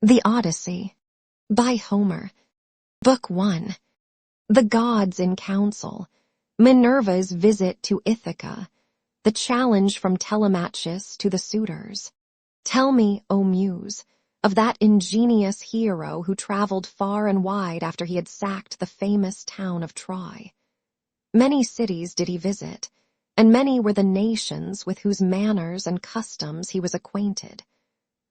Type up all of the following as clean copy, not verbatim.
The Odyssey, by Homer. Book 1. The Gods in Council. Minerva's visit to Ithaca. The challenge from Telemachus to the suitors. Tell me, O Muse, of that ingenious hero who traveled far and wide after he had sacked the famous town of Troy. Many cities did he visit, and many were the nations with whose manners and customs he was acquainted.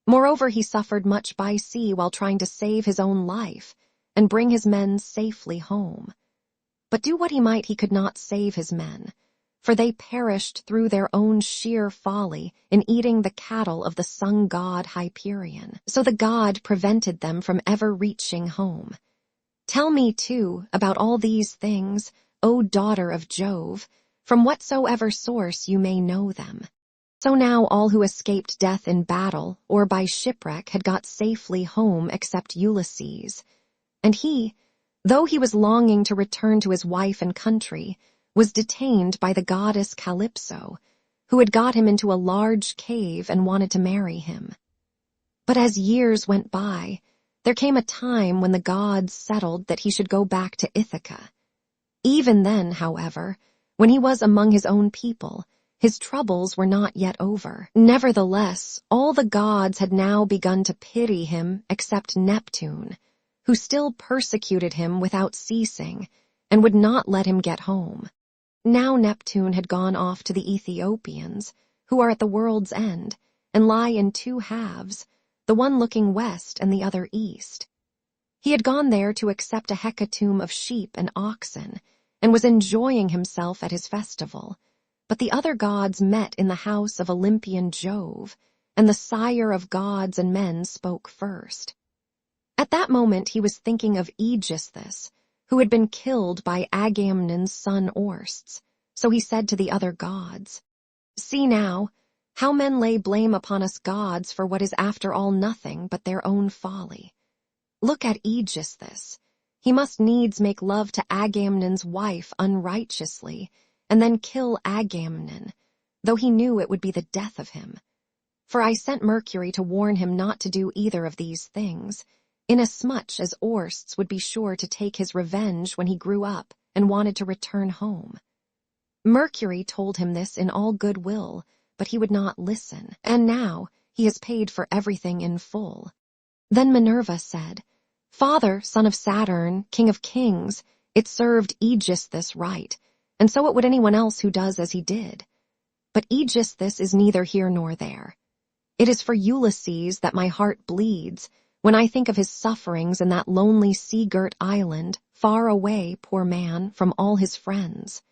Moreover, he suffered much by sea while trying to save his own life and bring his men safely home. But do what he might, he could not save his men, for they perished through their own sheer folly in eating the cattle of the sun god Hyperion. So the god prevented them from ever reaching home. Tell me, too, about all these things, O daughter of Jove, from whatsoever source you may know them. So now all who escaped death in battle or by shipwreck had got safely home except Ulysses. And he, though he was longing to return to his wife and country, was detained by the goddess Calypso, who had got him into a large cave and wanted to marry him. But as years went by, there came a time when the gods settled that he should go back to Ithaca. Even then, however, when he was among his own people, his troubles were not yet over. Nevertheless, all the gods had now begun to pity him except Neptune, who still persecuted him without ceasing and would not let him get home. Now Neptune had gone off to the Ethiopians, who are at the world's end, and lie in two halves, the one looking west and the other east. He had gone there to accept a hecatomb of sheep and oxen, and was enjoying himself at his festival. But the other gods met in the house of Olympian Jove, and the sire of gods and men spoke first. At that moment he was thinking of Aegisthus, who had been killed by Agamemnon's son Orsts. So he said to the other gods, See now, how men lay blame upon us gods for what is after all nothing but their own folly. Look at Aegisthus. He must needs make love to Agamemnon's wife unrighteously, and then kill Agamemnon, though he knew it would be the death of him. For I sent Mercury to warn him not to do either of these things, inasmuch as Orsts would be sure to take his revenge when he grew up and wanted to return home. Mercury told him this in all good will, but he would not listen, and now he has paid for everything in full. Then Minerva said, Father, son of Saturn, king of kings, it served Aegisthus right, and so it would anyone else who does as he did. But Aegisthus is neither here nor there. It is for Ulysses that my heart bleeds when I think of his sufferings in that lonely sea-girt island, far away, poor man, from all his friends.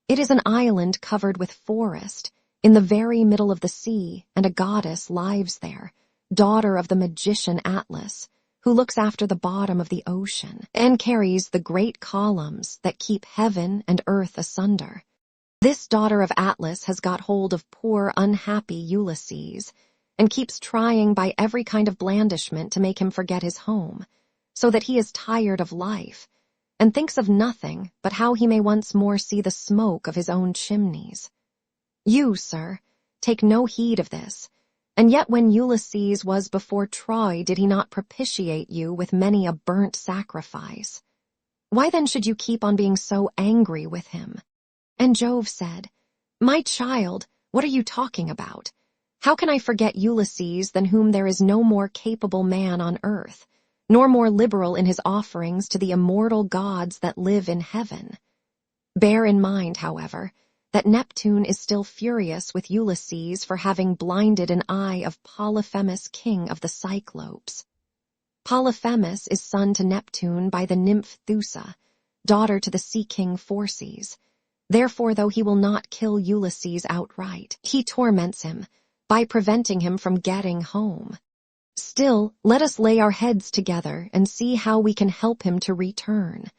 It is an island covered with forest, in the very middle of the sea, and a goddess lives there, daughter of the magician Atlas, who looks after the bottom of the ocean, and carries the great columns that keep heaven and earth asunder. This daughter of Atlas has got hold of poor, unhappy Ulysses, and keeps trying by every kind of blandishment to make him forget his home, so that he is tired of life, and thinks of nothing but how he may once more see the smoke of his own chimneys. You, sir, take no heed of this, and yet when Ulysses was before Troy did he not propitiate you with many a burnt sacrifice? Why then should you keep on being so angry with him? And Jove said, My child, what are you talking about? How can I forget Ulysses than whom there is no more capable man on earth, nor more liberal in his offerings to the immortal gods that live in heaven? Bear in mind, however, that Neptune is still furious with Ulysses for having blinded an eye of Polyphemus, king of the Cyclopes. Polyphemus is son to Neptune by the nymph Theusa, daughter to the sea king Phorcys. Therefore, though he will not kill Ulysses outright, he torments him by preventing him from getting home. Still, let us lay our heads together and see how we can help him to return.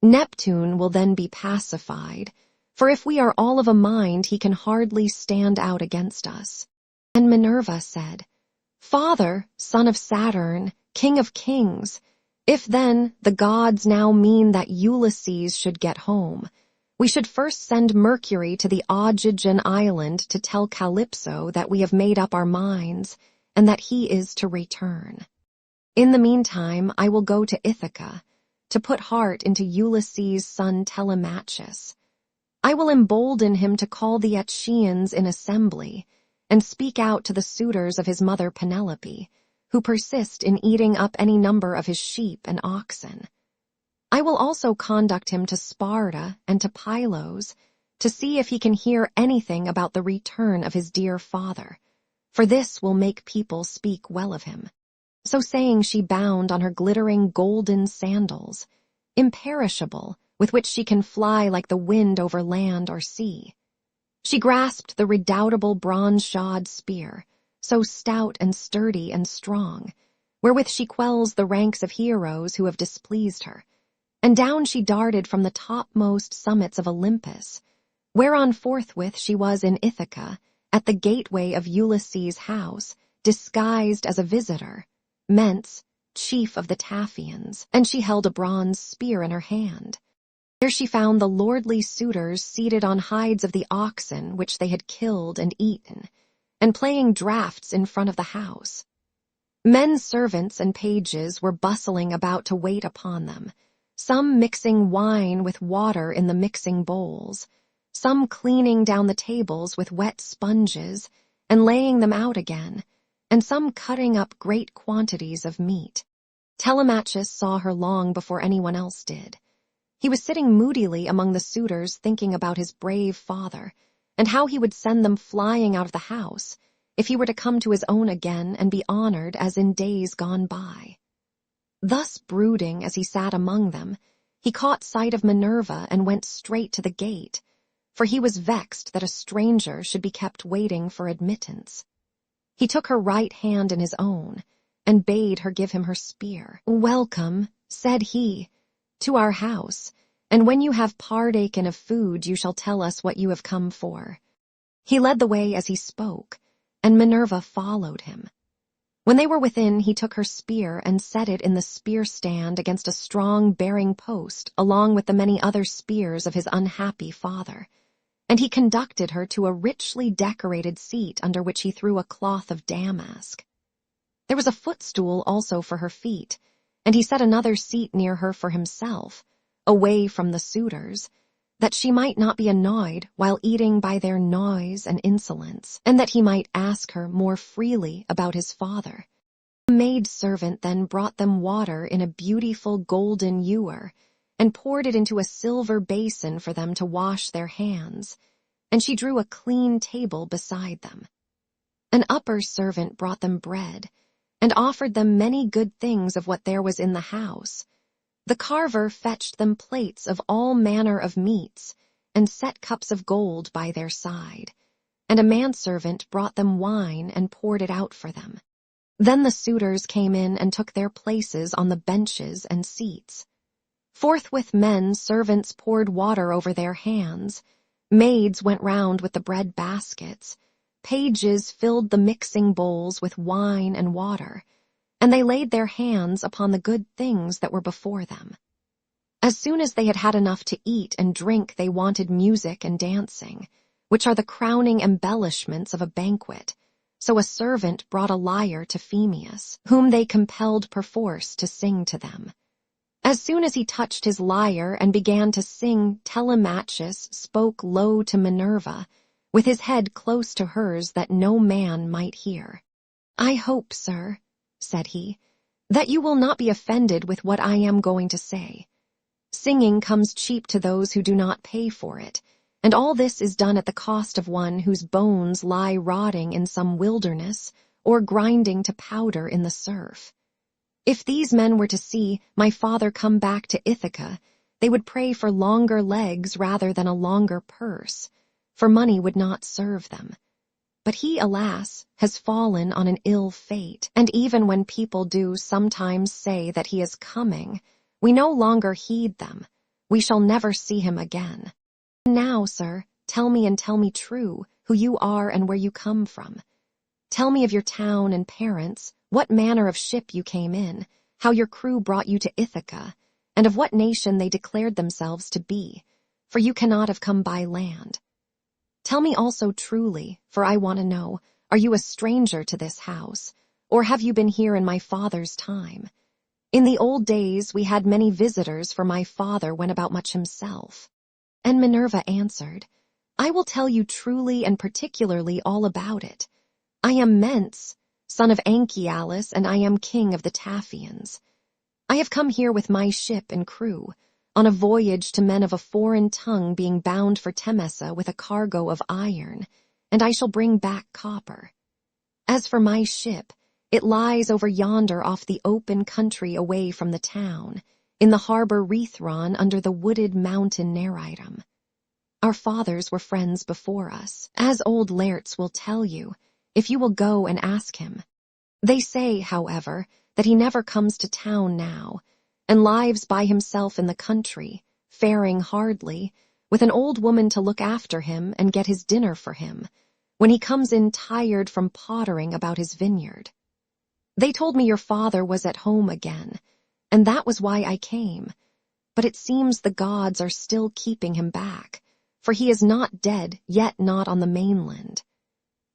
Neptune will then be pacified, for if we are all of a mind, he can hardly stand out against us. And Minerva said, Father, son of Saturn, king of kings, if then the gods now mean that Ulysses should get home, we should first send Mercury to the Augean island to tell Calypso that we have made up our minds and that he is to return. In the meantime, I will go to Ithaca, to put heart into Ulysses' son Telemachus. I will embolden him to call the Achaeans in assembly, and speak out to the suitors of his mother Penelope, who persist in eating up any number of his sheep and oxen. I will also conduct him to Sparta and to Pylos, to see if he can hear anything about the return of his dear father, for this will make people speak well of him. So saying, she bound on her glittering golden sandals, imperishable, with which she can fly like the wind over land or sea. She grasped the redoubtable bronze-shod spear, so stout and sturdy and strong, wherewith she quells the ranks of heroes who have displeased her, and down she darted from the topmost summits of Olympus, whereon forthwith she was in Ithaca, at the gateway of Ulysses' house, disguised as a visitor, Ments, chief of the Taphians, and she held a bronze spear in her hand. There she found the lordly suitors seated on hides of the oxen which they had killed and eaten, and playing draughts in front of the house. Men servants and pages were bustling about to wait upon them, some mixing wine with water in the mixing bowls, some cleaning down the tables with wet sponges and laying them out again, and some cutting up great quantities of meat. Telemachus saw her long before anyone else did. He was sitting moodily among the suitors thinking about his brave father, and how he would send them flying out of the house if he were to come to his own again and be honored as in days gone by. Thus brooding as he sat among them, he caught sight of Minerva and went straight to the gate, for he was vexed that a stranger should be kept waiting for admittance. He took her right hand in his own, and bade her give him her spear. "Welcome," said he, "to our house, and when you have partaken of food you shall tell us what you have come for." He led the way as he spoke, and Minerva followed him. When they were within, he took her spear and set it in the spear stand against a strong bearing post along with the many other spears of his unhappy father, and he conducted her to a richly decorated seat under which he threw a cloth of damask. There was a footstool also for her feet, and he set another seat near her for himself, away from the suitors, that she might not be annoyed while eating by their noise and insolence, and that he might ask her more freely about his father. The maid-servant then brought them water in a beautiful golden ewer, and poured it into a silver basin for them to wash their hands, and she drew a clean table beside them. An upper servant brought them bread, and offered them many good things of what there was in the house. The carver fetched them plates of all manner of meats, and set cups of gold by their side, and a manservant brought them wine and poured it out for them. Then the suitors came in and took their places on the benches and seats. Forthwith men servants poured water over their hands, maids went round with the bread baskets, pages filled the mixing bowls with wine and water, and they laid their hands upon the good things that were before them. As soon as they had had enough to eat and drink, they wanted music and dancing, which are the crowning embellishments of a banquet. So a servant brought a lyre to Phemius, whom they compelled perforce to sing to them. As soon as he touched his lyre and began to sing, Telemachus spoke low to Minerva, with his head close to hers that no man might hear. "I hope, sir," said he, "that you will not be offended with what I am going to say. Singing comes cheap to those who do not pay for it, and all this is done at the cost of one whose bones lie rotting in some wilderness or grinding to powder in the surf. If these men were to see my father come back to Ithaca, they would pray for longer legs rather than a longer purse, for money would not serve them. But he, alas, has fallen on an ill fate, and even when people do sometimes say that he is coming, we no longer heed them. We shall never see him again. Now, sir, tell me and tell me true, who you are and where you come from. Tell me of your town and parents, what manner of ship you came in, how your crew brought you to Ithaca, and of what nation they declared themselves to be, for you cannot have come by land. Tell me also truly, for I want to know, are you a stranger to this house, or have you been here in my father's time? In the old days we had many visitors, for my father went about much himself. And Minerva answered, I will tell you truly and particularly all about it. I am Mens, son of Anchialus, and I am king of the Taphians. I have come here with my ship and crew, on a voyage to men of a foreign tongue, being bound for Temesa with a cargo of iron, and I shall bring back copper. As for my ship, it lies over yonder off the open country away from the town, in the harbor Rethron under the wooded mountain Neritum. Our fathers were friends before us, as old Laertes will tell you, if you will go and ask him. They say, however, that he never comes to town now, and lives by himself in the country, faring hardly, with an old woman to look after him and get his dinner for him, when he comes in tired from pottering about his vineyard. They told me your father was at home again, and that was why I came, but it seems the gods are still keeping him back, for he is not dead, yet not on the mainland.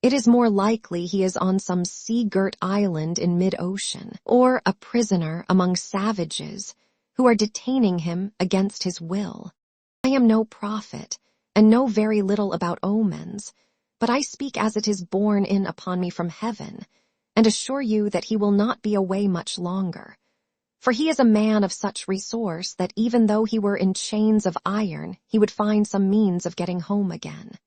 It is more likely he is on some sea-girt island in mid-ocean, or a prisoner among savages who are detaining him against his will. I am no prophet, and know very little about omens, but I speak as it is borne in upon me from heaven, and assure you that he will not be away much longer. For he is a man of such resource that even though he were in chains of iron, he would find some means of getting home again.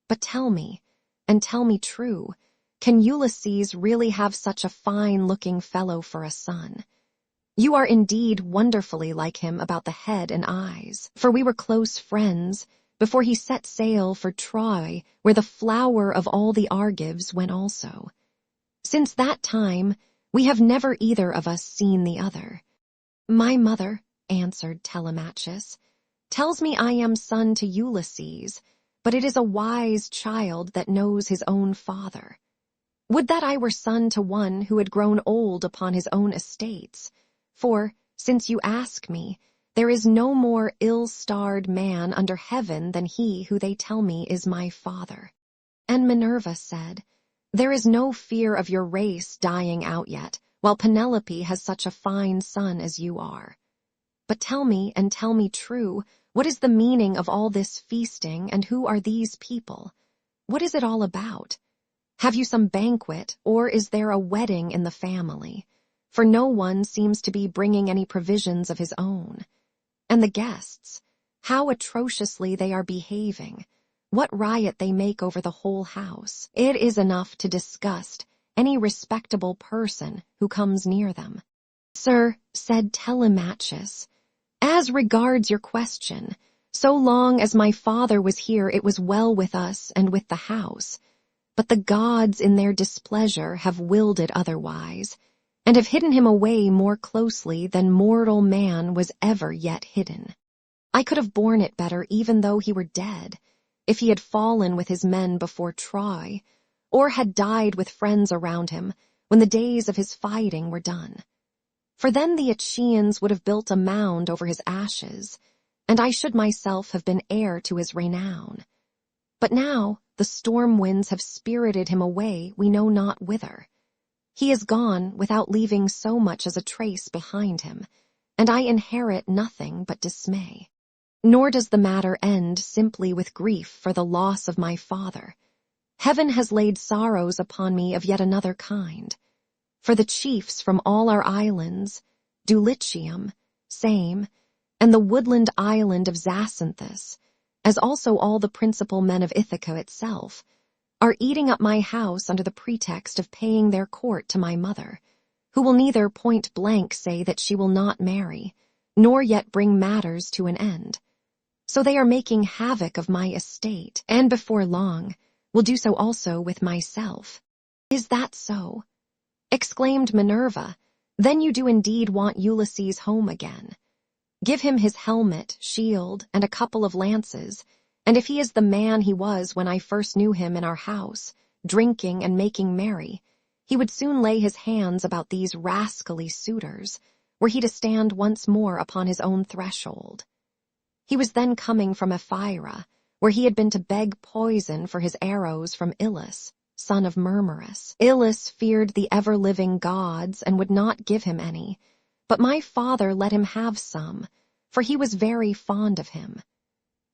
But tell me, and tell me true, can Ulysses really have such a fine-looking fellow for a son? You are indeed wonderfully like him about the head and eyes, for we were close friends before he set sail for Troy, where the flower of all the Argives went also. Since that time, we have never either of us seen the other. My mother, answered Telemachus, tells me I am son to Ulysses, but it is a wise child that knows his own father. Would that I were son to one who had grown old upon his own estates, for, since you ask me, there is no more ill-starred man under heaven than he who they tell me is my father. And Minerva said, There is no fear of your race dying out yet, while Penelope has such a fine son as you are. But tell me, and tell me true, what is the meaning of all this feasting, and who are these people? What is it all about? Have you some banquet, or is there a wedding in the family? For no one seems to be bringing any provisions of his own. And the guests, how atrociously they are behaving, what riot they make over the whole house. It is enough to disgust any respectable person who comes near them. Sir, said Telemachus, as regards your question, so long as my father was here it was well with us and with the house, but the gods in their displeasure have willed it otherwise, and have hidden him away more closely than mortal man was ever yet hidden. I could have borne it better even though he were dead, if he had fallen with his men before Troy, or had died with friends around him when the days of his fighting were done. For then the Achaeans would have built a mound over his ashes, and I should myself have been heir to his renown. But now the storm winds have spirited him away we know not whither. He is gone without leaving so much as a trace behind him, and I inherit nothing but dismay. Nor does the matter end simply with grief for the loss of my father. Heaven has laid sorrows upon me of yet another kind. For the chiefs from all our islands, Dulichium, Same, and the woodland island of Zacynthus, as also all the principal men of Ithaca itself, are eating up my house under the pretext of paying their court to my mother, who will neither point blank say that she will not marry, nor yet bring matters to an end. So they are making havoc of my estate, and before long will do so also with myself. Is that so? Exclaimed Minerva, then you do indeed want Ulysses home again. Give him his helmet, shield, and a couple of lances, and if he is the man he was when I first knew him in our house, drinking and making merry, he would soon lay his hands about these rascally suitors, were he to stand once more upon his own threshold. He was then coming from Ephyra, where he had been to beg poison for his arrows from Ilus, son of Murmurus. Ilus feared the ever-living gods and would not give him any, but my father let him have some, for he was very fond of him.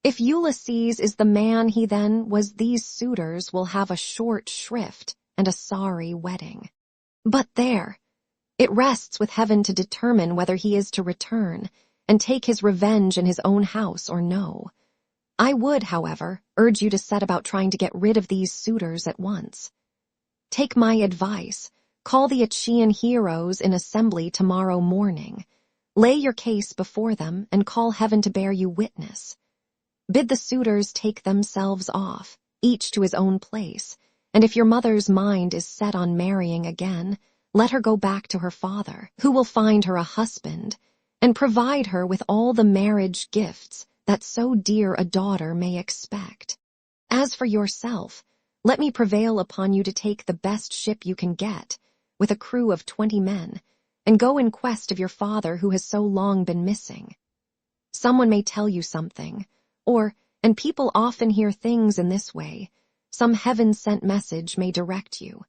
If Ulysses is the man he then was, these suitors will have a short shrift and a sorry wedding. But there, it rests with heaven to determine whether he is to return and take his revenge in his own house or no. I would, however, urge you to set about trying to get rid of these suitors at once. Take my advice. Call the Achaean heroes in assembly tomorrow morning. Lay your case before them and call heaven to bear you witness. Bid the suitors take themselves off, each to his own place, and if your mother's mind is set on marrying again, let her go back to her father, who will find her a husband, and provide her with all the marriage gifts that so dear a daughter may expect. As for yourself, let me prevail upon you to take the best ship you can get, with a crew of 20 men, and go in quest of your father who has so long been missing. Someone may tell you something, and people often hear things in this way, some heaven-sent message may direct you.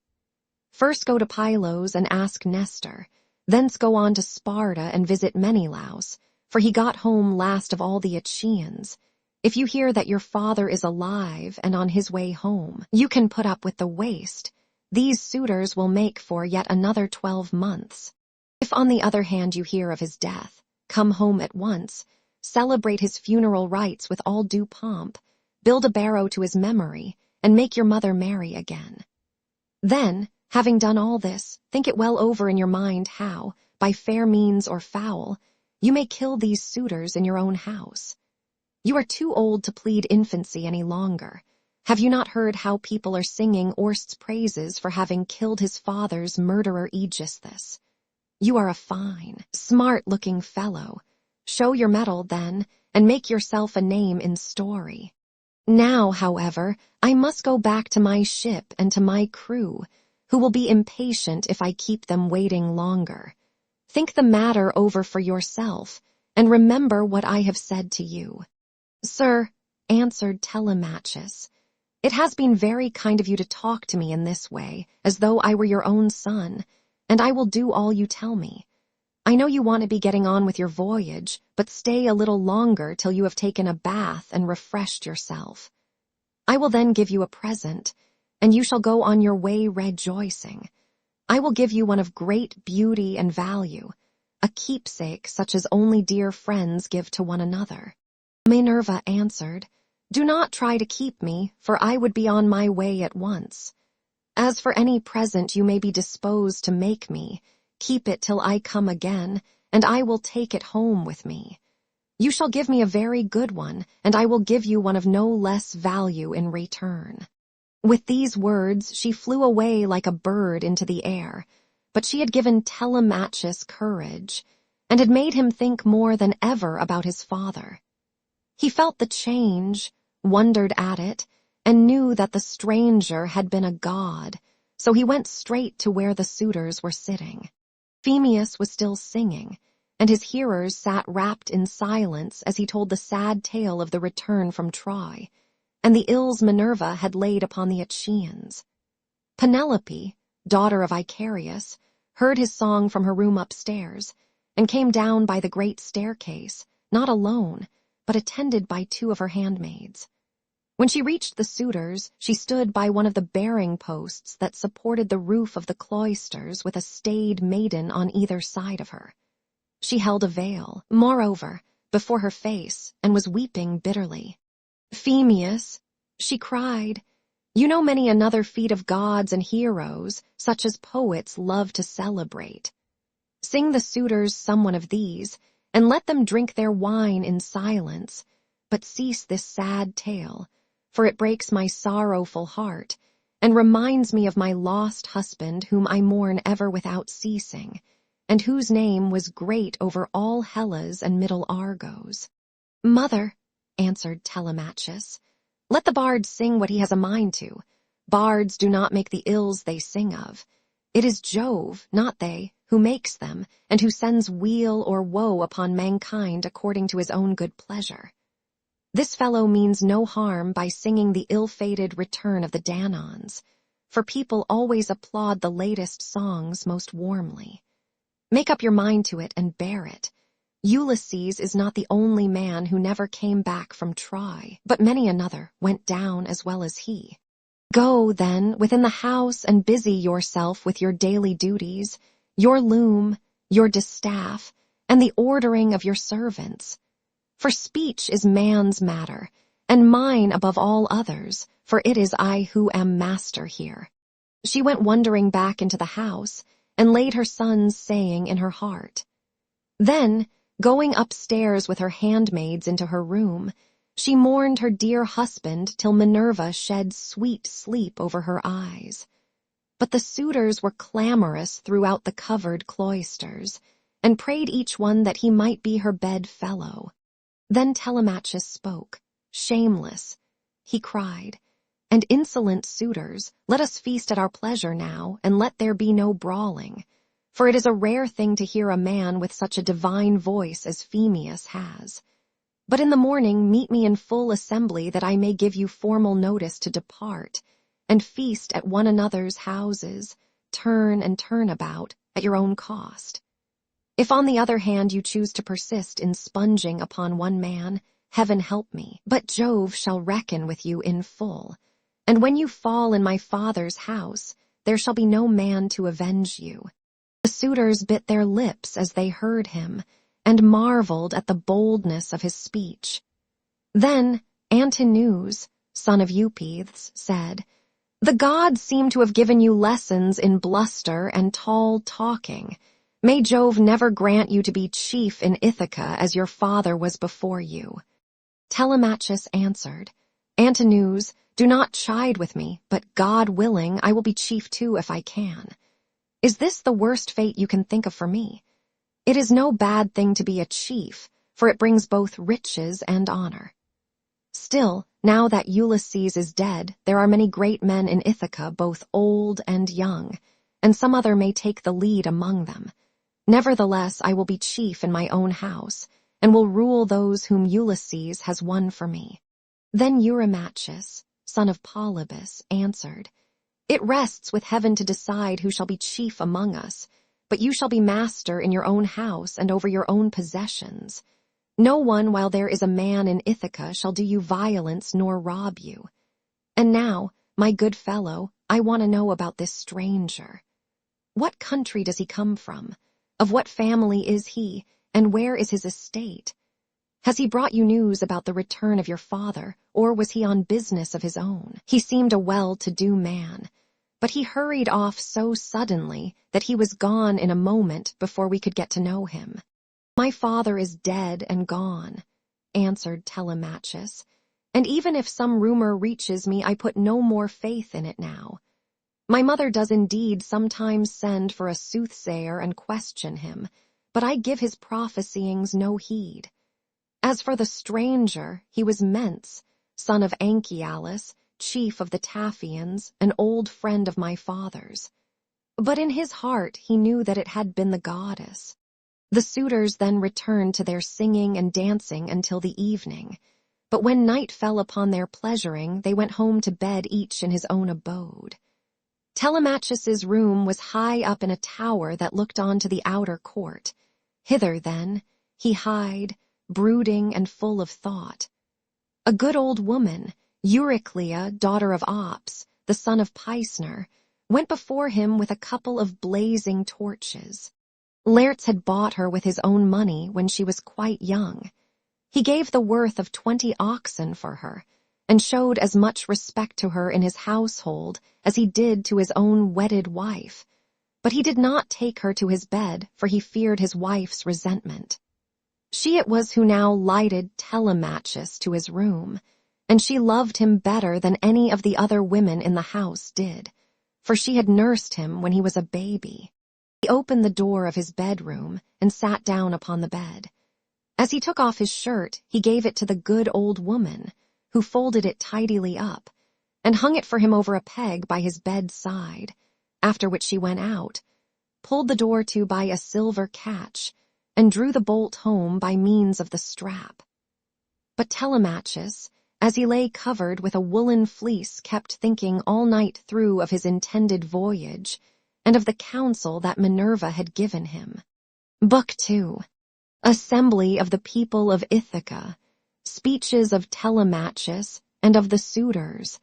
First go to Pylos and ask Nestor, thence go on to Sparta and visit Menelaus, for he got home last of all the Achaeans. If you hear that your father is alive and on his way home, you can put up with the waste these suitors will make for yet another 12 months. If on the other hand you hear of his death, come home at once, celebrate his funeral rites with all due pomp, build a barrow to his memory, and make your mother marry again. Then, having done all this, think it well over in your mind how, by fair means or foul, you may kill these suitors in your own house. You are too old to plead infancy any longer. Have you not heard how people are singing Orst's praises for having killed his father's murderer Aegisthus? You are a fine, smart-looking fellow. Show your mettle, then, and make yourself a name in story. Now, however, I must go back to my ship and to my crew, who will be impatient if I keep them waiting longer. Think the matter over for yourself, and remember what I have said to you. Sir, answered Telemachus, it has been very kind of you to talk to me in this way, as though I were your own son, and I will do all you tell me. I know you want to be getting on with your voyage, but stay a little longer till you have taken a bath and refreshed yourself. I will then give you a present, and you shall go on your way rejoicing. I will give you one of great beauty and value, a keepsake such as only dear friends give to one another. Minerva answered, do not try to keep me, for I would be on my way at once. As for any present you may be disposed to make me, keep it till I come again, and I will take it home with me. You shall give me a very good one, and I will give you one of no less value in return. With these words she flew away like a bird into the air, but she had given Telemachus courage, and had made him think more than ever about his father. He felt the change, wondered at it, and knew that the stranger had been a god, so he went straight to where the suitors were sitting. Phemius was still singing, and his hearers sat wrapped in silence as he told the sad tale of the return from Troy, and the ills Minerva had laid upon the Achaeans. Penelope, daughter of Icarius, heard his song from her room upstairs, and came down by the great staircase, not alone, but attended by 2 of her handmaids. When she reached the suitors, she stood by one of the bearing posts that supported the roof of the cloisters with a staid maiden on either side of her. She held a veil, moreover, before her face, and was weeping bitterly. Phemius, she cried, you know many another feat of gods and heroes, such as poets love to celebrate. Sing the suitors some one of these, and let them drink their wine in silence, but cease this sad tale, for it breaks my sorrowful heart, and reminds me of my lost husband whom I mourn ever without ceasing, and whose name was great over all Hellas and middle Argos. Mother, answered Telemachus, let the bard sing what he has a mind to. Bards do not make the ills they sing of. It is Jove, not they, who makes them, and who sends weal or woe upon mankind according to his own good pleasure. This fellow means no harm by singing the ill-fated return of the Danons, for people always applaud the latest songs most warmly. Make up your mind to it and bear it. Ulysses is not the only man who never came back from Troy, but many another went down as well as he. Go, then, within the house and busy yourself with your daily duties, your loom, your distaff, and the ordering of your servants. For speech is man's matter, and mine above all others, for it is I who am master here. She went wondering back into the house, and laid her son's saying in her heart. Then, going upstairs with her handmaids into her room, she mourned her dear husband till Minerva shed sweet sleep over her eyes. But the suitors were clamorous throughout the covered cloisters, and prayed each one that he might be her bedfellow. Then Telemachus spoke, shameless. He cried, "And insolent suitors, let us feast at our pleasure now, and let there be no brawling. For it is a rare thing to hear a man with such a divine voice as Phemius has. But in the morning meet me in full assembly that I may give you formal notice to depart, and feast at one another's houses, turn and turn about, at your own cost. If on the other hand you choose to persist in sponging upon one man, heaven help me, but Jove shall reckon with you in full. And when you fall in my father's house, there shall be no man to avenge you." The suitors bit their lips as they heard him, and marveled at the boldness of his speech. Then Antinous, son of Eupeithes, said, "The gods seem to have given you lessons in bluster and tall talking. May Jove never grant you to be chief in Ithaca as your father was before you." Telemachus answered, "Antinous, do not chide with me, but God willing, I will be chief too if I can. Is this the worst fate you can think of for me? It is no bad thing to be a chief, for it brings both riches and honor. Still, now that Ulysses is dead, there are many great men in Ithaca, both old and young, and some other may take the lead among them. Nevertheless, I will be chief in my own house, and will rule those whom Ulysses has won for me." Then Eurymachus, son of Polybus, answered, "It rests with heaven to decide who shall be chief among us, but you shall be master in your own house and over your own possessions. No one, while there is a man in Ithaca, shall do you violence nor rob you. And now, my good fellow, I want to know about this stranger. What country does he come from? Of what family is he, and where is his estate? Has he brought you news about the return of your father, or was he on business of his own? He seemed a well-to-do man, but he hurried off so suddenly that he was gone in a moment before we could get to know him." "My father is dead and gone," answered Telemachus, "and even if some rumor reaches me, I put no more faith in it now. My mother does indeed sometimes send for a soothsayer and question him, but I give his prophesyings no heed. As for the stranger, he was Ments, son of Anchialus, chief of the Taphians, an old friend of my father's. But in his heart he knew that it had been the goddess." The suitors then returned to their singing and dancing until the evening, but when night fell upon their pleasuring, they went home to bed each in his own abode. Telemachus's room was high up in a tower that looked on to the outer court. Hither, then, he hied, brooding and full of thought. A good old woman, Euryclea, daughter of Ops, the son of Pisner, went before him with a couple of blazing torches. Laertes had bought her with his own money when she was quite young. He gave the worth of 20 oxen for her, and showed as much respect to her in his household as he did to his own wedded wife. But he did not take her to his bed, for he feared his wife's resentment. She it was who now lighted Telemachus to his room, and she loved him better than any of the other women in the house did, for she had nursed him when he was a baby. He opened the door of his bedroom and sat down upon the bed. As he took off his shirt, he gave it to the good old woman, who folded it tidily up, and hung it for him over a peg by his bedside, after which she went out, pulled the door to by a silver catch, and drew the bolt home by means of the strap. But Telemachus, as he lay covered with a woolen fleece, kept thinking all night through of his intended voyage and of the counsel that Minerva had given him. Book 2. Assembly of the people of Ithaca, speeches of Telemachus and of the suitors.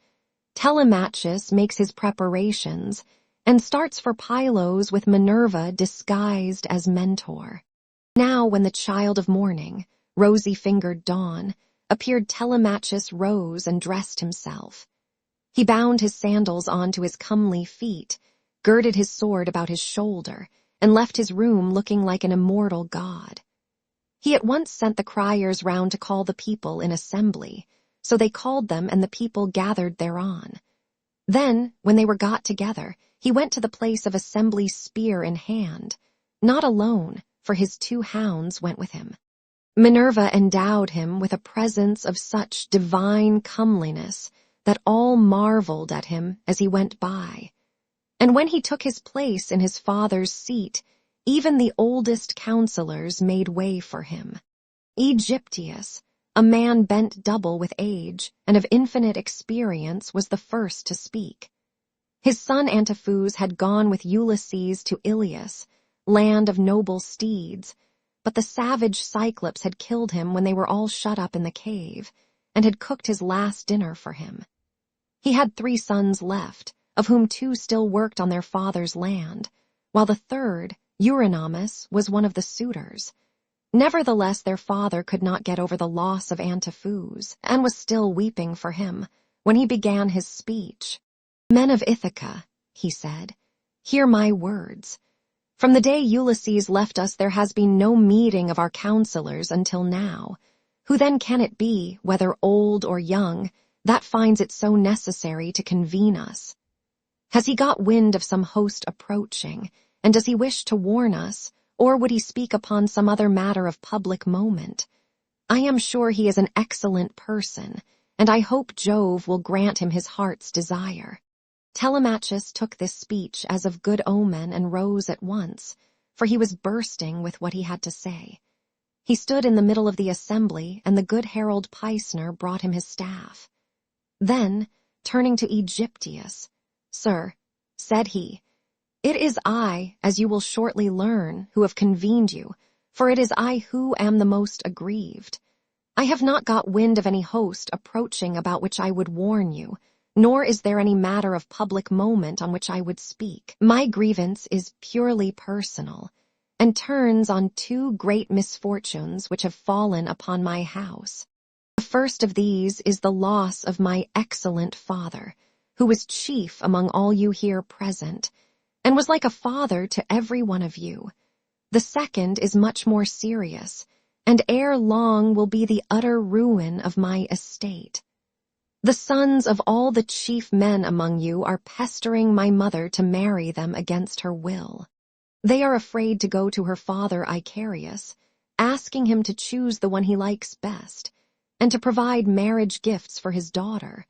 Telemachus makes his preparations and starts for Pylos with Minerva disguised as mentor. Now when the child of morning, rosy-fingered dawn, appeared, Telemachus rose and dressed himself. He bound his sandals onto his comely feet, girded his sword about his shoulder, and left his room looking like an immortal god. He at once sent the criers round to call the people in assembly, so they called them and the people gathered thereon. Then, when they were got together, he went to the place of assembly, spear in hand, not alone, for his 2 hounds went with him. Minerva endowed him with a presence of such divine comeliness that all marveled at him as he went by. And when he took his place in his father's seat, even the oldest counselors made way for him. Aegyptius, a man bent double with age and of infinite experience, was the first to speak. His son Antiphus had gone with Ulysses to Ilius, land of noble steeds, but the savage Cyclops had killed him when they were all shut up in the cave, and had cooked his last dinner for him. He had 3 sons left, of whom 2 still worked on their father's land, while the third, Eurynomus, was one of the suitors. Nevertheless, their father could not get over the loss of Antiphus, and was still weeping for him, when he began his speech. "Men of Ithaca," he said, "hear my words. From the day Ulysses left us there has been no meeting of our counselors until now. Who then can it be, whether old or young, that finds it so necessary to convene us? Has he got wind of some host approaching, and does he wish to warn us, or would he speak upon some other matter of public moment? I am sure he is an excellent person, and I hope Jove will grant him his heart's desire." Telemachus took this speech as of good omen and rose at once, for he was bursting with what he had to say. He stood in the middle of the assembly, and the good herald Pisner brought him his staff. Then, turning to Aegyptius, "Sir," said he, "it is I, as you will shortly learn, who have convened you, for it is I who am the most aggrieved. I have not got wind of any host approaching about which I would warn you, nor is there any matter of public moment on which I would speak. My grievance is purely personal, and turns on 2 great misfortunes which have fallen upon my house. The first of these is the loss of my excellent father, who was chief among all you here present, and was like a father to every one of you. The second is much more serious, and ere long will be the utter ruin of my estate. The sons of all the chief men among you are pestering my mother to marry them against her will. They are afraid to go to her father Icarius, asking him to choose the one he likes best, and to provide marriage gifts for his daughter.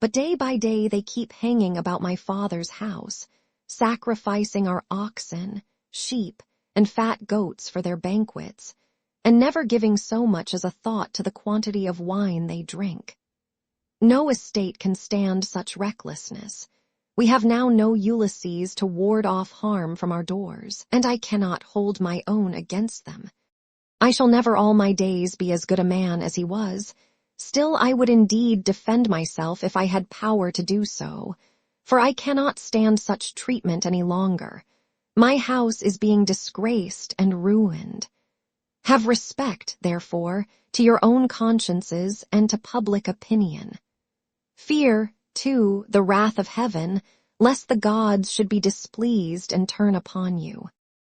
But day by day they keep hanging about my father's house, sacrificing our oxen, sheep, and fat goats for their banquets, and never giving so much as a thought to the quantity of wine they drink. No estate can stand such recklessness. We have now no Ulysses to ward off harm from our doors, and I cannot hold my own against them. I shall never all my days be as good a man as he was. Still I would indeed defend myself if I had power to do so, for I cannot stand such treatment any longer. My house is being disgraced and ruined. Have respect, therefore, to your own consciences and to public opinion. Fear, too, the wrath of heaven, lest the gods should be displeased and turn upon you.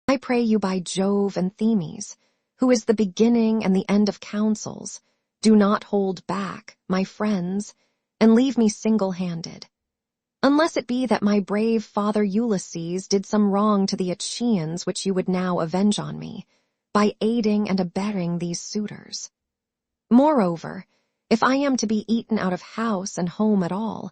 I pray you by Jove and Themis, who is the beginning and the end of counsels, do not hold back, my friends, and leave me single-handed. Unless it be that my brave father Ulysses did some wrong to the Achaeans which you would now avenge on me, by aiding and abetting these suitors. Moreover, if I am to be eaten out of house and home at all,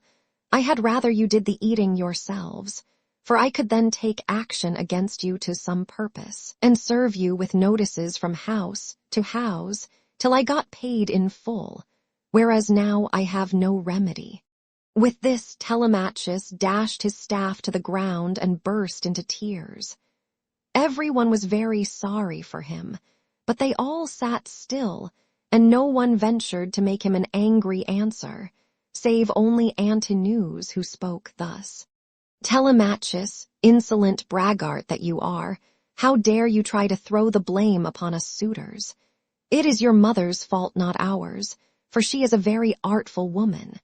I had rather you did the eating yourselves, for I could then take action against you to some purpose, and serve you with notices from house to house, till I got paid in full, whereas now I have no remedy." With this, Telemachus dashed his staff to the ground and burst into tears. Everyone was very sorry for him, but they all sat still, and no one ventured to make him an angry answer, save only Antinous, who spoke thus: "Telemachus, insolent braggart that you are, how dare you try to throw the blame upon us suitors? It is your mother's fault, not ours, for she is a very artful woman.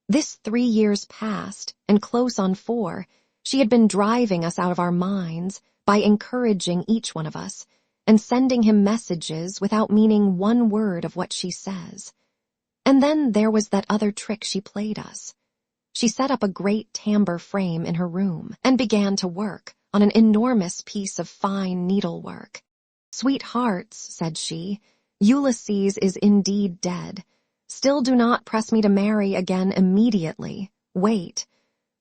This 3 years past, and close on 4, she had been driving us out of our minds by encouraging each one of us, and sending him messages without meaning one word of what she says. And then there was that other trick she played us. She set up a great tambour frame in her room, and began to work on an enormous piece of fine needlework. 'Sweethearts,' said she, 'Ulysses is indeed dead. Still do not press me to marry again immediately. Wait,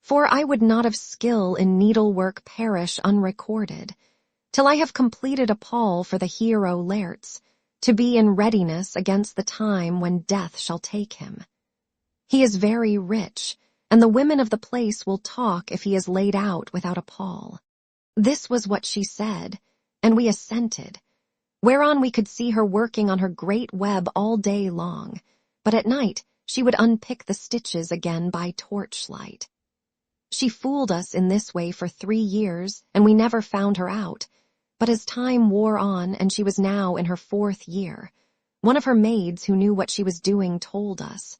for I would not have skill in needlework perish unrecorded, till I have completed a pall for the hero Laertes, to be in readiness against the time when death shall take him. He is very rich, and the women of the place will talk if he is laid out without a pall.' This was what she said, and we assented, whereon we could see her working on her great web all day long, but at night she would unpick the stitches again by torchlight. She fooled us in this way for 3 years, and we never found her out. But as time wore on and she was now in her 4th year, one of her maids who knew what she was doing told us,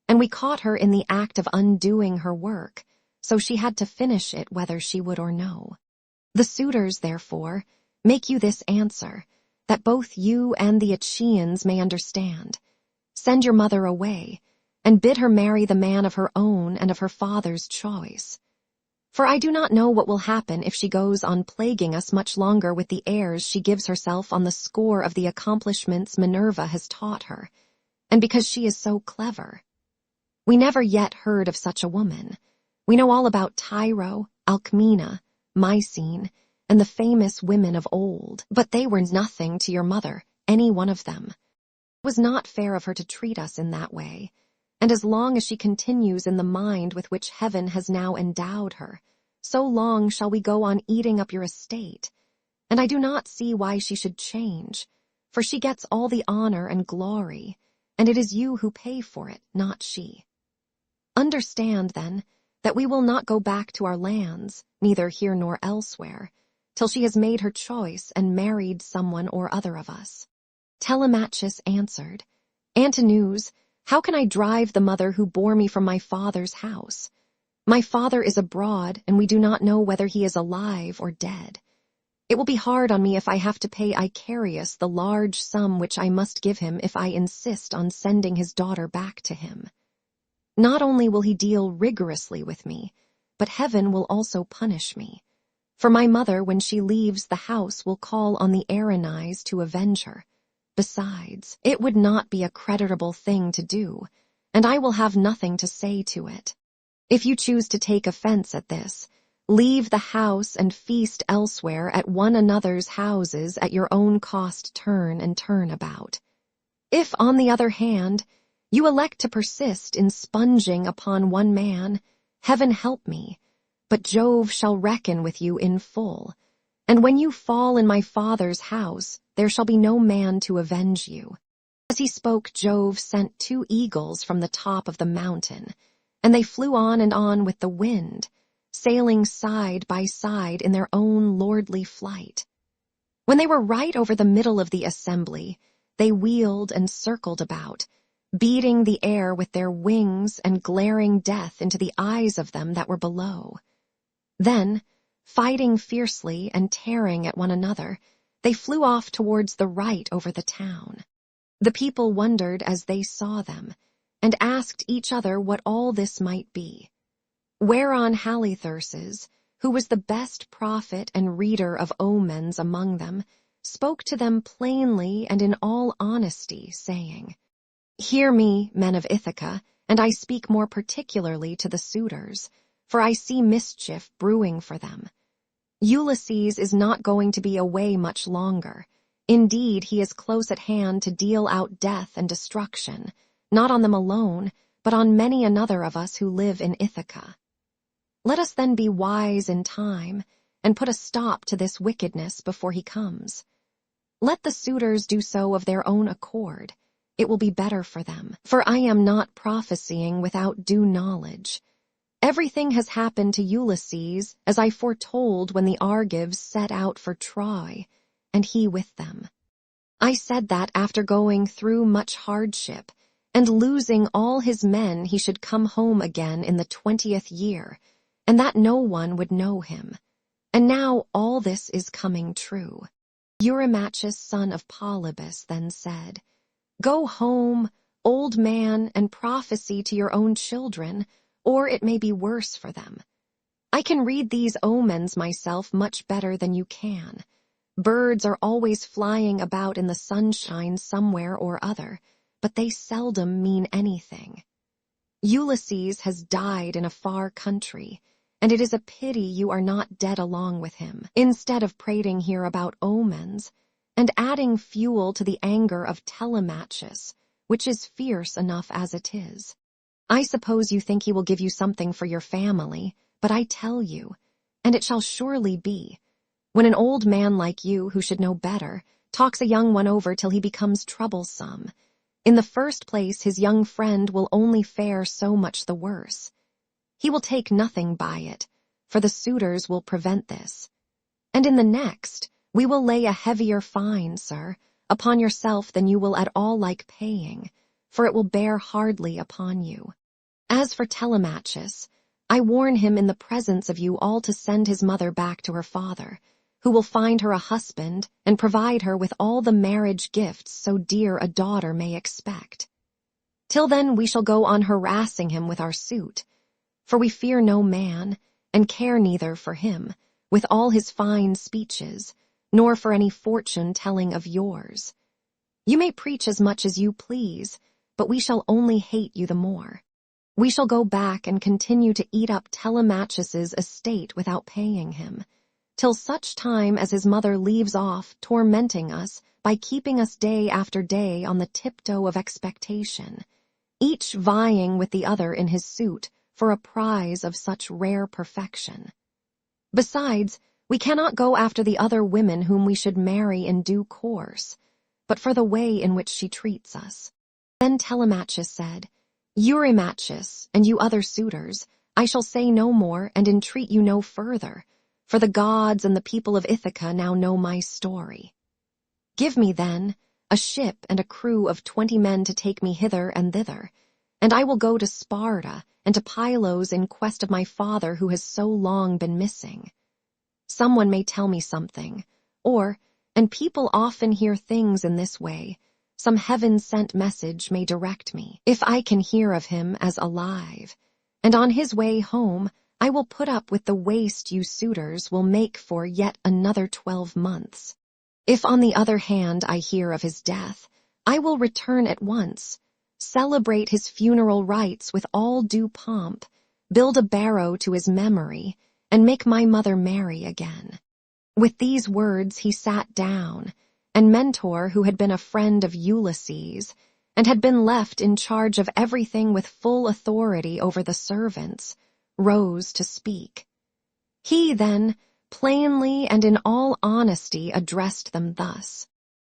and we caught her in the act of undoing her work, so she had to finish it whether she would or no. The suitors, therefore, make you this answer, that both you and the Achaeans may understand. Send your mother away, and bid her marry the man of her own and of her father's choice. For I do not know what will happen if she goes on plaguing us much longer with the airs she gives herself on the score of the accomplishments Minerva has taught her, and because she is so clever. We never yet heard of such a woman. We know all about Tyro, Alcmena, Mycene, and the famous women of old, but they were nothing to your mother, any one of them. It was not fair of her to treat us in that way, and as long as she continues in the mind with which heaven has now endowed her, so long shall we go on eating up your estate, and I do not see why she should change, for she gets all the honor and glory, and it is you who pay for it, not she. Understand, then, that we will not go back to our lands, neither here nor elsewhere, till she has made her choice and married someone or other of us." Telemachus answered, "Antinous, how can I drive the mother who bore me from my father's house? My father is abroad, and we do not know whether he is alive or dead. It will be hard on me if I have to pay Icarius the large sum which I must give him if I insist on sending his daughter back to him. Not only will he deal rigorously with me, but heaven will also punish me. For my mother, when she leaves the house, will call on the Erinyes to avenge her. Besides, it would not be a creditable thing to do, and I will have nothing to say to it. If you choose to take offense at this, leave the house and feast elsewhere at one another's houses at your own cost, turn and turn about. If, on the other hand, you elect to persist in sponging upon one man, heaven help me, but Jove shall reckon with you in full, and when you fall in my father's house, there shall be no man to avenge you." As he spoke, Jove sent 2 eagles from the top of the mountain, and they flew on and on with the wind, sailing side by side in their own lordly flight. When they were right over the middle of the assembly, they wheeled and circled about, beating the air with their wings and glaring death into the eyes of them that were below. Then, fighting fiercely and tearing at one another, they flew off towards the right over the town. The people wondered as they saw them, and asked each other what all this might be. Whereon Halitherses, who was the best prophet and reader of omens among them, spoke to them plainly and in all honesty, saying, "Hear me, men of Ithaca, and I speak more particularly to the suitors, for I see mischief brewing for them. Ulysses is not going to be away much longer. Indeed, he is close at hand to deal out death and destruction, not on them alone, but on many another of us who live in Ithaca. Let us then be wise in time, and put a stop to this wickedness before he comes. Let the suitors do so of their own accord. It will be better for them, for I am not prophesying without due knowledge. Everything has happened to Ulysses, as I foretold when the Argives set out for Troy, and he with them. I said that after going through much hardship, and losing all his men, he should come home again in the 20th year, and that no one would know him. And now all this is coming true. Eurymachus, son of Polybus, then said, Go home, old man, and prophesy to your own children, or it may be worse for them. I can read these omens myself much better than you can. Birds are always flying about in the sunshine somewhere or other, but they seldom mean anything. Ulysses has died in a far country, and it is a pity you are not dead along with him, instead of prating here about omens, and adding fuel to the anger of Telemachus, which is fierce enough as it is. I suppose you think he will give you something for your family, but I tell you, and it shall surely be, when an old man like you, who should know better, talks a young one over till he becomes troublesome, in the first place his young friend will only fare so much the worse. He will take nothing by it, for the suitors will prevent this. And in the next, we will lay a heavier fine, sir, upon yourself than you will at all like paying, for it will bear hardly upon you. As for Telemachus, I warn him in the presence of you all to send his mother back to her father, who will find her a husband and provide her with all the marriage gifts so dear a daughter may expect. Till then we shall go on harassing him with our suit, for we fear no man, and care neither for him, with all his fine speeches, nor for any fortune-telling of yours. You may preach as much as you please, but we shall only hate you the more. We shall go back and continue to eat up Telemachus's estate without paying him, till such time as his mother leaves off tormenting us by keeping us day after day on the tiptoe of expectation, each vying with the other in his suit for a prize of such rare perfection. Besides, we cannot go after the other women whom we should marry in due course, but for the way in which she treats us. Then Telemachus said, Eurymachus, and you other suitors, I shall say no more and entreat you no further, for the gods and the people of Ithaca now know my story. Give me, then, a ship and a crew of 20 men to take me hither and thither, and I will go to Sparta and to Pylos in quest of my father who has so long been missing. Someone may tell me something, or, and people often hear things in this way, some heaven-sent message may direct me, if I can hear of him as alive, and on his way home I will put up with the waste you suitors will make for yet another 12 months. If on the other hand I hear of his death, I will return at once, celebrate his funeral rites with all due pomp, build a barrow to his memory, and make my mother marry again. With these words he sat down, and Mentor, who had been a friend of Ulysses, and had been left in charge of everything with full authority over the servants, rose to speak. He then, plainly and in all honesty, addressed them thus.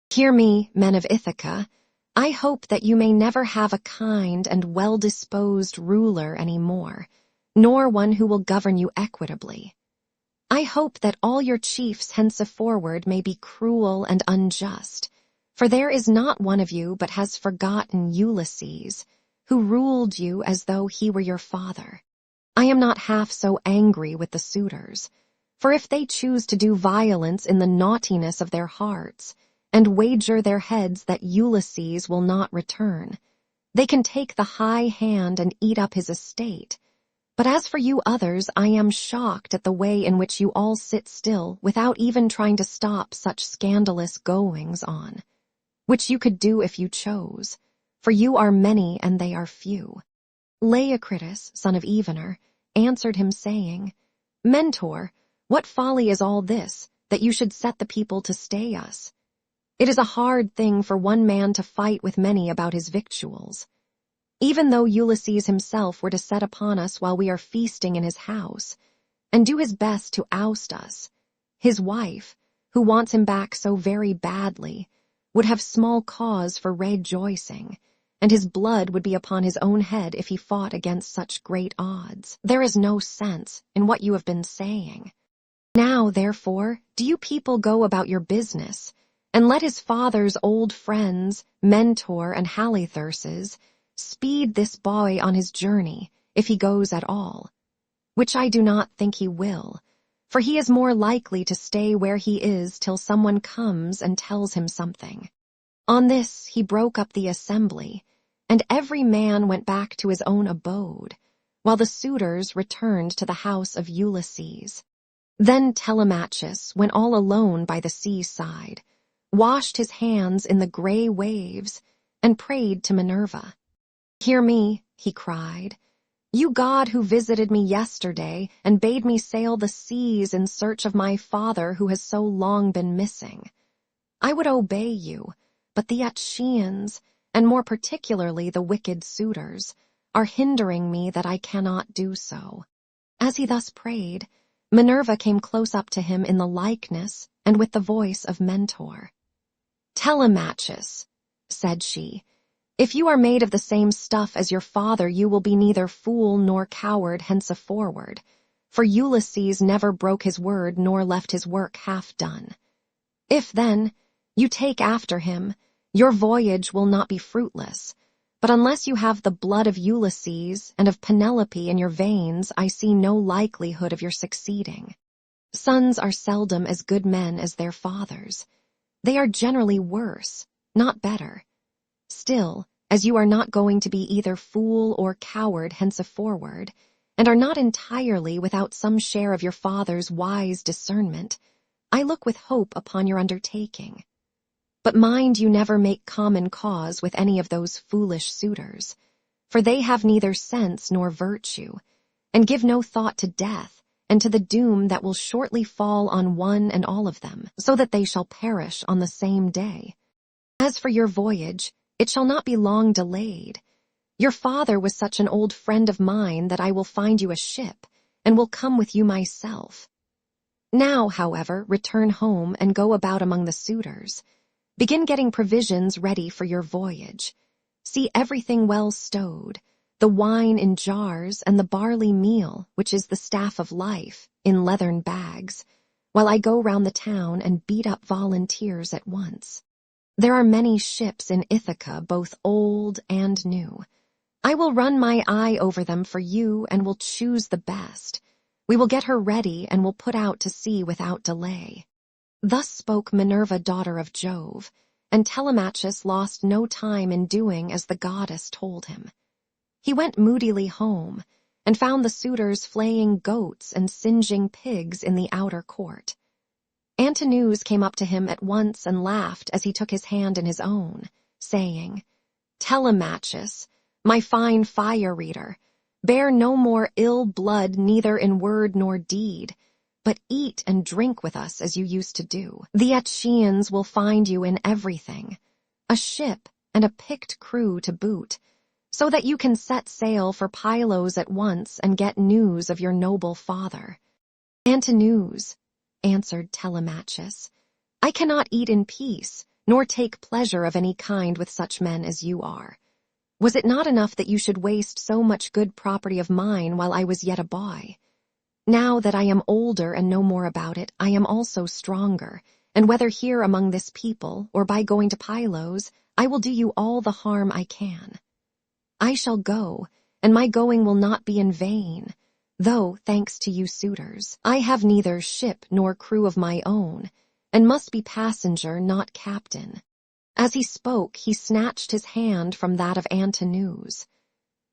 Hear me, men of Ithaca. I hope that you may never have a kind and well-disposed ruler any more, nor one who will govern you equitably. I hope that all your chiefs henceforward may be cruel and unjust, for there is not one of you but has forgotten Ulysses, who ruled you as though he were your father. I am not half so angry with the suitors, for if they choose to do violence in the naughtiness of their hearts, and wager their heads that Ulysses will not return, they can take the high hand and eat up his estate. But as for you others, I am shocked at the way in which you all sit still without even trying to stop such scandalous goings-on, which you could do if you chose, for you are many and they are few. Leocritus, son of Evenor, answered him, saying, Mentor, what folly is all this, that you should set the people to stay us? It is a hard thing for one man to fight with many about his victuals. even though Ulysses himself were to set upon us while we are feasting in his house, and do his best to oust us, his wife, who wants him back so very badly, would have small cause for rejoicing, and his blood would be upon his own head if he fought against such great odds. There is no sense in what you have been saying. Now, therefore, do you people go about your business, and let his father's old friends, Mentor and Halitherses, speed this boy on his journey, if he goes at all, which I do not think he will, for he is more likely to stay where he is till someone comes and tells him something. On this he broke up the assembly, and every man went back to his own abode, while the suitors returned to the house of Ulysses. Then Telemachus went all alone by the seaside, washed his hands in the gray waves, and prayed to Minerva. "Hear me," he cried, "you god who visited me yesterday and bade me sail the seas in search of my father who has so long been missing. I would obey you, but the Achaeans, and more particularly the wicked suitors, are hindering me that I cannot do so." As he thus prayed, Minerva came close up to him in the likeness and with the voice of Mentor. "Telemachus," said she, "if you are made of the same stuff as your father, you will be neither fool nor coward henceforward, for Ulysses never broke his word nor left his work half done. If, then, you take after him, your voyage will not be fruitless, but unless you have the blood of Ulysses and of Penelope in your veins, I see no likelihood of your succeeding. Sons are seldom as good men as their fathers. They are generally worse, not better. Still, as you are not going to be either fool or coward henceforward, and are not entirely without some share of your father's wise discernment, I look with hope upon your undertaking. But mind you never make common cause with any of those foolish suitors, for they have neither sense nor virtue, and give no thought to death, and to the doom that will shortly fall on one and all of them, so that they shall perish on the same day. As for your voyage, it shall not be long delayed. Your father was such an old friend of mine that I will find you a ship, and will come with you myself. Now, however, return home and go about among the suitors. Begin getting provisions ready for your voyage. See everything well stowed, the wine in jars and the barley meal, which is the staff of life, in leathern bags, while I go round the town and beat up volunteers at once. There are many ships in Ithaca, both old and new. I will run my eye over them for you and will choose the best. We will get her ready and will put out to sea without delay." Thus spoke Minerva, daughter of Jove, and Telemachus lost no time in doing as the goddess told him. He went moodily home, and found the suitors flaying goats and singeing pigs in the outer court. Antinous came up to him at once and laughed as he took his hand in his own, saying, "Telemachus, my fine fire-reader, bear no more ill blood neither in word nor deed, but eat and drink with us as you used to do. The Achaeans will find you in everything, a ship and a picked crew to boot, so that you can set sail for Pylos at once and get news of your noble father." "Antinous," answered Telemachus, "I cannot eat in peace, nor take pleasure of any kind with such men as you are. Was it not enough that you should waste so much good property of mine while I was yet a boy? Now that I am older and know more about it, I am also stronger, and whether here among this people or by going to Pylos, I will do you all the harm I can. I shall go, and my going will not be in vain, though, thanks to you suitors, I have neither ship nor crew of my own, and must be passenger, not captain." As he spoke, he snatched his hand from that of Antinous.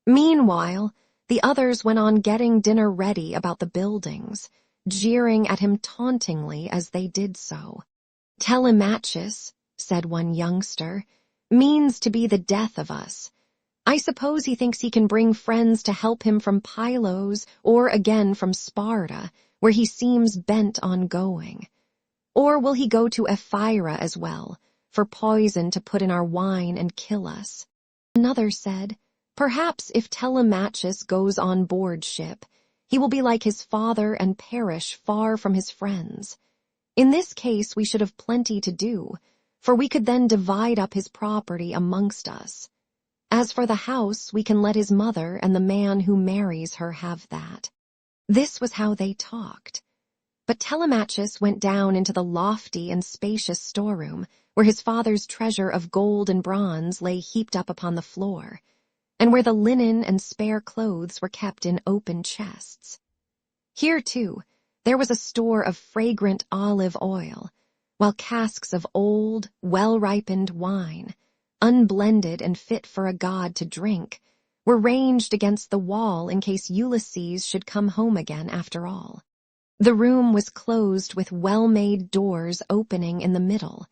Meanwhile, the others went on getting dinner ready about the buildings, jeering at him tauntingly as they did so. "Telemachus," said one youngster, "means to be the death of us. I suppose he thinks he can bring friends to help him from Pylos or again from Sparta, where he seems bent on going. Or will he go to Ephyra as well, for poison to put in our wine and kill us?" Another said, Perhaps if Telemachus goes on board ship, he will be like his father and perish far from his friends. In this case we should have plenty to do, for we could then divide up his property amongst us. As for the house, we can let his mother and the man who marries her have that." This was how they talked. But Telemachus went down into the lofty and spacious storeroom, where his father's treasure of gold and bronze lay heaped up upon the floor, and where the linen and spare clothes were kept in open chests. Here, too, there was a store of fragrant olive oil, while casks of old, well-ripened wine, unblended and fit for a god to drink, were ranged against the wall in case Ulysses should come home again after all. The room was closed with well-made doors opening in the middle.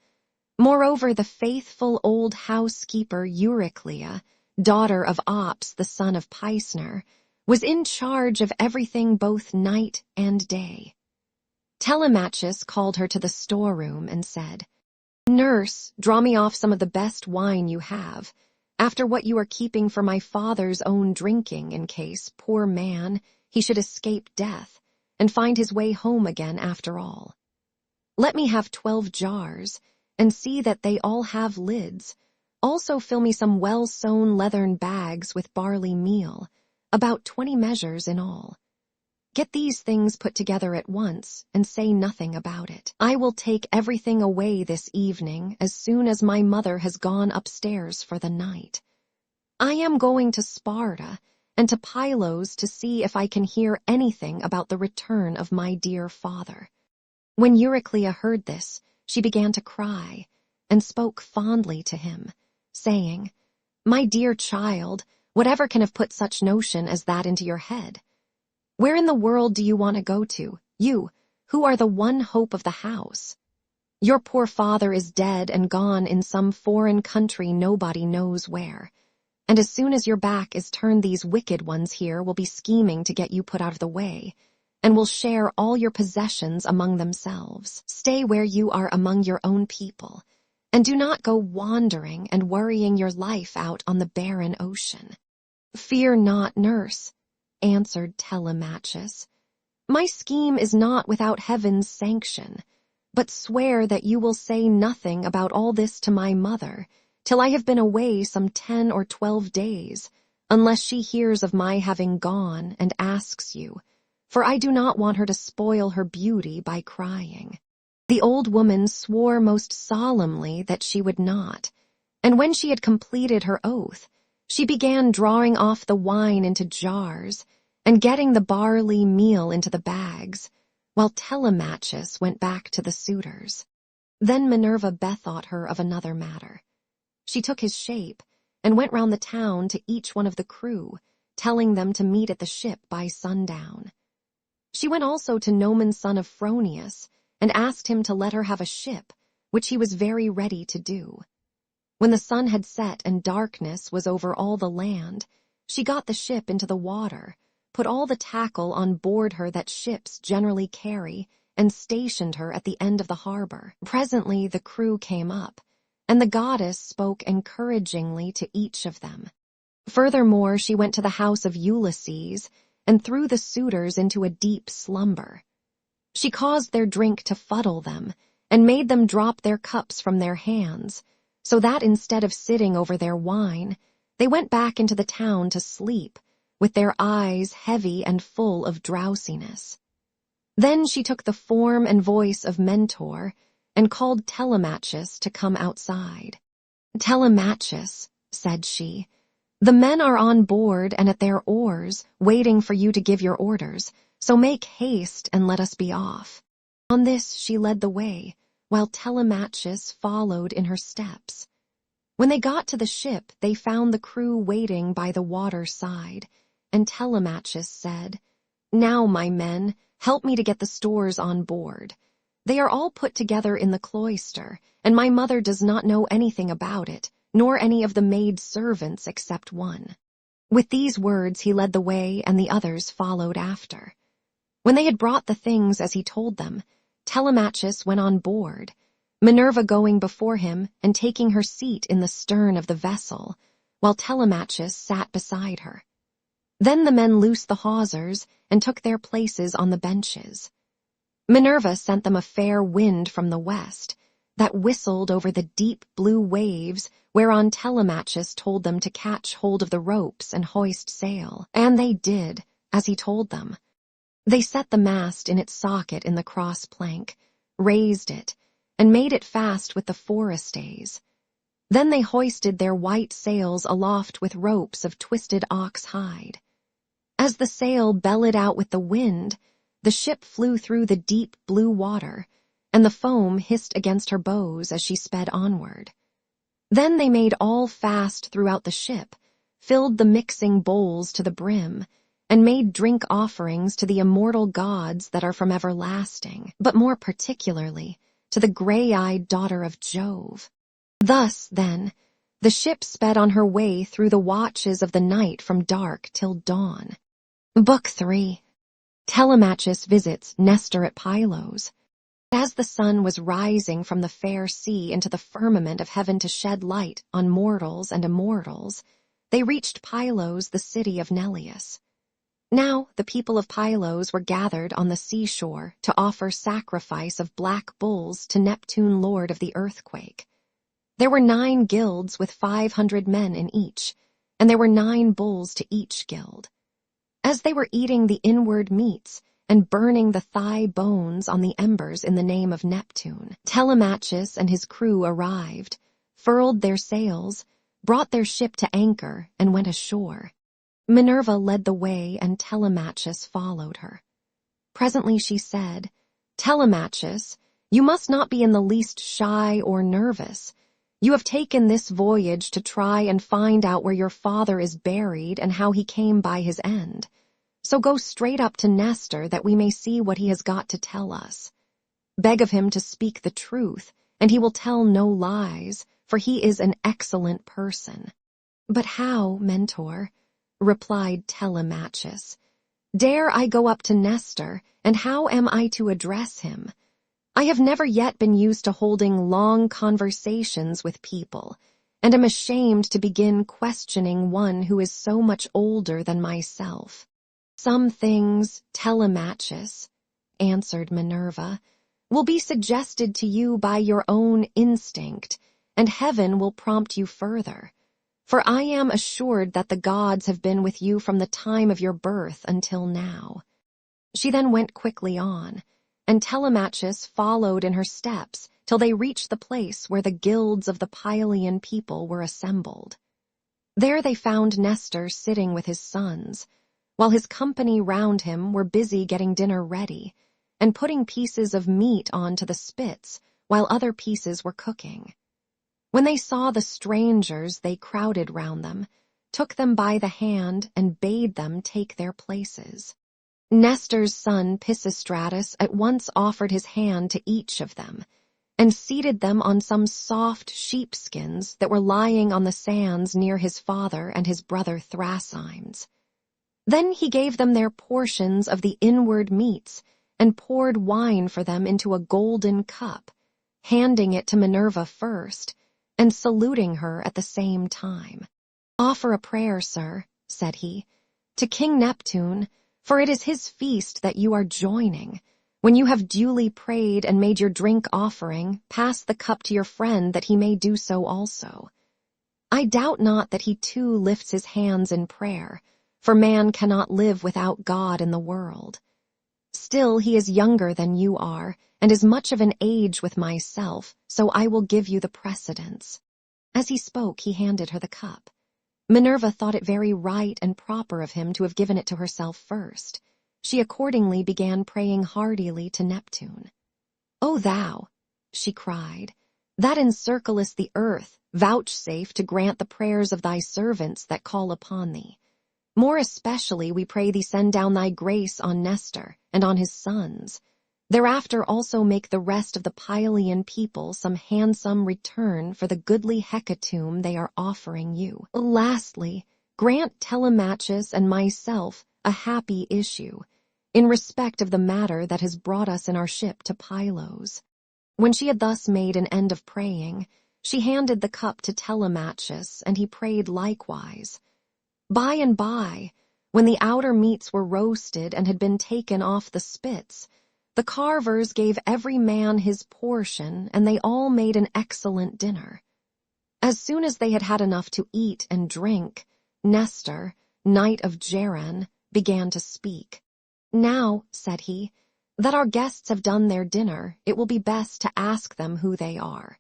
Moreover, the faithful old housekeeper Euryclea, daughter of Ops, the son of Pisner, was in charge of everything both night and day. Telemachus called her to the storeroom and said, "Nurse, draw me off some of the best wine you have, after what you are keeping for my father's own drinking, in case, poor man, he should escape death and find his way home again after all. Let me have 12 jars, and see that they all have lids. Also fill me some well-sewn leathern bags with barley meal, about 20 measures in all. Get these things put together at once, and say nothing about it. I will take everything away this evening as soon as my mother has gone upstairs for the night. I am going to Sparta and to Pylos to see if I can hear anything about the return of my dear father." When Euryclea heard this, she began to cry, and spoke fondly to him, saying, "My dear child, whatever can have put such notion as that into your head? Where in the world do you want to go to, you, who are the one hope of the house? Your poor father is dead and gone in some foreign country nobody knows where, and as soon as your back is turned these wicked ones here will be scheming to get you put out of the way, and will share all your possessions among themselves. Stay where you are among your own people, and do not go wandering and worrying your life out on the barren ocean." "Fear not, nurse," answered Telemachus. "My scheme is not without heaven's sanction, but swear that you will say nothing about all this to my mother, till I have been away some 10 or 12 days, unless she hears of my having gone and asks you, for I do not want her to spoil her beauty by crying." The old woman swore most solemnly that she would not, and when she had completed her oath, she began drawing off the wine into jars and getting the barley meal into the bags, while Telemachus went back to the suitors. Then Minerva bethought her of another matter. She took his shape and went round the town to each one of the crew, telling them to meet at the ship by sundown. She went also to Nomon's son of Phronius and asked him to let her have a ship, which he was very ready to do. When the sun had set and darkness was over all the land, she got the ship into the water, put all the tackle on board her that ships generally carry, and stationed her at the end of the harbor. Presently the crew came up, and the goddess spoke encouragingly to each of them. Furthermore, she went to the house of Ulysses and threw the suitors into a deep slumber. She caused their drink to fuddle them, and made them drop their cups from their hands, so that instead of sitting over their wine, they went back into the town to sleep, with their eyes heavy and full of drowsiness. Then she took the form and voice of Mentor, and called Telemachus to come outside. "Telemachus," said she, "the men are on board and at their oars, waiting for you to give your orders, so make haste and let us be off." On this she led the way, while Telemachus followed in her steps. When they got to the ship, they found the crew waiting by the water side, and Telemachus said, "Now, my men, help me to get the stores on board. They are all put together in the cloister, and my mother does not know anything about it, nor any of the maid servants except one." With these words he led the way, and the others followed after. When they had brought the things as he told them, Telemachus went on board, Minerva going before him and taking her seat in the stern of the vessel, while Telemachus sat beside her. Then the men loosed the hawsers and took their places on the benches. Minerva sent them a fair wind from the west that whistled over the deep blue waves, whereon Telemachus told them to catch hold of the ropes and hoist sail, and they did, as he told them. They set the mast in its socket in the cross plank, raised it, and made it fast with the forestays. Then they hoisted their white sails aloft with ropes of twisted ox hide. As the sail bellied out with the wind, the ship flew through the deep blue water, and the foam hissed against her bows as she sped onward. Then they made all fast throughout the ship, filled the mixing bowls to the brim, and made drink offerings to the immortal gods that are from everlasting, but more particularly to the gray-eyed daughter of Jove. Thus, then, the ship sped on her way through the watches of the night from dark till dawn. Book 3. Telemachus visits Nestor at Pylos. As the sun was rising from the fair sea into the firmament of heaven to shed light on mortals and immortals, they reached Pylos, the city of Neleus. Now the people of Pylos were gathered on the seashore to offer sacrifice of black bulls to Neptune, lord of the earthquake. There were 9 guilds with 500 men in each, and there were 9 bulls to each guild. As they were eating the inward meats and burning the thigh bones on the embers in the name of Neptune, Telemachus and his crew arrived, furled their sails, brought their ship to anchor, and went ashore. Minerva led the way, and Telemachus followed her. Presently she said, "Telemachus, you must not be in the least shy or nervous. You have taken this voyage to try and find out where your father is buried and how he came by his end. So go straight up to Nestor that we may see what he has got to tell us. Beg of him to speak the truth, and he will tell no lies, for he is an excellent person." "But how, Mentor?" replied Telemachus. "Dare I go up to Nestor, and how am I to address him? I have never yet been used to holding long conversations with people, and am ashamed to begin questioning one who is so much older than myself." "Some things, Telemachus," answered Minerva, "will be suggested to you by your own instinct, and heaven will prompt you further. For I am assured that the gods have been with you from the time of your birth until now." She then went quickly on, and Telemachus followed in her steps till they reached the place where the guilds of the Pylian people were assembled. There they found Nestor sitting with his sons, while his company round him were busy getting dinner ready, and putting pieces of meat onto the spits while other pieces were cooking. When they saw the strangers, they crowded round them, took them by the hand, and bade them take their places. Nestor's son Pisistratus at once offered his hand to each of them, and seated them on some soft sheepskins that were lying on the sands near his father and his brother Thrasymes. Then he gave them their portions of the inward meats, and poured wine for them into a golden cup, handing it to Minerva first, and saluting her at the same time. "Offer a prayer, sir," said he, "to King Neptune, for it is his feast that you are joining. When you have duly prayed and made your drink offering, pass the cup to your friend that he may do so also. I doubt not that he too lifts his hands in prayer, for man cannot live without God in the world. Still he is younger than you are, and is much of an age with myself, so I will give you the precedence." As he spoke, he handed her the cup. Minerva thought it very right and proper of him to have given it to herself first. She accordingly began praying heartily to Neptune. "O thou," she cried, "that encirclest the earth, vouchsafe to grant the prayers of thy servants that call upon thee. More especially we pray thee send down thy grace on Nestor and on his sons. Thereafter also make the rest of the Pylian people some handsome return for the goodly hecatomb they are offering you. Lastly, grant Telemachus and myself a happy issue, in respect of the matter that has brought us in our ship to Pylos." When she had thus made an end of praying, She handed the cup to Telemachus, and he prayed likewise. By and by, when the outer meats were roasted and had been taken off the spits, the carvers gave every man his portion, and they all made an excellent dinner. As soon as they had had enough to eat and drink, Nestor, knight of Geran, began to speak. "Now," said he, "that our guests have done their dinner, it will be best to ask them who they are.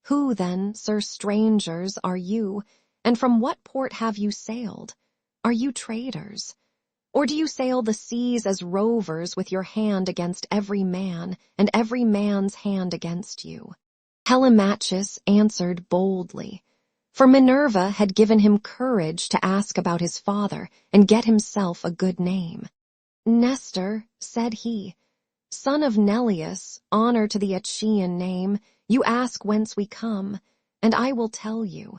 Who, then, sir strangers, are you, and from what port have you sailed? Are you traders? Or do you sail the seas as rovers with your hand against every man, and every man's hand against you?" Telemachus answered boldly, for Minerva had given him courage to ask about his father and get himself a good name. "Nestor," said he, "son of Neleus, honor to the Achaean name, you ask whence we come, and I will tell you.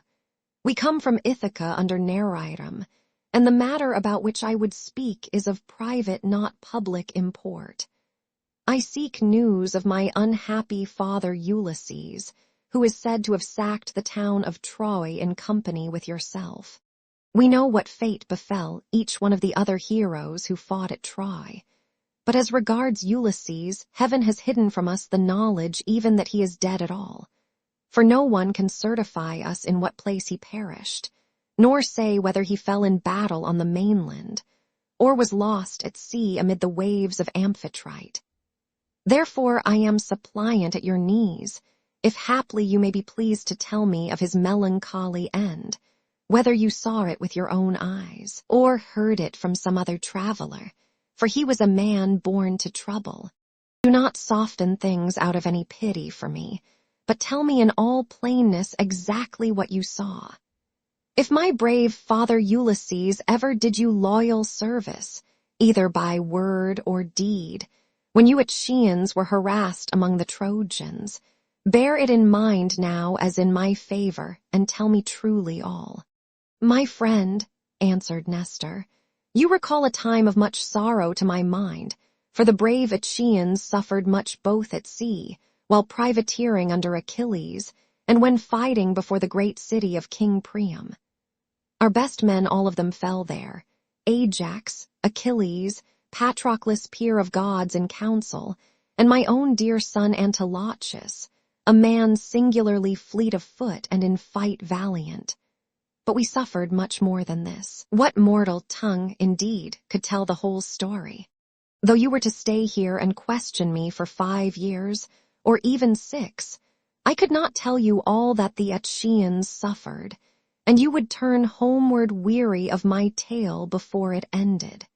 We come from Ithaca under Nereirum, and the matter about which I would speak is of private, not public import. I seek news of my unhappy father Ulysses, who is said to have sacked the town of Troy in company with yourself. We know what fate befell each one of the other heroes who fought at Troy. But as regards Ulysses, heaven has hidden from us the knowledge even that he is dead at all. For no one can certify us in what place he perished, nor say whether he fell in battle on the mainland, or was lost at sea amid the waves of Amphitrite. Therefore I am suppliant at your knees, if haply you may be pleased to tell me of his melancholy end, whether you saw it with your own eyes, or heard it from some other traveler, for he was a man born to trouble. Do not soften things out of any pity for me, but tell me in all plainness exactly what you saw. If my brave father Ulysses ever did you loyal service, either by word or deed, when you Achaeans were harassed among the Trojans, bear it in mind now as in my favor, and tell me truly all." "My friend," answered Nestor, "you recall a time of much sorrow to my mind, for the brave Achaeans suffered much both at sea, while privateering under Achilles, and when fighting before the great city of King Priam. Our best men all of them fell there, Ajax, Achilles, Patroclus peer of gods in council, and my own dear son Antilochus, a man singularly fleet of foot and in fight valiant. But we suffered much more than this. What mortal tongue, indeed, could tell the whole story? Though you were to stay here and question me for 5 years, or even 6, I could not tell you all that the Achaeans suffered, and you would turn homeward weary of my tale before it ended.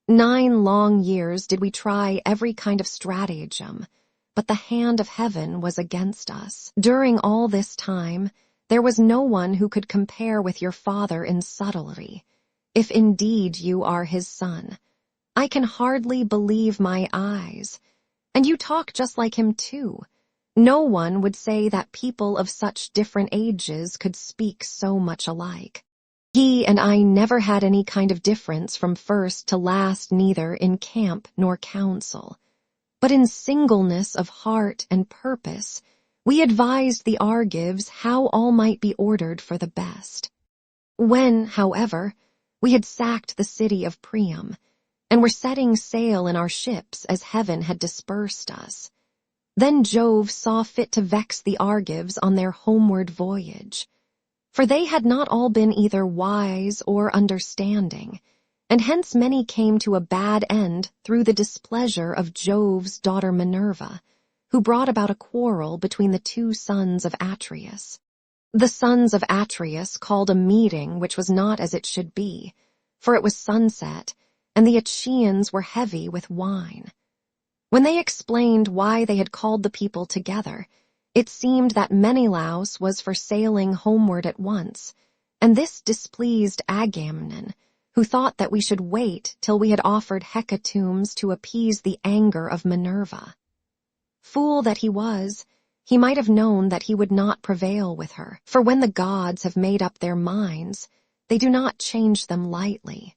9 long years did we try every kind of stratagem, but the hand of heaven was against us. During all this time, there was no one who could compare with your father in subtlety, if indeed you are his son. I can hardly believe my eyes. And you talk just like him too. No one would say that people of such different ages could speak so much alike. He and I never had any kind of difference from first to last, neither in camp nor council. But in singleness of heart and purpose, we advised the Argives how all might be ordered for the best. When, however, we had sacked the city of Priam, and were setting sail in our ships as heaven had dispersed us, then Jove saw fit to vex the Argives on their homeward voyage. For they had not all been either wise or understanding, and hence many came to a bad end through the displeasure of Jove's daughter Minerva, who brought about a quarrel between the 2 sons of Atreus. The sons of Atreus called a meeting which was not as it should be, for it was sunset, and the Achaeans were heavy with wine. When they explained why they had called the people together, it seemed that Menelaus was for sailing homeward at once, and this displeased Agamemnon, who thought that we should wait till we had offered hecatombs to appease the anger of Minerva. Fool that he was, he might have known that he would not prevail with her, for when the gods have made up their minds, they do not change them lightly.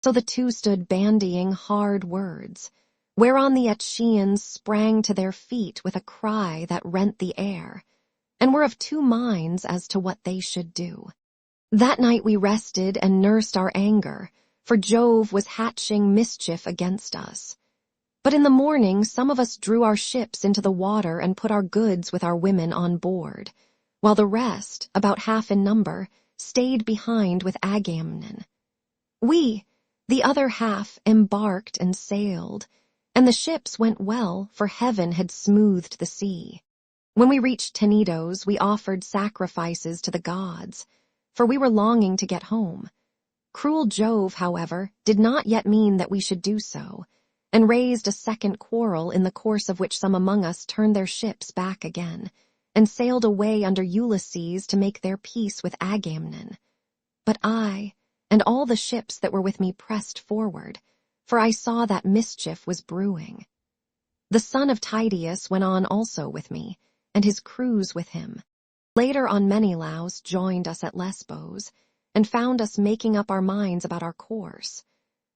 So the 2 stood bandying hard words, whereon the Achaeans sprang to their feet with a cry that rent the air, and were of two minds as to what they should do. That night we rested and nursed our anger, for Jove was hatching mischief against us. But in the morning some of us drew our ships into the water and put our goods with our women on board, while the rest, about half in number, stayed behind with Agamemnon. We, the other half, embarked and sailed, and the ships went well, for heaven had smoothed the sea. When we reached Tenedos, we offered sacrifices to the gods, for we were longing to get home. Cruel Jove, however, did not yet mean that we should do so, and raised a second quarrel, in the course of which some among us turned their ships back again, and sailed away under Ulysses to make their peace with Agamemnon. But I, and all the ships that were with me, pressed forward, for I saw that mischief was brewing. The son of Tydeus went on also with me, and his crews with him. Later on Menelaus joined us at Lesbos, and found us making up our minds about our course.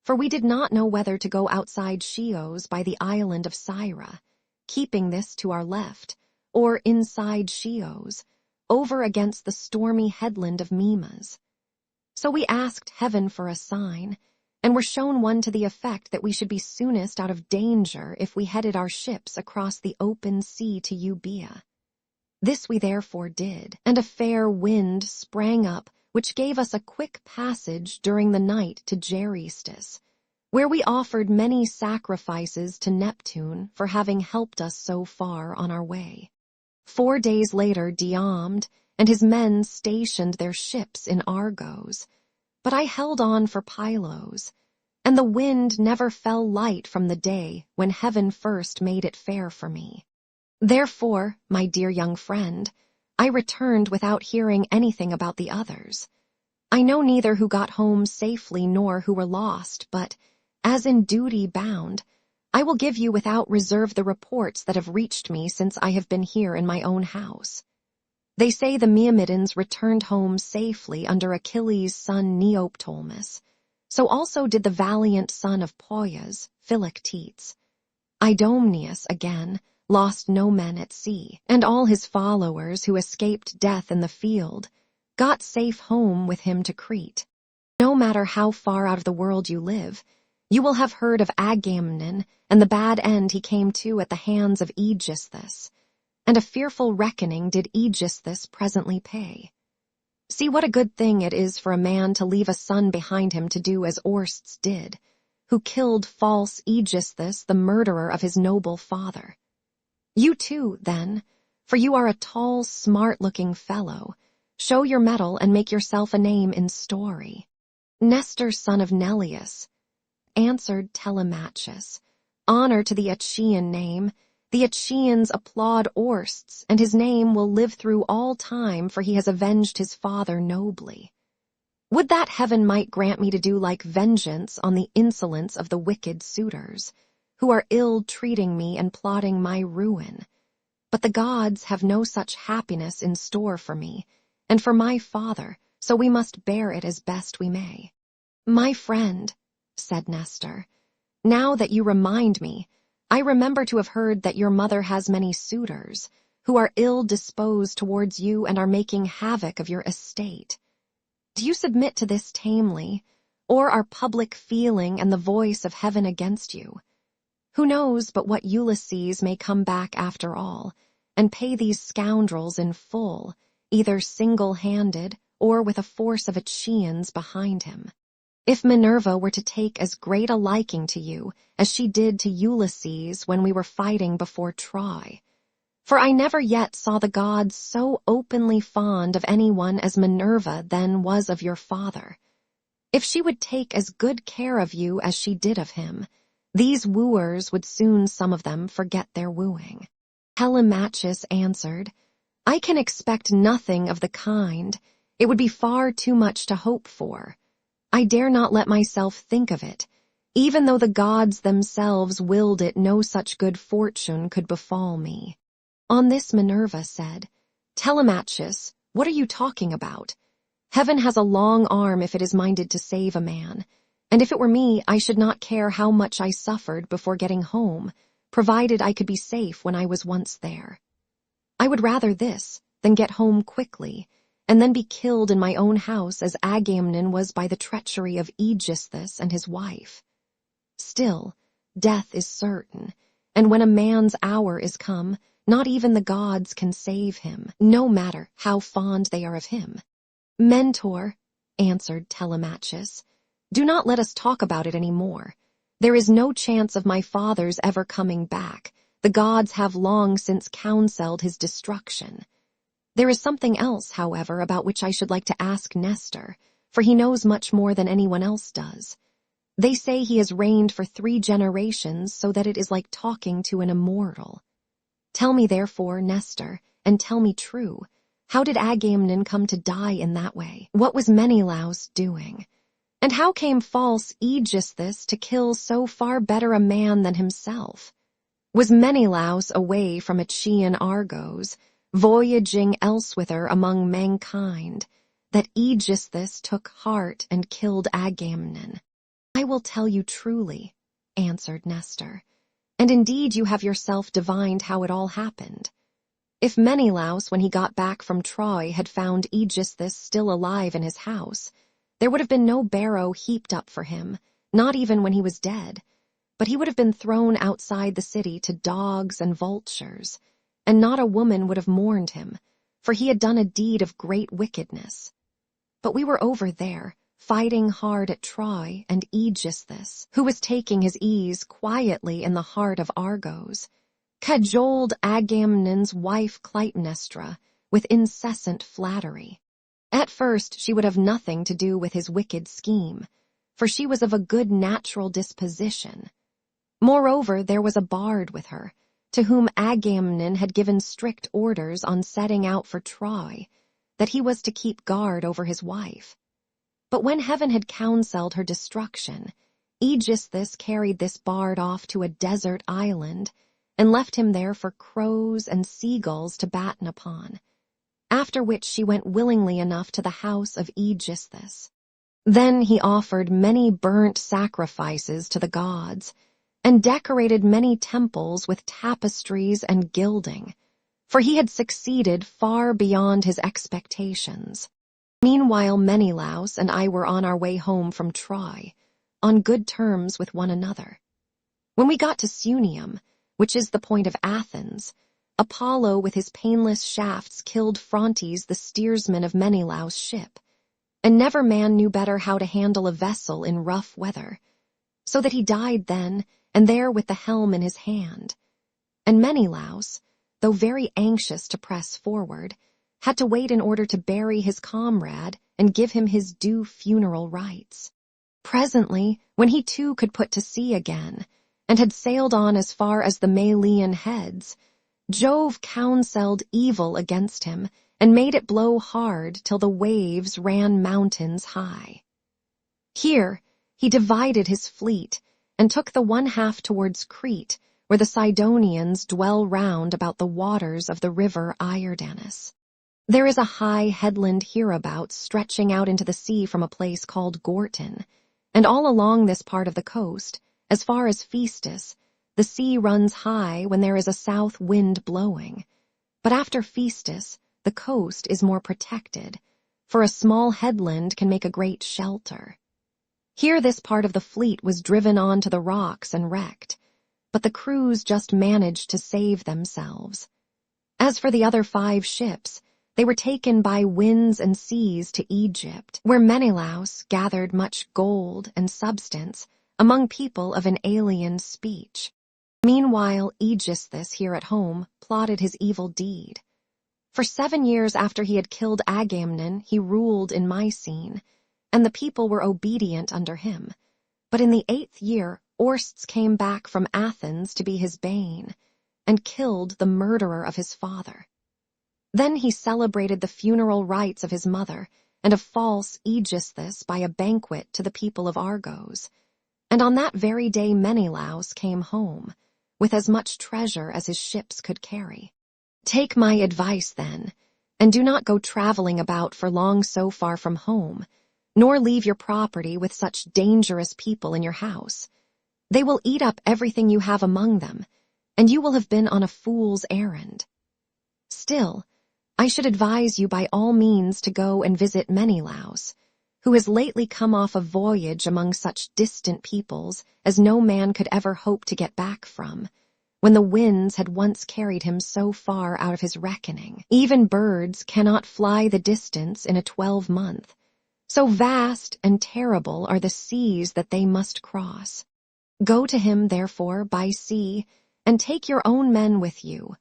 For we did not know whether to go outside Chios by the island of Syra, keeping this to our left, or inside Chios, over against the stormy headland of Mimas. So we asked heaven for a sign, and were shown one to the effect that we should be soonest out of danger if we headed our ships across the open sea to Euboea. This we therefore did, and a fair wind sprang up, which gave us a quick passage during the night to Geristus, where we offered many sacrifices to Neptune for having helped us so far on our way. 4 days later Diomed and his men stationed their ships in Argos, but I held on for Pylos, and the wind never fell light from the day when heaven first made it fair for me. Therefore, my dear young friend, I returned without hearing anything about the others. I know neither who got home safely nor who were lost, but, as in duty bound, I will give you without reserve the reports that have reached me since I have been here in my own house. They say the Myrmidons returned home safely under Achilles' son Neoptolemus, so also did the valiant son of Poias, Philoctetes. Idomeneus, again, lost no men at sea, and all his followers who escaped death in the field got safe home with him to Crete. No matter how far out of the world you live, you will have heard of Agamemnon and the bad end he came to at the hands of Aegisthus, and a fearful reckoning did Aegisthus presently pay. See what a good thing it is for a man to leave a son behind him to do as Orestes did, who killed false Aegisthus, the murderer of his noble father. You too, then, for you are a tall, smart-looking fellow, show your mettle and make yourself a name in story. Nestor, son of Neleus, answered Telemachus, honor to the Achaean name. The Achaeans applaud Orestes, and his name will live through all time, for he has avenged his father nobly. Would that heaven might grant me to do like vengeance on the insolence of the wicked suitors, who are ill-treating me and plotting my ruin. But the gods have no such happiness in store for me, and for my father, so we must bear it as best we may. My friend, said Nestor, now that you remind me, I remember to have heard that your mother has many suitors, who are ill-disposed towards you and are making havoc of your estate. Do you submit to this tamely, or are public feeling and the voice of heaven against you? Who knows but what Ulysses may come back after all, and pay these scoundrels in full, either single-handed or with a force of Achaeans behind him. If Minerva were to take as great a liking to you as she did to Ulysses when we were fighting before Troy, for I never yet saw the gods so openly fond of anyone as Minerva then was of your father. If she would take as good care of you as she did of him, these wooers would soon some of them forget their wooing. Telemachus answered, I can expect nothing of the kind. It would be far too much to hope for. I dare not let myself think of it, even though the gods themselves willed it no such good fortune could befall me. On this Minerva said, Telemachus, what are you talking about? Heaven has a long arm if it is minded to save a man, and if it were me, I should not care how much I suffered before getting home, provided I could be safe when I was once there. I would rather this, than get home quickly, and then be killed in my own house as Agamemnon was by the treachery of Aegisthus and his wife. Still, death is certain, and when a man's hour is come, not even the gods can save him, no matter how fond they are of him. Mentor, answered Telemachus, do not let us talk about it any more. There is no chance of my father's ever coming back. The gods have long since counseled his destruction. There is something else, however, about which I should like to ask Nestor, for he knows much more than anyone else does. They say he has reigned for 3 generations, so that it is like talking to an immortal. Tell me, therefore, Nestor, and tell me true, how did Agamemnon come to die in that way? What was Menelaus doing? And how came false Aegisthus to kill so far better a man than himself? Was Menelaus away from Achaean Argos, voyaging elsewhither among mankind, that Aegisthus took heart and killed Agamemnon? I will tell you truly, answered Nestor, and indeed you have yourself divined how it all happened. If Menelaus, when he got back from Troy, had found Aegisthus still alive in his house, there would have been no barrow heaped up for him, not even when he was dead, but he would have been thrown outside the city to dogs and vultures, and not a woman would have mourned him, for he had done a deed of great wickedness. But we were over there, fighting hard at Troy, and Aegisthus, who was taking his ease quietly in the heart of Argos, cajoled Agamemnon's wife Clytemnestra with incessant flattery. At first she would have nothing to do with his wicked scheme, for she was of a good natural disposition. Moreover, there was a bard with her, to whom Agamemnon had given strict orders on setting out for Troy, that he was to keep guard over his wife. But when heaven had counseled her destruction, Aegisthus carried this bard off to a desert island, and left him there for crows and seagulls to batten upon, after which she went willingly enough to the house of Aegisthus. Then he offered many burnt sacrifices to the gods, and decorated many temples with tapestries and gilding, for he had succeeded far beyond his expectations. Meanwhile Menelaus and I were on our way home from Troy, on good terms with one another. When we got to Sunium, which is the point of Athens, Apollo with his painless shafts killed Phrontes the steersman of Menelaus' ship, and never man knew better how to handle a vessel in rough weather, so that he died then and there with the helm in his hand. And Menelaus, though very anxious to press forward, had to wait in order to bury his comrade and give him his due funeral rites. Presently, when he too could put to sea again, and had sailed on as far as the Malian heads, Jove counseled evil against him, and made it blow hard till the waves ran mountains high. Here he divided his fleet, and took the one half towards Crete, where the Sidonians dwell round about the waters of the river Iordanus. There is a high headland hereabouts stretching out into the sea from a place called Gortyn, and all along this part of the coast, as far as Phaestus, the sea runs high when there is a south wind blowing, but after Phaestus, the coast is more protected, for a small headland can make a great shelter. Here this part of the fleet was driven on to the rocks and wrecked, but the crews just managed to save themselves. As for the other 5 ships, they were taken by winds and seas to Egypt, where Menelaus gathered much gold and substance among people of an alien speech. Meanwhile, Aegisthus here at home plotted his evil deed. For 7 years after he had killed Agamemnon, he ruled in Mycene, and the people were obedient under him. But in the 8th year, Orsts came back from Athens to be his bane, and killed the murderer of his father. Then he celebrated the funeral rites of his mother and of false Aegisthus by a banquet to the people of Argos. And on that very day Menelaus came home, with as much treasure as his ships could carry. Take my advice, then, and do not go traveling about for long so far from home, nor leave your property with such dangerous people in your house. They will eat up everything you have among them, and you will have been on a fool's errand. Still, I should advise you by all means to go and visit Menelaus, who has lately come off a voyage among such distant peoples as no man could ever hope to get back from, when the winds had once carried him so far out of his reckoning. Even birds cannot fly the distance in a 12-month. So vast and terrible are the seas that they must cross. Go to him, therefore, by sea, and take your own men with you.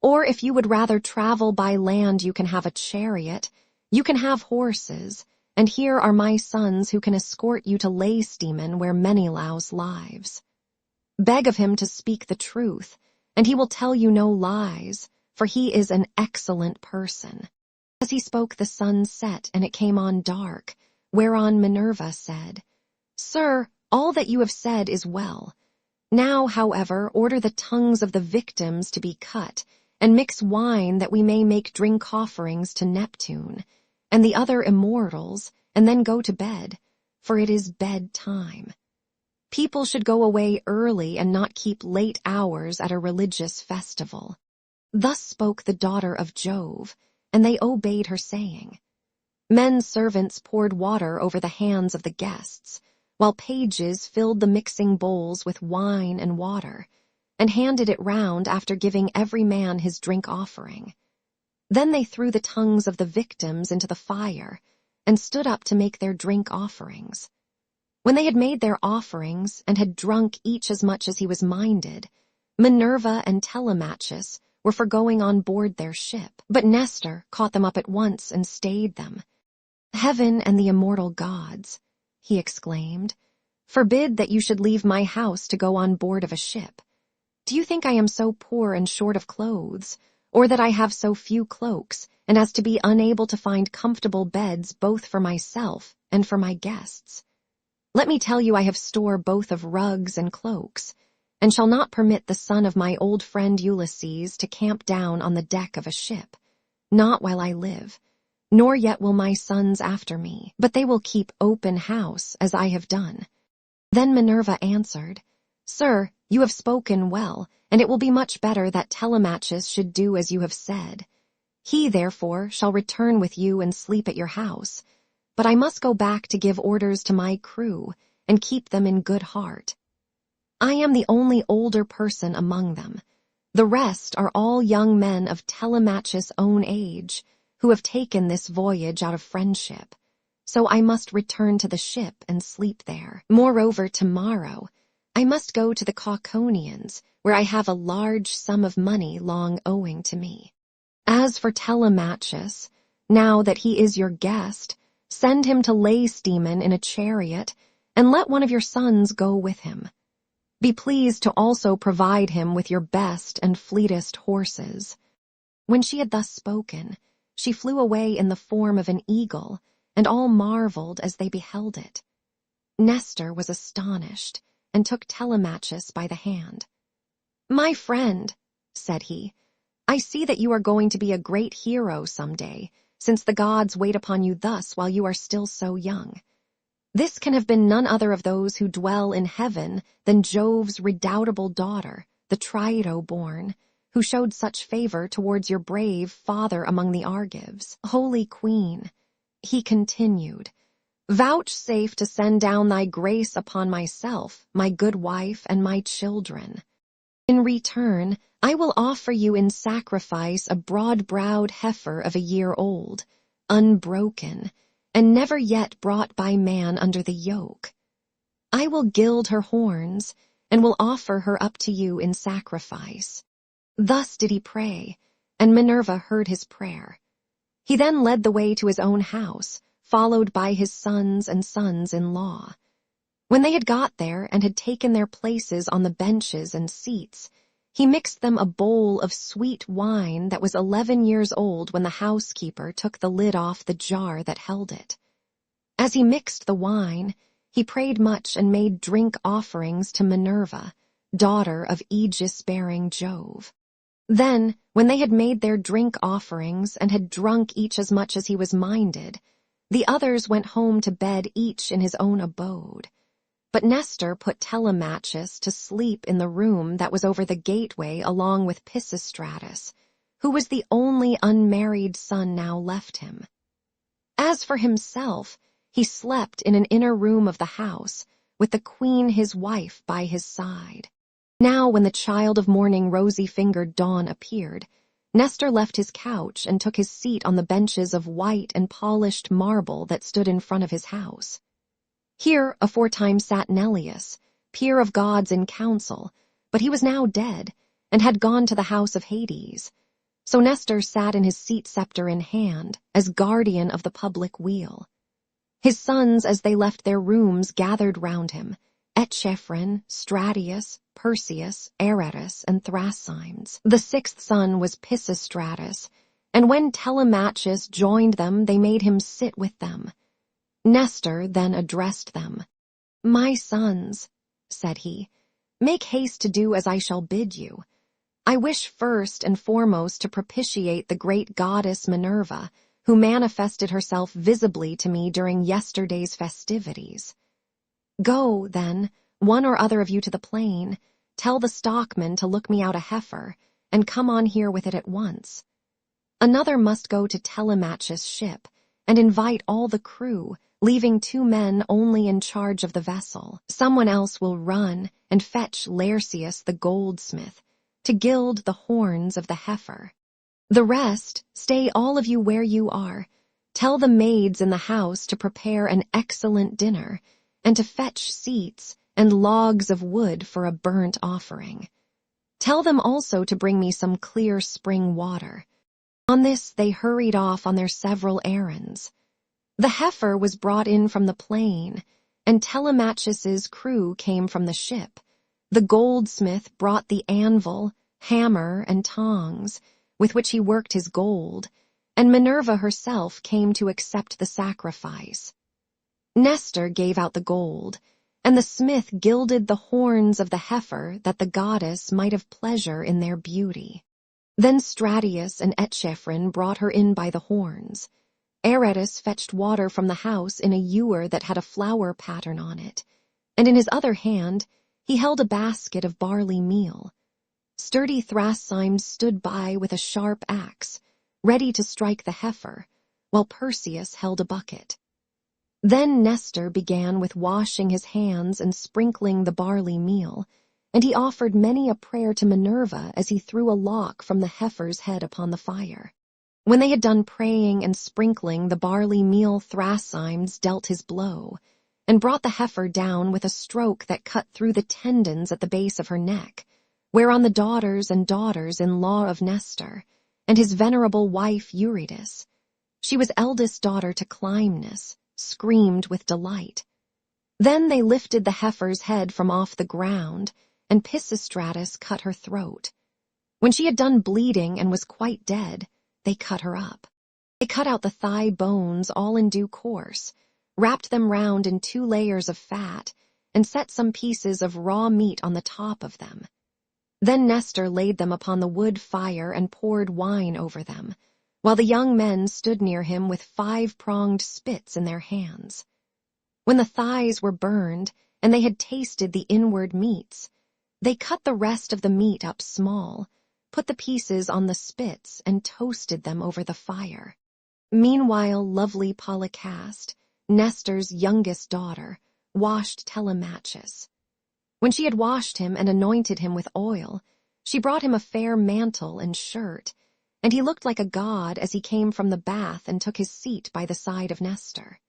Or if you would rather travel by land, you can have a chariot, you can have horses, and here are my sons who can escort you to Lacedaemon where Menelaus lives. Beg of him to speak the truth, and he will tell you no lies, for he is an excellent person. As he spoke, the sun set, and it came on dark, whereon Minerva said, Sir, all that you have said is well. Now, however, order the tongues of the victims to be cut, and mix wine that we may make drink offerings to Neptune, and the other immortals, and then go to bed, for it is bedtime. People should go away early and not keep late hours at a religious festival. Thus spoke the daughter of Jove, and they obeyed her saying. Men servants poured water over the hands of the guests, while pages filled the mixing bowls with wine and water, and handed it round after giving every man his drink offering. Then they threw the tongues of the victims into the fire, and stood up to make their drink offerings. When they had made their offerings, and had drunk each as much as he was minded, Minerva and Telemachus were for going on board their ship, but Nestor caught them up at once and stayed them. Heaven and the immortal gods, he exclaimed, forbid that you should leave my house to go on board of a ship. Do you think I am so poor and short of clothes, or that I have so few cloaks, and as to be unable to find comfortable beds both for myself and for my guests? Let me tell you I have store both of rugs and cloaks, and shall not permit the son of my old friend Ulysses to camp down on the deck of a ship, not while I live, nor yet will my sons after me, but they will keep open house as I have done. Then Minerva answered, Sir, you have spoken well, and it will be much better that Telemachus should do as you have said. He, therefore, shall return with you and sleep at your house, but I must go back to give orders to my crew and keep them in good heart. I am the only older person among them. The rest are all young men of Telemachus' own age, who have taken this voyage out of friendship, so I must return to the ship and sleep there. Moreover, tomorrow I must go to the Cauconians, where I have a large sum of money long owing to me. As for Telemachus, now that he is your guest, send him to Lacedaemon in a chariot, and let one of your sons go with him. Be pleased to also provide him with your best and fleetest horses. When she had thus spoken, she flew away in the form of an eagle, and all marveled as they beheld it. Nestor was astonished, and took Telemachus by the hand. My friend, said he, I see that you are going to be a great hero some day, since the gods wait upon you thus while you are still so young. This can have been none other of those who dwell in heaven than Jove's redoubtable daughter, the Trito-born, who showed such favor towards your brave father among the Argives. Holy Queen, he continued, vouchsafe to send down thy grace upon myself, my good wife, and my children. In return, I will offer you in sacrifice a broad-browed heifer of a year old, unbroken, and never yet brought by man under the yoke. I will gild her horns, and will offer her up to you in sacrifice. Thus did he pray, and Minerva heard his prayer. He then led the way to his own house, followed by his sons and sons-in-law. When they had got there and had taken their places on the benches and seats, he mixed them a bowl of sweet wine that was 11 years old when the housekeeper took the lid off the jar that held it. As he mixed the wine, he prayed much and made drink offerings to Minerva, daughter of aegis-bearing Jove. Then, when they had made their drink offerings and had drunk each as much as he was minded, the others went home to bed each in his own abode. But Nestor put Telemachus to sleep in the room that was over the gateway along with Pisistratus, who was the only unmarried son now left him. As for himself, he slept in an inner room of the house, with the queen his wife by his side. Now when the child of morning rosy-fingered dawn appeared, Nestor left his couch and took his seat on the benches of white and polished marble that stood in front of his house. Here aforetime sat Neleus, peer of gods in council, but he was now dead, and had gone to the house of Hades. So Nestor sat in his seat scepter in hand, as guardian of the public weal. His sons, as they left their rooms, gathered round him, Echephron, Stratius, Perseus, Aretus, and Thrascymes. The sixth son was Pisistratus, and when Telemachus joined them, they made him sit with them. Nestor then addressed them. "My sons," said he, "make haste to do as I shall bid you. I wish first and foremost to propitiate the great goddess Minerva, who manifested herself visibly to me during yesterday's festivities. Go, then, one or other of you to the plain, tell the stockman to look me out a heifer, and come on here with it at once. Another must go to Telemachus' ship, and invite all the crew, leaving 2 men only in charge of the vessel. Someone else will run and fetch Laerceus the goldsmith, to gild the horns of the heifer. The rest, stay all of you where you are. Tell the maids in the house to prepare an excellent dinner, and to fetch seats and logs of wood for a burnt offering. Tell them also to bring me some clear spring water." On this they hurried off on their several errands. The heifer was brought in from the plain, and Telemachus's crew came from the ship. The goldsmith brought the anvil, hammer, and tongs, with which he worked his gold, and Minerva herself came to accept the sacrifice. Nestor gave out the gold, and the smith gilded the horns of the heifer that the goddess might have pleasure in their beauty. Then Stratius and Echephron brought her in by the horns. Aretus fetched water from the house in a ewer that had a flower pattern on it, and in his other hand he held a basket of barley meal. Sturdy Thrascymes stood by with a sharp axe, ready to strike the heifer, while Perseus held a bucket. Then Nestor began with washing his hands and sprinkling the barley meal, and he offered many a prayer to Minerva as he threw a lock from the heifer's head upon the fire. When they had done praying and sprinkling the barley meal, Thrascymes dealt his blow, and brought the heifer down with a stroke that cut through the tendons at the base of her neck, whereon the daughters and daughters-in-law of Nestor, and his venerable wife Eurydice, she was eldest daughter to Clymnes, screamed with delight. Then they lifted the heifer's head from off the ground, and Pisistratus cut her throat. When she had done bleeding and was quite dead, they cut her up. They cut out the thigh bones all in due course, wrapped them round in 2 layers of fat, and set some pieces of raw meat on the top of them. Then Nestor laid them upon the wood fire and poured wine over them, while the young men stood near him with 5-pronged spits in their hands. When the thighs were burned, and they had tasted the inward meats, they cut the rest of the meat up small, put the pieces on the spits, and toasted them over the fire. Meanwhile lovely Polycaste, Nestor's youngest daughter, washed Telemachus. When she had washed him and anointed him with oil, she brought him a fair mantle and shirt, and he looked like a god as he came from the bath and took his seat by the side of Nestor.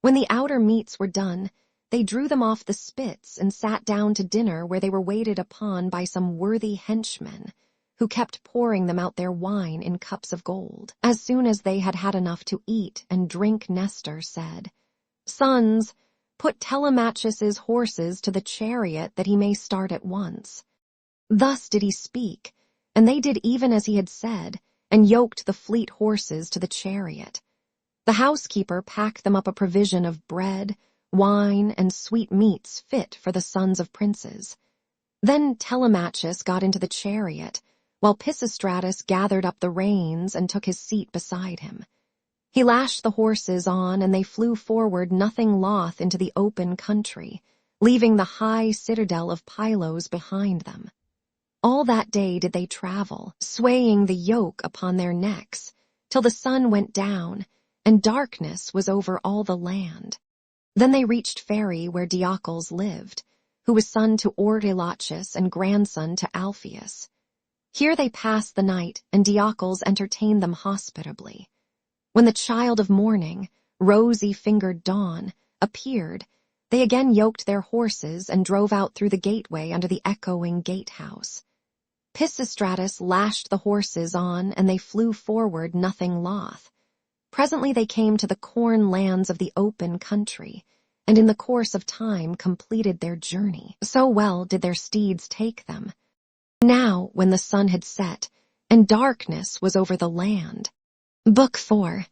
When the outer meats were done, they drew them off the spits and sat down to dinner, where they were waited upon by some worthy henchmen, who kept pouring them out their wine in cups of gold. As soon as they had had enough to eat and drink, Nestor said, "Sons, put Telemachus's horses to the chariot that he may start at once." Thus did he speak, and they did even as he had said, and yoked the fleet horses to the chariot. The housekeeper packed them up a provision of bread, wine, and sweet meats fit for the sons of princes. Then Telemachus got into the chariot, while Pisistratus gathered up the reins and took his seat beside him. He lashed the horses on, and they flew forward nothing loth into the open country, leaving the high citadel of Pylos behind them. All that day did they travel, swaying the yoke upon their necks, till the sun went down, and darkness was over all the land. Then they reached Phery, where Diocles lived, who was son to Ortilochus and grandson to Alpheus. Here they passed the night, and Diocles entertained them hospitably. When the child of morning, rosy-fingered dawn, appeared, they again yoked their horses and drove out through the gateway under the echoing gatehouse. Pisistratus lashed the horses on, and they flew forward nothing loth. Presently they came to the corn lands of the open country, and in the course of time completed their journey. So well did their steeds take them. Now, when the sun had set, and darkness was over the land. Book 4.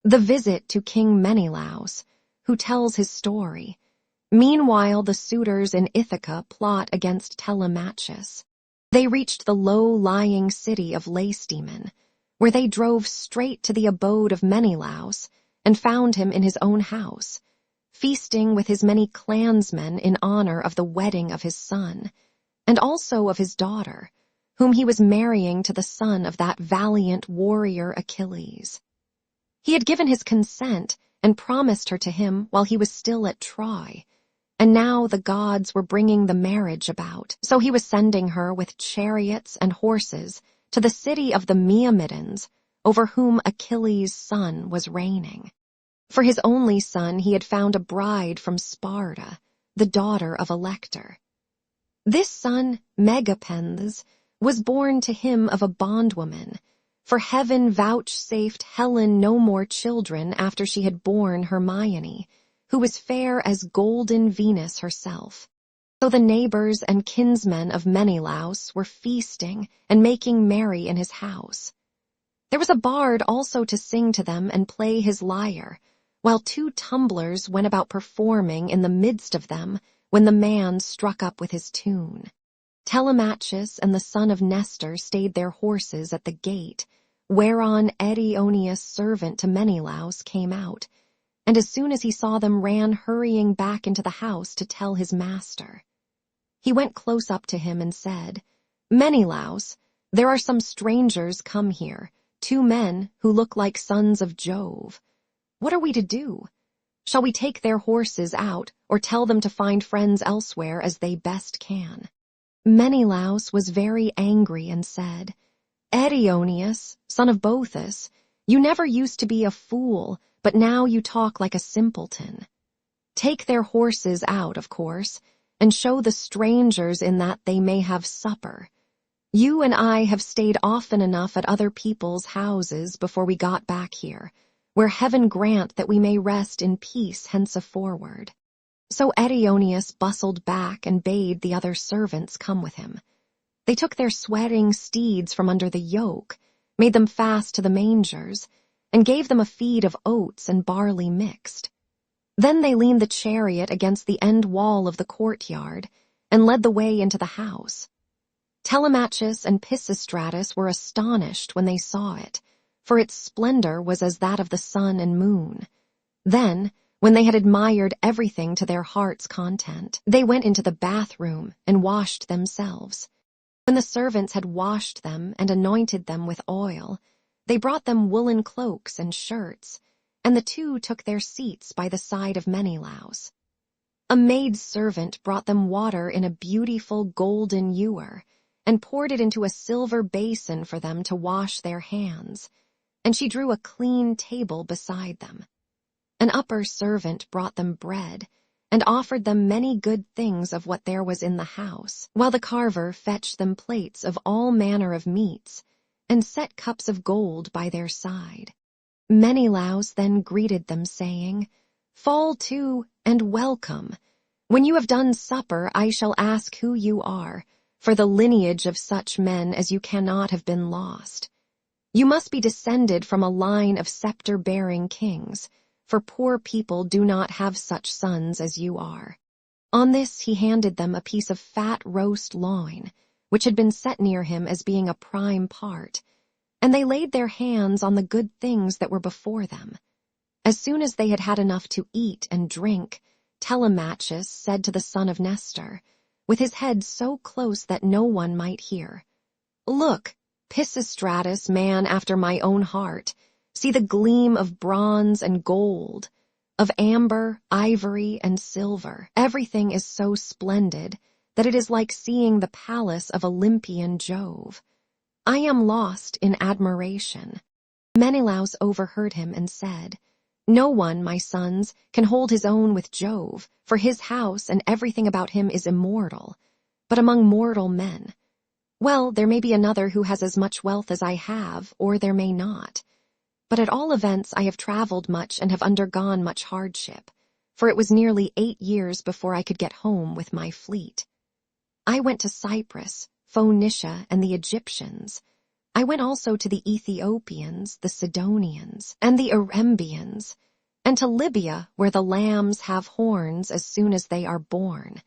The Visit to King Menelaus, who tells his story. Meanwhile the suitors in Ithaca plot against Telemachus. They reached the low-lying city of Lacedaemon, where they drove straight to the abode of Menelaus, and found him in his own house, feasting with his many clansmen in honor of the wedding of his son, and also of his daughter, whom he was marrying to the son of that valiant warrior Achilles. He had given his consent and promised her to him while he was still at Troy, and now the gods were bringing the marriage about, so he was sending her with chariots and horses to the city of the Myrmidons, over whom Achilles' son was reigning. For his only son he had found a bride from Sparta, the daughter of Elector. This son, Megapenthes, was born to him of a bondwoman, for heaven vouchsafed Helen no more children after she had borne Hermione, who was fair as golden Venus herself. So the neighbors and kinsmen of Menelaus were feasting and making merry in his house. There was a bard also to sing to them and play his lyre, while 2 tumblers went about performing in the midst of them when the man struck up with his tune. Telemachus and the son of Nestor stayed their horses at the gate, whereon Eteoneus' servant to Menelaus came out, and as soon as he saw them ran hurrying back into the house to tell his master. He went close up to him and said, "Menelaus, there are some strangers come here, 2 men who look like sons of Jove. What are we to do? Shall we take their horses out, or tell them to find friends elsewhere as they best can?" Menelaus was very angry and said, "Eteoneus, son of Boethus, you never used to be a fool, but now you talk like a simpleton. Take their horses out, of course, and show the strangers in that they may have supper. You and I have stayed often enough at other people's houses before we got back here, where heaven grant that we may rest in peace henceforward." So Eteoneus bustled back and bade the other servants come with him. They took their sweating steeds from under the yoke, made them fast to the mangers, and gave them a feed of oats and barley mixed. Then they leaned the chariot against the end wall of the courtyard, and led the way into the house. Telemachus and Pisistratus were astonished when they saw it, for its splendor was as that of the sun and moon. Then, when they had admired everything to their heart's content, they went into the bathroom and washed themselves. When the servants had washed them and anointed them with oil, they brought them woolen cloaks and shirts, and the 2 took their seats by the side of Menelaus. A maid-servant brought them water in a beautiful golden ewer, and poured it into a silver basin for them to wash their hands, and she drew a clean table beside them. An upper servant brought them bread, and offered them many good things of what there was in the house, while the carver fetched them plates of all manner of meats, and set cups of gold by their side. Menelaus then greeted them, saying, "Fall to, and welcome. When you have done supper, I shall ask who you are, for the lineage of such men as you cannot have been lost. You must be descended from a line of scepter-bearing kings, for poor people do not have such sons as you are." On this he handed them a piece of fat roast loin, which had been set near him as being a prime part, and they laid their hands on the good things that were before them. As soon as they had had enough to eat and drink, Telemachus said to the son of Nestor, with his head so close that no one might hear. "Look, Pisistratus, man after my own heart, see the gleam of bronze and gold, of amber, ivory, and silver. Everything is so splendid that it is like seeing the palace of Olympian Jove. I am lost in admiration." Menelaus overheard him and said, "No one, my sons, can hold his own with Jove, for his house and everything about him is immortal. But among mortal men, well, there may be another who has as much wealth as I have, or there may not. But at all events I have traveled much and have undergone much hardship, for it was nearly 8 years before I could get home with my fleet. I went to Cyprus, Phoenicia, and the Egyptians. I went also to the Ethiopians, the Sidonians, and the Erembians, and to Libya, where the lambs have horns as soon as they are born,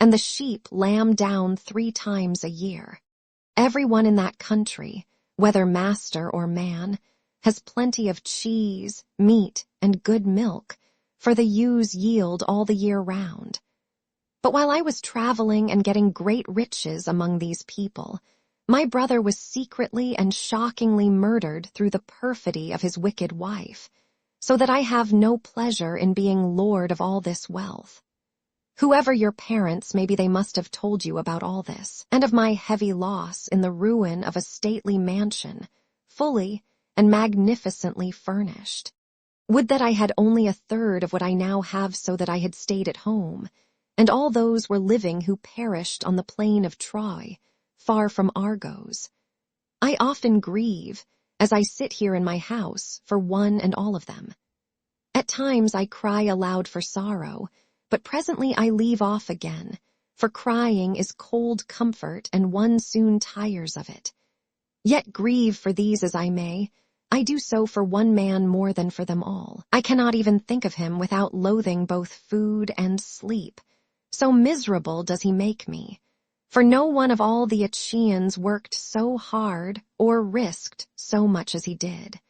and the sheep lamb down 3 times a year. Everyone in that country, whether master or man, has plenty of cheese, meat, and good milk, for the ewes yield all the year round. But while I was traveling and getting great riches among these people, my brother was secretly and shockingly murdered through the perfidy of his wicked wife, so that I have no pleasure in being lord of all this wealth. Whoever your parents, maybe they must have told you about all this, and of my heavy loss in the ruin of a stately mansion, fully and magnificently furnished. Would that I had only 1/3 of what I now have, so that I had stayed at home, and all those were living who perished on the plain of Troy, far from Argos. I often grieve, as I sit here in my house, for one and all of them. At times I cry aloud for sorrow, but presently I leave off again, for crying is cold comfort and one soon tires of it. Yet grieve for these as I may, I do so for one man more than for them all. I cannot even think of him without loathing both food and sleep. So miserable does he make me. For no one of all the Achaeans worked so hard or risked so much as he did.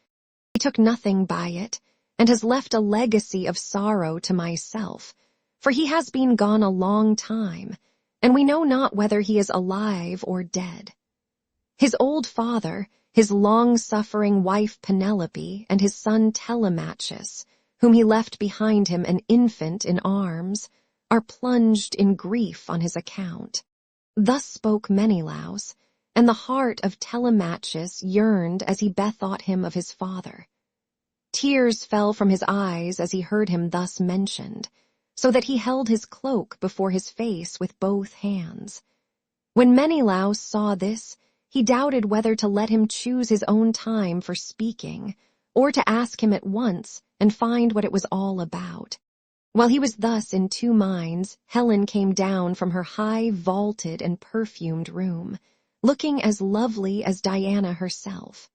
He took nothing by it, and has left a legacy of sorrow to myself, for he has been gone a long time, and we know not whether he is alive or dead. His old father, his long-suffering wife Penelope, and his son Telemachus, whom he left behind him an infant in arms, are plunged in grief on his account. Thus spoke Menelaus, and the heart of Telemachus yearned as he bethought him of his father. Tears fell from his eyes as he heard him thus mentioned, so that he held his cloak before his face with both hands. When Menelaus saw this, he doubted whether to let him choose his own time for speaking, or to ask him at once and find what it was all about. While he was thus in 2 minds, Helen came down from her high, vaulted, and perfumed room, looking as lovely as Diana herself.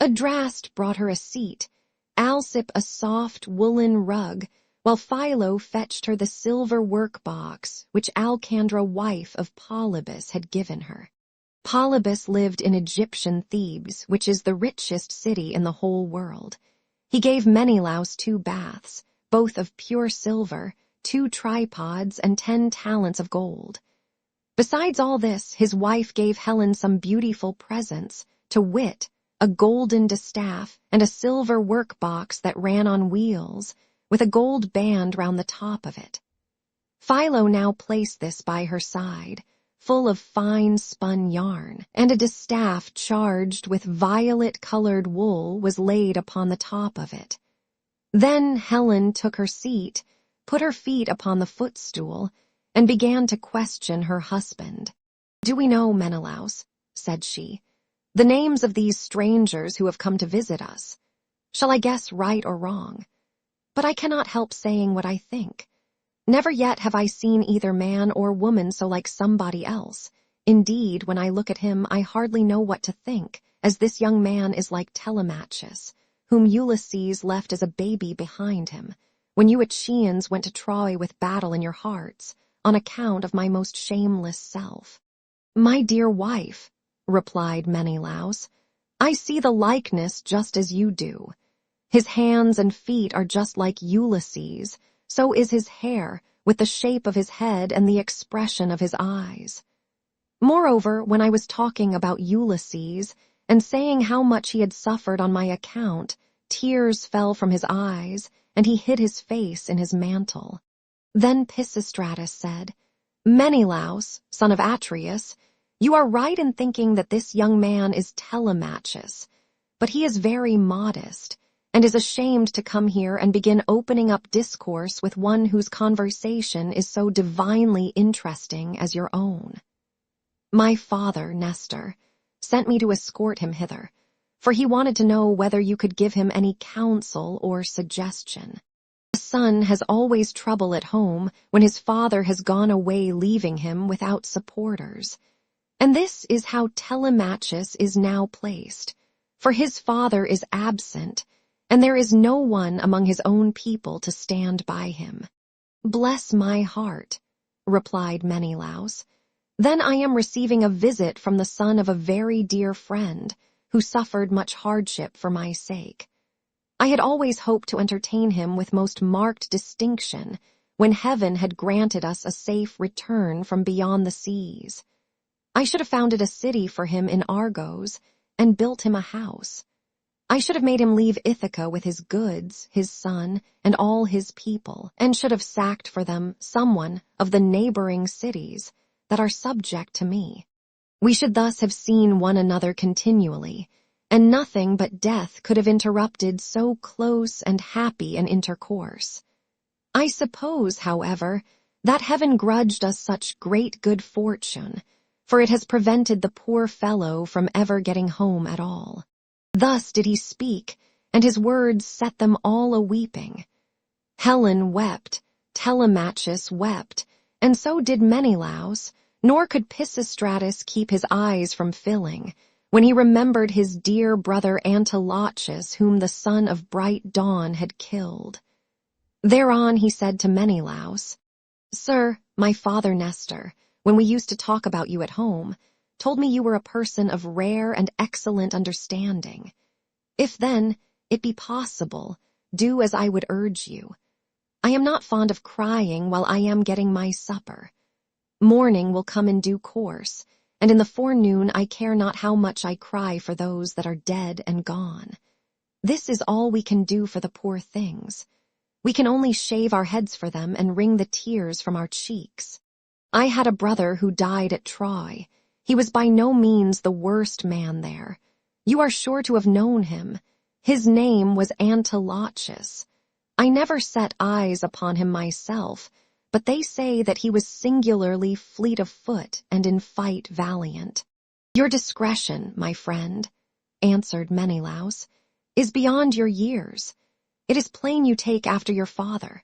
Adraste brought her a seat, Alcip a soft woolen rug, while Philo fetched her the silver work-box which Alcandra, wife of Polybus, had given her. Polybus lived in Egyptian Thebes, which is the richest city in the whole world. He gave Menelaus 2 baths, both of pure silver, 2 tripods, and 10 talents of gold. Besides all this, his wife gave Helen some beautiful presents, to wit, a golden distaff and a silver work-box that ran on wheels, with a gold band round the top of it. Philo now placed this by her side, full of fine spun yarn, and a distaff charged with violet-colored wool was laid upon the top of it. Then Helen took her seat, put her feet upon the footstool, and began to question her husband. "Do we know, Menelaus," said she, "the names of these strangers who have come to visit us? Shall I guess right or wrong? But I cannot help saying what I think. Never yet have I seen either man or woman so like somebody else. Indeed, when I look at him, I hardly know what to think, as this young man is like Telemachus, whom Ulysses left as a baby behind him, when you Achaeans went to Troy with battle in your hearts, on account of my most shameless self." "My dear wife," replied Menelaus, "I see the likeness just as you do. His hands and feet are just like Ulysses, so is his hair, with the shape of his head and the expression of his eyes. Moreover, when I was talking about Ulysses and saying how much he had suffered on my account, tears fell from his eyes, and he hid his face in his mantle. Then Pisistratus said, "Menelaus, son of Atreus, you are right in thinking that this young man is Telemachus, but he is very modest, and is ashamed to come here and begin opening up discourse with one whose conversation is so divinely interesting as your own. My father, Nestor, sent me to escort him hither, for he wanted to know whether you could give him any counsel or suggestion. A son has always trouble at home when his father has gone away leaving him without supporters. And this is how Telemachus is now placed, for his father is absent, and there is no one among his own people to stand by him." "Bless my heart," replied Menelaus. "Then I am receiving a visit from the son of a very dear friend, who suffered much hardship for my sake. I had always hoped to entertain him with most marked distinction, when heaven had granted us a safe return from beyond the seas. I should have founded a city for him in Argos, and built him a house. I should have made him leave Ithaca with his goods, his son, and all his people, and should have sacked for them someone of the neighboring cities that are subject to me. We should thus have seen one another continually, and nothing but death could have interrupted so close and happy an intercourse. I suppose, however, that heaven grudged us such great good fortune, for it has prevented the poor fellow from ever getting home at all." Thus did he speak, and his words set them all a-weeping. Helen wept, Telemachus wept, and so did Menelaus, nor could Pisistratus keep his eyes from filling, when he remembered his dear brother Antilochus, whom the son of bright dawn had killed. Thereon he said to Menelaus, "Sir, my father Nestor, when we used to talk about you at home, told me you were a person of rare and excellent understanding. If then it be possible, do as I would urge you. I am not fond of crying while I am getting my supper. Morning will come in due course, and in the forenoon I care not how much I cry for those that are dead and gone. This is all we can do for the poor things. We can only shave our heads for them and wring the tears from our cheeks. I had a brother who died at Troy. He was by no means the worst man there. You are sure to have known him. His name was Antilochus. I never set eyes upon him myself, but they say that he was singularly fleet of foot and in fight valiant." "Your discretion, my friend," answered Menelaus, "is beyond your years. It is plain you take after your father.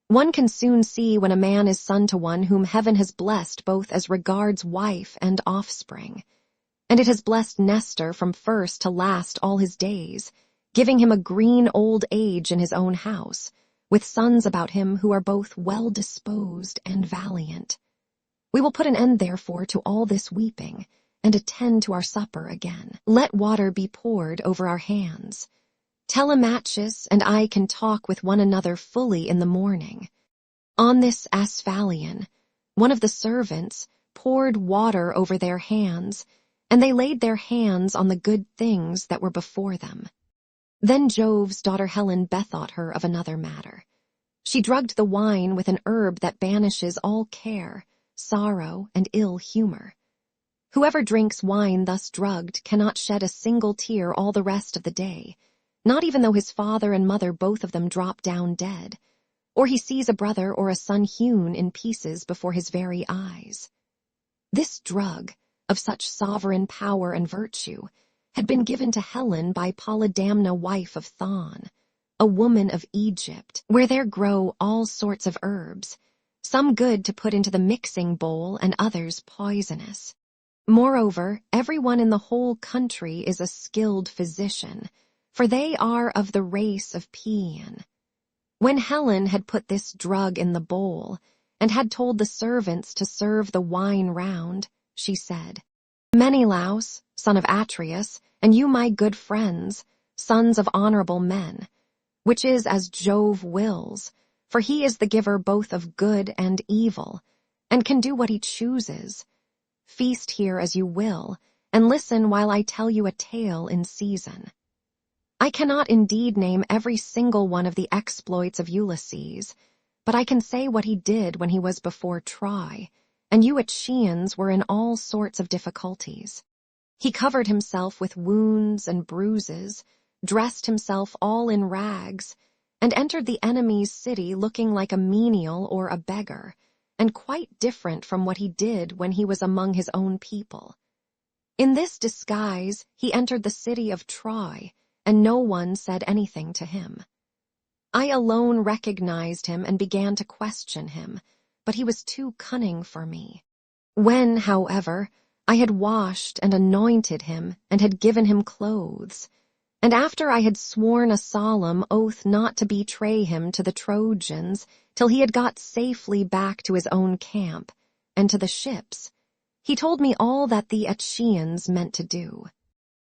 One can soon see when a man is son to one whom heaven has blessed both as regards wife and offspring. And it has blessed Nestor from first to last all his days, giving him a green old age in his own house, with sons about him who are both well-disposed and valiant. We will put an end therefore to all this weeping, and attend to our supper again. Let water be poured over our hands. Telemachus and I can talk with one another fully in the morning." On this Asphalion, one of the servants poured water over their hands, and they laid their hands on the good things that were before them. Then Jove's daughter Helen bethought her of another matter. She drugged the wine with an herb that banishes all care, sorrow, and ill humor. Whoever drinks wine thus drugged cannot shed a single tear all the rest of the day, not even though his father and mother both of them drop down dead, or he sees a brother or a son hewn in pieces before his very eyes. This drug, of such sovereign power and virtue, had been given to Helen by Polydamna, wife of Thon, a woman of Egypt, where there grow all sorts of herbs, some good to put into the mixing bowl and others poisonous. Moreover, everyone in the whole country is a skilled physician, for they are of the race of Paean. When Helen had put this drug in the bowl, and had told the servants to serve the wine round, she said, "Menelaus, son of Atreus, and you my good friends, sons of honorable men, which is as Jove wills, for he is the giver both of good and evil, and can do what he chooses. Feast here as you will, and listen while I tell you a tale in season. I cannot indeed name every single one of the exploits of Ulysses, but I can say what he did when he was before Troy, and you Achaeans were in all sorts of difficulties. He covered himself with wounds and bruises, dressed himself all in rags, and entered the enemy's city looking like a menial or a beggar, and quite different from what he did when he was among his own people. In this disguise he entered the city of Troy, and no one said anything to him. I alone recognized him and began to question him, but he was too cunning for me. When, however, I had washed and anointed him and had given him clothes, and after I had sworn a solemn oath not to betray him to the Trojans till he had got safely back to his own camp and to the ships, he told me all that the Achaeans meant to do.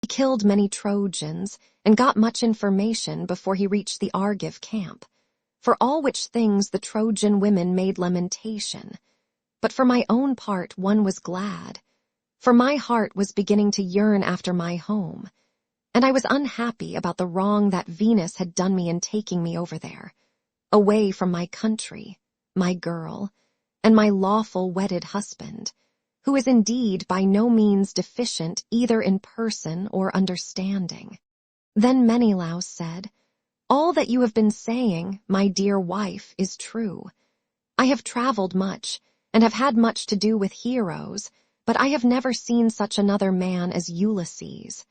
He killed many Trojans and got much information before he reached the Argive camp, for all which things the Trojan women made lamentation. But for my own part one was glad, for my heart was beginning to yearn after my home, and I was unhappy about the wrong that Venus had done me in taking me over there, away from my country, my girl, and my lawful wedded husband, who is indeed by no means deficient either in person or understanding. Then Menelaus said, "All that you have been saying, my dear wife, is true. I have traveled much, and have had much to do with heroes, but I have never seen such another man as Ulysses.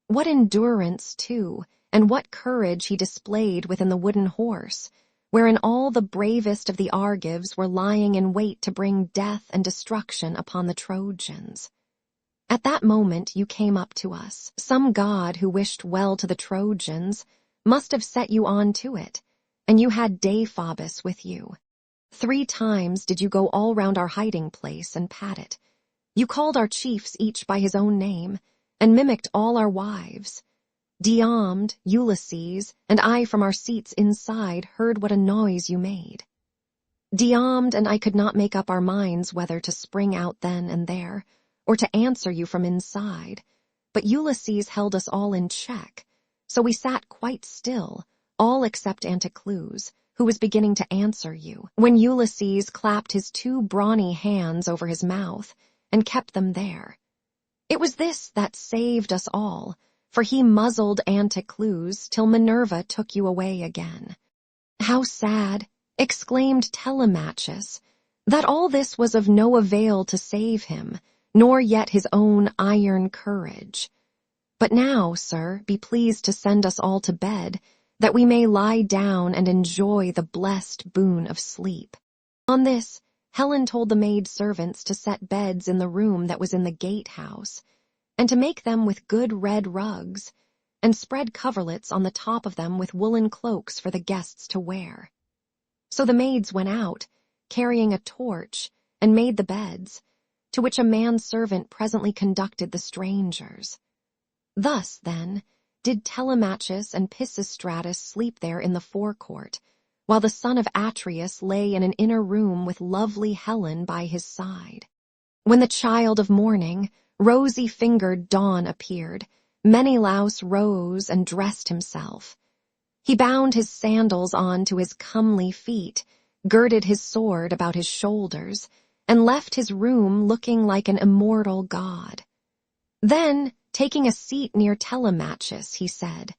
What endurance, too, and what courage he displayed within the wooden horse, wherein all the bravest of the Argives were lying in wait to bring death and destruction upon the Trojans. At that moment you came up to us. Some god who wished well to the Trojans must have set you on to it, and you had Deiphobus with you. 3 times did you go all round our hiding place and pat it. You called our chiefs each by his own name, and mimicked all our wives. Diomed, Ulysses, and I from our seats inside heard what a noise you made. Diomed and I could not make up our minds whether to spring out then and there, or to answer you from inside, but Ulysses held us all in check, so we sat quite still, all except Anticleus, who was beginning to answer you, when Ulysses clapped his 2 brawny hands over his mouth, and kept them there. It was this that saved us all, for he muzzled Anticleus till Minerva took you away again. How sad, exclaimed Telemachus, that all this was of no avail to save him, nor yet his own iron courage. But now, sir, be pleased to send us all to bed, that we may lie down and enjoy the blessed boon of sleep. On this, Helen told the maid servants to set beds in the room that was in the gatehouse, and to make them with good red rugs, and spread coverlets on the top of them with woolen cloaks for the guests to wear. So the maids went out, carrying a torch, and made the beds, to which a manservant presently conducted the strangers. Thus, then, did Telemachus and Pisistratus sleep there in the forecourt, while the son of Atreus lay in an inner room with lovely Helen by his side. When the child of morning, rosy-fingered Dawn appeared, Menelaus rose and dressed himself. He bound his sandals on to his comely feet, girded his sword about his shoulders, and left his room looking like an immortal god. Then, taking a seat near Telemachus, he said,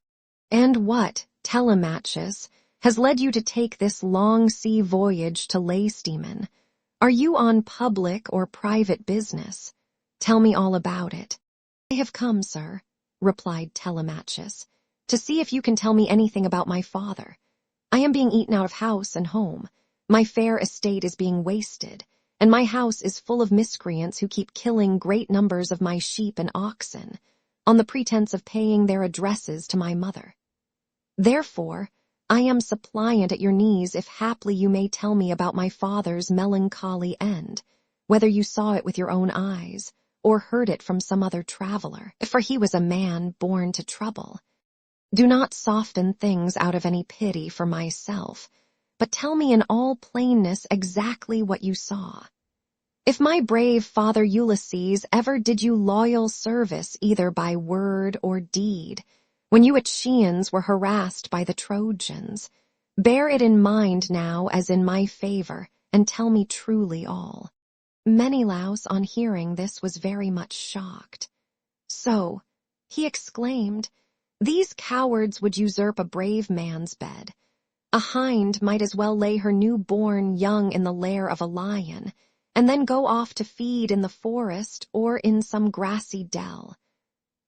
"And what, Telemachus, has led you to take this long sea voyage to Lacedaemon? Are you on public or private business? Tell me all about it." "I have come, sir," replied Telemachus, "to see if you can tell me anything about my father. I am being eaten out of house and home. My fair estate is being wasted, and my house is full of miscreants who keep killing great numbers of my sheep and oxen, on the pretense of paying their addresses to my mother. Therefore, I am suppliant at your knees if haply you may tell me about my father's melancholy end, whether you saw it with your own eyes, or heard it from some other traveler, for he was a man born to trouble. Do not soften things out of any pity for myself, but tell me in all plainness exactly what you saw. If my brave father Ulysses ever did you loyal service either by word or deed, when you Achaeans were harassed by the Trojans, bear it in mind now as in my favor, and tell me truly all." Menelaus, on hearing this, was very much shocked. "So," he exclaimed, "these cowards would usurp a brave man's bed. A hind might as well lay her new-born young in the lair of a lion, and then go off to feed in the forest or in some grassy dell.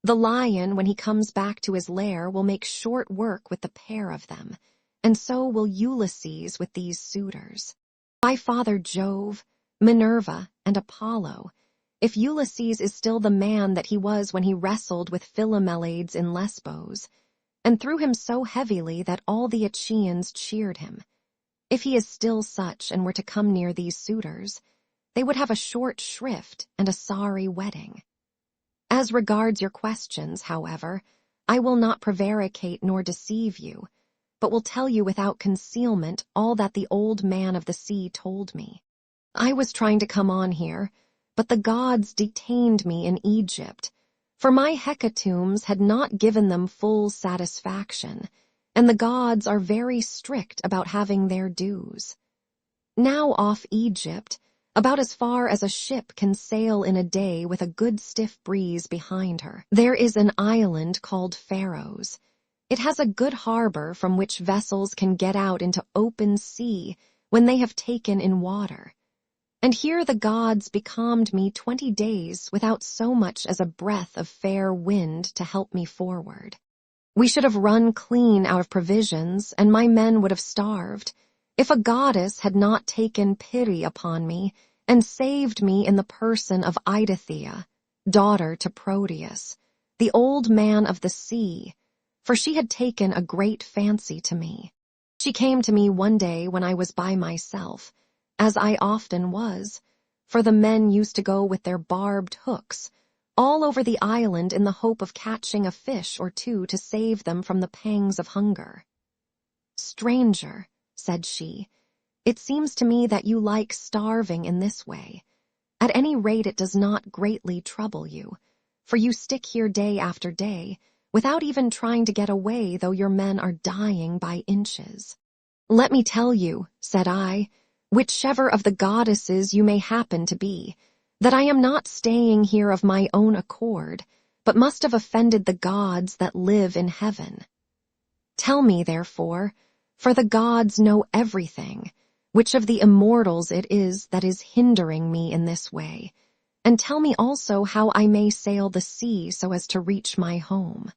The lion, when he comes back to his lair, will make short work with the pair of them, and so will Ulysses with these suitors. By Father Jove, Minerva, and Apollo, if Ulysses is still the man that he was when he wrestled with Philomelades in Lesbos, and threw him so heavily that all the Achaeans cheered him, if he is still such and were to come near these suitors, they would have a short shrift and a sorry wedding. As regards your questions, however, I will not prevaricate nor deceive you, but will tell you without concealment all that the old man of the sea told me. I was trying to come on here, but the gods detained me in Egypt, for my hecatombs had not given them full satisfaction, and the gods are very strict about having their dues. Now off Egypt, about as far as a ship can sail in a day with a good stiff breeze behind her, there is an island called Pharos. It has a good harbor from which vessels can get out into open sea when they have taken in water. And here the gods becalmed me 20 days without so much as a breath of fair wind to help me forward. We should have run clean out of provisions, and my men would have starved, if a goddess had not taken pity upon me and saved me in the person of Eidothea, daughter to Proteus, the old man of the sea, for she had taken a great fancy to me. She came to me one day when I was by myself, as I often was, for the men used to go with their barbed hooks all over the island in the hope of catching a fish or two to save them from the pangs of hunger. "Stranger," said she, "it seems to me that you like starving in this way. At any rate, it does not greatly trouble you, for you stick here day after day, without even trying to get away, though your men are dying by inches." "Let me tell you," said I, "whichever of the goddesses you may happen to be, that I am not staying here of my own accord, but must have offended the gods that live in heaven. Tell me, therefore, for the gods know everything, which of the immortals it is that is hindering me in this way, and tell me also how I may sail the sea so as to reach my home."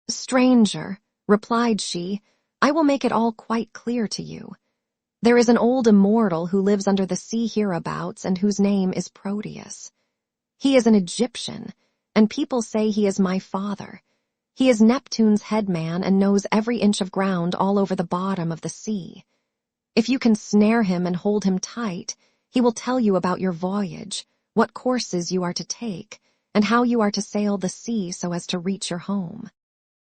"Stranger," replied she, "I will make it all quite clear to you. There is an old immortal who lives under the sea hereabouts and whose name is Proteus. He is an Egyptian, and people say he is my father. He is Neptune's headman and knows every inch of ground all over the bottom of the sea. If you can snare him and hold him tight, he will tell you about your voyage, what courses you are to take, and how you are to sail the sea so as to reach your home.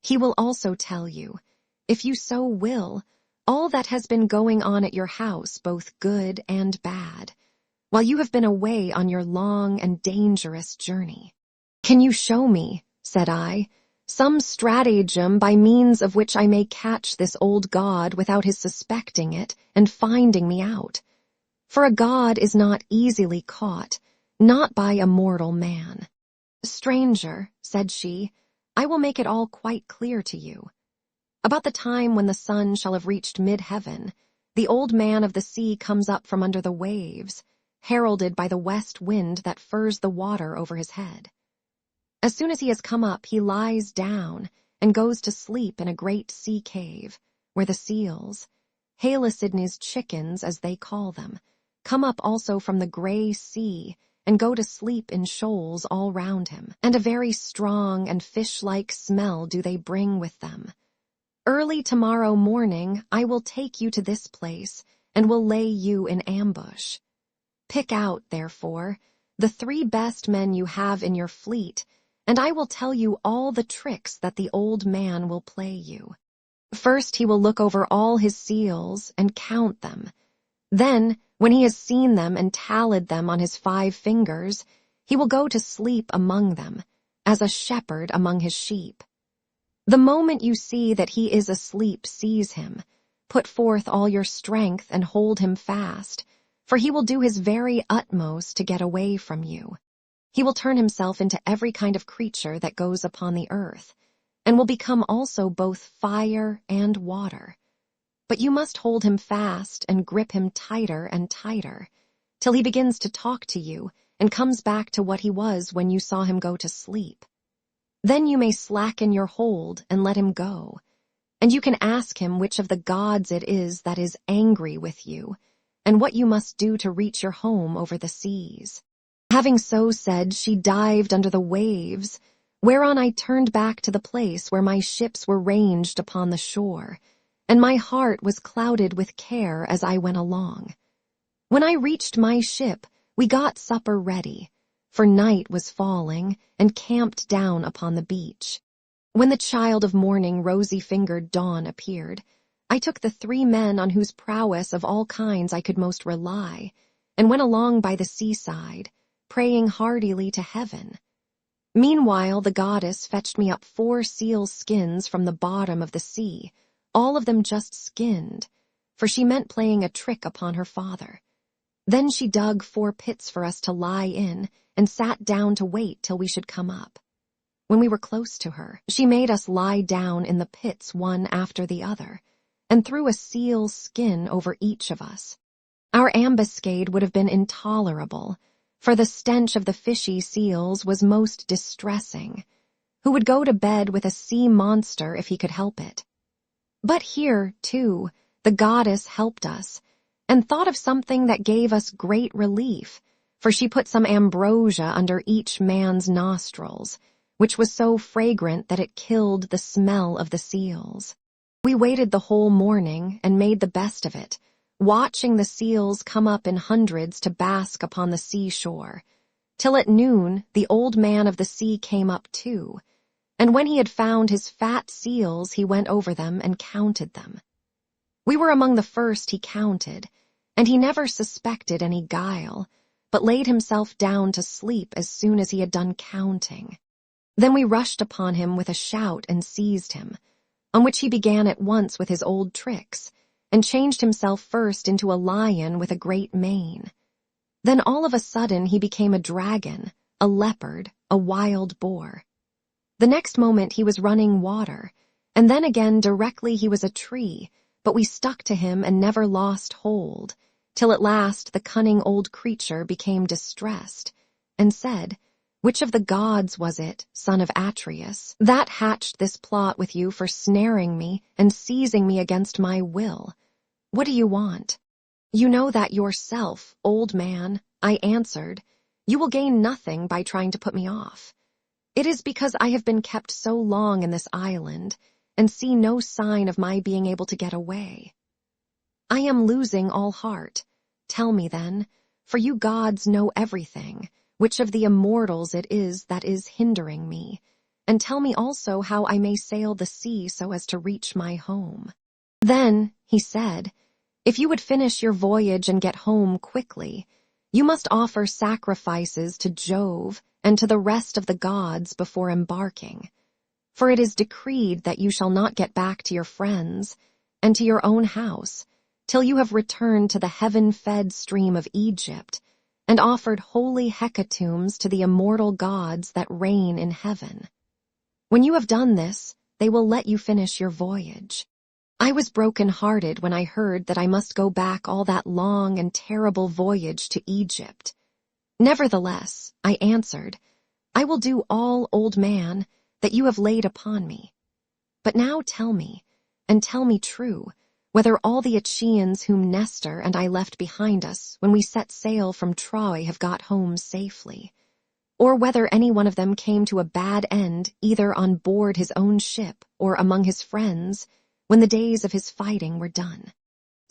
He will also tell you, if you so will, all that has been going on at your house, both good and bad, while you have been away on your long and dangerous journey." "Can you show me," said I, "some stratagem by means of which I may catch this old god without his suspecting it and finding me out? For a god is not easily caught, not by a mortal man." "Stranger," said she, "I will make it all quite clear to you. About the time when the sun shall have reached mid-heaven, the old man of the sea comes up from under the waves, heralded by the west wind that furs the water over his head. As soon as he has come up, he lies down and goes to sleep in a great sea cave, where the seals, Halocydnes chickens as they call them, come up also from the gray sea and go to sleep in shoals all round him, and a very strong and fish-like smell do they bring with them. Early tomorrow morning I will take you to this place, and will lay you in ambush. Pick out, therefore, the 3 best men you have in your fleet, and I will tell you all the tricks that the old man will play you. First he will look over all his seals and count them. Then, when he has seen them and tallied them on his 5 fingers, he will go to sleep among them, as a shepherd among his sheep. The moment you see that he is asleep, seize him, put forth all your strength and hold him fast, for he will do his very utmost to get away from you. He will turn himself into every kind of creature that goes upon the earth, and will become also both fire and water. But you must hold him fast and grip him tighter and tighter, till he begins to talk to you and comes back to what he was when you saw him go to sleep. Then you may slacken your hold and let him go, and you can ask him which of the gods it is that is angry with you, and what you must do to reach your home over the seas." Having so said, she dived under the waves, whereon I turned back to the place where my ships were ranged upon the shore, and my heart was clouded with care as I went along. When I reached my ship, we got supper ready, for night was falling, and camped down upon the beach. When the child of morning, rosy-fingered Dawn, appeared, I took the 3 men on whose prowess of all kinds I could most rely, and went along by the seaside, praying heartily to heaven. Meanwhile the goddess fetched me up 4 seal skins from the bottom of the sea, all of them just skinned, for she meant playing a trick upon her father. Then she dug 4 pits for us to lie in, and sat down to wait till we should come up. When we were close to her, she made us lie down in the pits one after the other, and threw a seal skin over each of us. Our ambuscade would have been intolerable, for the stench of the fishy seals was most distressing. Who would go to bed with a sea monster if he could help it? But here, too, the goddess helped us, and thought of something that gave us great relief, for she put some ambrosia under each man's nostrils, which was so fragrant that it killed the smell of the seals. We waited the whole morning and made the best of it, watching the seals come up in hundreds to bask upon the seashore, till at noon the old man of the sea came up too, and when he had found his fat seals he went over them and counted them. We were among the first he counted, and he never suspected any guile, but laid himself down to sleep as soon as he had done counting. Then we rushed upon him with a shout and seized him, on which he began at once with his old tricks, and changed himself first into a lion with a great mane. Then all of a sudden he became a dragon, a leopard, a wild boar. The next moment he was running water, and then again directly he was a tree, but we stuck to him and never lost hold, till at last the cunning old creature became distressed, and said, "Which of the gods was it, son of Atreus, that hatched this plot with you for snaring me and seizing me against my will? What do you want?" "You know that yourself, old man," I answered. "You will gain nothing by trying to put me off. It is because I have been kept so long in this island, and see no sign of my being able to get away. I am losing all heart. Tell me then, for you gods know everything, which of the immortals it is that is hindering me, and tell me also how I may sail the sea so as to reach my home." Then, he said, "If you would finish your voyage and get home quickly, you must offer sacrifices to Jove and to the rest of the gods before embarking. For it is decreed that you shall not get back to your friends and to your own house till you have returned to the heaven-fed stream of Egypt and offered holy hecatombs to the immortal gods that reign in heaven. When you have done this, they will let you finish your voyage." I was broken-hearted when I heard that I must go back all that long and terrible voyage to Egypt. "Nevertheless," I answered, "I will do all, old man, that you have laid upon me. But now tell me, and tell me true, whether all the Achaeans whom Nestor and I left behind us when we set sail from Troy have got home safely, or whether any one of them came to a bad end either on board his own ship or among his friends, when the days of his fighting were done."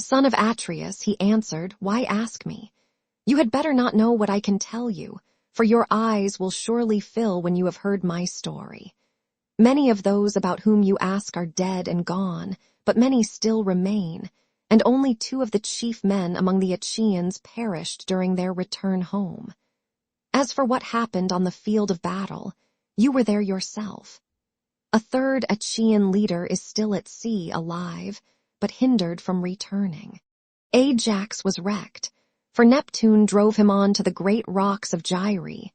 "Son of Atreus," he answered, "why ask me? You had better not know what I can tell you, for your eyes will surely fill when you have heard my story. Many of those about whom you ask are dead and gone, but many still remain, and only 2 of the chief men among the Achaeans perished during their return home. As for what happened on the field of battle, you were there yourself. A 3rd Achaean leader is still at sea alive, but hindered from returning. Ajax was wrecked, for Neptune drove him on to the great rocks of Gyre.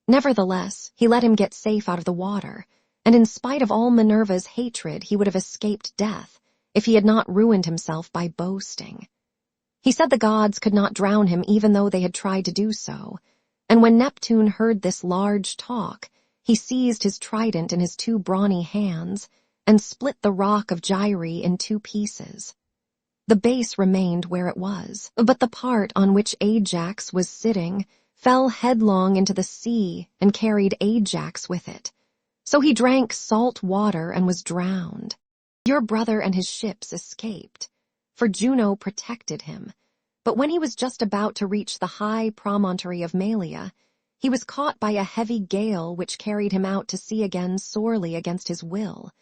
Nevertheless, he let him get safe out of the water, and in spite of all Minerva's hatred, he would have escaped death if he had not ruined himself by boasting. He said the gods could not drown him even though they had tried to do so, and when Neptune heard this large talk, he seized his trident in his 2 brawny hands and split the rock of Gyre in 2 pieces. The base remained where it was, but the part on which Ajax was sitting fell headlong into the sea and carried Ajax with it. So he drank salt water and was drowned. Your brother and his ships escaped, for Juno protected him. But when he was just about to reach the high promontory of Malia, he was caught by a heavy gale which carried him out to sea again sorely against his will,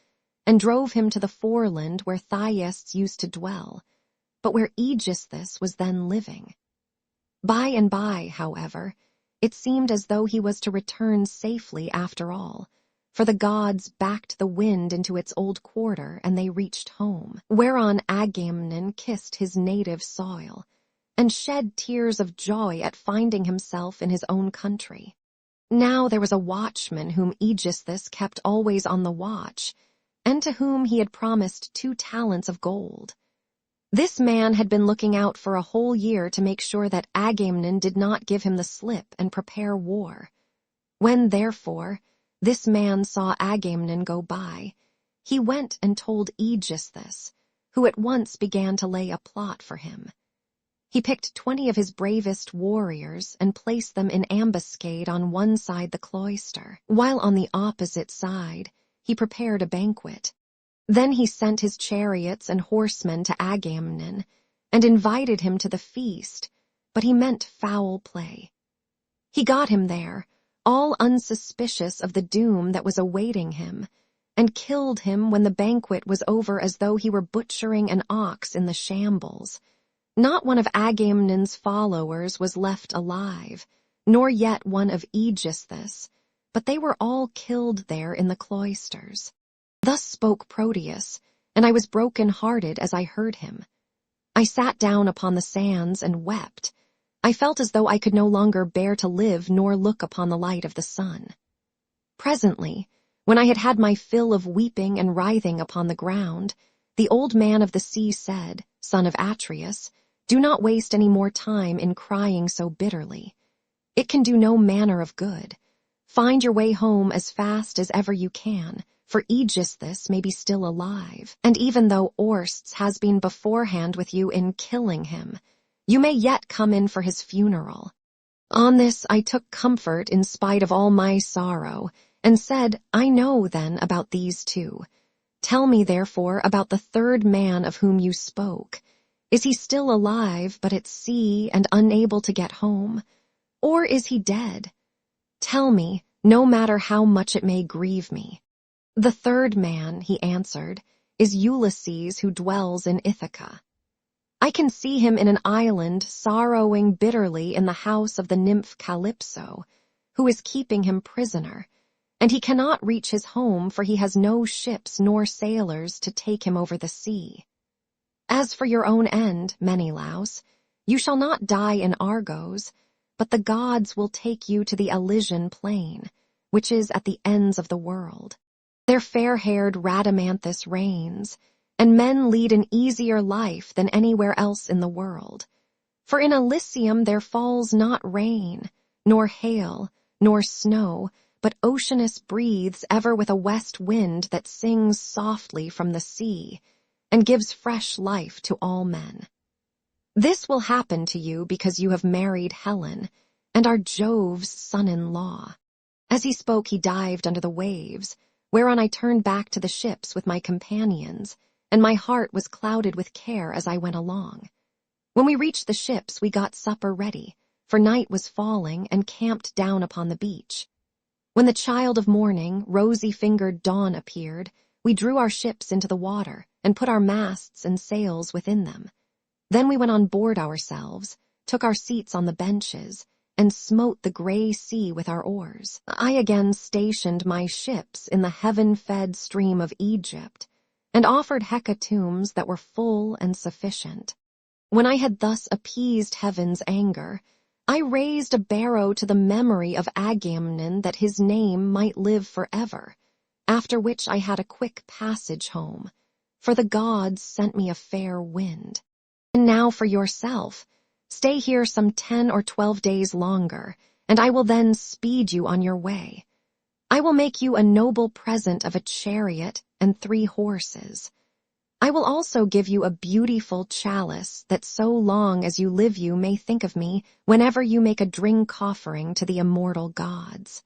and drove him to the foreland where Thyists used to dwell, but where Aegisthus was then living. By and by, however, it seemed as though he was to return safely after all, for the gods backed the wind into its old quarter and they reached home, whereon Agamemnon kissed his native soil, and shed tears of joy at finding himself in his own country. Now there was a watchman whom Aegisthus kept always on the watch, and to whom he had promised 2 talents of gold. This man had been looking out for a whole year to make sure that Agamemnon did not give him the slip and prepare war. When, therefore, this man saw Agamemnon go by, he went and told Aegisthus, who at once began to lay a plot for him. He picked 20 of his bravest warriors and placed them in ambuscade on one side the cloister, while on the opposite side he prepared a banquet. Then he sent his chariots and horsemen to Agamemnon and invited him to the feast, but he meant foul play. He got him there, all unsuspicious of the doom that was awaiting him, and killed him when the banquet was over as though he were butchering an ox in the shambles. Not one of Agamemnon's followers was left alive, nor yet one of Aegisthus, but they were all killed there in the cloisters. Thus spoke Proteus, and I was broken-hearted as I heard him. I sat down upon the sands and wept. I felt as though I could no longer bear to live nor look upon the light of the sun. Presently, when I had had my fill of weeping and writhing upon the ground, the old man of the sea said, "Son of Atreus, do not waste any more time in crying so bitterly. It can do no manner of good. Find your way home as fast as ever you can, for Aegisthus may be still alive, and even though Orsts has been beforehand with you in killing him, you may yet come in for his funeral." On this I took comfort in spite of all my sorrow, and said, "I know, then, about these 2. Tell me, therefore, about the 3rd man of whom you spoke. Is he still alive, but at sea and unable to get home? Or is he dead? Tell me, no matter how much it may grieve me." "The 3rd man," he answered, "is Ulysses, who dwells in Ithaca. I can see him in an island sorrowing bitterly in the house of the nymph Calypso, who is keeping him prisoner, and he cannot reach his home for he has no ships nor sailors to take him over the sea. As for your own end, Menelaus, you shall not die in Argos, but the gods will take you to the Elysian plain, which is at the ends of the world. There fair-haired Rhadamanthus reigns, and men lead an easier life than anywhere else in the world. For in Elysium there falls not rain, nor hail, nor snow, but Oceanus breathes ever with a west wind that sings softly from the sea, and gives fresh life to all men. This will happen to you because you have married Helen, and are Jove's son-in-law." As he spoke he dived under the waves, whereon I turned back to the ships with my companions, and my heart was clouded with care as I went along. When we reached the ships we got supper ready, for night was falling, and camped down upon the beach. When the child of morning, rosy-fingered dawn appeared, we drew our ships into the water, and put our masts and sails within them. Then we went on board ourselves, took our seats on the benches, and smote the grey sea with our oars. I again stationed my ships in the heaven-fed stream of Egypt, and offered hecatombs that were full and sufficient. When I had thus appeased heaven's anger, I raised a barrow to the memory of Agamemnon that his name might live forever, after which I had a quick passage home, for the gods sent me a fair wind. And now for yourself, stay here some 10 or 12 days longer, and I will then speed you on your way. I will make you a noble present of a chariot and 3 horses. I will also give you a beautiful chalice that so long as you live you may think of me whenever you make a drink offering to the immortal gods.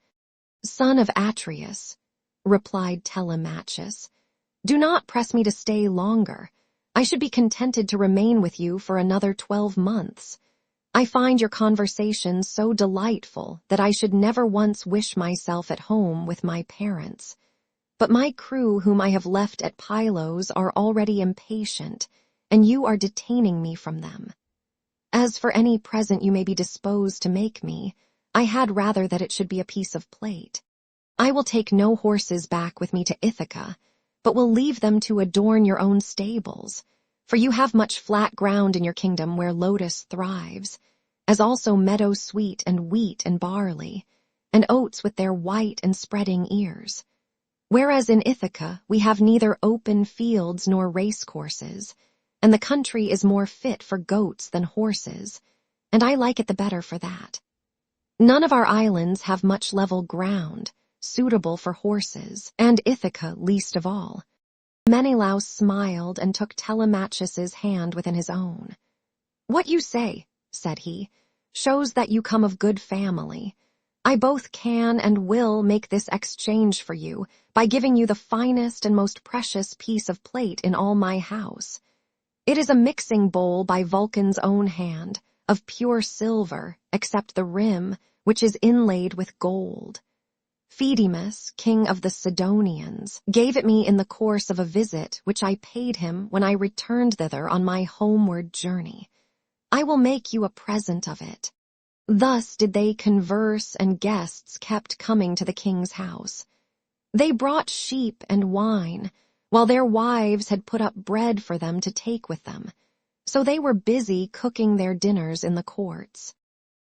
Son of Atreus, replied Telemachus, do not press me to stay longer. I should be contented to remain with you for another 12 months. I find your conversation so delightful that I should never once wish myself at home with my parents. But my crew whom I have left at Pylos are already impatient, and you are detaining me from them. As for any present you may be disposed to make me, I had rather that it should be a piece of plate. I will take no horses back with me to Ithaca, but will leave them to adorn your own stables, for you have much flat ground in your kingdom where lotus thrives, as also meadow sweet and wheat and barley, and oats with their white and spreading ears. Whereas in Ithaca we have neither open fields nor racecourses, and the country is more fit for goats than horses, and I like it the better for that. None of our islands have much level ground, suitable for horses, and Ithaca least of all. Menelaus smiled and took Telemachus's hand within his own. What you say, said he, shows that you come of good family. I both can and will make this exchange for you by giving you the finest and most precious piece of plate in all my house. It is a mixing bowl by Vulcan's own hand, of pure silver, except the rim, which is inlaid with gold. Phaedimus, king of the Sidonians, gave it me in the course of a visit which I paid him when I returned thither on my homeward journey. I will make you a present of it. Thus did they converse, and guests kept coming to the king's house. They brought sheep and wine, while their wives had put up bread for them to take with them, so they were busy cooking their dinners in the courts.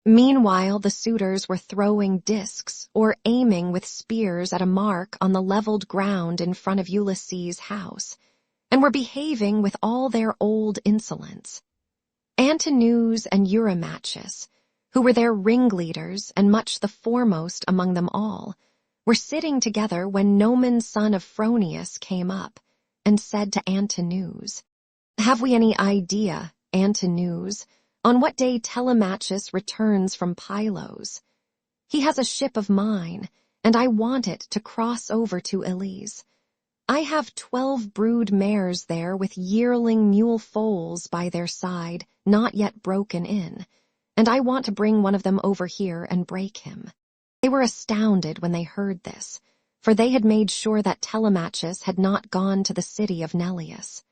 Meanwhile the suitors were throwing discs or aiming with spears at a mark on the leveled ground in front of Ulysses' house, and were behaving with all their old insolence. Antinous and Eurymachus, who were their ringleaders and much the foremost among them all, were sitting together when Noman son of Phronius came up, and said to Antinous, Have we any idea, Antinous, on what day Telemachus returns from Pylos? He has a ship of mine, and I want it to cross over to Elis. I have 12 brood mares there with yearling mule foals by their side, not yet broken in, and I want to bring one of them over here and break him. They were astounded when they heard this, for they had made sure that Telemachus had not gone to the city of Neleus.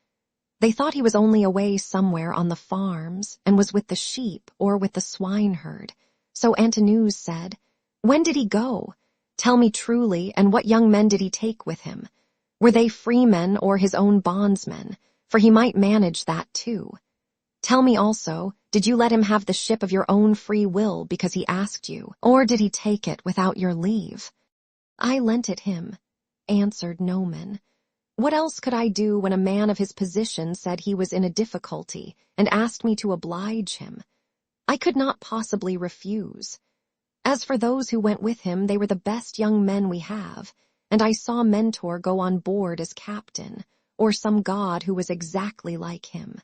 They thought he was only away somewhere on the farms and was with the sheep or with the swineherd. So Antinous said, When did he go? Tell me truly, and what young men did he take with him? Were they freemen or his own bondsmen? For he might manage that too. Tell me also, did you let him have the ship of your own free will because he asked you, or did he take it without your leave? I lent it him, answered Noman. What else could I do when a man of his position said he was in a difficulty and asked me to oblige him? I could not possibly refuse. As for those who went with him, they were the best young men we have, and I saw Mentor go on board as captain, or some god who was exactly like him.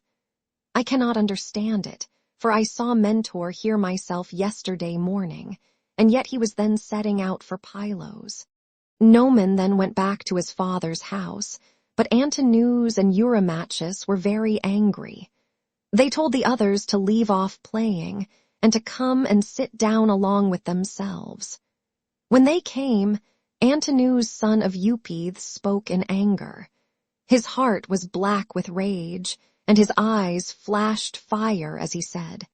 I cannot understand it, for I saw Mentor here myself yesterday morning, and yet he was then setting out for Pylos. Noman then went back to his father's house, but Antinous and Eurymachus were very angry. They told the others to leave off playing, and to come and sit down along with themselves. When they came, Antinous son of Eupeithes spoke in anger. His heart was black with rage, and his eyes flashed fire as he said,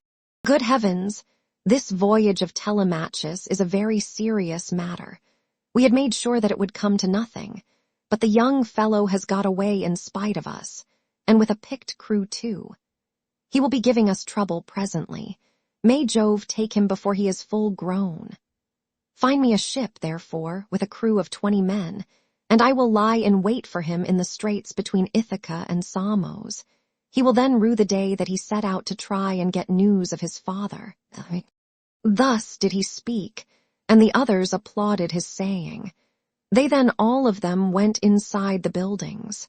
"Good heavens, this voyage of Telemachus is a very serious matter. We had made sure that it would come to nothing, but the young fellow has got away in spite of us, and with a picked crew too. He will be giving us trouble presently. May Jove take him before he is full grown. Find me a ship, therefore, with a crew of 20 men, and I will lie in wait for him in the straits between Ithaca and Samos. He will then rue the day that he set out to try and get news of his father." Thus did he speak, and the others applauded his saying. They then all of them went inside the buildings.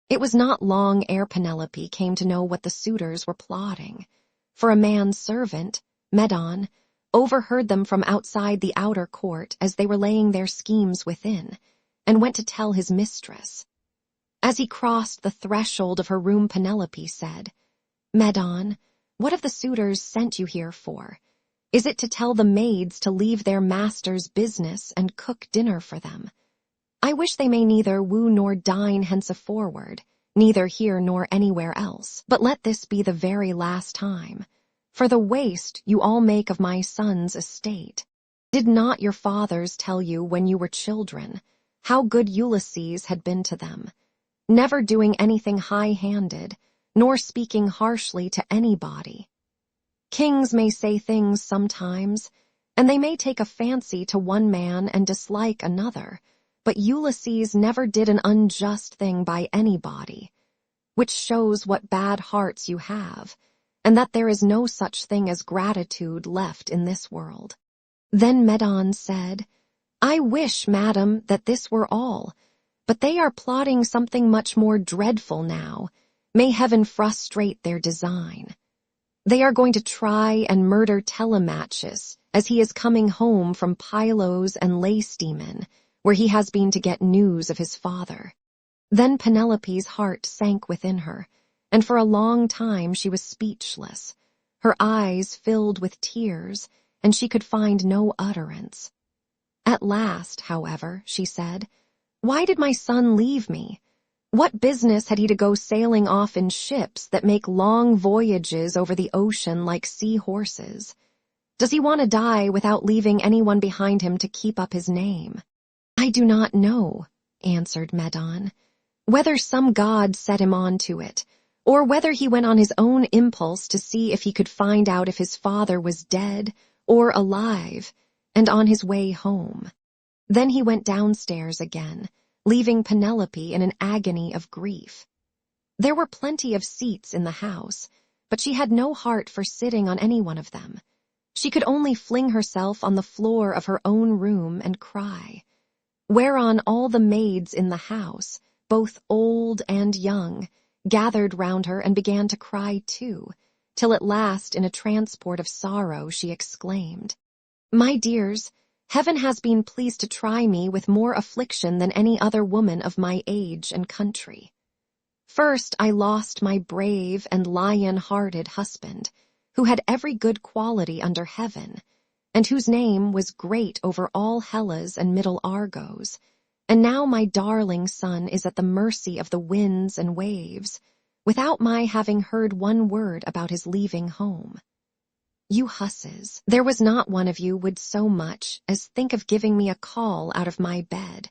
It was not long ere Penelope came to know what the suitors were plotting, for a manservant, Medon, overheard them from outside the outer court as they were laying their schemes within, and went to tell his mistress. As he crossed the threshold of her room, Penelope said, "Medon, what have the suitors sent you here for? Is it to tell the maids to leave their master's business and cook dinner for them? I wish they may neither woo nor dine henceforward, neither here nor anywhere else. But let this be the very last time, for the waste you all make of my son's estate. Did not your fathers tell you when you were children how good Ulysses had been to them, never doing anything high-handed, nor speaking harshly to anybody? Kings may say things sometimes, and they may take a fancy to one man and dislike another, but Ulysses never did an unjust thing by anybody, which shows what bad hearts you have, and that there is no such thing as gratitude left in this world." Then Medon said, "I wish, madam, that this were all, but they are plotting something much more dreadful now. May heaven frustrate their design. They are going to try and murder Telemachus as he is coming home from Pylos and Lacedaemon, where he has been to get news of his father." Then Penelope's heart sank within her, and for a long time she was speechless. Her eyes filled with tears, and she could find no utterance. At last, however, she said, "Why did my son leave me? What business had he to go sailing off in ships that make long voyages over the ocean like sea-horses? Does he want to die without leaving anyone behind him to keep up his name?" "I do not know," answered Medon, "whether some god set him on to it, or whether he went on his own impulse to see if he could find out if his father was dead or alive, and on his way home." Then he went downstairs again, leaving Penelope in an agony of grief. There were plenty of seats in the house, but she had no heart for sitting on any one of them. She could only fling herself on the floor of her own room and cry, whereon all the maids in the house, both old and young, gathered round her and began to cry too, till at last in a transport of sorrow she exclaimed, "My dears, heaven has been pleased to try me with more affliction than any other woman of my age and country. First I lost my brave and lion-hearted husband, who had every good quality under heaven, and whose name was great over all Hellas and Middle Argos, and now my darling son is at the mercy of the winds and waves, without my having heard one word about his leaving home. You husses, there was not one of you would so much as think of giving me a call out of my bed,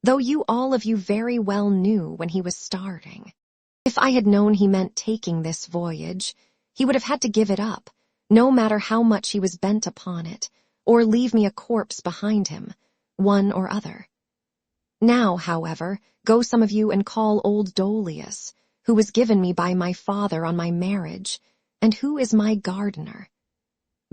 though you all of you very well knew when he was starting. If I had known he meant taking this voyage, he would have had to give it up, no matter how much he was bent upon it, or leave me a corpse behind him, one or other. Now, however, go some of you and call old Dolius, who was given me by my father on my marriage, and who is my gardener.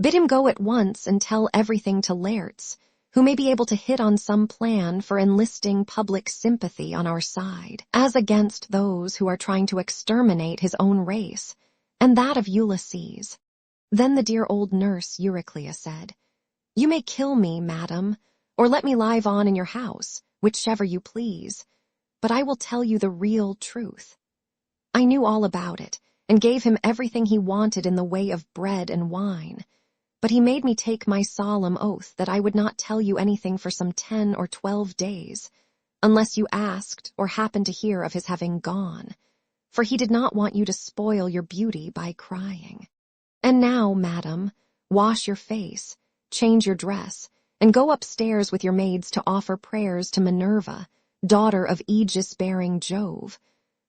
Bid him go at once and tell everything to Laertes, who may be able to hit on some plan for enlisting public sympathy on our side, as against those who are trying to exterminate his own race, and that of Ulysses." Then the dear old nurse Euryclea said, "You may kill me, madam, or let me live on in your house, whichever you please, but I will tell you the real truth. I knew all about it, and gave him everything he wanted in the way of bread and wine, but he made me take my solemn oath that I would not tell you anything for some 10 or 12 days, unless you asked or happened to hear of his having gone, for he did not want you to spoil your beauty by crying. And now, madam, wash your face, change your dress, and go upstairs with your maids to offer prayers to Minerva, daughter of aegis-bearing Jove,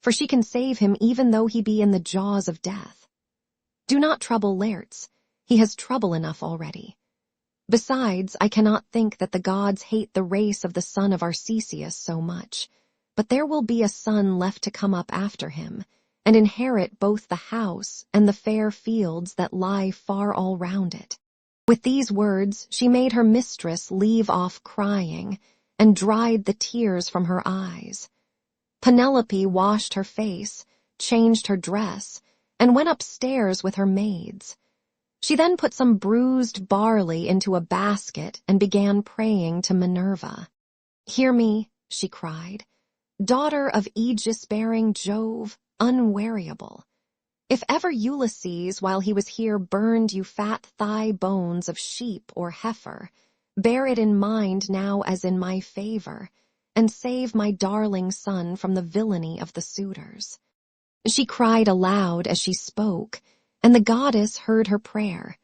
for she can save him even though he be in the jaws of death. Do not trouble Laertes, he has trouble enough already. Besides, I cannot think that the gods hate the race of the son of Arcesius so much, but there will be a son left to come up after him, and inherit both the house and the fair fields that lie far all round it. With these words she made her mistress leave off crying, and dried the tears from her eyes. Penelope washed her face, changed her dress, and went upstairs with her maids. She then put some bruised barley into a basket and began praying to Minerva. "Hear me," she cried, "daughter of aegis-bearing Jove, unweariable. If ever Ulysses, while he was here, burned you fat thigh bones of sheep or heifer, bear it in mind now as in my favor, and save my darling son from the villainy of the suitors." She cried aloud as she spoke, and the goddess heard her prayer.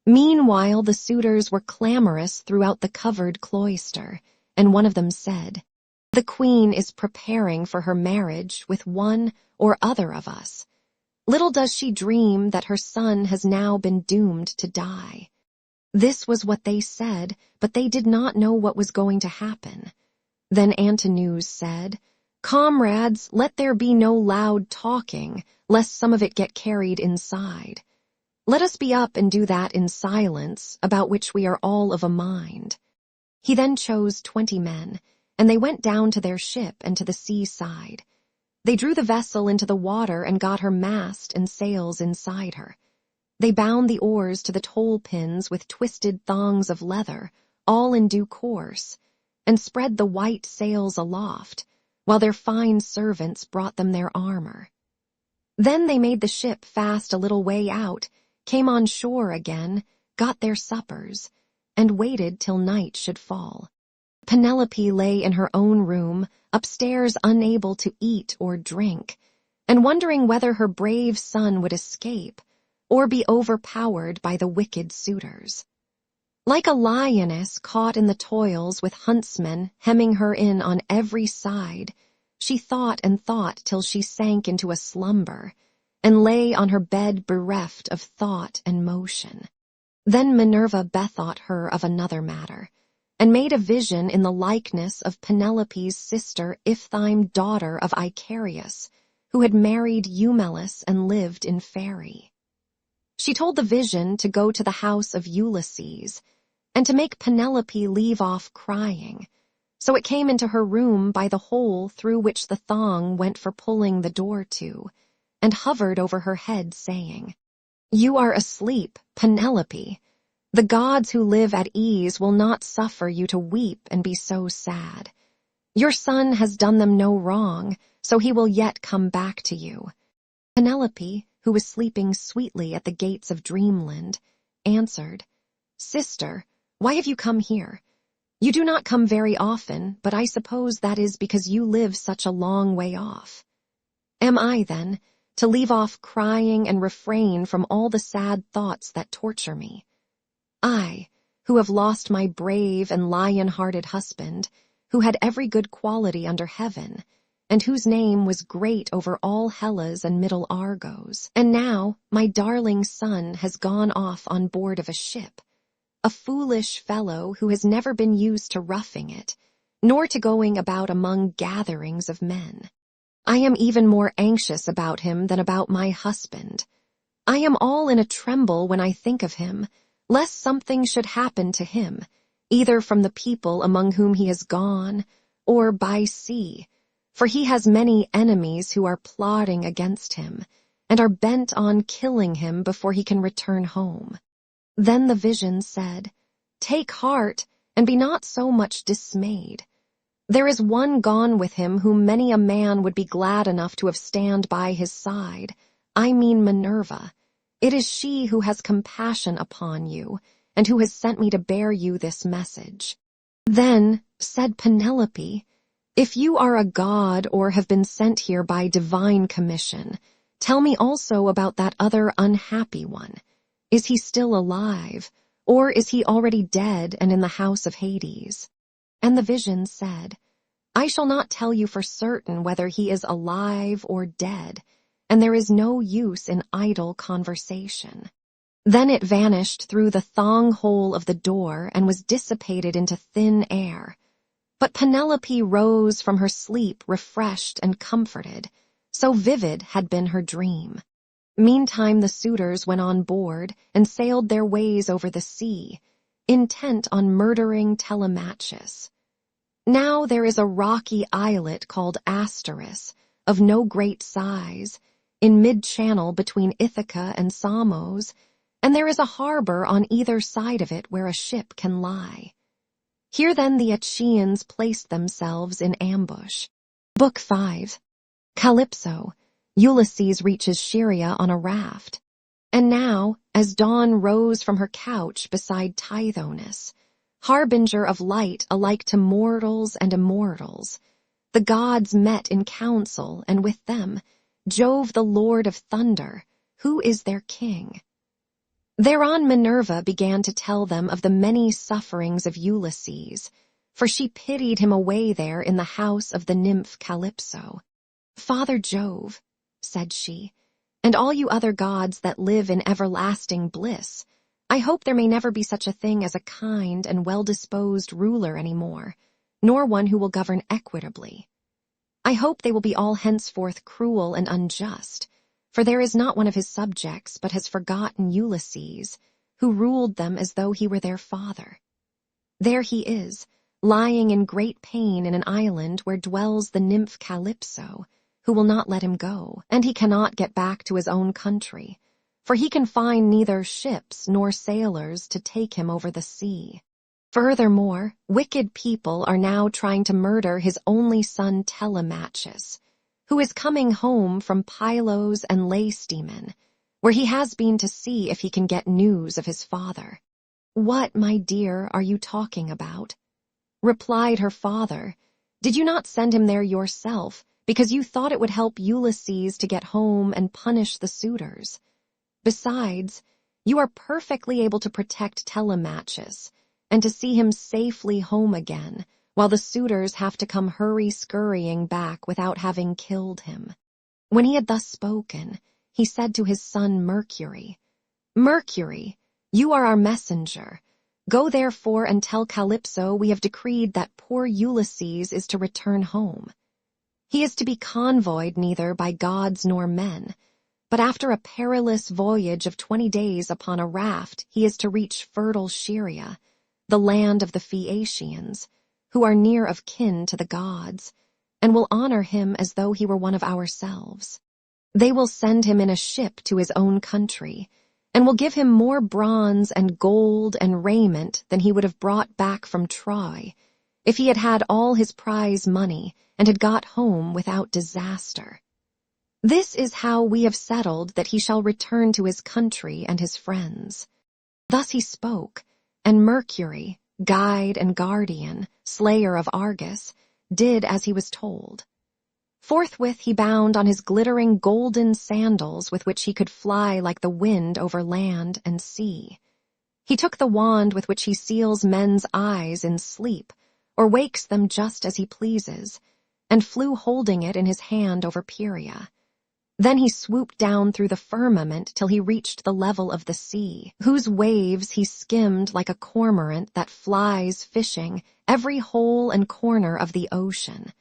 Meanwhile the suitors were clamorous throughout the covered cloister, and one of them said, "The queen is preparing for her marriage with one or other of us. Little does she dream that her son has now been doomed to die." This was what they said, but they did not know what was going to happen. Then Antinous said, "Comrades, let there be no loud talking, lest some of it get carried inside. Let us be up and do that in silence, about which we are all of a mind." He then chose 20 men, and they went down to their ship and to the seaside. They drew the vessel into the water and got her mast and sails inside her. They bound the oars to the toll pins with twisted thongs of leather, all in due course, and spread the white sails aloft, while their fine servants brought them their armor. Then they made the ship fast a little way out, came on shore again, got their suppers, and waited till night should fall. Penelope lay in her own room, upstairs unable to eat or drink, and wondering whether her brave son would escape, or be overpowered by the wicked suitors. Like a lioness caught in the toils with huntsmen hemming her in on every side, she thought and thought till she sank into a slumber, and lay on her bed bereft of thought and motion. Then Minerva bethought her of another matter, and made a vision in the likeness of Penelope's sister Iphthime, daughter of Icarius, who had married Eumelus and lived in Pheræ. She told the vision to go to the house of Ulysses, and to make Penelope leave off crying, so it came into her room by the hole through which the thong went for pulling the door to, and hovered over her head, saying, "You are asleep, Penelope. The gods who live at ease will not suffer you to weep and be so sad. Your son has done them no wrong, so he will yet come back to you." Penelope, who was sleeping sweetly at the gates of dreamland, answered, "Sister, why have you come here? You do not come very often, but I suppose that is because you live such a long way off. Am I, then, to leave off crying and refrain from all the sad thoughts that torture me? I, who have lost my brave and lion-hearted husband, who had every good quality under heaven, and whose name was great over all Hellas and Middle Argos, and now my darling son has gone off on board of a ship, a foolish fellow who has never been used to roughing it, nor to going about among gatherings of men. I am even more anxious about him than about my husband. I am all in a tremble when I think of him, lest something should happen to him, either from the people among whom he has gone, or by sea, for he has many enemies who are plotting against him, and are bent on killing him before he can return home." Then the vision said, "Take heart, and be not so much dismayed. There is one gone with him whom many a man would be glad enough to have stand by his side. I mean Minerva. It is she who has compassion upon you, and who has sent me to bear you this message." Then said Penelope, If you are a god or have been sent here by divine commission, tell me also about that other unhappy one. Is he still alive, or is he already dead and in the house of Hades?" And the vision said, "I shall not tell you for certain whether he is alive or dead, and there is no use in idle conversation." Then it vanished through the thong hole of the door and was dissipated into thin air. But Penelope rose from her sleep refreshed and comforted, so vivid had been her dream. Meantime the suitors went on board and sailed their ways over the sea, intent on murdering Telemachus. Now there is a rocky islet called Asteris, of no great size, in mid-channel between Ithaca and Samos, and there is a harbor on either side of it where a ship can lie. Here then the Achaeans placed themselves in ambush. Book 5. Calypso. Ulysses reaches Scheria on a raft. And now, as dawn rose from her couch beside Tithonus, harbinger of light alike to mortals and immortals, the gods met in council, and with them, Jove the Lord of Thunder, who is their king. Thereon Minerva began to tell them of the many sufferings of Ulysses, for she pitied him away there in the house of the nymph Calypso. "Father Jove," said she, "and all you other gods that live in everlasting bliss, I hope there may never be such a thing as a kind and well-disposed ruler any more, nor one who will govern equitably. I hope they will be all henceforth cruel and unjust, for there is not one of his subjects but has forgotten Ulysses, who ruled them as though he were their father. There he is, lying in great pain in an island where dwells the nymph Calypso, who will not let him go, and he cannot get back to his own country, for he can find neither ships nor sailors to take him over the sea. Furthermore, wicked people are now trying to murder his only son Telemachus, who is coming home from Pylos and Lacedaemon, where he has been to see if he can get news of his father." "What, my dear, are you talking about?" Replied her father, "Did you not send him there yourself, because you thought it would help Ulysses to get home and punish the suitors? Besides, you are perfectly able to protect Telemachus, and to see him safely home again, while the suitors have to come hurry-scurrying back without having killed him." When he had thus spoken, he said to his son Mercury, "Mercury, you are our messenger. Go therefore and tell Calypso we have decreed that poor Ulysses is to return home. He is to be convoyed neither by gods nor men, but after a perilous voyage of 20 days upon a raft he is to reach fertile Scheria, the land of the Phaeacians, who are near of kin to the gods, and will honor him as though he were one of ourselves. They will send him in a ship to his own country, and will give him more bronze and gold and raiment than he would have brought back from Troy, if he had had all his prize money and had got home without disaster. This is how we have settled that he shall return to his country and his friends." Thus he spoke, and Mercury, guide and guardian, slayer of Argus, did as he was told. Forthwith he bound on his glittering golden sandals with which he could fly like the wind over land and sea. He took the wand with which he seals men's eyes in sleep, or wakes them just as he pleases, and flew holding it in his hand over Pieria. Then he swooped down through the firmament till he reached the level of the sea, whose waves he skimmed like a cormorant that flies fishing every hole and corner of the ocean,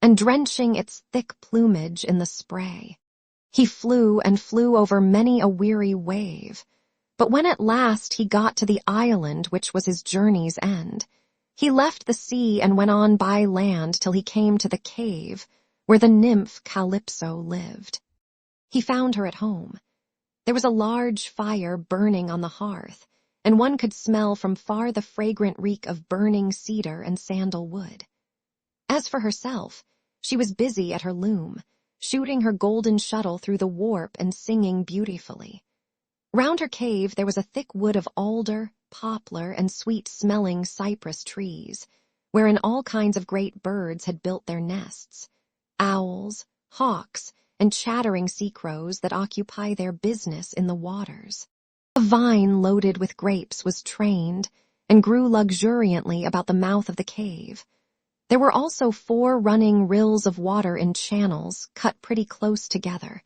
and drenching its thick plumage in the spray. He flew and flew over many a weary wave, but when at last he got to the island which was his journey's end, he left the sea and went on by land till he came to the cave where the nymph Calypso lived. He found her at home. There was a large fire burning on the hearth, and one could smell from far the fragrant reek of burning cedar and sandal wood. As for herself, she was busy at her loom, shooting her golden shuttle through the warp and singing beautifully. Round her cave there was a thick wood of alder, poplar, and sweet-smelling cypress trees, wherein all kinds of great birds had built their nests, owls, hawks, and chattering sea crows that occupy their business in the waters. A vine loaded with grapes was trained and grew luxuriantly about the mouth of the cave. There were also 4 running rills of water in channels cut pretty close together,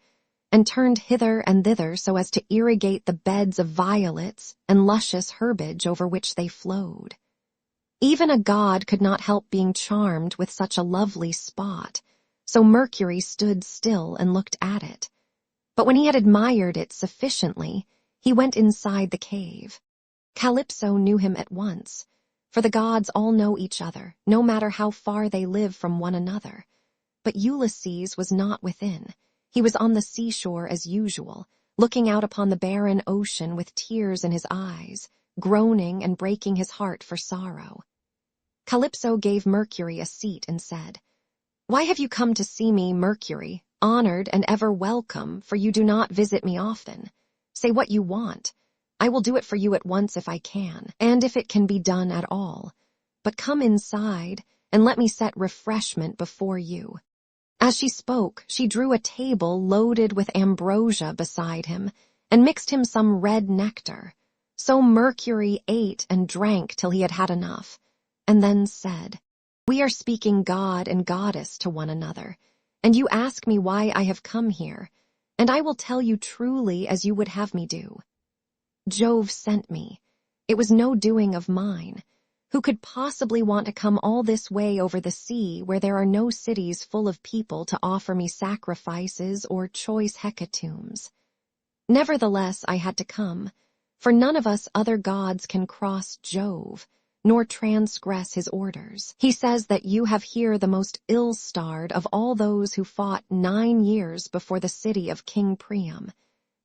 and turned hither and thither so as to irrigate the beds of violets and luscious herbage over which they flowed. Even a god could not help being charmed with such a lovely spot, so Mercury stood still and looked at it. But when he had admired it sufficiently, he went inside the cave. Calypso knew him at once, for the gods all know each other, no matter how far they live from one another. But Ulysses was not within. He was on the seashore as usual, looking out upon the barren ocean with tears in his eyes, groaning and breaking his heart for sorrow. Calypso gave Mercury a seat and said, "Why have you come to see me, Mercury, honored and ever welcome, for you do not visit me often? Say what you want. I will do it for you at once if I can, and if it can be done at all. But come inside, and let me set refreshment before you." As she spoke, she drew a table loaded with ambrosia beside him, and mixed him some red nectar. So Mercury ate and drank till he had had enough, and then said, "We are speaking god and goddess to one another, and you ask me why I have come here, and I will tell you truly as you would have me do. Jove sent me. It was no doing of mine. Who could possibly want to come all this way over the sea where there are no cities full of people to offer me sacrifices or choice hecatombs? Nevertheless, I had to come, for none of us other gods can cross Jove, nor transgress his orders. He says that you have here the most ill-starred of all those who fought 9 years before the city of King Priam,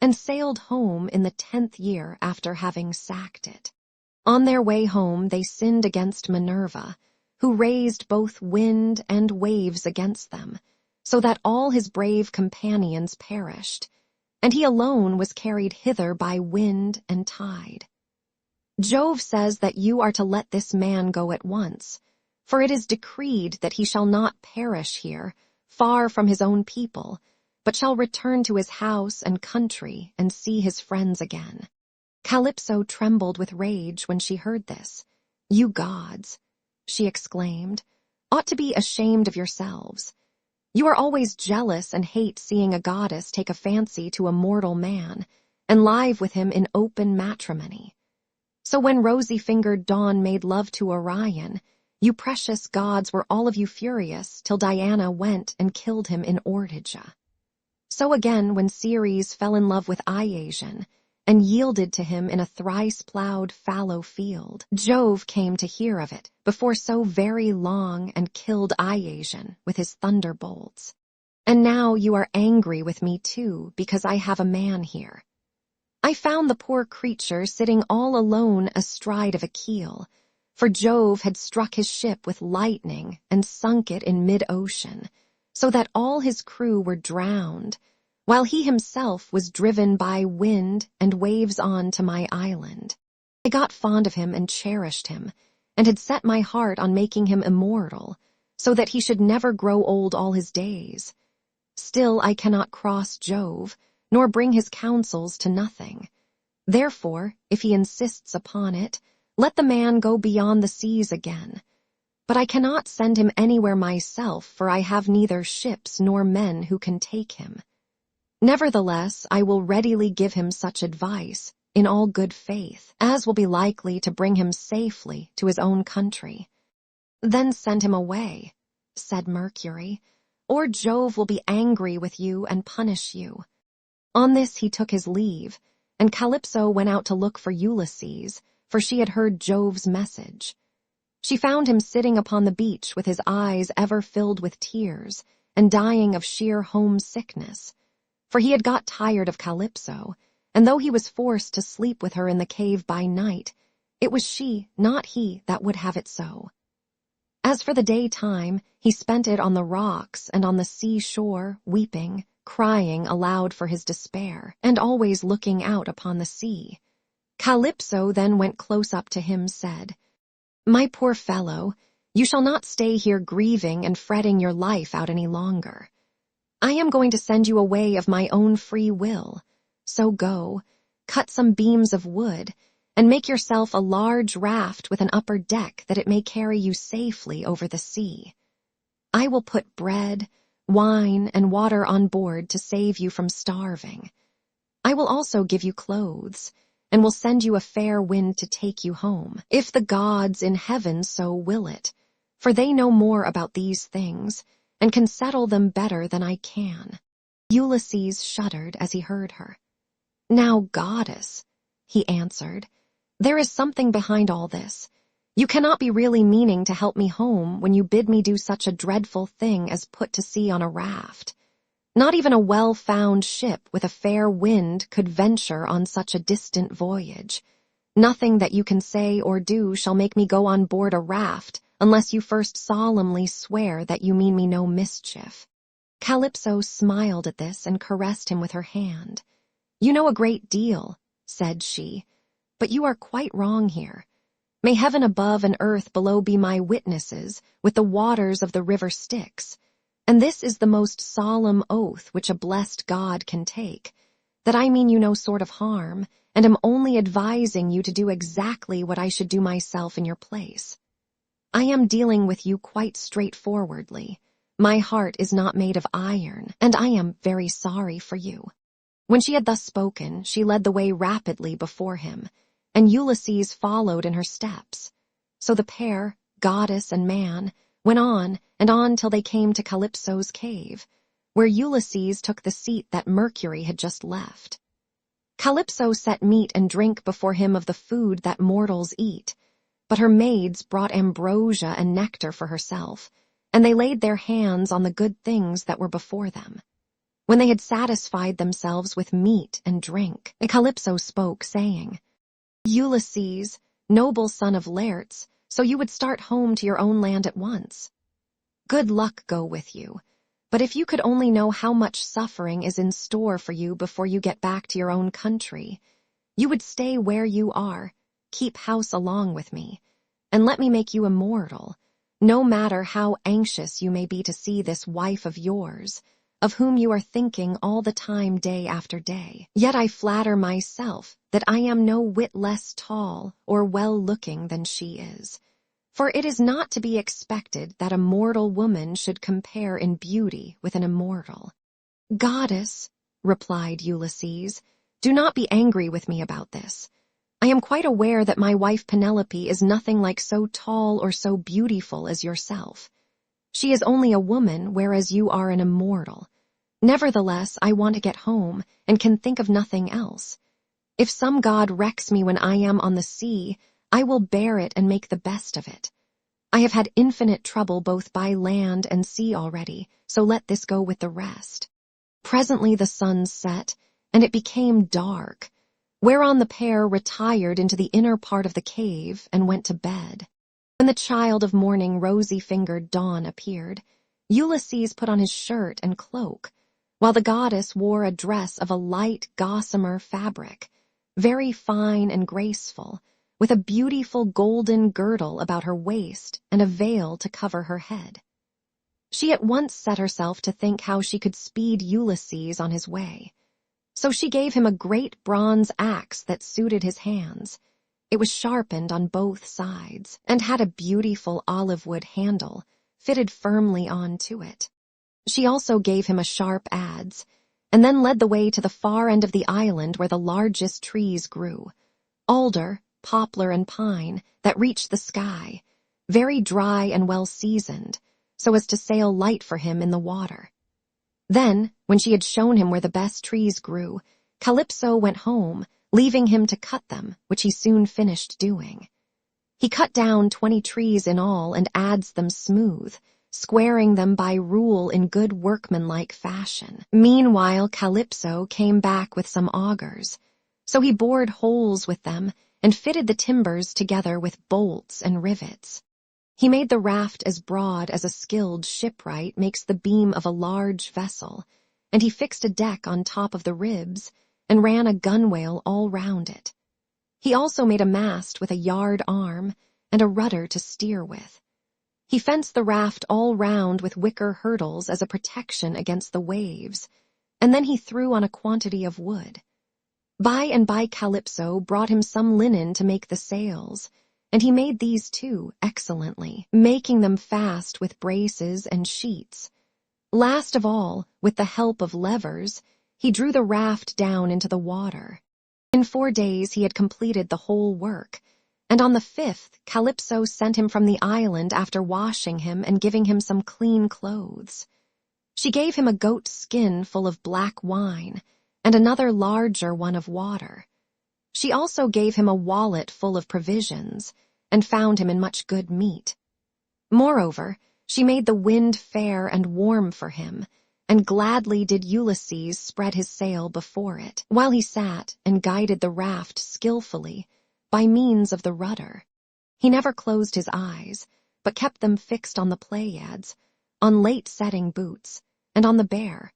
and sailed home in the 10th year after having sacked it. On their way home they sinned against Minerva, who raised both wind and waves against them, so that all his brave companions perished, and he alone was carried hither by wind and tide. Jove says that you are to let this man go at once, for it is decreed that he shall not perish here, far from his own people, but shall return to his house and country and see his friends again." Calypso trembled with rage when she heard this. "You gods," she exclaimed, "ought to be ashamed of yourselves. You are always jealous and hate seeing a goddess take a fancy to a mortal man, and live with him in open matrimony. So when rosy-fingered Dawn made love to Orion, you precious gods were all of you furious till Diana went and killed him in Ortygia. So again when Ceres fell in love with Iasion, and yielded to him in a thrice-plowed fallow field, Jove came to hear of it before so very long and killed Iasion with his thunderbolts. And now you are angry with me too because I have a man here. I found the poor creature sitting all alone astride of a keel, for Jove had struck his ship with lightning and sunk it in mid-ocean, so that all his crew were drowned, while he himself was driven by wind and waves on to my island. I got fond of him and cherished him, and had set my heart on making him immortal, so that he should never grow old all his days. Still I cannot cross Jove, nor bring his counsels to nothing. Therefore, if he insists upon it, let the man go beyond the seas again. But I cannot send him anywhere myself, for I have neither ships nor men who can take him. Nevertheless, I will readily give him such advice, in all good faith, as will be likely to bring him safely to his own country." "Then send him away," said Mercury, "or Jove will be angry with you and punish you." On this he took his leave, and Calypso went out to look for Ulysses, for she had heard Jove's message. She found him sitting upon the beach with his eyes ever filled with tears, and dying of sheer homesickness. For he had got tired of Calypso, and though he was forced to sleep with her in the cave by night, it was she, not he, that would have it so. As for the daytime, he spent it on the rocks and on the sea-shore, weeping, crying aloud for his despair, and always looking out upon the sea. Calypso then went close up to him, said, "My poor fellow, You shall not stay here grieving and fretting your life out any longer. I am going to send you away of my own free will. So go, cut some beams of wood, and make yourself a large raft with an upper deck that it may carry you safely over the sea. I will put bread, wine, and water on board to save you from starving. I will also give you clothes, and will send you a fair wind to take you home, if the gods in heaven so will it, for they know more about these things, and can settle them better than I can." Ulysses shuddered as he heard her. "Now, goddess," he answered, "there is something behind all this. You cannot be really meaning to help me home when you bid me do such a dreadful thing as put to sea on a raft. Not even a well-found ship with a fair wind could venture on such a distant voyage. Nothing that you can say or do shall make me go on board a raft unless you first solemnly swear that you mean me no mischief." Calypso smiled at this and caressed him with her hand. "You know a great deal," said she, "but you are quite wrong here. May heaven above and earth below be my witnesses with the waters of the river Styx, and this is the most solemn oath which a blessed God can take, that I mean you no sort of harm, and am only advising you to do exactly what I should do myself in your place. I am dealing with you quite straightforwardly. My heart is not made of iron, and I am very sorry for you." When she had thus spoken, she led the way rapidly before him, and Ulysses followed in her steps. So the pair, goddess and man, went on and on till they came to Calypso's cave, where Ulysses took the seat that Mercury had just left. Calypso set meat and drink before him of the food that mortals eat, but her maids brought ambrosia and nectar for herself, and they laid their hands on the good things that were before them. When they had satisfied themselves with meat and drink, Calypso spoke, saying, "Ulysses, noble son of Laertes, so you would start home to your own land at once. Good luck go with you, but if you could only know how much suffering is in store for you before you get back to your own country, you would stay where you are, keep house along with me, and let me make you immortal, no matter how anxious you may be to see this wife of yours, of whom you are thinking all the time day after day. Yet I flatter myself that I am no whit less tall or well-looking than she is, for it is not to be expected that a mortal woman should compare in beauty with an immortal." "Goddess," replied Ulysses, "do not be angry with me about this. I am quite aware that my wife Penelope is nothing like so tall or so beautiful as yourself. She is only a woman, whereas you are an immortal. Nevertheless, I want to get home, and can think of nothing else. If some god wrecks me when I am on the sea, I will bear it and make the best of it. I have had infinite trouble both by land and sea already, so let this go with the rest." Presently the sun set, and it became dark, whereon the pair retired into the inner part of the cave and went to bed. When the child of morning, rosy-fingered Dawn appeared, Ulysses put on his shirt and cloak, while the goddess wore a dress of a light gossamer fabric, very fine and graceful, with a beautiful golden girdle about her waist and a veil to cover her head. She at once set herself to think how she could speed Ulysses on his way. So she gave him a great bronze axe that suited his hands. It was sharpened on both sides, and had a beautiful olive-wood handle fitted firmly onto it. She also gave him a sharp adze, and then led the way to the far end of the island where the largest trees grew, alder, poplar, and pine, that reached the sky, very dry and well-seasoned, so as to sail light for him in the water. Then, when she had shown him where the best trees grew, Calypso went home, leaving him to cut them, which he soon finished doing. He cut down 20 trees in all and adzed them smooth, squaring them by rule in good workmanlike fashion. Meanwhile Calypso came back with some augers, so he bored holes with them and fitted the timbers together with bolts and rivets. He made the raft as broad as a skilled shipwright makes the beam of a large vessel, and he fixed a deck on top of the ribs and ran a gunwale all round it. He also made a mast with a yard arm and a rudder to steer with. He fenced the raft all round with wicker hurdles as a protection against the waves, and then he threw on a quantity of wood. By and by Calypso brought him some linen to make the sails, and he made these too excellently, making them fast with braces and sheets. Last of all, with the help of levers, he drew the raft down into the water. In 4 days he had completed the whole work, and on the 5th Calypso sent him from the island after washing him and giving him some clean clothes. She gave him a goat's skin full of black wine, and another larger one of water. She also gave him a wallet full of provisions, and found him in much good meat. Moreover, she made the wind fair and warm for him, and gladly did Ulysses spread his sail before it, while he sat and guided the raft skillfully by means of the rudder. He never closed his eyes, but kept them fixed on the Pleiades, on late-setting boots, and on the bear,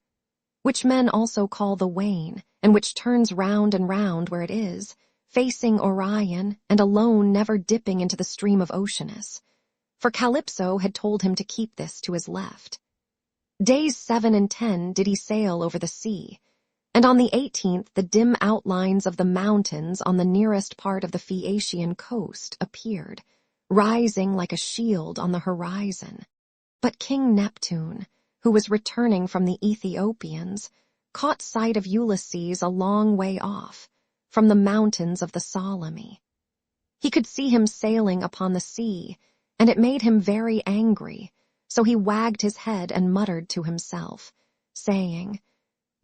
which men also call the wain, and which turns round and round where it is, facing Orion, and alone never dipping into the stream of Oceanus. For Calypso had told him to keep this to his left. Days 7 and 10 did he sail over the sea, and on the 18th the dim outlines of the mountains on the nearest part of the Phaeacian coast appeared, rising like a shield on the horizon. But King Neptune, who was returning from the Ethiopians, caught sight of Ulysses a long way off, from the mountains of the Solymi. He could see him sailing upon the sea, and it made him very angry, so he wagged his head and muttered to himself, saying,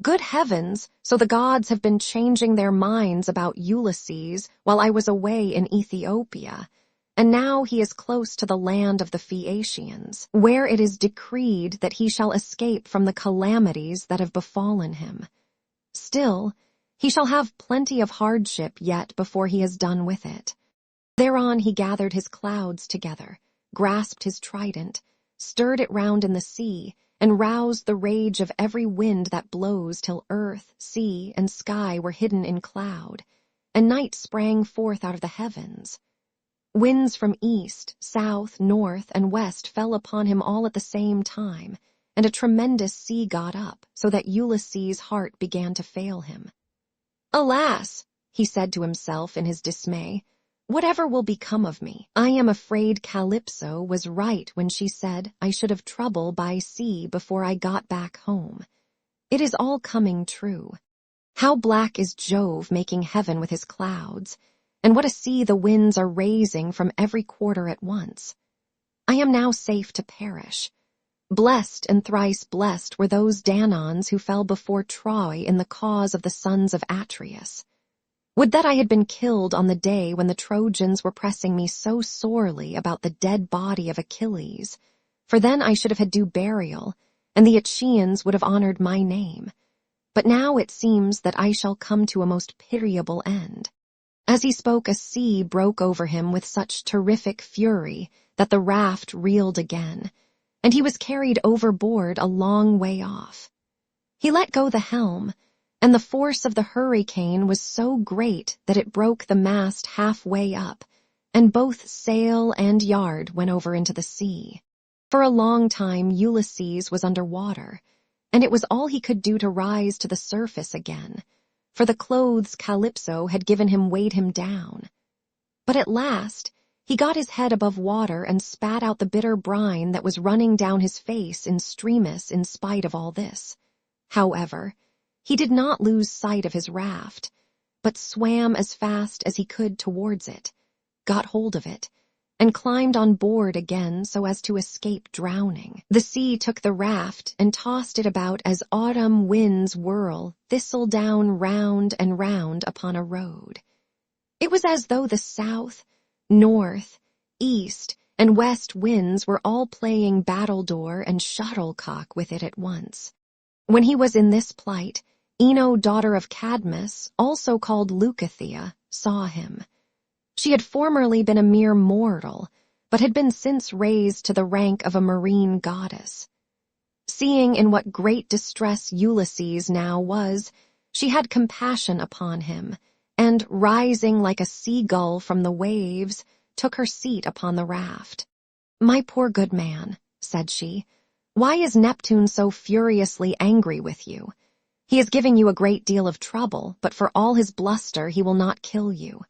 "Good heavens, so the gods have been changing their minds about Ulysses while I was away in Ethiopia, and now he is close to the land of the Phaeacians, where it is decreed that he shall escape from the calamities that have befallen him. Still, he shall have plenty of hardship yet before he is done with it." Thereon he gathered his clouds together, grasped his trident, stirred it round in the sea, and roused the rage of every wind that blows till earth, sea, and sky were hidden in cloud, and night sprang forth out of the heavens. Winds from east, south, north, and west fell upon him all at the same time, and a tremendous sea got up, so that Ulysses' heart began to fail him. "Alas," he said to himself in his dismay, "whatever will become of me? I am afraid Calypso was right when she said I should have trouble by sea before I got back home. It is all coming true. How black is Jove making heaven with his clouds, and what a sea the winds are raising from every quarter at once. I am now safe to perish. Blessed and thrice blessed were those Danons who fell before Troy in the cause of the sons of Atreus. Would that I had been killed on the day when the Trojans were pressing me so sorely about the dead body of Achilles, for then I should have had due burial, and the Achaeans would have honored my name. But now it seems that I shall come to a most pitiable end." As he spoke, a sea broke over him with such terrific fury that the raft reeled again, and he was carried overboard a long way off. He let go the helm, and the force of the hurricane was so great that it broke the mast halfway up, and both sail and yard went over into the sea. For a long time Ulysses was under water, and it was all he could do to rise to the surface again, for the clothes Calypso had given him weighed him down. But at last he got his head above water and spat out the bitter brine that was running down his face in streams in spite of all this. However, he did not lose sight of his raft, but swam as fast as he could towards it, got hold of it, and climbed on board again so as to escape drowning. The sea took the raft and tossed it about as autumn winds whirl thistledown round and round upon a road. It was as though the south, north, east, and west winds were all playing battledore and shuttlecock with it at once. When he was in this plight, Ino, daughter of Cadmus, also called Leucothea, saw him. She had formerly been a mere mortal, but had been since raised to the rank of a marine goddess. Seeing in what great distress Ulysses now was, she had compassion upon him, and, rising like a seagull from the waves, took her seat upon the raft. "My poor good man," said she, "why is Neptune so furiously angry with you? He is giving you a great deal of trouble, but for all his bluster he will not kill you.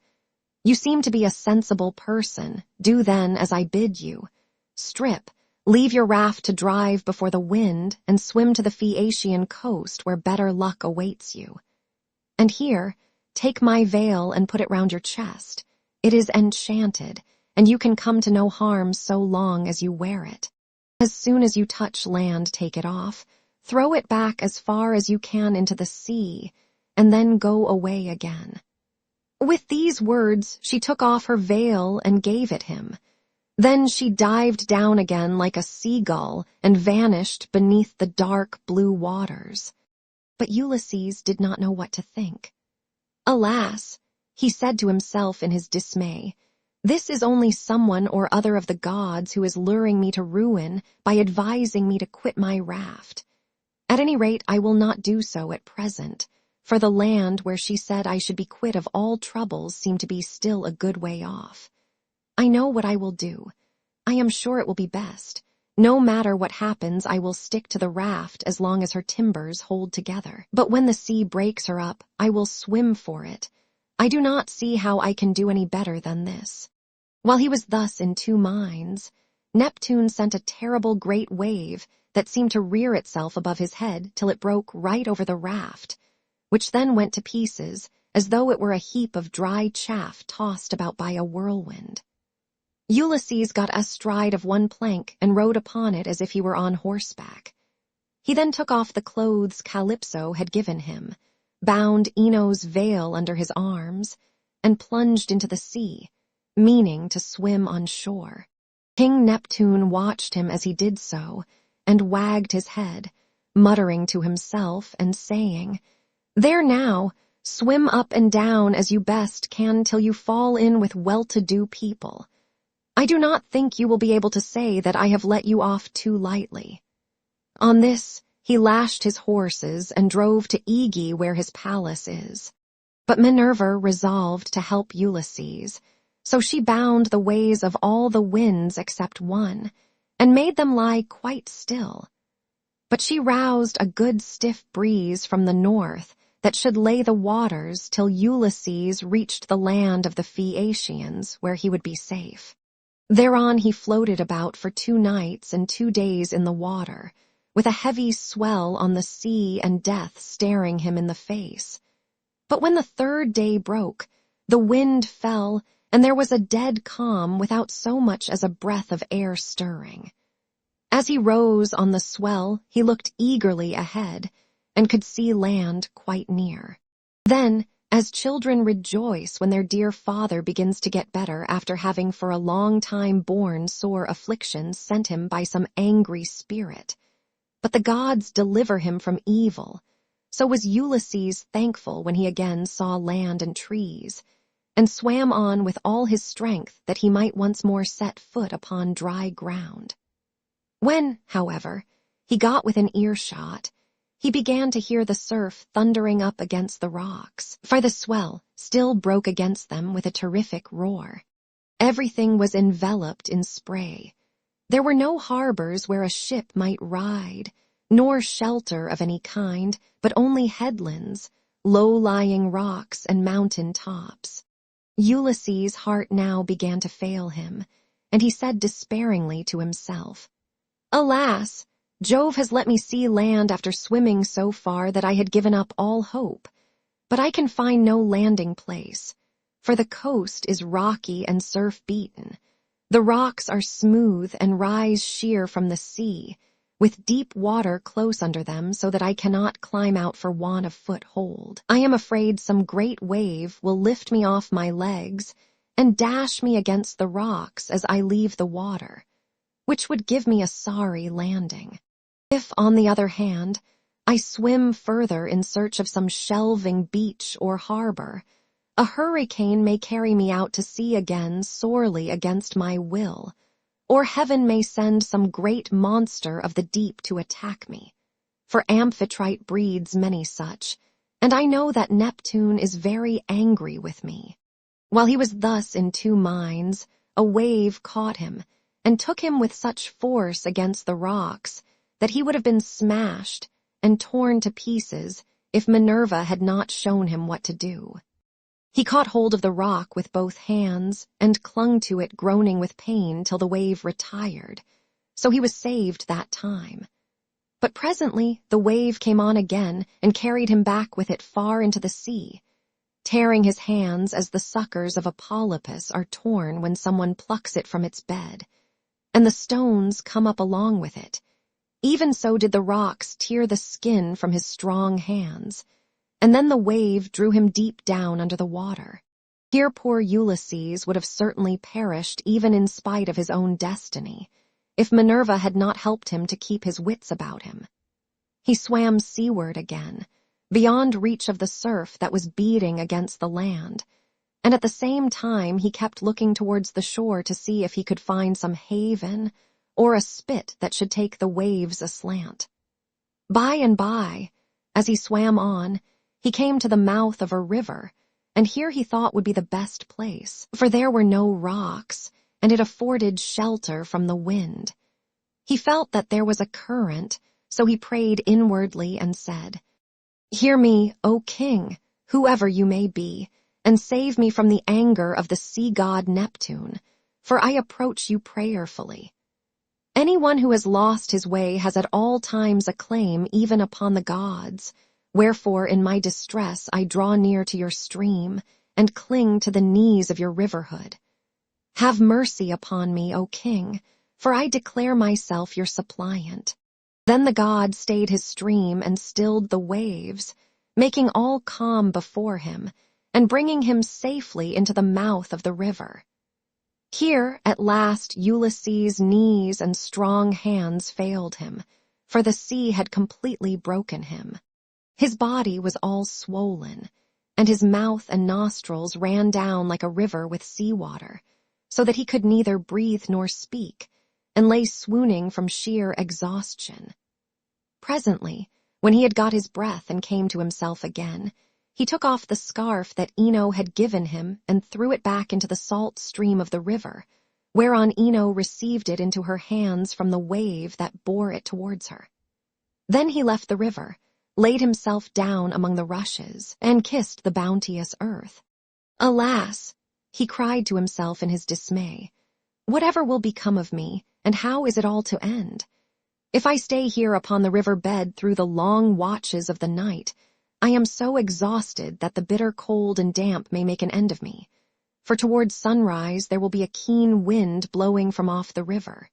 You seem to be a sensible person. Do then as I bid you. Strip, leave your raft to drive before the wind, and swim to the Phaeacian coast where better luck awaits you. And here, take my veil and put it round your chest. It is enchanted, and you can come to no harm so long as you wear it. As soon as you touch land, take it off, throw it back as far as you can into the sea, and then go away again." With these words, she took off her veil and gave it him. Then she dived down again like a seagull and vanished beneath the dark blue waters. But Ulysses did not know what to think. "Alas," he said to himself in his dismay, "this is only someone or other of the gods who is luring me to ruin by advising me to quit my raft. At any rate, I will not do so at present, for the land where she said I should be quit of all troubles seemed to be still a good way off. I know what I will do. I am sure it will be best. No matter what happens, I will stick to the raft as long as her timbers hold together. But when the sea breaks her up, I will swim for it. I do not see how I can do any better than this." While he was thus in two minds, Neptune sent a terrible great wave that seemed to rear itself above his head till it broke right over the raft, which then went to pieces as though it were a heap of dry chaff tossed about by a whirlwind. Ulysses got astride of one plank and rode upon it as if he were on horseback. He then took off the clothes Calypso had given him, bound Ino's veil under his arms, and plunged into the sea, meaning to swim on shore. King Neptune watched him as he did so, and wagged his head, muttering to himself and saying, "There now, swim up and down as you best can till you fall in with well-to-do people. I do not think you will be able to say that I have let you off too lightly." On this, he lashed his horses and drove to Aegae where his palace is. But Minerva resolved to help Ulysses, so she bound the ways of all the winds except one, and made them lie quite still. But she roused a good stiff breeze from the north that should lay the waters till Ulysses reached the land of the Phaeacians, where he would be safe. Thereon he floated about for 2 nights and 2 days in the water, with a heavy swell on the sea and death staring him in the face. But when the 3rd day broke, the wind fell, and there was a dead calm without so much as a breath of air stirring. As he rose on the swell, he looked eagerly ahead, and could see land quite near. Then, as children rejoice when their dear father begins to get better after having for a long time borne sore afflictions sent him by some angry spirit, but the gods deliver him from evil, so was Ulysses thankful when he again saw land and trees, and swam on with all his strength that he might once more set foot upon dry ground. When, however, he got within earshot, he began to hear the surf thundering up against the rocks, for the swell still broke against them with a terrific roar. Everything was enveloped in spray. There were no harbors where a ship might ride, nor shelter of any kind, but only headlands, low-lying rocks and mountain tops. Ulysses' heart now began to fail him, and he said despairingly to himself, "Alas! Jove has let me see land after swimming so far that I had given up all hope, but I can find no landing place, for the coast is rocky and surf-beaten. The rocks are smooth and rise sheer from the sea, with deep water close under them so that I cannot climb out for want of foothold. I am afraid some great wave will lift me off my legs and dash me against the rocks as I leave the water, which would give me a sorry landing. If, on the other hand, I swim further in search of some shelving beach or harbor, a hurricane may carry me out to sea again sorely against my will, or heaven may send some great monster of the deep to attack me, for Amphitrite breeds many such, and I know that Neptune is very angry with me." While he was thus in two minds, a wave caught him, and took him with such force against the rocks that he would have been smashed and torn to pieces if Minerva had not shown him what to do. He caught hold of the rock with both hands and clung to it, groaning with pain till the wave retired, so he was saved that time. But presently the wave came on again and carried him back with it far into the sea, tearing his hands as the suckers of a polypus are torn when someone plucks it from its bed, and the stones come up along with it. Even so did the rocks tear the skin from his strong hands, and then the wave drew him deep down under the water. Here poor Ulysses would have certainly perished even in spite of his own destiny, if Minerva had not helped him to keep his wits about him. He swam seaward again, beyond reach of the surf that was beating against the land, and at the same time he kept looking towards the shore to see if he could find some haven or a spit that should take the waves aslant. By and by, as he swam on, he came to the mouth of a river, and here he thought would be the best place, for there were no rocks, and it afforded shelter from the wind. He felt that there was a current, so he prayed inwardly and said, "Hear me, O king, whoever you may be, and save me from the anger of the sea god Neptune, for I approach you prayerfully. Anyone who has lost his way has at all times a claim even upon the gods. Wherefore, in my distress, I draw near to your stream and cling to the knees of your riverhood. Have mercy upon me, O king, for I declare myself your suppliant." Then the god stayed his stream and stilled the waves, making all calm before him, and bringing him safely into the mouth of the river. Here, at last, Ulysses' knees and strong hands failed him, for the sea had completely broken him. His body was all swollen, and his mouth and nostrils ran down like a river with seawater, so that he could neither breathe nor speak, and lay swooning from sheer exhaustion. Presently, when he had got his breath and came to himself again, he took off the scarf that Ino had given him and threw it back into the salt stream of the river, whereon Ino received it into her hands from the wave that bore it towards her. Then he left the river, laid himself down among the rushes, and kissed the bounteous earth. "Alas," he cried to himself in his dismay, "whatever will become of me, and how is it all to end? If I stay here upon the river bed through the long watches of the night, I am so exhausted that the bitter cold and damp may make an end of me, for towards sunrise there will be a keen wind blowing from off the river.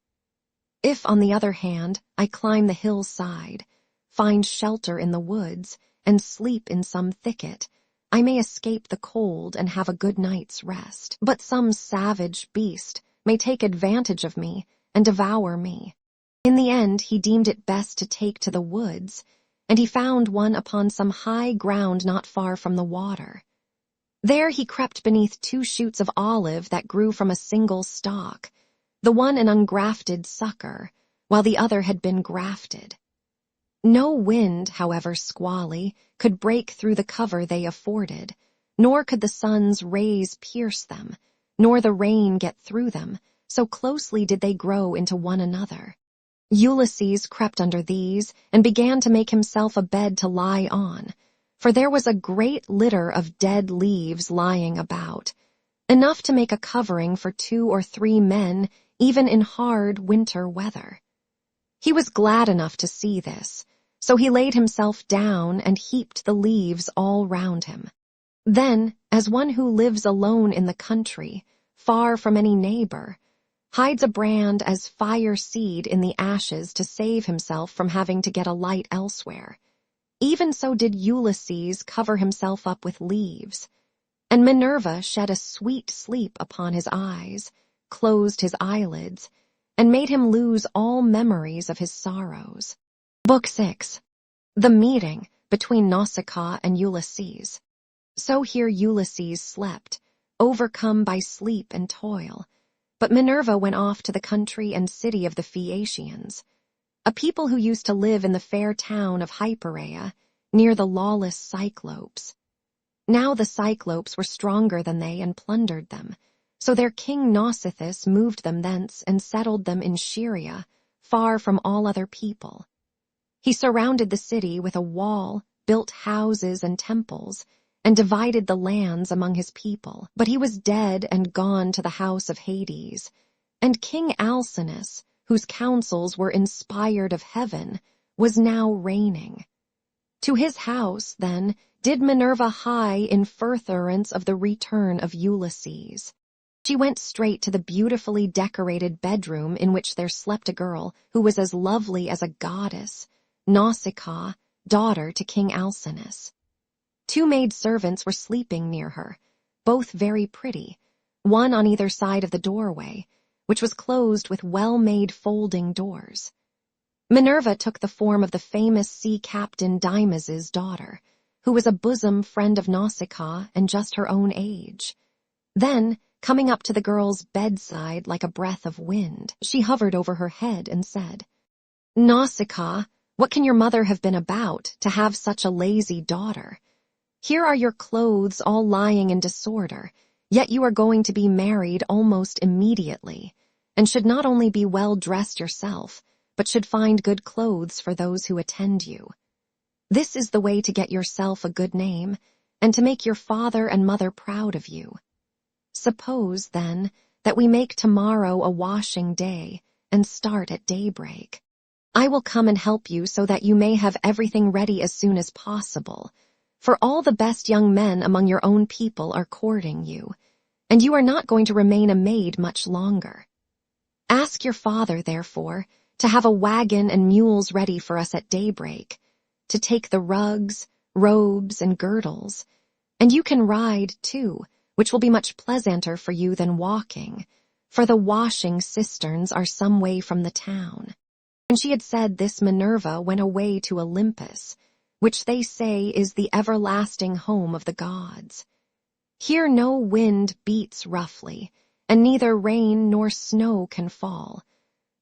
If, on the other hand, I climb the hillside, find shelter in the woods, and sleep in some thicket, I may escape the cold and have a good night's rest. But some savage beast may take advantage of me and devour me." In the end, he deemed it best to take to the woods, and he found one upon some high ground not far from the water. There he crept beneath 2 shoots of olive that grew from a single stalk, the one an ungrafted sucker, while the other had been grafted. No wind, however squally, could break through the cover they afforded, nor could the sun's rays pierce them, nor the rain get through them, so closely did they grow into one another. Ulysses crept under these and began to make himself a bed to lie on, for there was a great litter of dead leaves lying about, enough to make a covering for 2 or 3 men even in hard winter weather. He was glad enough to see this, so he laid himself down and heaped the leaves all round him. Then, as one who lives alone in the country, far from any neighbor, hides a brand as fire seed in the ashes to save himself from having to get a light elsewhere, even so did Ulysses cover himself up with leaves, and Minerva shed a sweet sleep upon his eyes, closed his eyelids, and made him lose all memories of his sorrows. Book 6. The Meeting between Nausicaa and Ulysses. So here Ulysses slept, overcome by sleep and toil, but Minerva went off to the country and city of the Phaeacians, a people who used to live in the fair town of Hypereia, near the lawless Cyclopes. Now the Cyclopes were stronger than they and plundered them, So their king Nausithous moved them thence and settled them in Syria, far from all other people. He surrounded the city with a wall, built houses and temples, and divided the lands among his people. But he was dead and gone to the house of Hades. And King Alcinous, whose counsels were inspired of heaven, was now reigning. To his house, then, did Minerva hie in furtherance of the return of Ulysses. She went straight to the beautifully decorated bedroom in which there slept a girl who was as lovely as a goddess, Nausicaa, daughter to King Alcinous. 2 maidservants were sleeping near her, both very pretty, one on either side of the doorway, which was closed with well-made folding doors. Minerva took the form of the famous sea captain Dymas' daughter, who was a bosom friend of Nausicaa and just her own age. Then, coming up to the girl's bedside like a breath of wind, she hovered over her head and said, "Nausicaa, what can your mother have been about to have such a lazy daughter? Here are your clothes all lying in disorder, yet you are going to be married almost immediately, and should not only be well dressed yourself, but should find good clothes for those who attend you. This is the way to get yourself a good name, and to make your father and mother proud of you. Suppose, then, that we make tomorrow a washing day, and start at daybreak. I will come and help you so that you may have everything ready as soon as possible, for all the best young men among your own people are courting you, and you are not going to remain a maid much longer. Ask your father, therefore, to have a wagon and mules ready for us at daybreak, to take the rugs, robes, and girdles, and you can ride, too, which will be much pleasanter for you than walking, for the washing cisterns are some way from the town." When she had said this, Minerva went away to Olympus, which they say is the everlasting home of the gods. Here no wind beats roughly, and neither rain nor snow can fall,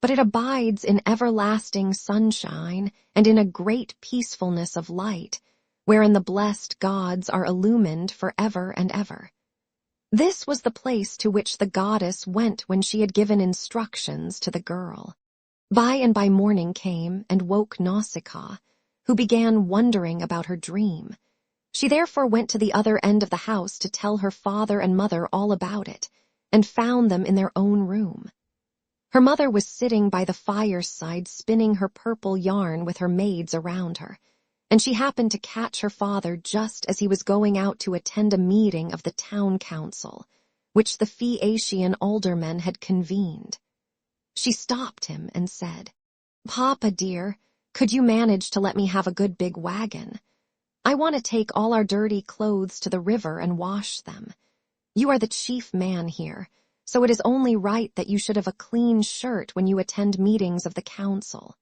but it abides in everlasting sunshine and in a great peacefulness of light, wherein the blessed gods are illumined for ever and ever. This was the place to which the goddess went when she had given instructions to the girl. By and by morning came and woke Nausicaa, who began wondering about her dream. She therefore went to the other end of the house to tell her father and mother all about it, and found them in their own room. Her mother was sitting by the fireside spinning her purple yarn with her maids around her, and she happened to catch her father just as he was going out to attend a meeting of the town council, which the Phaeacian aldermen had convened. She stopped him and said, "Papa dear, could you manage to let me have a good big wagon? I want to take all our dirty clothes to the river and wash them. You are the chief man here, so it is only right that you should have a clean shirt when you attend meetings of the council.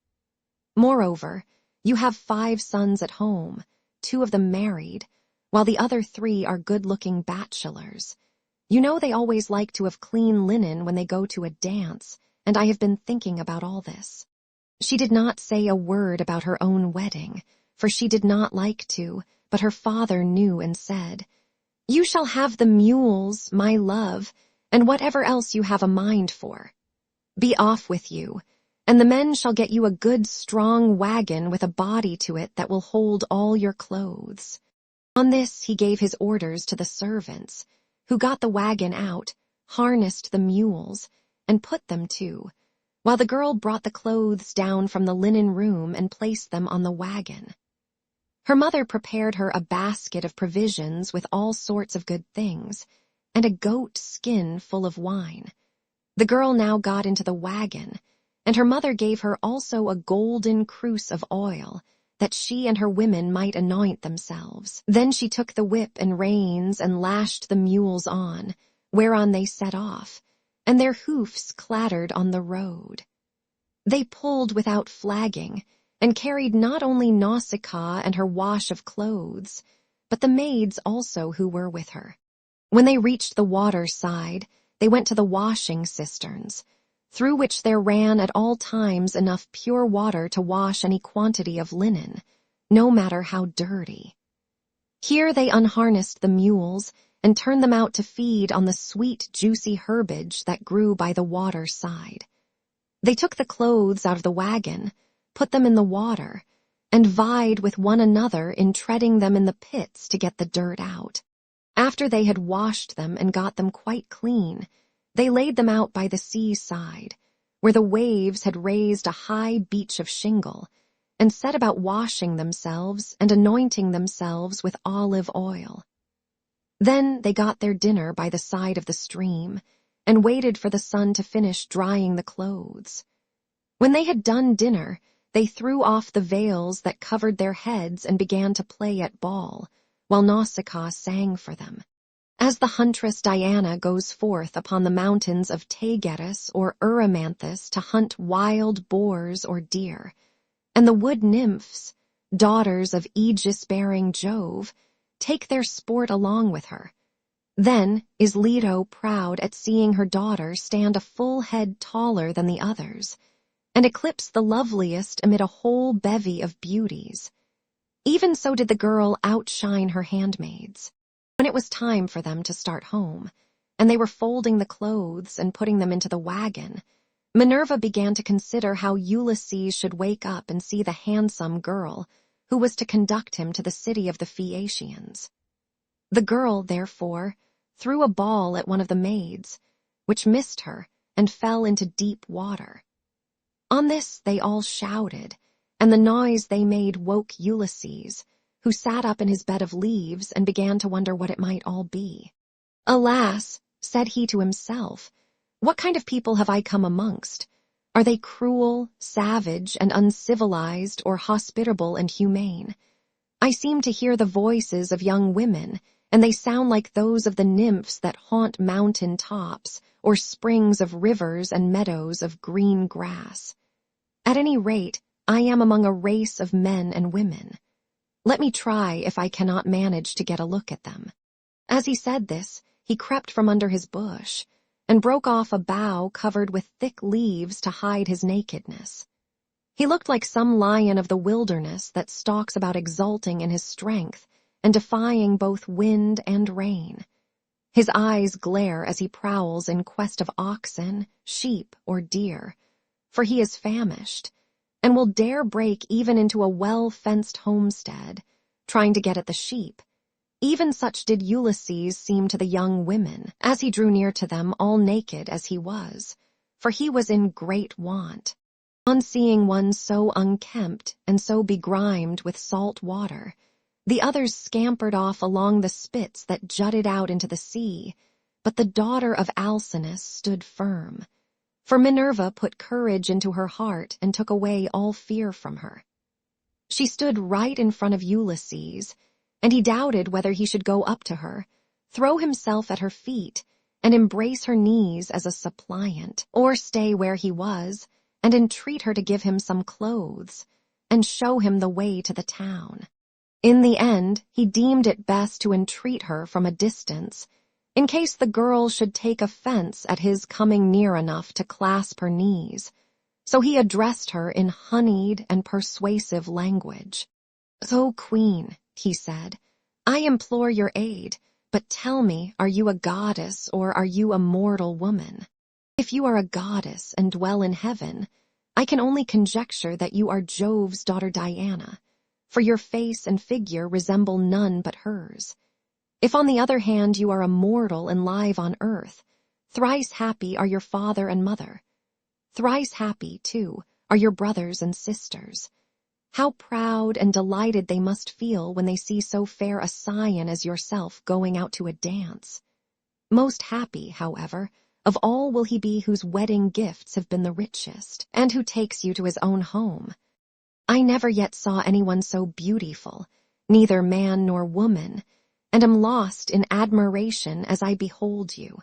Moreover, you have 5 sons at home, 2 of them married, while the other 3 are good-looking bachelors. You know they always like to have clean linen when they go to a dance, and I have been thinking about all this." She did not say a word about her own wedding, for she did not like to, but her father knew and said, "You shall have the mules, my love, and whatever else you have a mind for. Be off with you, and the men shall get you a good strong wagon with a body to it that will hold all your clothes." On this he gave his orders to the servants, who got the wagon out, harnessed the mules, and put them to, while the girl brought the clothes down from the linen room and placed them on the wagon. Her mother prepared her a basket of provisions with all sorts of good things, and a goat skin full of wine. The girl now got into the wagon, and her mother gave her also a golden cruse of oil, that she and her women might anoint themselves. Then she took the whip and reins and lashed the mules on, whereon they set off, and their hoofs clattered on the road. They pulled without flagging, and carried not only Nausicaa and her wash of clothes, but the maids also who were with her. When they reached the water side, they went to the washing cisterns, through which there ran at all times enough pure water to wash any quantity of linen, no matter how dirty. Here they unharnessed the mules, and turned them out to feed on the sweet, juicy herbage that grew by the water's side. They took the clothes out of the wagon, put them in the water, and vied with one another in treading them in the pits to get the dirt out. After they had washed them and got them quite clean, they laid them out by the seaside, where the waves had raised a high beach of shingle, and set about washing themselves and anointing themselves with olive oil. Then they got their dinner by the side of the stream, and waited for the sun to finish drying the clothes. When they had done dinner, they threw off the veils that covered their heads and began to play at ball, while Nausicaa sang for them. As the huntress Diana goes forth upon the mountains of Taygetus or Erymanthus to hunt wild boars or deer, and the wood nymphs, daughters of aegis-bearing Jove, take their sport along with her. Then is Leto proud at seeing her daughter stand a full head taller than the others, and eclipse the loveliest amid a whole bevy of beauties. Even so did the girl outshine her handmaids. When it was time for them to start home, and they were folding the clothes and putting them into the wagon, Minerva began to consider how Ulysses should wake up and see the handsome girl who was to conduct him to the city of the Phaeacians. The girl, therefore, threw a ball at one of the maids, which missed her and fell into deep water. On this they all shouted, and the noise they made woke Ulysses, who sat up in his bed of leaves and began to wonder what it might all be. "Alas," said he to himself, "what kind of people have I come amongst? Are they cruel, savage, and uncivilized, or hospitable and humane? I seem to hear the voices of young women, and they sound like those of the nymphs that haunt mountain tops, or springs of rivers and meadows of green grass. At any rate, I am among a race of men and women. Let me try if I cannot manage to get a look at them." As he said this, he crept from under his bush, and broke off a bough covered with thick leaves to hide his nakedness. He looked like some lion of the wilderness that stalks about exulting in his strength and defying both wind and rain. His eyes glare as he prowls in quest of oxen, sheep, or deer, for he is famished, and will dare break even into a well-fenced homestead, trying to get at the sheep. Even such did Ulysses seem to the young women, as he drew near to them all naked as he was, for he was in great want. On seeing one so unkempt and so begrimed with salt water, the others scampered off along the spits that jutted out into the sea, but the daughter of Alcinous stood firm. For Minerva put courage into her heart and took away all fear from her. She stood right in front of Ulysses, and he doubted whether he should go up to her, throw himself at her feet, and embrace her knees as a suppliant, or stay where he was, and entreat her to give him some clothes, and show him the way to the town. In the end, he deemed it best to entreat her from a distance, in case the girl should take offense at his coming near enough to clasp her knees, so he addressed her in honeyed and persuasive language. "O Queen," he said, "I implore your aid, but tell me, are you a goddess or are you a mortal woman? If you are a goddess and dwell in heaven, I can only conjecture that you are Jove's daughter Diana, for your face and figure resemble none but hers. If on the other hand you are a mortal and live on earth, thrice happy are your father and mother. Thrice happy, too, are your brothers and sisters. How proud and delighted they must feel when they see so fair a scion as yourself going out to a dance. Most happy, however, of all will he be whose wedding gifts have been the richest, and who takes you to his own home. I never yet saw anyone so beautiful, neither man nor woman, and am lost in admiration as I behold you.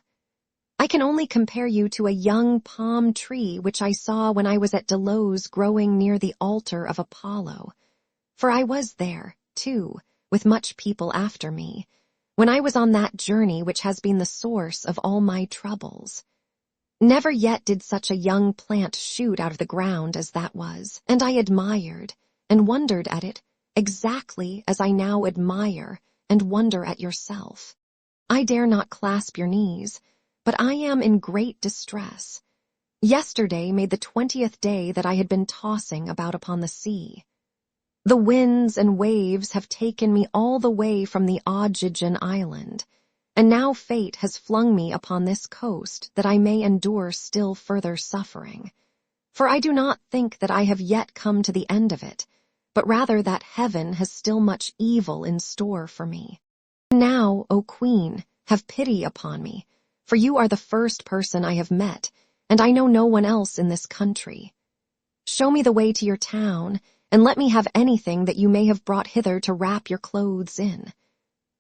I can only compare you to a young palm tree which I saw when I was at Delos growing near the altar of Apollo, for I was there, too, with much people after me, when I was on that journey which has been the source of all my troubles. Never yet did such a young plant shoot out of the ground as that was, and I admired and wondered at it exactly as I now admire and wonder at yourself. I dare not clasp your knees, but I am in great distress. Yesterday made the 20th day that I had been tossing about upon the sea. The winds and waves have taken me all the way from the Ogygian island, and now fate has flung me upon this coast that I may endure still further suffering. For I do not think that I have yet come to the end of it, but rather that heaven has still much evil in store for me. Now, O Queen, have pity upon me, for you are the first person I have met, and I know no one else in this country. Show me the way to your town, and let me have anything that you may have brought hither to wrap your clothes in.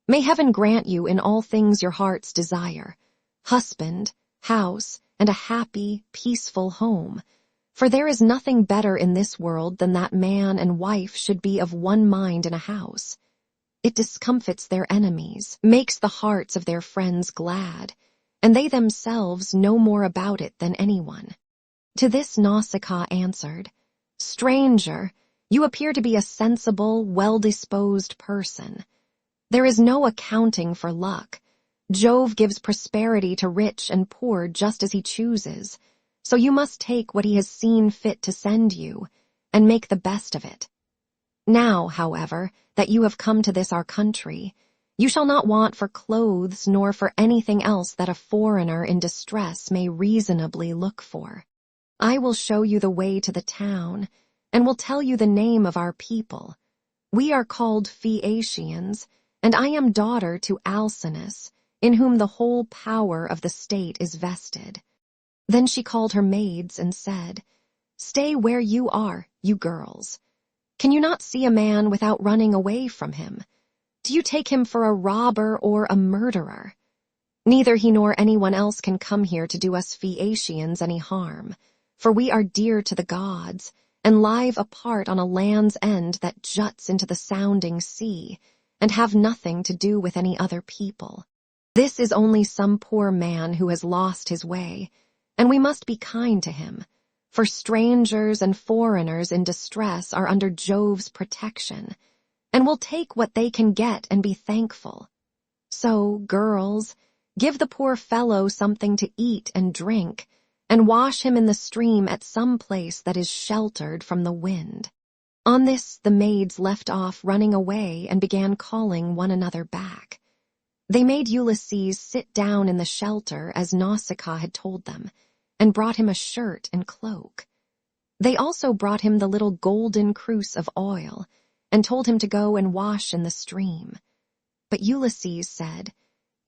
May heaven grant you in all things your heart's desire, husband, house, and a happy, peaceful home, for there is nothing better in this world than that man and wife should be of one mind in a house. It discomfits their enemies, makes the hearts of their friends glad, and they themselves know more about it than anyone. To this Nausicaa answered, Stranger, you appear to be a sensible, well-disposed person. There is no accounting for luck. Jove gives prosperity to rich and poor just as he chooses, so you must take what he has seen fit to send you, and make the best of it. Now, however, that you have come to this our country, you shall not want for clothes nor for anything else that a foreigner in distress may reasonably look for. I will show you the way to the town, and will tell you the name of our people. We are called Phaeacians, and I am daughter to Alcinous, in whom the whole power of the state is vested. Then she called her maids and said, Stay where you are, you girls. Can you not see a man without running away from him? Do you take him for a robber or a murderer? Neither he nor anyone else can come here to do us Phaeacians any harm, for we are dear to the gods, and live apart on a land's end that juts into the sounding sea, and have nothing to do with any other people. This is only some poor man who has lost his way, and we must be kind to him, for strangers and foreigners in distress are under Jove's protection, and will take what they can get and be thankful. So, girls, give the poor fellow something to eat and drink, and wash him in the stream at some place that is sheltered from the wind. On this the maids left off running away and began calling one another back. They made Ulysses sit down in the shelter as Nausicaa had told them, and brought him a shirt and cloak. They also brought him the little golden cruse of oil, and told him to go and wash in the stream. But Ulysses said,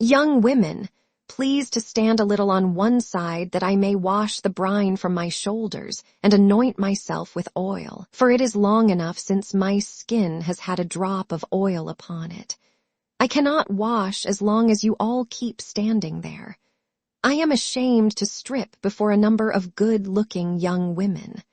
Young women, please to stand a little on one side that I may wash the brine from my shoulders and anoint myself with oil, for it is long enough since my skin has had a drop of oil upon it. I cannot wash as long as you all keep standing there. I am ashamed to strip before a number of good-looking young women.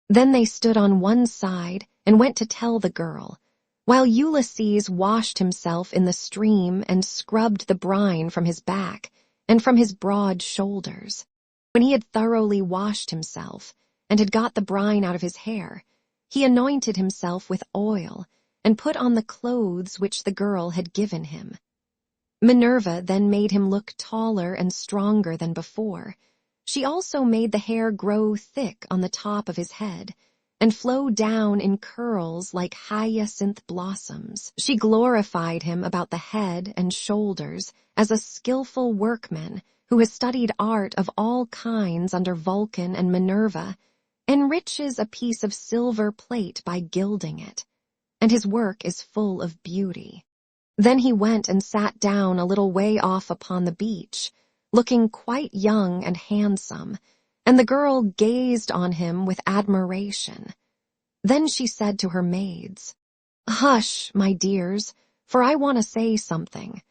Then they stood on one side and went to tell the girl, while Ulysses washed himself in the stream and scrubbed the brine from his back and from his broad shoulders. When he had thoroughly washed himself and had got the brine out of his hair, he anointed himself with oil and put on the clothes which the girl had given him. Minerva then made him look taller and stronger than before. She also made the hair grow thick on the top of his head, and flow down in curls like hyacinth blossoms. She glorified him about the head and shoulders as a skillful workman who has studied art of all kinds under Vulcan and Minerva, enriches a piece of silver plate by gilding it, and his work is full of beauty. Then he went and sat down a little way off upon the beach, looking quite young and handsome, and the girl gazed on him with admiration. Then she said to her maids, Hush, my dears, for I want to say something.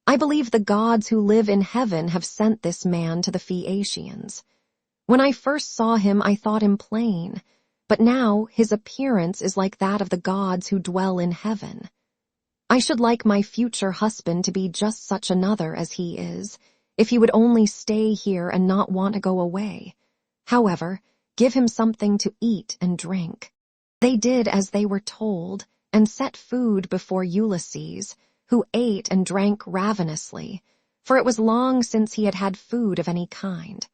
I believe the gods who live in heaven have sent this man to the Phaeacians. When I first saw him, I thought him plain, but now his appearance is like that of the gods who dwell in heaven. I should like my future husband to be just such another as he is, if he would only stay here and not want to go away. However, give him something to eat and drink. They did as they were told, and set food before Ulysses, who ate and drank ravenously, for it was long since he had had food of any kind.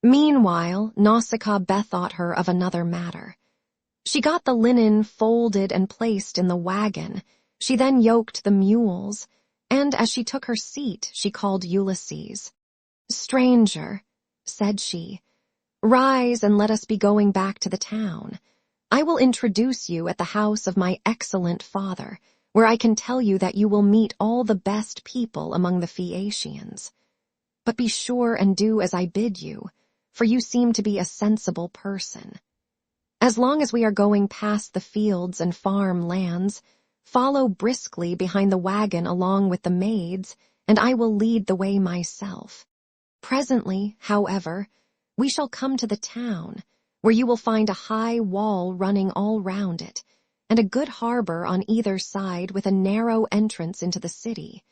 Meanwhile, Nausicaa bethought her of another matter. She got the linen folded and placed in the wagon. She then yoked the mules, and as she took her seat, she called Ulysses. "Stranger," said she, "rise and let us be going back to the town. I will introduce you at the house of my excellent father, where I can tell you that you will meet all the best people among the Phaeacians. But be sure and do as I bid you, for you seem to be a sensible person. As long as we are going past the fields and farm lands, follow briskly behind the wagon along with the maids, and I will lead the way myself. Presently, however, we shall come to the town, where you will find a high wall running all round it, and a good harbor on either side with a narrow entrance into the city,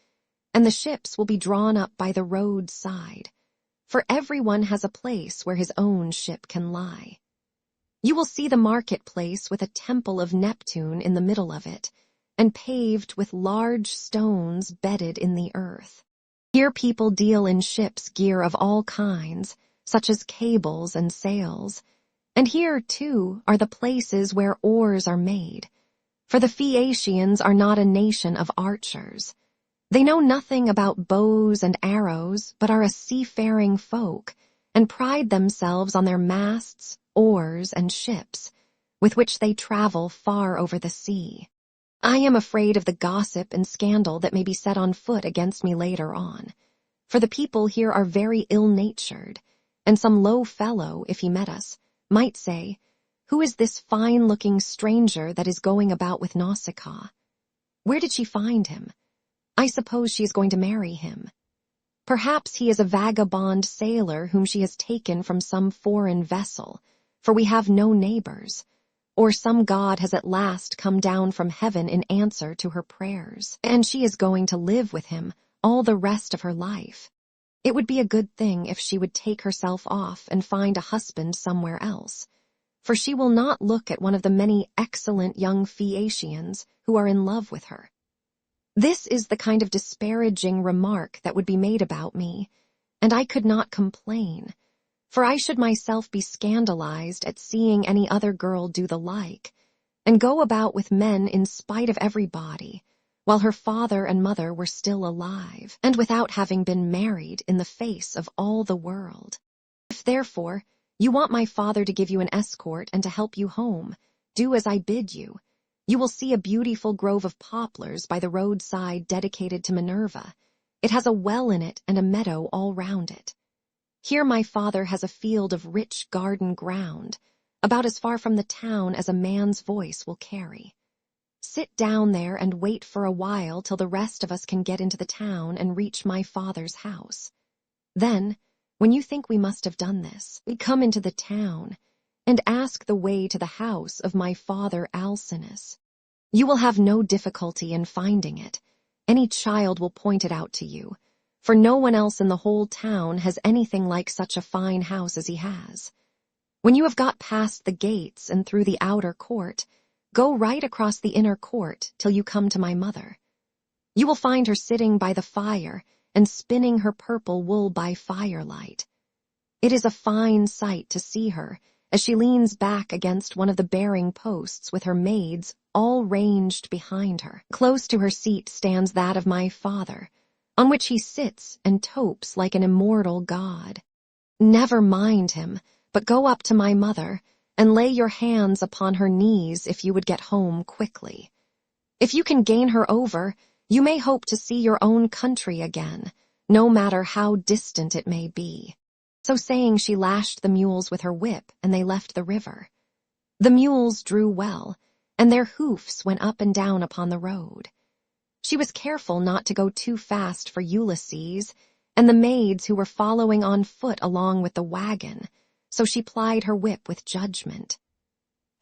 and the ships will be drawn up by the road side, for everyone has a place where his own ship can lie. You will see the marketplace with a temple of Neptune in the middle of it, and paved with large stones bedded in the earth. Here people deal in ships' gear of all kinds, such as cables and sails, and here, too, are the places where oars are made, for the Phaeacians are not a nation of archers. They know nothing about bows and arrows, but are a seafaring folk, and pride themselves on their masts, oars, and ships, with which they travel far over the sea. I am afraid of the gossip and scandal that may be set on foot against me later on, for the people here are very ill-natured, and some low fellow, if he met us, might say, 'Who is this fine-looking stranger that is going about with Nausicaa? Where did she find him? I suppose she is going to marry him. Perhaps he is a vagabond sailor whom she has taken from some foreign vessel, for we have no neighbors, or some god has at last come down from heaven in answer to her prayers, and she is going to live with him all the rest of her life. It would be a good thing if she would take herself off and find a husband somewhere else, for she will not look at one of the many excellent young Phaeacians who are in love with her.' This is the kind of disparaging remark that would be made about me, and I could not complain, for I should myself be scandalized at seeing any other girl do the like, and go about with men in spite of everybody, while her father and mother were still alive, and without having been married in the face of all the world. If, therefore, you want my father to give you an escort and to help you home, do as I bid you. You will see a beautiful grove of poplars by the roadside dedicated to Minerva. It has a well in it and a meadow all round it. Here my father has a field of rich garden ground, about as far from the town as a man's voice will carry. Sit down there and wait for a while till the rest of us can get into the town and reach my father's house. Then, when you think we must have done this, we come into the town, and ask the way to the house of my father Alcinous. You will have no difficulty in finding it. Any child will point it out to you, for no one else in the whole town has anything like such a fine house as he has. When you have got past the gates and through the outer court, go right across the inner court till you come to my mother. You will find her sitting by the fire and spinning her purple wool by firelight. It is a fine sight to see her, as she leans back against one of the bearing posts with her maids all ranged behind her. Close to her seat stands that of my father, on which he sits and topes like an immortal god. Never mind him, but go up to my mother, and lay your hands upon her knees if you would get home quickly. If you can gain her over, you may hope to see your own country again, no matter how distant it may be." So saying, she lashed the mules with her whip, and they left the river. The mules drew well, and their hoofs went up and down upon the road. She was careful not to go too fast for Ulysses and the maids who were following on foot along with the wagon, so she plied her whip with judgment.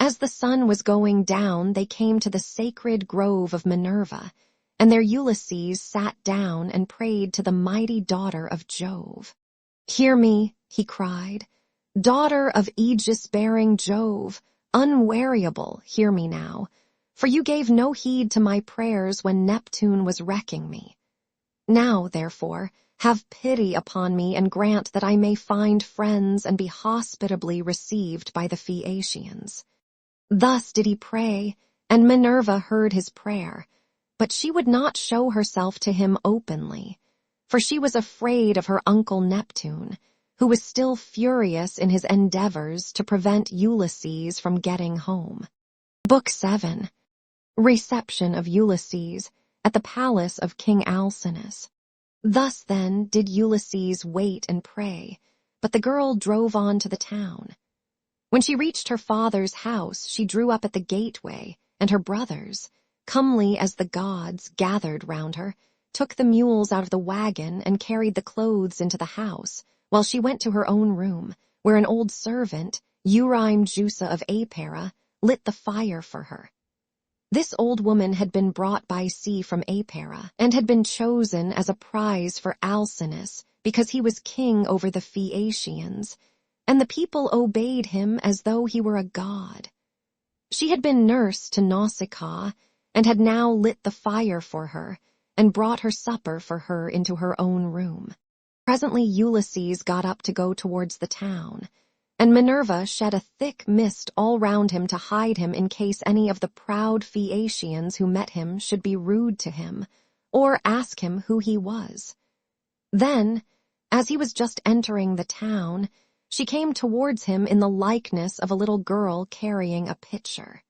As the sun was going down, they came to the sacred grove of Minerva, and there Ulysses sat down and prayed to the mighty daughter of Jove. "Hear me," he cried, "daughter of aegis-bearing Jove, unweariable, hear me now, For you gave no heed to my prayers when Neptune was wrecking me. Now, therefore, have pity upon me and grant that I may find friends and be hospitably received by the Phaeacians." Thus did he pray, and Minerva heard his prayer, but she would not show herself to him openly, for she was afraid of her uncle Neptune, who was still furious in his endeavors to prevent Ulysses from getting home. Book 7. Reception of Ulysses at the palace of King Alcinous. Thus then did Ulysses wait and pray, but the girl drove on to the town. When she reached her father's house, she drew up at the gateway, and her brothers, comely as the gods, gathered round her, took the mules out of the wagon and carried the clothes into the house, while she went to her own room, where an old servant, Euryme Jusa of Apera, lit the fire for her. This old woman had been brought by sea from Apera, and had been chosen as a prize for Alcinous, because he was king over the Phaeacians, and the people obeyed him as though he were a god. She had been nurse to Nausicaa, and had now lit the fire for her, and brought her supper for her into her own room. Presently Ulysses got up to go towards the town, and Minerva shed a thick mist all round him to hide him in case any of the proud Phaeacians who met him should be rude to him, or ask him who he was. Then, as he was just entering the town, she came towards him in the likeness of a little girl carrying a pitcher.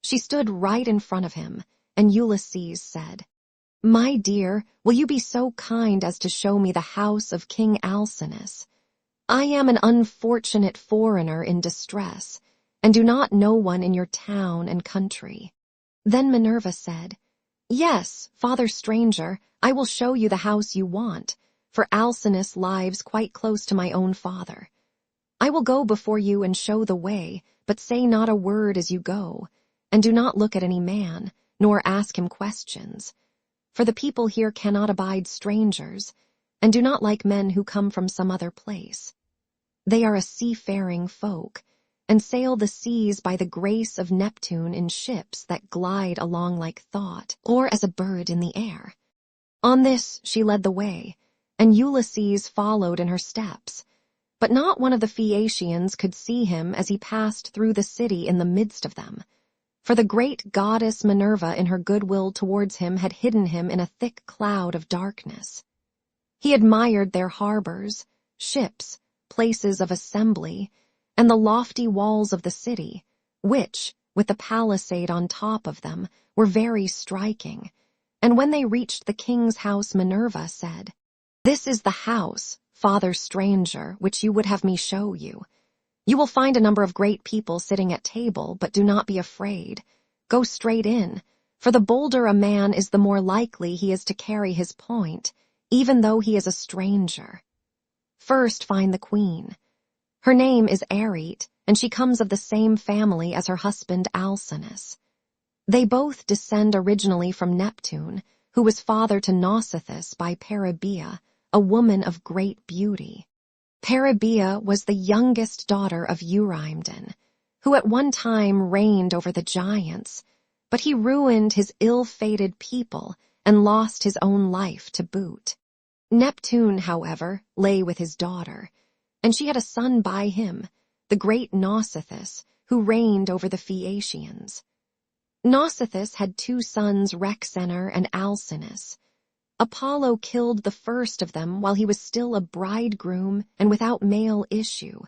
She stood right in front of him, and Ulysses said, "My dear, will you be so kind as to show me the house of King Alcinous? I am an unfortunate foreigner in distress, and do not know one in your town and country." Then Minerva said, "Yes, father stranger, I will show you the house you want, for Alcinous lives quite close to my own father. I will go before you and show the way, but say not a word as you go, and do not look at any man, nor ask him questions. For the people here cannot abide strangers, and do not like men who come from some other place. They are a seafaring folk, and sail the seas by the grace of Neptune in ships that glide along like thought, or as a bird in the air." On this she led the way, and Ulysses followed in her steps, but not one of the Phaeacians could see him as he passed through the city in the midst of them, for the great goddess Minerva in her goodwill towards him had hidden him in a thick cloud of darkness. He admired their harbors, ships, places of assembly, and the lofty walls of the city, which, with the palisade on top of them, were very striking, and when they reached the king's house Minerva said, "This is the house, father stranger, which you would have me show you. You will find a number of great people sitting at table, but do not be afraid. Go straight in, for the bolder a man is the more likely he is to carry his point, even though he is a stranger. First find the queen. Her name is Arete, and she comes of the same family as her husband Alcinous. They both descend originally from Neptune, who was father to Nausithous by Peribea, a woman of great beauty. Peribea was the youngest daughter of Eurymedon, who at one time reigned over the giants, but he ruined his ill-fated people and lost his own life to boot. Neptune, however, lay with his daughter, and she had a son by him, the great Nausithous, who reigned over the Phaeacians. Nausithous had two sons, Rhexenor and Alcinous. Apollo killed the first of them while he was still a bridegroom and without male issue,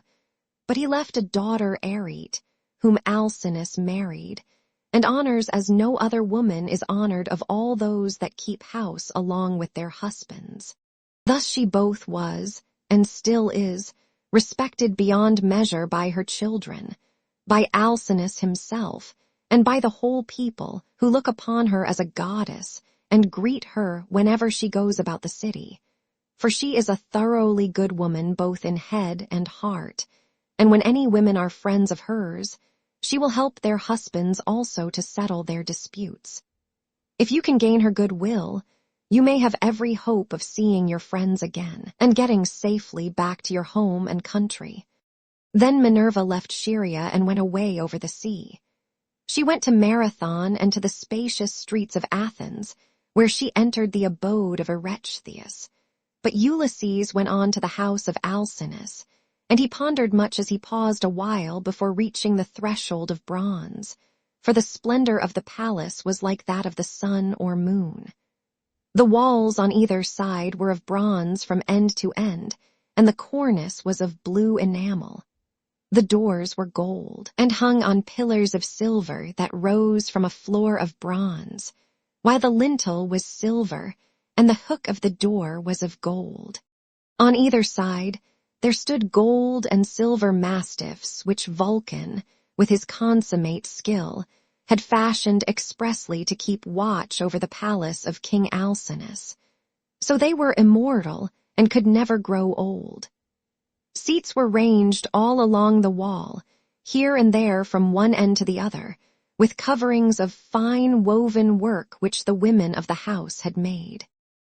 but he left a daughter Arete, whom Alcinous married, and honors as no other woman is honored of all those that keep house along with their husbands. Thus she both was, and still is, respected beyond measure by her children, by Alcinous himself, and by the whole people, who look upon her as a goddess, and greet her whenever she goes about the city. For she is a thoroughly good woman both in head and heart, and when any women are friends of hers, she will help their husbands also to settle their disputes. If you can gain her goodwill, you may have every hope of seeing your friends again, and getting safely back to your home and country." Then Minerva left Scheria and went away over the sea. She went to Marathon and to the spacious streets of Athens, where she entered the abode of Erechtheus. But Ulysses went on to the house of Alcinous, and he pondered much as he paused a while before reaching the threshold of bronze, for the splendor of the palace was like that of the sun or moon. The walls on either side were of bronze from end to end, and the cornice was of blue enamel. The doors were gold, and hung on pillars of silver that rose from a floor of bronze, while the lintel was silver, and the hook of the door was of gold. On either side there stood gold and silver mastiffs which Vulcan, with his consummate skill, had fashioned expressly to keep watch over the palace of King Alcinous. So they were immortal and could never grow old. Seats were ranged all along the wall, here and there from one end to the other, with coverings of fine woven work which the women of the house had made.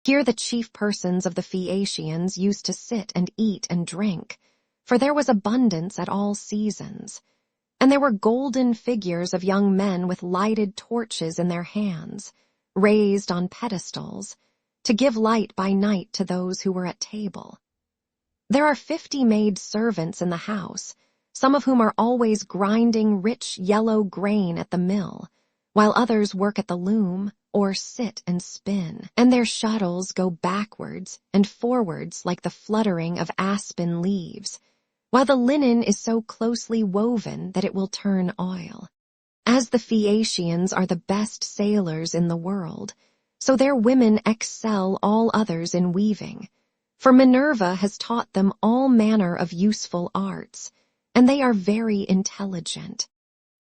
Here the chief persons of the Phaeacians used to sit and eat and drink, for there was abundance at all seasons. And there were golden figures of young men with lighted torches in their hands, raised on pedestals, to give light by night to those who were at table. There are 50 maid servants in the house, some of whom are always grinding rich yellow grain at the mill, while others work at the loom or sit and spin, and their shuttles go backwards and forwards like the fluttering of aspen leaves, while the linen is so closely woven that it will turn oil. As the Phaeacians are the best sailors in the world, so their women excel all others in weaving, for Minerva has taught them all manner of useful arts, and they are very intelligent.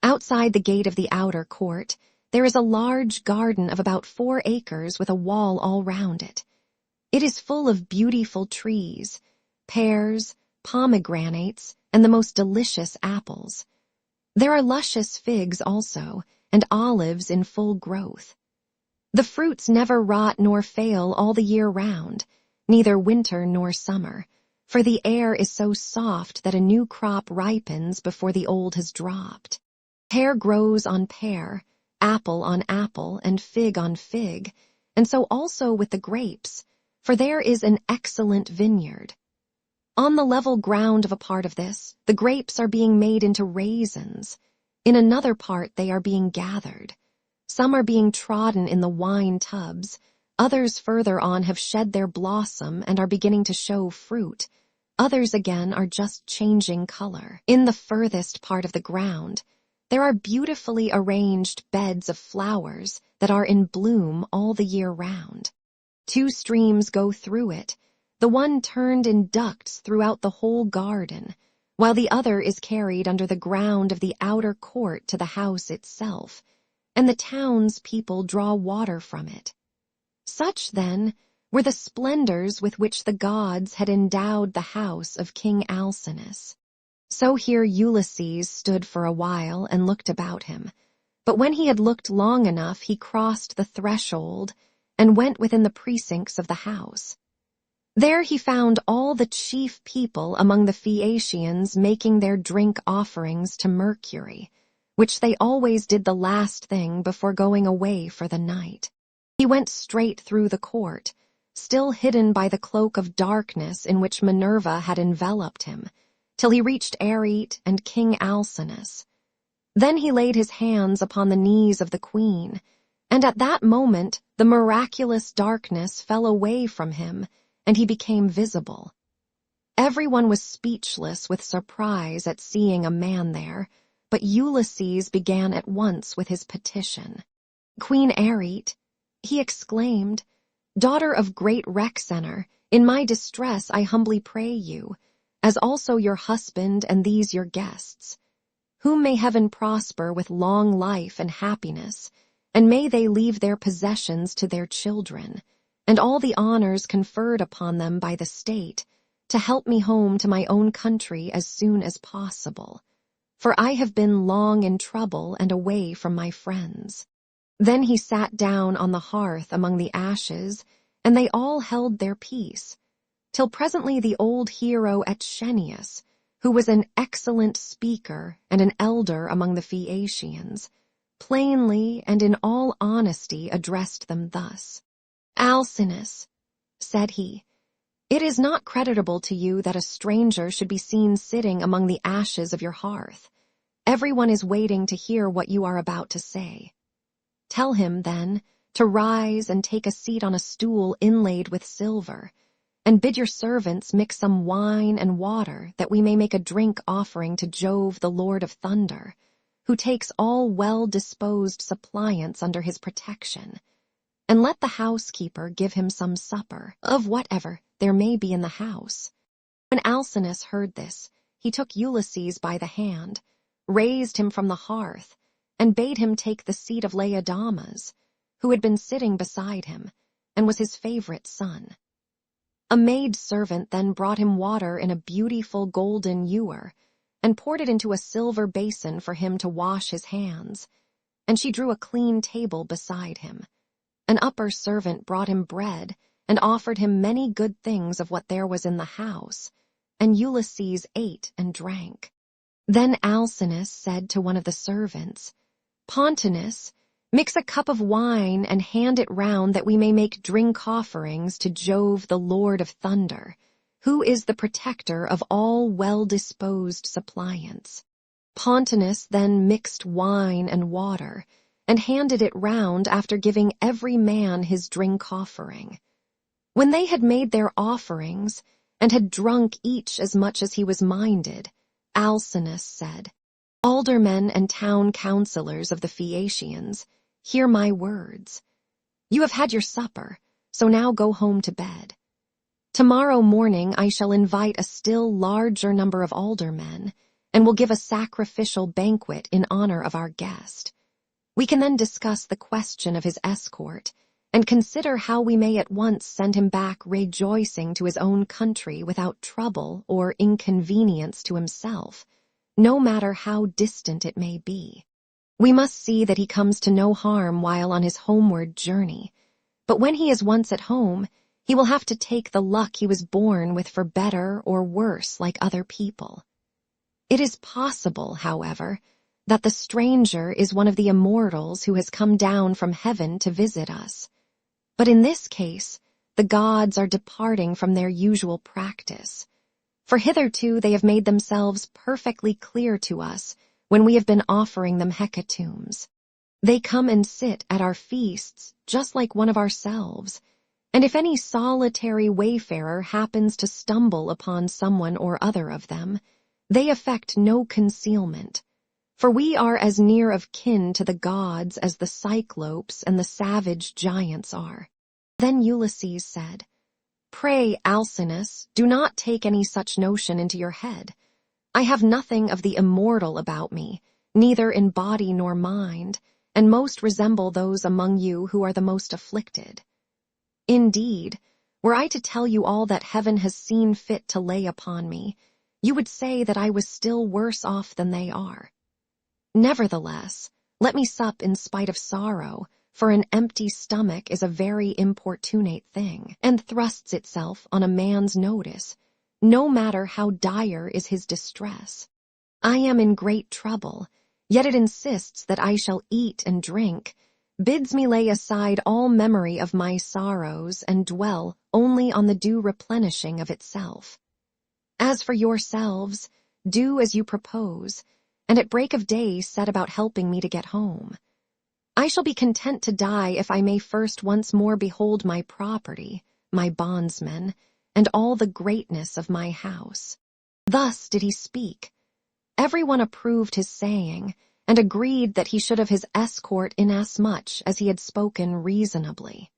Outside the gate of the outer court, there is a large garden of about 4 acres with a wall all round it. It is full of beautiful trees, pears, pomegranates, and the most delicious apples. There are luscious figs also, and olives in full growth. The fruits never rot nor fail all the year round, neither winter nor summer, for the air is so soft that a new crop ripens before the old has dropped. Pear grows on pear, apple on apple, and fig on fig, and so also with the grapes, for there is an excellent vineyard. On the level ground of a part of this, the grapes are being made into raisins. In another part they are being gathered. Some are being trodden in the wine tubs, others further on have shed their blossom and are beginning to show fruit. Others again are just changing color. In the furthest part of the ground, there are beautifully arranged beds of flowers that are in bloom all the year round. 2 streams go through it, the one turned in ducts throughout the whole garden, while the other is carried under the ground of the outer court to the house itself, and the townspeople draw water from it. Such, then, were the splendors with which the gods had endowed the house of King Alcinous. So here Ulysses stood for a while and looked about him, but when he had looked long enough he crossed the threshold and went within the precincts of the house. There he found all the chief people among the Phaeacians making their drink offerings to Mercury, which they always did the last thing before going away for the night. He went straight through the court, still hidden by the cloak of darkness in which Minerva had enveloped him, till he reached Arete and King Alcinous. Then he laid his hands upon the knees of the queen, and at that moment the miraculous darkness fell away from him, and he became visible. Everyone was speechless with surprise at seeing a man there, but Ulysses began at once with his petition. "Queen Arete," he exclaimed, "daughter of great Rhexenor, in my distress I humbly pray you, as also your husband and these your guests, whom may heaven prosper with long life and happiness, and may they leave their possessions to their children, and all the honors conferred upon them by the state, to help me home to my own country as soon as possible, for I have been long in trouble and away from my friends." Then he sat down on the hearth among the ashes, and they all held their peace, till presently the old hero Etchenius, who was an excellent speaker and an elder among the Phaeacians, plainly and in all honesty addressed them thus. "Alcinous," said he, "it is not creditable to you that a stranger should be seen sitting among the ashes of your hearth. Everyone is waiting to hear what you are about to say. Tell him, then, to rise and take a seat on a stool inlaid with silver, and bid your servants mix some wine and water, that we may make a drink offering to Jove, the Lord of Thunder, who takes all well-disposed suppliants under his protection. And let the housekeeper give him some supper, of whatever there may be in the house." When Alcinous heard this, he took Ulysses by the hand, raised him from the hearth, and bade him take the seat of Laodamas, who had been sitting beside him, and was his favorite son. A maid-servant then brought him water in a beautiful golden ewer, and poured it into a silver basin for him to wash his hands, and she drew a clean table beside him. An upper servant brought him bread, and offered him many good things of what there was in the house, and Ulysses ate and drank. Then Alcinous said to one of the servants, "Pontonous, mix a cup of wine and hand it round, that we may make drink offerings to Jove, the Lord of Thunder, who is the protector of all well-disposed suppliants." Pontonous then mixed wine and water, and handed it round after giving every man his drink offering. When they had made their offerings, and had drunk each as much as he was minded, Alcinous said, "Aldermen and town councillors of the Phaeacians, hear my words. You have had your supper, so now go home to bed. Tomorrow morning I shall invite a still larger number of aldermen, and will give a sacrificial banquet in honor of our guest. We can then discuss the question of his escort, and consider how we may at once send him back rejoicing to his own country without trouble or inconvenience to himself, no matter how distant it may be. We must see that he comes to no harm while on his homeward journey, but when he is once at home, he will have to take the luck he was born with for better or worse like other people. It is possible, however, that the stranger is one of the immortals who has come down from heaven to visit us. But in this case, the gods are departing from their usual practice, for hitherto they have made themselves perfectly clear to us when we have been offering them hecatombs. They come and sit at our feasts just like one of ourselves, and if any solitary wayfarer happens to stumble upon someone or other of them, they affect no concealment, for we are as near of kin to the gods as the Cyclopes and the savage giants are." Then Ulysses said, "Pray, Alcinous, do not take any such notion into your head. I have nothing of the immortal about me, neither in body nor mind, and most resemble those among you who are the most afflicted. Indeed, were I to tell you all that heaven has seen fit to lay upon me, you would say that I was still worse off than they are. Nevertheless, let me sup in spite of sorrow, for an empty stomach is a very importunate thing, and thrusts itself on a man's notice, no matter how dire is his distress. I am in great trouble, yet it insists that I shall eat and drink, bids me lay aside all memory of my sorrows and dwell only on the due replenishing of itself. As for yourselves, do as you propose, and at break of day set about helping me to get home. I shall be content to die if I may first once more behold my property, my bondsmen, and all the greatness of my house." Thus did he speak. Everyone approved his saying, and agreed that he should have his escort inasmuch as he had spoken reasonably.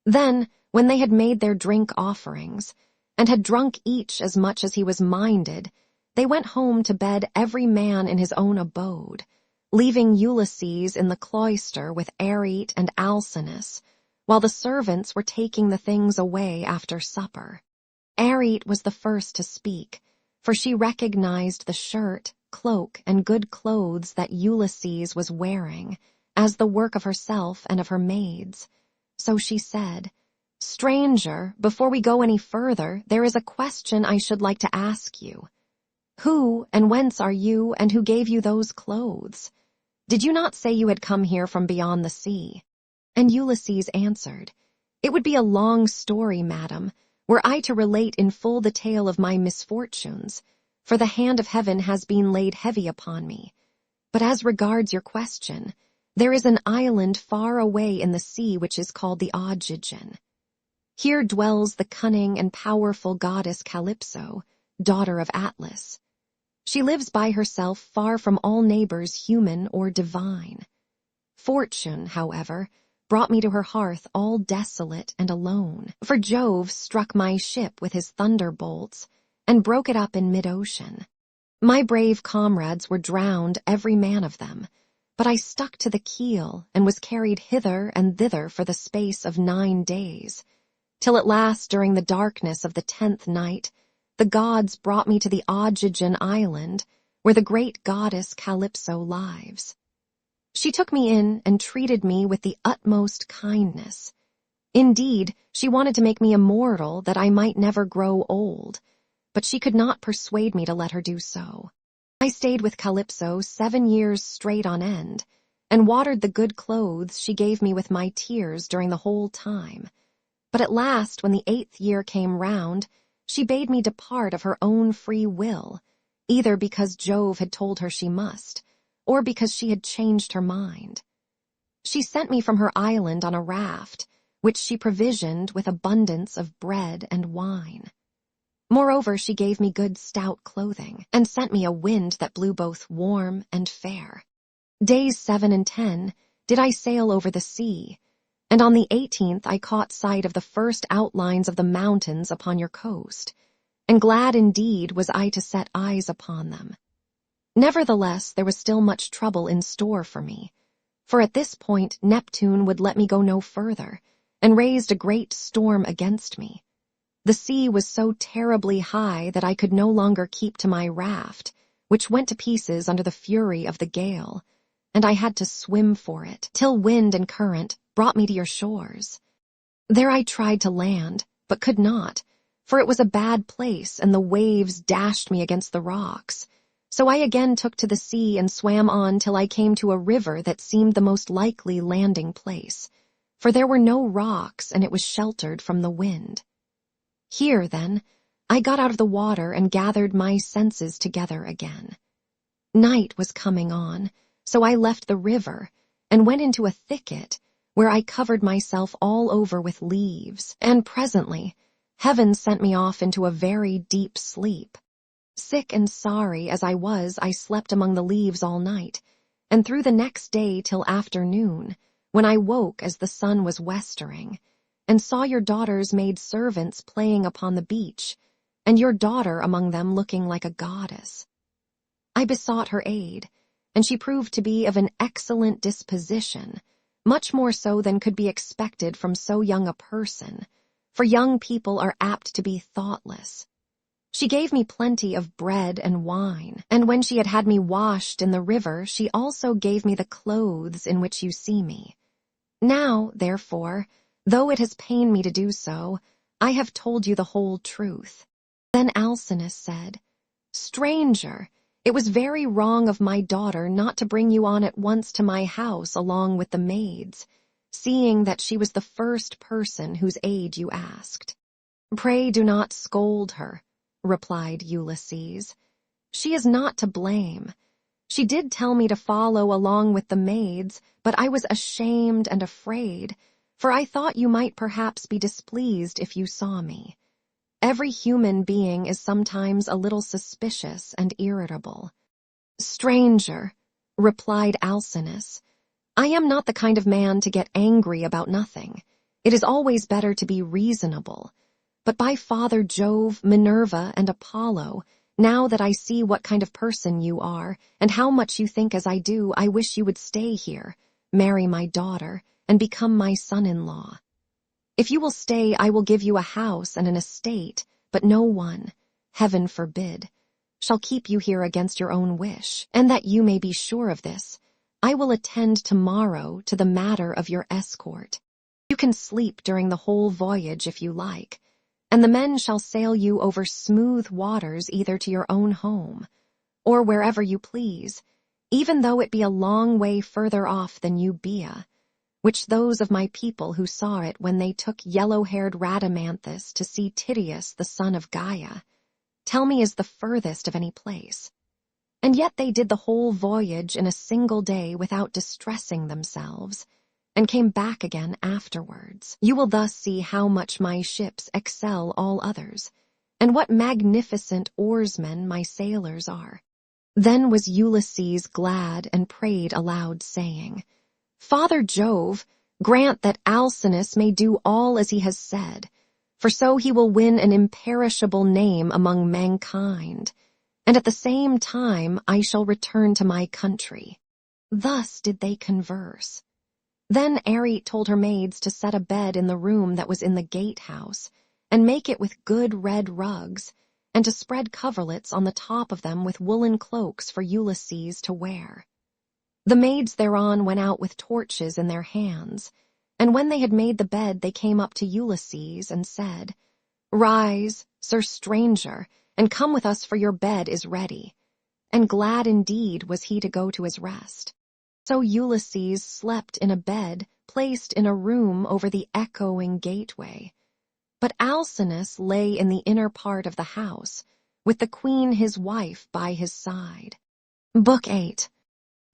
Then, when they had made their drink offerings, and had drunk each as much as he was minded, they went home to bed every man in his own abode, leaving Ulysses in the cloister with Arete and Alcinous, while the servants were taking the things away after supper. Arete was the first to speak, for she recognized the shirt, cloak, and good clothes that Ulysses was wearing as the work of herself and of her maids. So she said, "Stranger, before we go any further, there is a question I should like to ask you. Who and whence are you, and who gave you those clothes? Did you not say you had come here from beyond the sea?" And Ulysses answered, "It would be a long story, madam, were I to relate in full the tale of my misfortunes, for the hand of heaven has been laid heavy upon me. But as regards your question, there is an island far away in the sea which is called the Ogygen. Here dwells the cunning and powerful goddess Calypso, daughter of Atlas. She lives by herself far from all neighbors human or divine. Fortune, however, brought me to her hearth all desolate and alone, for Jove struck my ship with his thunderbolts and broke it up in mid-ocean. My brave comrades were drowned, every man of them, but I stuck to the keel and was carried hither and thither for the space of 9 days, till at last during the darkness of the 10th night, the gods brought me to the Ogygen island, where the great goddess Calypso lives. She took me in and treated me with the utmost kindness. Indeed, she wanted to make me immortal that I might never grow old, but she could not persuade me to let her do so. I stayed with Calypso 7 years straight on end, and watered the good clothes she gave me with my tears during the whole time. But at last, when the 8th year came round, she bade me depart of her own free will, either because Jove had told her she must, or because she had changed her mind. She sent me from her island on a raft, which she provisioned with abundance of bread and wine. Moreover, she gave me good stout clothing, and sent me a wind that blew both warm and fair. Days 7 and 10 did I sail over the sea, and on the 18th I caught sight of the first outlines of the mountains upon your coast, and glad indeed was I to set eyes upon them. Nevertheless, there was still much trouble in store for me, for at this point Neptune would let me go no further, and raised a great storm against me. The sea was so terribly high that I could no longer keep to my raft, which went to pieces under the fury of the gale, and I had to swim for it, till wind and current brought me to your shores. There I tried to land, but could not, for it was a bad place, and the waves dashed me against the rocks. So I again took to the sea and swam on till I came to a river that seemed the most likely landing place, for there were no rocks and it was sheltered from the wind. Here, then, I got out of the water and gathered my senses together again. Night was coming on, so I left the river and went into a thicket where I covered myself all over with leaves, and presently heaven sent me off into a very deep sleep. Sick and sorry as I was, I slept among the leaves all night, and through the next day till afternoon, when I woke as the sun was westering, and saw your daughter's maid servants playing upon the beach, and your daughter among them looking like a goddess. I besought her aid, and she proved to be of an excellent disposition, much more so than could be expected from so young a person, for young people are apt to be thoughtless. She gave me plenty of bread and wine, and when she had had me washed in the river, she also gave me the clothes in which you see me. Now, therefore, though it has pained me to do so, I have told you the whole truth." Then Alcinous said, "Stranger, it was very wrong of my daughter not to bring you on at once to my house along with the maids, seeing that she was the first person whose aid you asked." "Pray do not scold her," replied Ulysses. "She is not to blame. She did tell me to follow along with the maids, but I was ashamed and afraid, for I thought you might perhaps be displeased if you saw me. Every human being is sometimes a little suspicious and irritable." "Stranger," replied Alcinous, "I am not the kind of man to get angry about nothing. It is always better to be reasonable. But by Father Jove, Minerva, and Apollo, now that I see what kind of person you are, and how much you think as I do, I wish you would stay here, marry my daughter, and become my son-in-law. If you will stay, I will give you a house and an estate, but no one, heaven forbid, shall keep you here against your own wish, and that you may be sure of this, I will attend tomorrow to the matter of your escort. You can sleep during the whole voyage if you like, and the men shall sail you over smooth waters either to your own home, or wherever you please, even though it be a long way further off than Euboea, which those of my people who saw it when they took yellow-haired Rhadamanthus to see Tydeus the son of Gaia, tell me is the furthest of any place. And yet they did the whole voyage in a single day without distressing themselves, and came back again afterwards. You will thus see how much my ships excel all others, and what magnificent oarsmen my sailors are. Then was Ulysses glad and prayed aloud, saying, Father Jove, grant that Alcinous may do all as he has said, for so he will win an imperishable name among mankind, and at the same time I shall return to my country. Thus did they converse. Then Arete told her maids to set a bed in the room that was in the gatehouse, and make it with good red rugs, and to spread coverlets on the top of them with woolen cloaks for Ulysses to wear. The maids thereon went out with torches in their hands, and when they had made the bed they came up to Ulysses and said, Rise, Sir stranger, and come with us, for your bed is ready. And glad indeed was he to go to his rest. So Ulysses slept in a bed placed in a room over the echoing gateway. But Alcinous lay in the inner part of the house, with the queen his wife by his side. Book 8.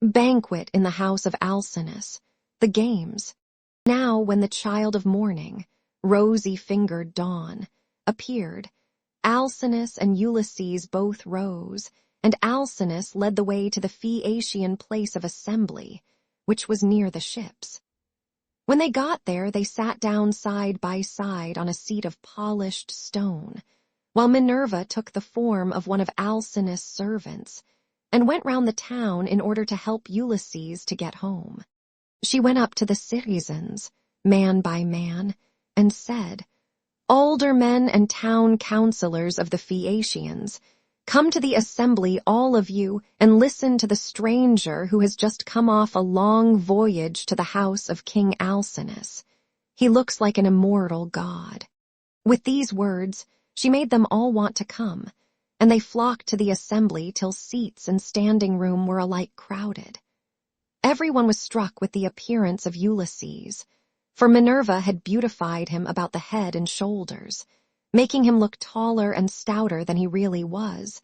Banquet in the house of Alcinous. The games. Now when the child of morning, rosy-fingered Dawn, appeared, Alcinous and Ulysses both rose, and Alcinous led the way to the Phaeacian place of assembly, which was near the ships. When they got there, they sat down side by side on a seat of polished stone, while Minerva took the form of one of Alcinous' servants, and went round the town in order to help Ulysses to get home. She went up to the citizens, man by man, and said, Aldermen and town councillors of the Phaeacians, come to the assembly, all of you, and listen to the stranger who has just come off a long voyage to the house of King Alcinous. He looks like an immortal god. With these words, she made them all want to come, and they flocked to the assembly till seats and standing room were alike crowded. Everyone was struck with the appearance of Ulysses, for Minerva had beautified him about the head and shoulders, making him look taller and stouter than he really was,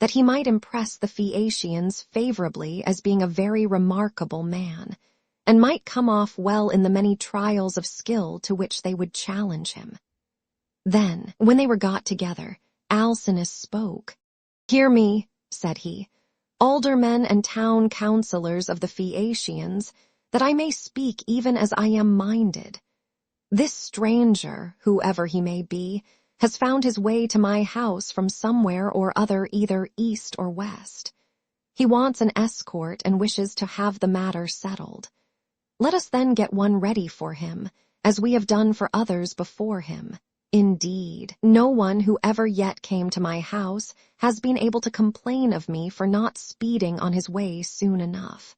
that he might impress the Phaeacians favorably as being a very remarkable man, and might come off well in the many trials of skill to which they would challenge him. Then, when they were got together, Alcinous spoke. Hear me, said he, aldermen and town councillors of the Phaeacians, that I may speak even as I am minded. This stranger, whoever he may be, has found his way to my house from somewhere or other, either east or west. He wants an escort and wishes to have the matter settled. Let us then get one ready for him, as we have done for others before him. Indeed, no one who ever yet came to my house has been able to complain of me for not speeding on his way soon enough.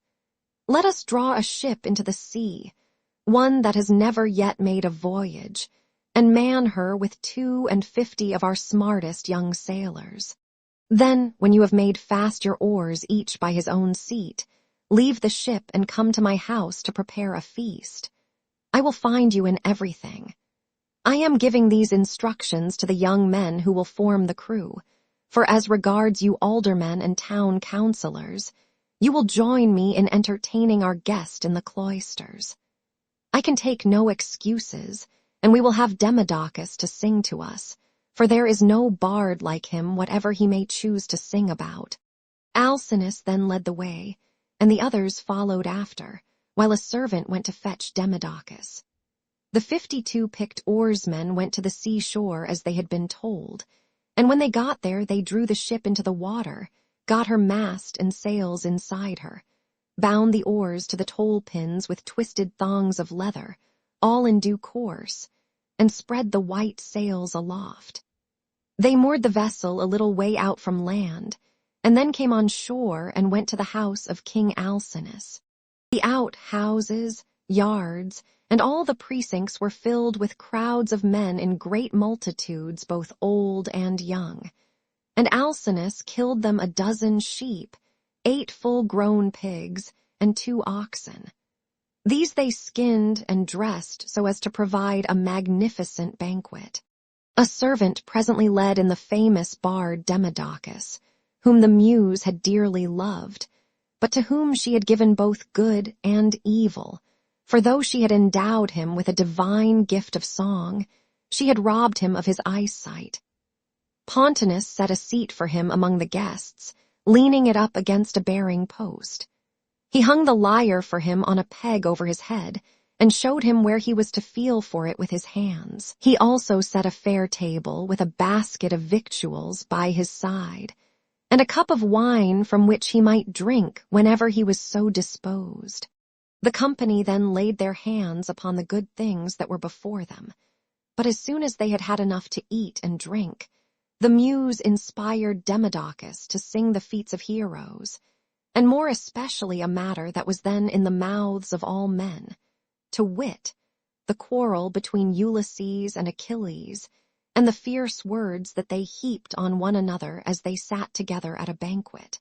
Let us draw a ship into the sea, one that has never yet made a voyage, and man her with 52 of our smartest young sailors. Then, when you have made fast your oars each by his own seat, leave the ship and come to my house to prepare a feast. I will find you in everything. I am giving these instructions to the young men who will form the crew, for as regards you aldermen and town councillors, you will join me in entertaining our guest in the cloisters. I can take no excuses, and we will have Demodocus to sing to us, for there is no bard like him whatever he may choose to sing about. Alcinous then led the way, and the others followed after, while a servant went to fetch Demodocus. The 52 picked oarsmen went to the seashore as they had been told, and when they got there they drew the ship into the water, got her mast and sails inside her, bound the oars to the toll-pins with twisted thongs of leather, all in due course, and spread the white sails aloft. They moored the vessel a little way out from land, and then came on shore and went to the house of King Alcinous. The outhouses, yards, and all the precincts were filled with crowds of men in great multitudes, both old and young. And Alcinous killed them 12 sheep, 8 full-grown pigs, and 2 oxen. These they skinned and dressed so as to provide a magnificent banquet. A servant presently led in the famous bard Demodocus, whom the muse had dearly loved, but to whom she had given both good and evil, for though she had endowed him with a divine gift of song, she had robbed him of his eyesight. Pontanus set a seat for him among the guests, leaning it up against a bearing post. He hung the lyre for him on a peg over his head, and showed him where he was to feel for it with his hands. He also set a fair table with a basket of victuals by his side, and a cup of wine from which he might drink whenever he was so disposed. The company then laid their hands upon the good things that were before them, but as soon as they had had enough to eat and drink, the muse inspired Demodocus to sing the feats of heroes, and more especially a matter that was then in the mouths of all men, to wit, the quarrel between Ulysses and Achilles, and the fierce words that they heaped on one another as they sat together at a banquet.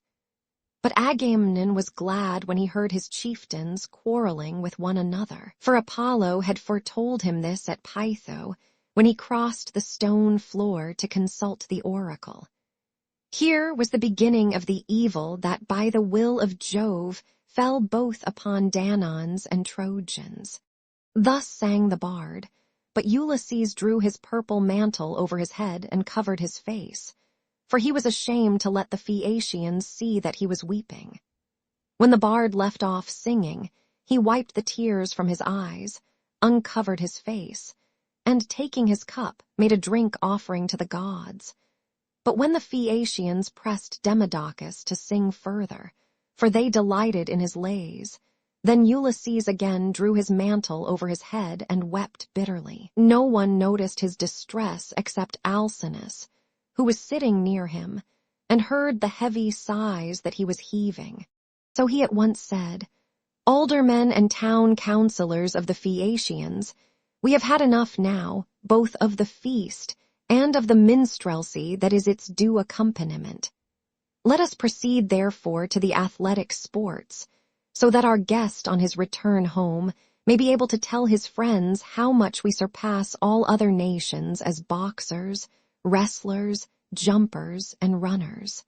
But Agamemnon was glad when he heard his chieftains quarreling with one another, for Apollo had foretold him this at Pytho, when he crossed the stone floor to consult the oracle. Here was the beginning of the evil that by the will of Jove fell both upon Danaans and Trojans. Thus sang the bard, but Ulysses drew his purple mantle over his head and covered his face, for he was ashamed to let the Phaeacians see that he was weeping. When the bard left off singing, he wiped the tears from his eyes, uncovered his face, and taking his cup, made a drink offering to the gods. But when the Phaeacians pressed Demodocus to sing further, for they delighted in his lays, then Ulysses again drew his mantle over his head and wept bitterly. No one noticed his distress except Alcinous, who was sitting near him, and heard the heavy sighs that he was heaving. So he at once said, "Aldermen and town councillors of the Phaeacians, we have had enough now, both of the feast and of the minstrelsy that is its due accompaniment. Let us proceed therefore to the athletic sports, so that our guest on his return home may be able to tell his friends how much we surpass all other nations as boxers, wrestlers, jumpers, and runners."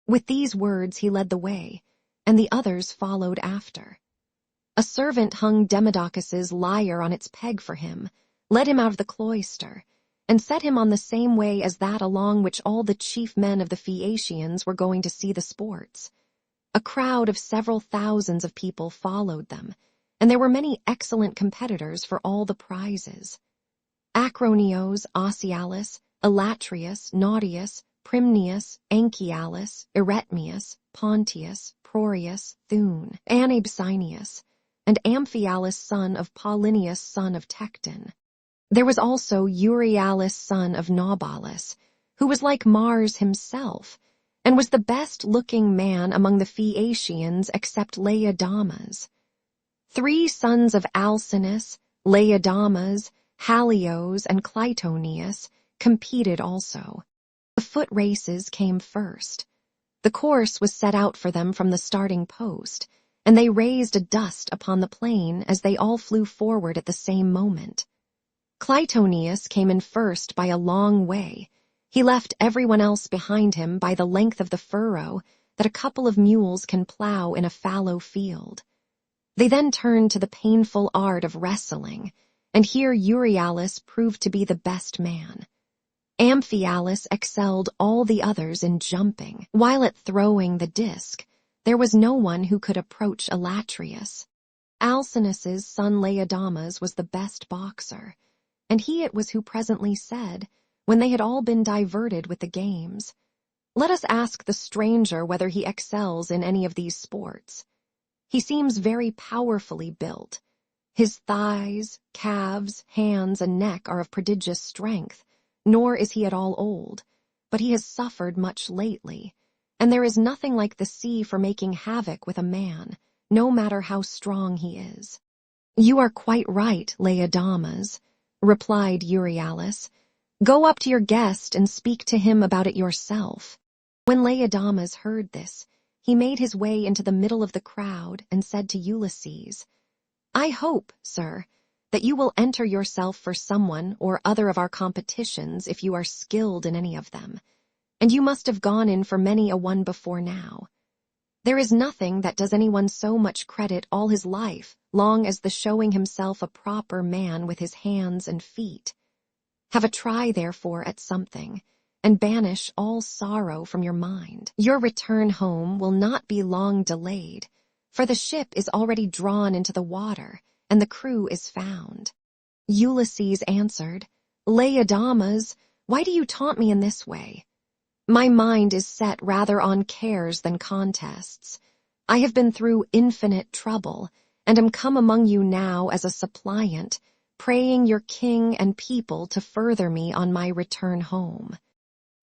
With these words he led the way, and the others followed after. A servant hung Demodocus's lyre on its peg for him, led him out of the cloister, and set him on the same way as that along which all the chief men of the Phaeacians were going to see the sports. A crowd of several thousands of people followed them, and there were many excellent competitors for all the prizes. Acroneos, Ocealus, Elatrius, Nautius, Primnius, Anchialus, Eretmius, Pontius, Prorius, Thune, Anabsinius, and Amphialus son of Paulinius son of Tecton. There was also Euryalus son of Naubolus, who was like Mars himself, and was the best-looking man among the Phaeacians except Laodamas. 3 sons of Alcinous, Laodamas, Halios, and Clytoneus competed also. The foot races came first. The course was set out for them from the starting post, and they raised a dust upon the plain as they all flew forward at the same moment. Clytoneus came in first by a long way. He left everyone else behind him by the length of the furrow that a couple of mules can plow in a fallow field. They then turned to the painful art of wrestling, and here Euryalus proved to be the best man. Amphialus excelled all the others in jumping, while at throwing the disc, there was no one who could approach Elatrius. Alcinous's son Laodamas was the best boxer, and he it was who presently said, when they had all been diverted with the games, "Let us ask the stranger whether he excels in any of these sports. He seems very powerfully built. His thighs, calves, hands, and neck are of prodigious strength, nor is he at all old, but he has suffered much lately, and there is nothing like the sea for making havoc with a man, no matter how strong he is." "You are quite right, Laodamas," replied Euryalus. "Go up to your guest and speak to him about it yourself." When Laodamas heard this, he made his way into the middle of the crowd and said to Ulysses, "I hope, sir, that you will enter yourself for someone or other of our competitions if you are skilled in any of them, and you must have gone in for many a one before now. There is nothing that does anyone so much credit all his life, long as the showing himself a proper man with his hands and feet. Have a try, therefore, at something, and banish all sorrow from your mind. Your return home will not be long delayed, for the ship is already drawn into the water, and the crew is found." Ulysses answered, "Laodamas, why do you taunt me in this way? My mind is set rather on cares than contests. I have been through infinite trouble, and am come among you now as a suppliant, praying your king and people to further me on my return home."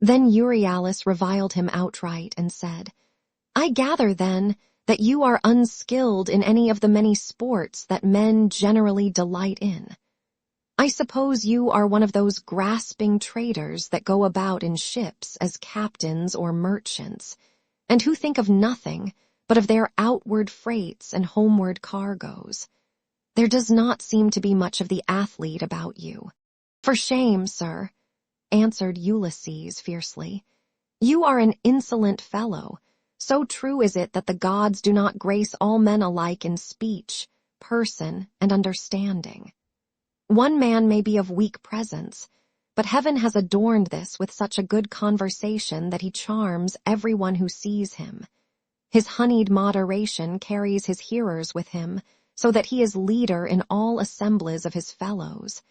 Then Euryalus reviled him outright and said, "I gather, then, that you are unskilled in any of the many sports that men generally delight in. I suppose you are one of those grasping traders that go about in ships as captains or merchants, and who think of nothing but of their outward freights and homeward cargoes. There does not seem to be much of the athlete about you." "For shame, sir," answered Ulysses fiercely. "You are an insolent fellow. So true is it that the gods do not grace all men alike in speech, person, and understanding. One man may be of weak presence, but heaven has adorned this with such a good conversation that he charms everyone who sees him. His honeyed moderation carries his hearers with him, so that he is leader in all assemblies of his fellows,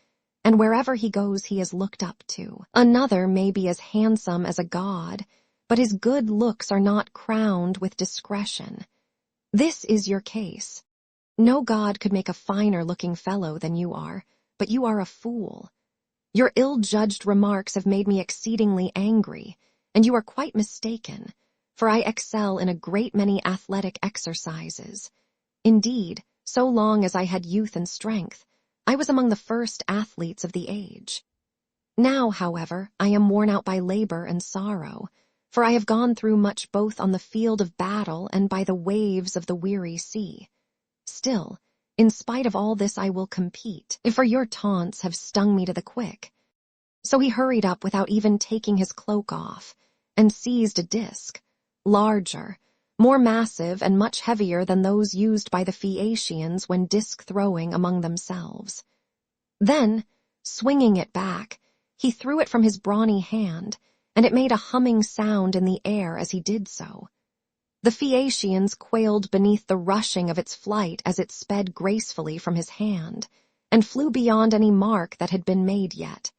and wherever he goes he is looked up to. Another may be as handsome as a god, but his good looks are not crowned with discretion. This is your case. No god could make a finer-looking fellow than you are, but you are a fool. Your ill-judged remarks have made me exceedingly angry, and you are quite mistaken, for I excel in a great many athletic exercises. Indeed, so long as I had youth and strength, I was among the first athletes of the age. Now, however, I am worn out by labor and sorrow, for I have gone through much both on the field of battle and by the waves of the weary sea. Still, in spite of all this I will compete, for your taunts have stung me to the quick." So he hurried up without even taking his cloak off, and seized a disc, larger, more massive and much heavier than those used by the Phaeacians when disc-throwing among themselves. Then, swinging it back, he threw it from his brawny hand, and it made a humming sound in the air as he did so. The Phaeacians quailed beneath the rushing of its flight as it sped gracefully from his hand, and flew beyond any mark that had been made yet.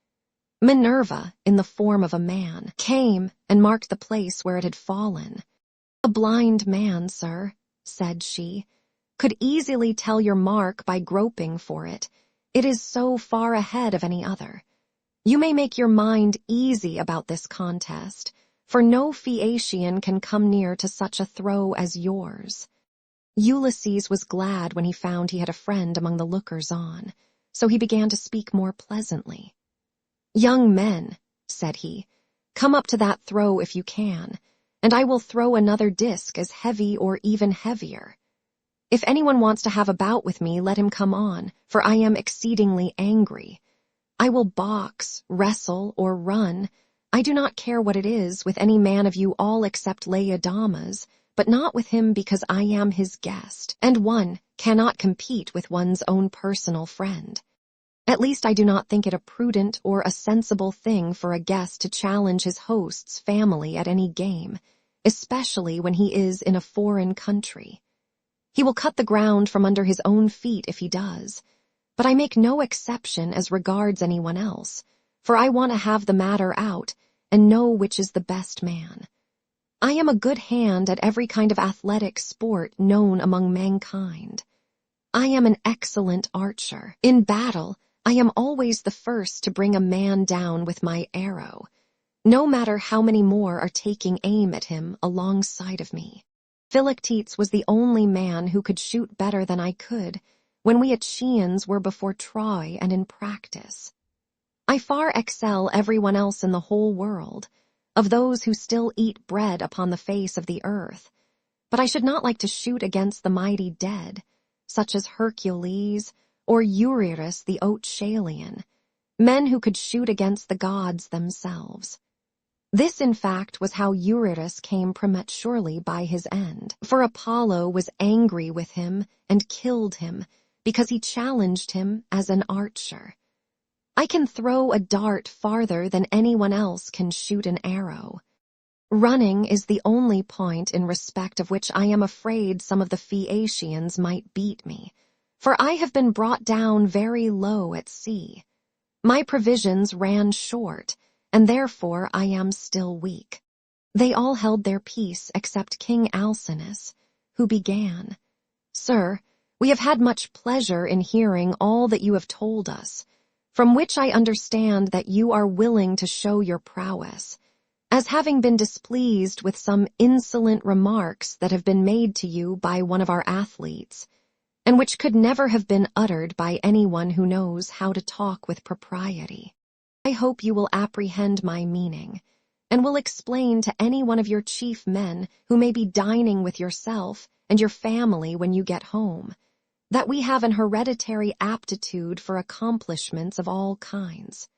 Minerva, in the form of a man, came and marked the place where it had fallen. "A blind man, sir," said she, "could easily tell your mark by groping for it. It is so far ahead of any other. You may make your mind easy about this contest, for no Phaeacian can come near to such a throw as yours." Ulysses was glad when he found he had a friend among the lookers-on, so he began to speak more pleasantly. "Young men," said he, "come up to that throw if you can, and I will throw another disc as heavy or even heavier. If anyone wants to have a bout with me, let him come on, for I am exceedingly angry. I will box, wrestle, or run, I do not care what it is, with any man of you all except Laodamas, but not with him because I am his guest, and one cannot compete with one's own personal friend. At least I do not think it a prudent or a sensible thing for a guest to challenge his host's family at any game, especially when he is in a foreign country. He will cut the ground from under his own feet if he does, but I make no exception as regards anyone else, for I want to have the matter out and know which is the best man. I am a good hand at every kind of athletic sport known among mankind. I am an excellent archer. In battle, I am always the first to bring a man down with my arrow, no matter how many more are taking aim at him alongside of me. Philoctetes was the only man who could shoot better than I could, when we Achaeans were before Troy and in practice. I far excel everyone else in the whole world, of those who still eat bread upon the face of the earth, But I should not like to shoot against the mighty dead, such as Hercules or Eurytus the Oetschalian, men who could shoot against the gods themselves. This, in fact, was how Eurytus came prematurely by his end, for Apollo was angry with him and killed him because he challenged him as an archer. I can throw a dart farther than anyone else can shoot an arrow. Running is the only point in respect of which I am afraid some of the Phaeacians might beat me, for I have been brought down very low at sea. My provisions ran short, and therefore I am still weak. They all held their peace except King Alcinous, who began, "Sir, we have had much pleasure in hearing all that you have told us, from which I understand that you are willing to show your prowess, as having been displeased with some insolent remarks that have been made to you by one of our athletes, and which could never have been uttered by anyone who knows how to talk with propriety. I hope you will apprehend my meaning, and will explain to any one of your chief men who may be dining with yourself and your family when you get home, that we have an hereditary aptitude for accomplishments of all kinds.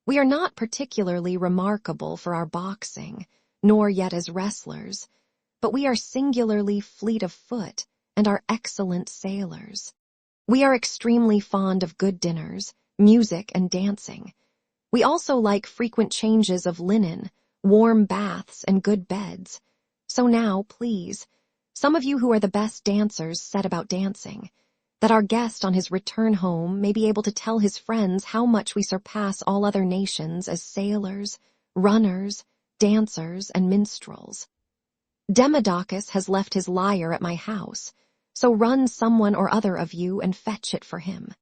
We are not particularly remarkable for our boxing, nor yet as wrestlers, but we are singularly fleet of foot and are excellent sailors. We are extremely fond of good dinners, music, and dancing. We also like frequent changes of linen, warm baths, and good beds. So now, please, some of you who are the best dancers set about dancing, that our guest on his return home may be able to tell his friends how much we surpass all other nations as sailors, runners, dancers, and minstrels. Demodocus has left his lyre at my house, so run someone or other of you and fetch it for him."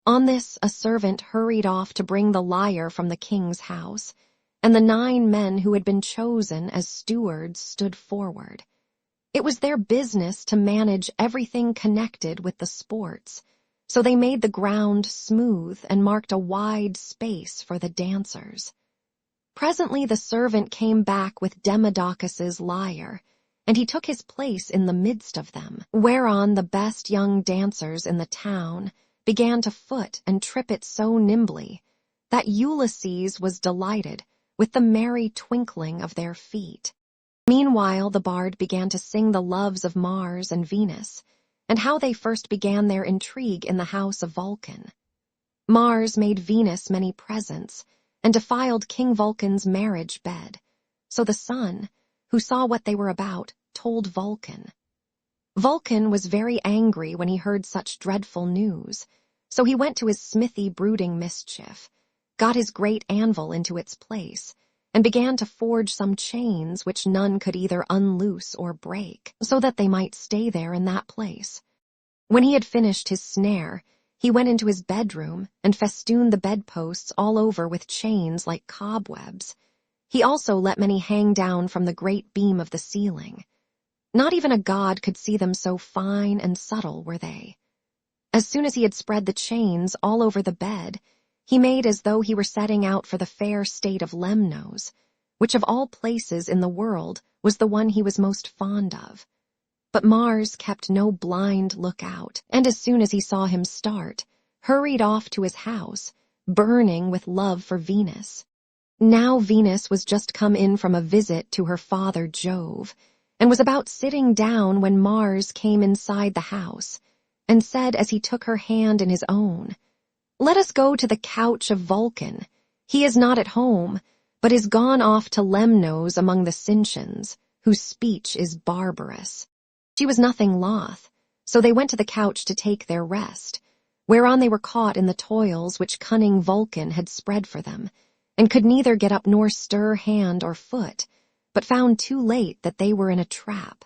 On this, a servant hurried off to bring the lyre from the king's house, and the 9 men who had been chosen as stewards stood forward. It was their business to manage everything connected with the sports, so they made the ground smooth and marked a wide space for the dancers. Presently the servant came back with Demodocus's lyre, and he took his place in the midst of them, whereon the best young dancers in the town began to foot and trip it so nimbly that Ulysses was delighted with the merry twinkling of their feet. Meanwhile the bard began to sing the loves of Mars and Venus, and how they first began their intrigue in the house of Vulcan. Mars made Venus many presents, and defiled King Vulcan's marriage bed, so the sun, who saw what they were about, told Vulcan. Vulcan was very angry when he heard such dreadful news, so he went to his smithy brooding mischief, got his great anvil into its place, and began to forge some chains which none could either unloose or break, so that they might stay there in that place. When he had finished his snare, he went into his bedroom and festooned the bedposts all over with chains like cobwebs. He also let many hang down from the great beam of the ceiling. Not even a god could see them, so fine and subtle were they. As soon as he had spread the chains all over the bed, he made as though he were setting out for the fair state of Lemnos, which of all places in the world was the one he was most fond of. But Mars kept no blind lookout, and as soon as he saw him start, hurried off to his house, burning with love for Venus. Now Venus was just come in from a visit to her father Jove, and was about sitting down when Mars came inside the house, and said as he took her hand in his own, "Let us go to the couch of Vulcan. He is not at home, but is gone off to Lemnos among the Sintians, whose speech is barbarous." She was nothing loth, so they went to the couch to take their rest, whereon they were caught in the toils which cunning Vulcan had spread for them, and could neither get up nor stir hand or foot, but found too late that they were in a trap.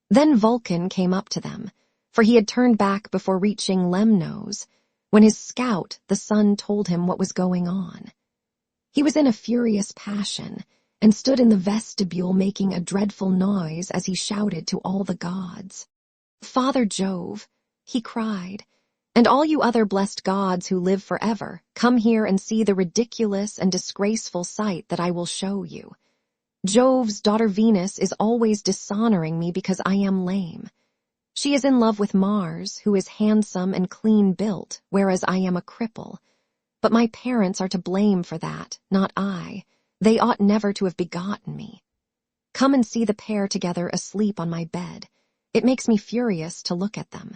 Then Vulcan came up to them, for he had turned back before reaching Lemnos, when his scout, the sun, told him what was going on. He was in a furious passion, and stood in the vestibule making a dreadful noise as he shouted to all the gods. "Father Jove," he cried, "and all you other blessed gods who live forever, come here and see the ridiculous and disgraceful sight that I will show you. Jove's daughter Venus is always dishonoring me because I am lame. She is in love with Mars, who is handsome and clean built, whereas I am a cripple. But my parents are to blame for that, not I. They ought never to have begotten me. Come and see the pair together asleep on my bed. It makes me furious to look at them.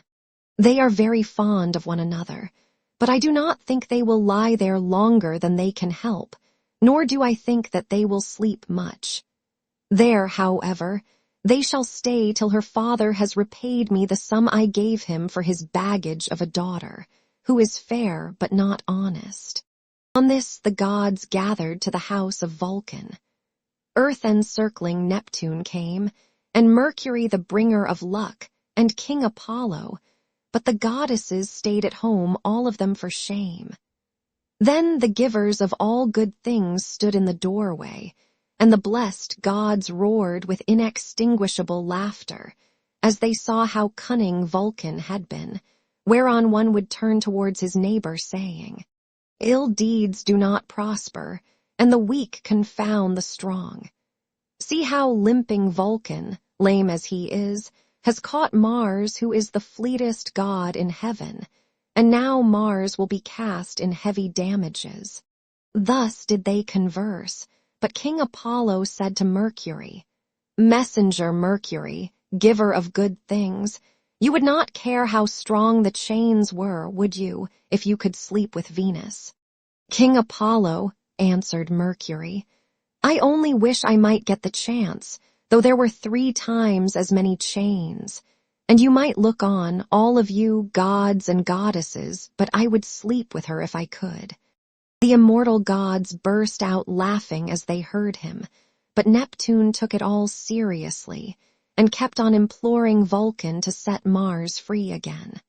They are very fond of one another, but I do not think they will lie there longer than they can help, nor do I think that they will sleep much. There, however, they shall stay till her father has repaid me the sum I gave him for his baggage of a daughter, who is fair but not honest. On this the gods gathered to the house of Vulcan. Earth-encircling Neptune came, and Mercury the bringer of luck, and King Apollo, but the goddesses stayed at home, all of them for shame. Then the givers of all good things stood in the doorway, and the blessed gods roared with inextinguishable laughter, as they saw how cunning Vulcan had been, whereon one would turn towards his neighbor, saying, "Ill deeds do not prosper, and the weak confound the strong. See how limping Vulcan, lame as he is, has caught Mars, who is the fleetest god in heaven, and now Mars will be cast in heavy damages." Thus did they converse, but King Apollo said to Mercury, "Messenger Mercury, giver of good things, you would not care how strong the chains were, would you, if you could sleep with Venus?" "King Apollo," answered Mercury, "I only wish I might get the chance, though there were 3 times as many chains. And you might look on, all of you gods and goddesses, but I would sleep with her if I could." The immortal gods burst out laughing as they heard him, but Neptune took it all seriously, and kept on imploring Vulcan to set Mars free again.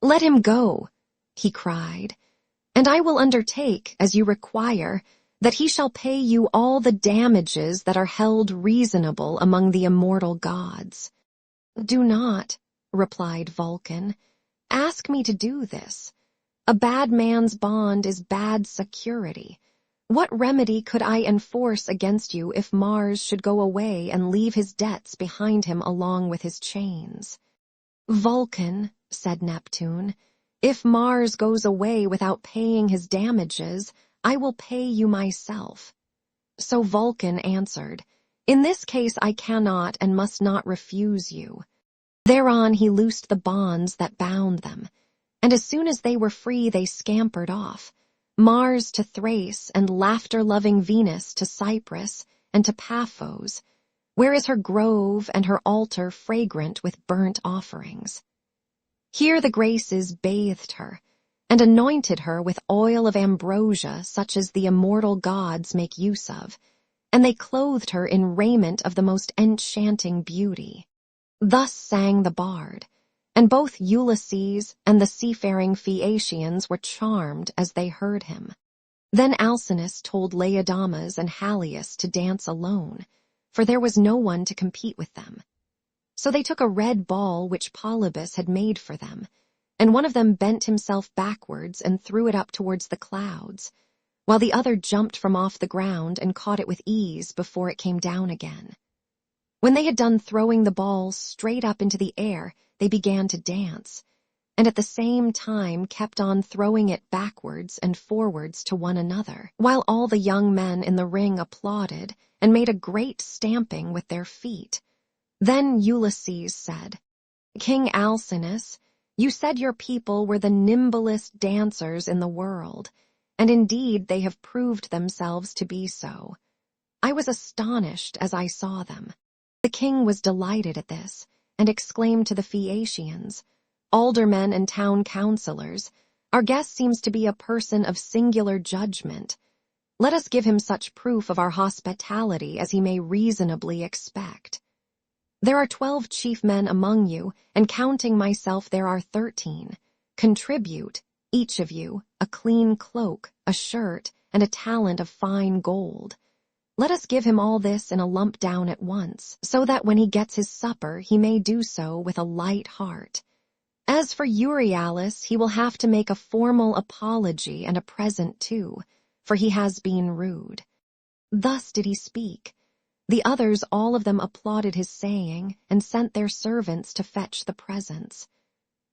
"Let him go," he cried, "and I will undertake, as you require, that he shall pay you all the damages that are held reasonable among the immortal gods." "Do not," replied Vulcan, "ask me to do this. A bad man's bond is bad security. What remedy could I enforce against you if Mars should go away and leave his debts behind him along with his chains?" "Vulcan," said Neptune, "if Mars goes away without paying his damages, I will pay you myself." So Vulcan answered, "In this case I cannot and must not refuse you." Thereon he loosed the bonds that bound them, and as soon as they were free they scampered off, Mars to Thrace, and laughter-loving Venus to Cyprus and to Paphos, where is her grove and her altar fragrant with burnt offerings. Here the Graces bathed her, and anointed her with oil of ambrosia such as the immortal gods make use of, and they clothed her in raiment of the most enchanting beauty. Thus sang the bard, and both Ulysses and the seafaring Phaeacians were charmed as they heard him. Then Alcinous told Laodamas and Halius to dance alone, for there was no one to compete with them. So they took a red ball which Polybus had made for them, and one of them bent himself backwards and threw it up towards the clouds, while the other jumped from off the ground and caught it with ease before it came down again. When they had done throwing the ball straight up into the air, they began to dance, and at the same time kept on throwing it backwards and forwards to one another, while all the young men in the ring applauded and made a great stamping with their feet. Then Ulysses said, "King Alcinous, you said your people were the nimblest dancers in the world, and indeed they have proved themselves to be so. I was astonished as I saw them." The king was delighted at this, and exclaimed to the Phaeacians, "Aldermen and town councillors, our guest seems to be a person of singular judgment. Let us give him such proof of our hospitality as he may reasonably expect. There are 12 chief men among you, and counting myself there are 13. Contribute, each of you, a clean cloak, a shirt, and a talent of fine gold. Let us give him all this in a lump down at once, so that when he gets his supper he may do so with a light heart. As for Euryalus, he will have to make a formal apology and a present too, for he has been rude." Thus did he speak, The others, all of them, applauded his saying and sent their servants to fetch the presents.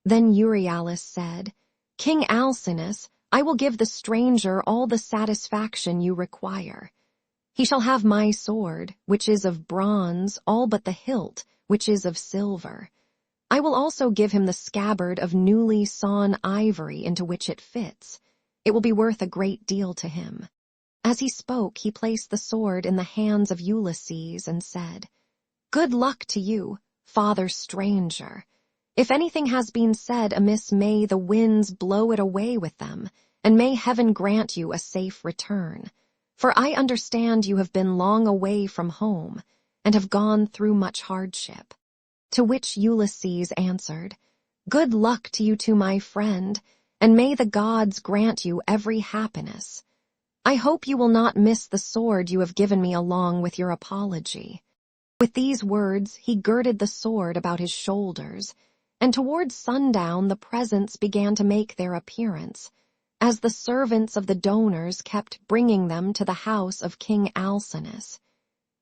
Then Euryalus said, "King Alcinous, I will give the stranger all the satisfaction you require. He shall have my sword, which is of bronze, all but the hilt, which is of silver. I will also give him the scabbard of newly sawn ivory into which it fits. It will be worth a great deal to him." As he spoke, he placed the sword in the hands of Ulysses and said, "Good luck to you, father stranger. If anything has been said amiss, may the winds blow it away with them, and may heaven grant you a safe return. For I understand you have been long away from home, and have gone through much hardship." To which Ulysses answered, "Good luck to you too, my friend, and may the gods grant you every happiness. I hope you will not miss the sword you have given me along with your apology." With these words he girded the sword about his shoulders, and towards sundown the presents began to make their appearance, as the servants of the donors kept bringing them to the house of King Alcinous.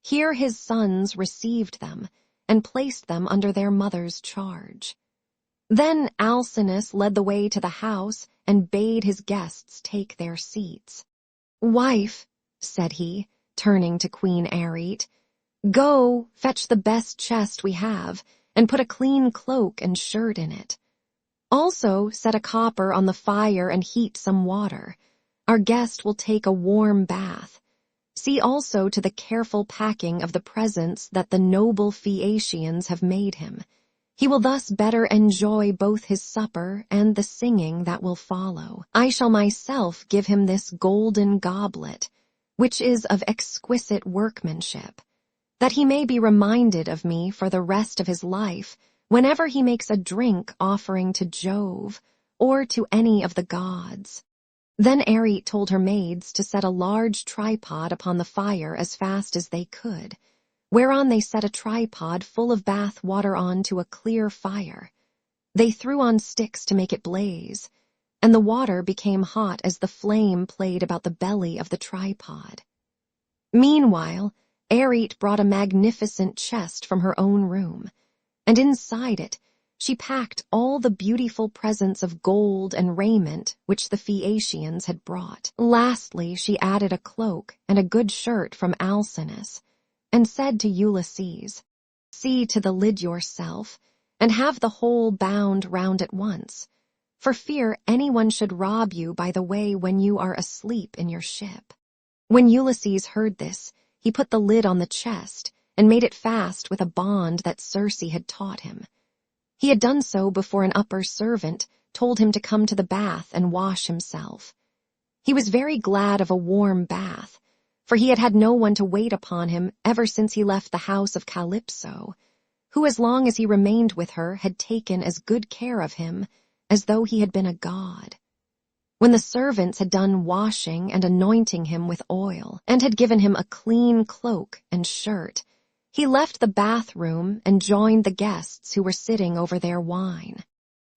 Here his sons received them, and placed them under their mother's charge. Then Alcinous led the way to the house and bade his guests take their seats. "Wife," said he, turning to Queen Arete, "go, fetch the best chest we have, and put a clean cloak and shirt in it. Also set a copper on the fire and heat some water. Our guest will take a warm bath. See also to the careful packing of the presents that the noble Phaeacians have made him. He will thus better enjoy both his supper and the singing that will follow. I shall myself give him this golden goblet, which is of exquisite workmanship, that he may be reminded of me for the rest of his life whenever he makes a drink offering to Jove or to any of the gods." Then Arete told her maids to set a large tripod upon the fire as fast as they could, whereon they set a tripod full of bath water on to a clear fire. They threw on sticks to make it blaze, and the water became hot as the flame played about the belly of the tripod. Meanwhile, Arete brought a magnificent chest from her own room, and inside it she packed all the beautiful presents of gold and raiment which the Phaeacians had brought. Lastly, she added a cloak and a good shirt from Alcinous, and said to Ulysses, "See to the lid yourself, and have the whole bound round at once, for fear anyone should rob you by the way when you are asleep in your ship." When Ulysses heard this, he put the lid on the chest and made it fast with a bond that Circe had taught him. He had done so before an upper servant told him to come to the bath and wash himself. He was very glad of a warm bath, for he had had no one to wait upon him ever since he left the house of Calypso, who, as long as he remained with her, had taken as good care of him as though he had been a god. When the servants had done washing and anointing him with oil, and had given him a clean cloak and shirt, he left the bathroom and joined the guests who were sitting over their wine.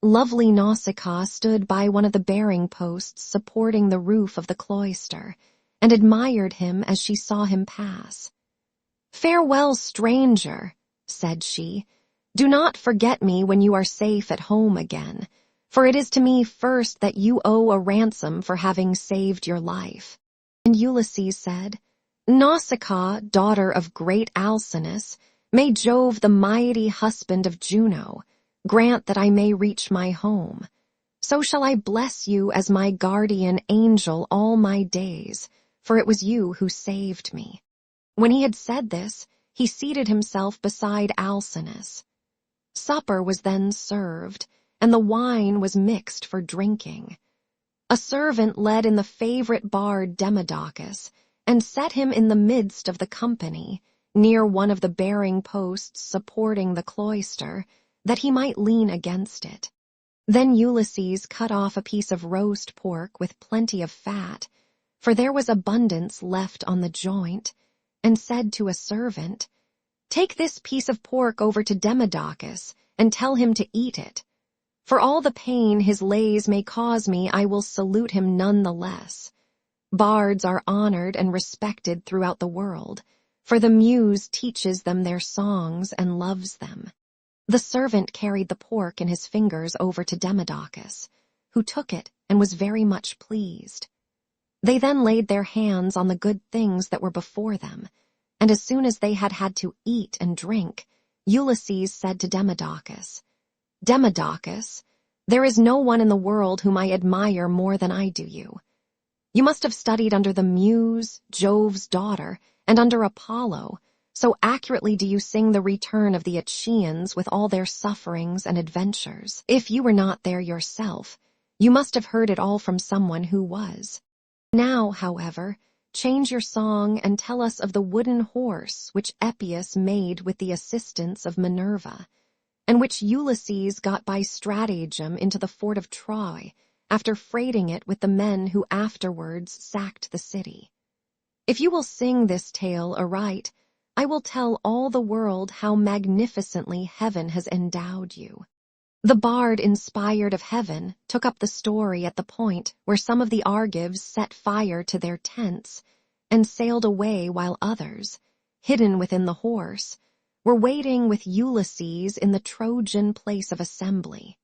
Lovely Nausicaa stood by one of the bearing posts supporting the roof of the cloister, and admired him as she saw him pass. "Farewell, stranger," said she. "Do not forget me when you are safe at home again, for it is to me first that you owe a ransom for having saved your life." And Ulysses said, "Nausicaa, daughter of great Alcinous, may Jove, the mighty husband of Juno, grant that I may reach my home. So shall I bless you as my guardian angel all my days, for it was you who saved me." When he had said this, he seated himself beside Alcinous. Supper was then served, and the wine was mixed for drinking. A servant led in the favorite bard Demodocus, and set him in the midst of the company, near one of the bearing posts supporting the cloister, that he might lean against it. Then Ulysses cut off a piece of roast pork with plenty of fat, for there was abundance left on the joint, and said to a servant, "Take this piece of pork over to Demodocus, and tell him to eat it. For all the pain his lays may cause me, I will salute him none the less. Bards are honored and respected throughout the world, for the muse teaches them their songs and loves them. The servant carried the pork in his fingers over to Demodocus, who took it and was very much pleased. They then laid their hands on the good things that were before them, and as soon as they had had to eat and drink, Ulysses said to Demodocus, "Demodocus, there is no one in the world whom I admire more than I do you. You must have studied under the Muse, Jove's daughter, and under Apollo, so accurately do you sing the return of the Achaeans with all their sufferings and adventures. If you were not there yourself, you must have heard it all from someone who was. Now, however, change your song and tell us of the wooden horse which Epius made with the assistance of Minerva, and which Ulysses got by stratagem into the fort of Troy, after freighting it with the men who afterwards sacked the city. If you will sing this tale aright, I will tell all the world how magnificently heaven has endowed you." The bard, inspired of heaven, took up the story at the point where some of the Argives set fire to their tents and sailed away while others, hidden within the horse, were waiting with Ulysses in the Trojan place of assembly.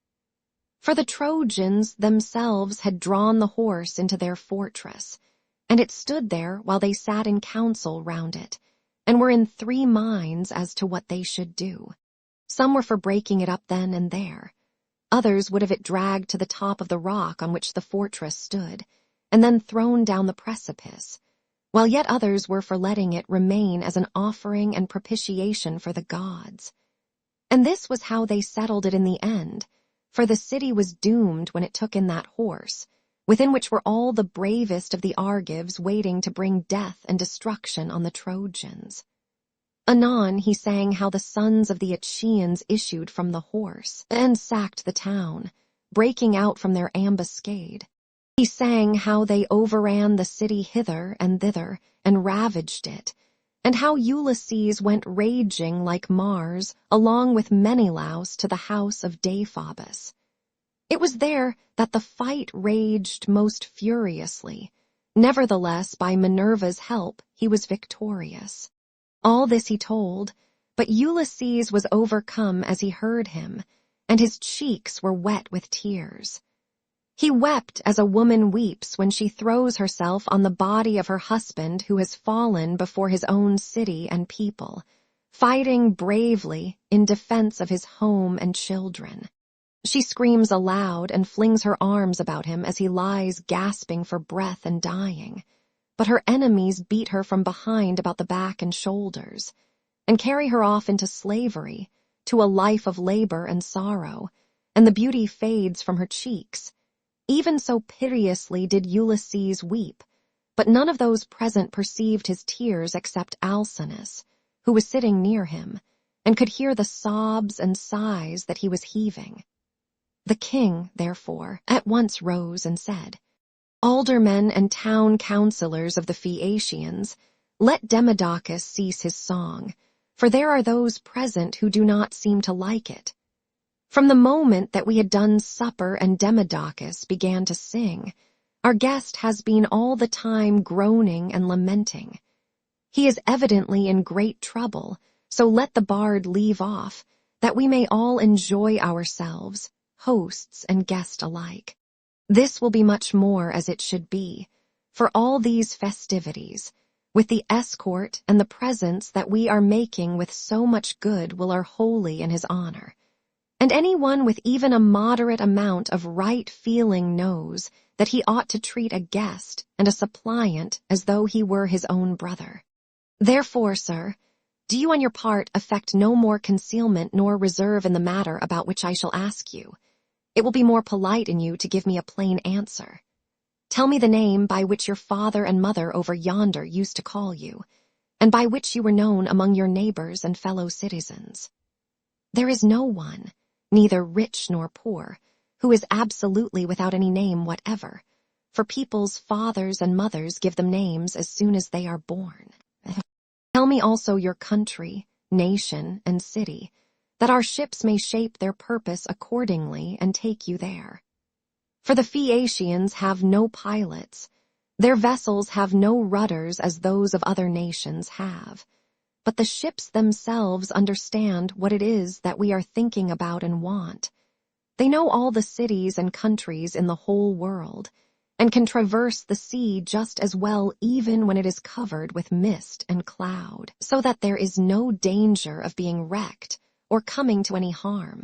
For the Trojans themselves had drawn the horse into their fortress, and it stood there while they sat in council round it, and were in 3 minds as to what they should do. Some were for breaking it up then and there. Others would have it dragged to the top of the rock on which the fortress stood, and then thrown down the precipice, while yet others were for letting it remain as an offering and propitiation for the gods. And this was how they settled it in the end, for the city was doomed when it took in that horse, within which were all the bravest of the Argives waiting to bring death and destruction on the Trojans. Anon he sang how the sons of the Achaeans issued from the horse and sacked the town, breaking out from their ambuscade. He sang how they overran the city hither and thither and ravaged it, and how Ulysses went raging like Mars along with Menelaus to the house of Deiphobus. It was there that the fight raged most furiously. Nevertheless, by Minerva's help, he was victorious. All this he told, but Ulysses was overcome as he heard him, and his cheeks were wet with tears. He wept as a woman weeps when she throws herself on the body of her husband who has fallen before his own city and people, fighting bravely in defense of his home and children. She screams aloud and flings her arms about him as he lies gasping for breath and dying, but her enemies beat her from behind about the back and shoulders, and carry her off into slavery, to a life of labor and sorrow, and the beauty fades from her cheeks. Even so piteously did Ulysses weep, but none of those present perceived his tears except Alcinous, who was sitting near him, and could hear the sobs and sighs that he was heaving. The king, therefore, at once rose and said, "Aldermen and town councillors of the Phaeacians, let Demodocus cease his song, for there are those present who do not seem to like it. From the moment that we had done supper and Demodocus began to sing, our guest has been all the time groaning and lamenting. He is evidently in great trouble, so let the bard leave off, that we may all enjoy ourselves, hosts and guest alike. This will be much more as it should be, for all these festivities, with the escort and the presents that we are making with so much good will are wholly in his honor. And anyone with even a moderate amount of right feeling knows that he ought to treat a guest and a suppliant as though he were his own brother. Therefore, sir, do you on your part affect no more concealment nor reserve in the matter about which I shall ask you. It will be more polite in you to give me a plain answer. Tell me the name by which your father and mother over yonder used to call you, and by which you were known among your neighbors and fellow citizens. There is no one, neither rich nor poor, who is absolutely without any name whatever, for people's fathers and mothers give them names as soon as they are born. Tell me also your country, nation, and city, that our ships may shape their purpose accordingly and take you there. For the Phaeacians have no pilots, their vessels have no rudders as those of other nations have, but the ships themselves understand what it is that we are thinking about and want. They know all the cities and countries in the whole world, and can traverse the sea just as well even when it is covered with mist and cloud, so that there is no danger of being wrecked or coming to any harm.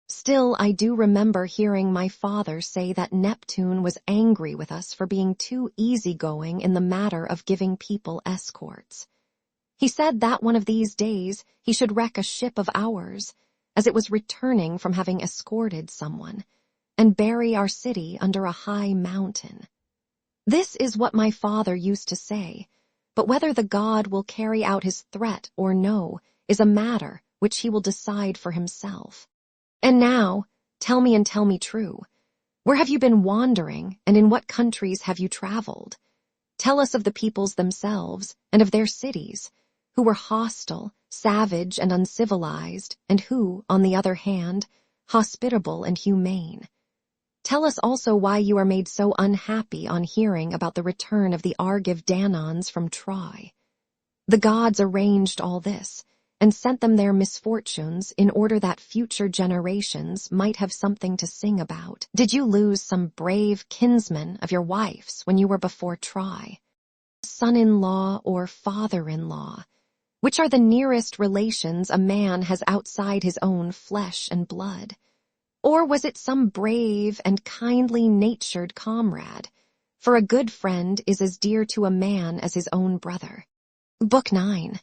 Still, I do remember hearing my father say that Neptune was angry with us for being too easygoing in the matter of giving people escorts. He said that one of these days he should wreck a ship of ours, as it was returning from having escorted someone, and bury our city under a high mountain. This is what my father used to say, but whether the god will carry out his threat or no is a matter which he will decide for himself. And now, tell me and tell me true. Where have you been wandering, and in what countries have you traveled? Tell us of the peoples themselves, and of their cities, who were hostile, savage, and uncivilized, and who, on the other hand, hospitable and humane. Tell us also why you are made so unhappy on hearing about the return of the Argive Danons from Troy. The gods arranged all this, and sent them their misfortunes in order that future generations might have something to sing about. Did you lose some brave kinsman of your wife's when you were before Troy? Son-in-law or father-in-law? Which are the nearest relations a man has outside his own flesh and blood? Or was it some brave and kindly-natured comrade? For a good friend is as dear to a man as his own brother. Book 9.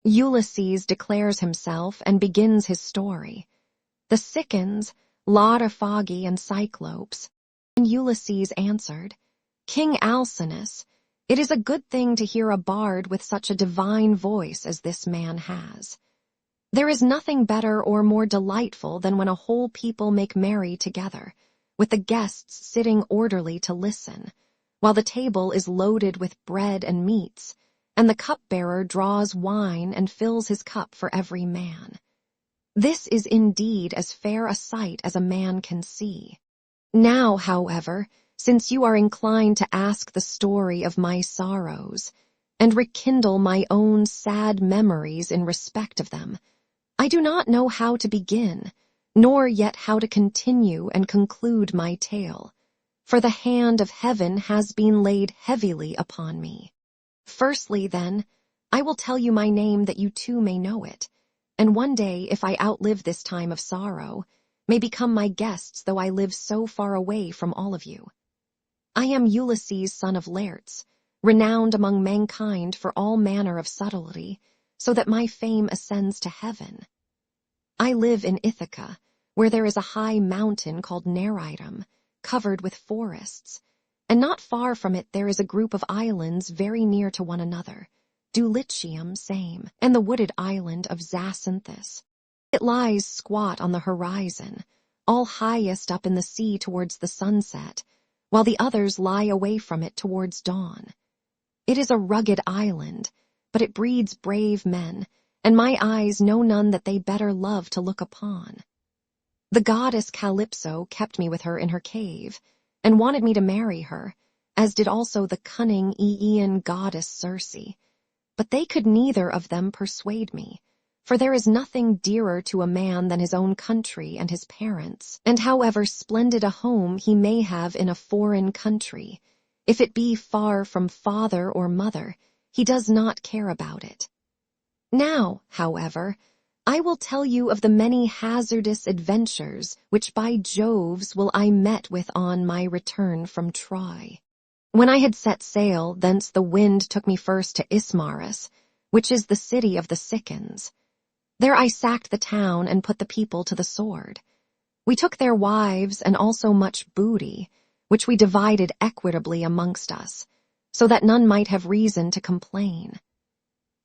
Ulysses declares himself and begins his story. The Sicans, Laodophaги and Cyclopes, and Ulysses answered, King Alcinous, it is a good thing to hear a bard with such a divine voice as this man has. There is nothing better or more delightful than when a whole people make merry together, with the guests sitting orderly to listen, while the table is loaded with bread and meats, and the cupbearer draws wine and fills his cup for every man. This is indeed as fair a sight as a man can see. Now, however, since you are inclined to ask the story of my sorrows, and rekindle my own sad memories in respect of them, I do not know how to begin, nor yet how to continue and conclude my tale, for the hand of heaven has been laid heavily upon me. Firstly, then, I will tell you my name that you too may know it, and one day, if I outlive this time of sorrow, may become my guests though I live so far away from all of you. I am Ulysses, son of Laertes, renowned among mankind for all manner of subtlety, so that my fame ascends to heaven. I live in Ithaca, where there is a high mountain called Neritum, covered with forests, and not far from it there is a group of islands very near to one another, Dulichium same, and the wooded island of Zacynthus. It lies squat on the horizon, all highest up in the sea towards the sunset, while the others lie away from it towards dawn. It is a rugged island, but it breeds brave men, and my eyes know none that they better love to look upon. The goddess Calypso kept me with her in her cave, and wanted me to marry her, as did also the cunning Aeaean goddess Circe. But they could neither of them persuade me, for there is nothing dearer to a man than his own country and his parents, and however splendid a home he may have in a foreign country, if it be far from father or mother, he does not care about it. Now, however, I will tell you of the many hazardous adventures which by Jove's will I met with on my return from Troy. When I had set sail, thence the wind took me first to Ismarus, which is the city of the Sicans. There I sacked the town and put the people to the sword. We took their wives and also much booty, which we divided equitably amongst us, so that none might have reason to complain.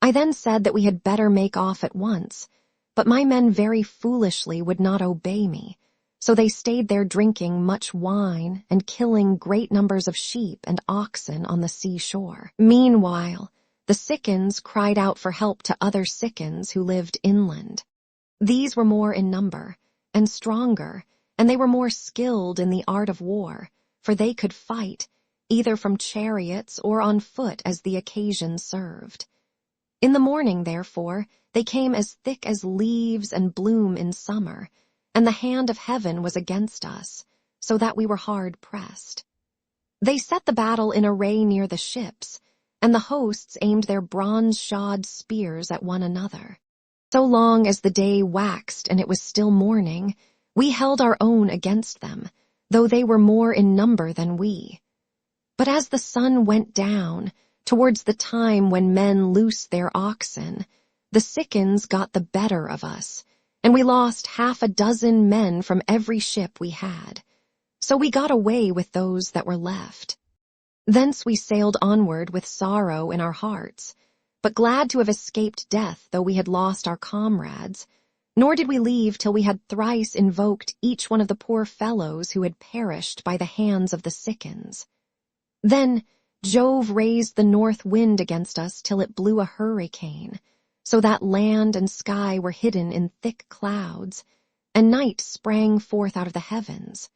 I then said that we had better make off at once, but my men very foolishly would not obey me, so they stayed there drinking much wine and killing great numbers of sheep and oxen on the seashore. Meanwhile, the Sicans cried out for help to other Sicans who lived inland. These were more in number, and stronger, and they were more skilled in the art of war, for they could fight, either from chariots or on foot as the occasion served. In the morning, therefore, they came as thick as leaves and bloom in summer, and the hand of heaven was against us, so that we were hard pressed. They set the battle in array near the ships, and the hosts aimed their bronze-shod spears at one another. So long as the day waxed and it was still morning, we held our own against them, though they were more in number than we. But as the sun went down, towards the time when men loose their oxen, the Scythians got the better of us, and we lost 6 men from every ship we had. So we got away with those that were left. Thence we sailed onward with sorrow in our hearts, but glad to have escaped death though we had lost our comrades, nor did we leave till we had thrice invoked each one of the poor fellows who had perished by the hands of the Scythians. Then Jove raised the north wind against us till it blew a hurricane, so that land and sky were hidden in thick clouds, and night sprang forth out of the heavens.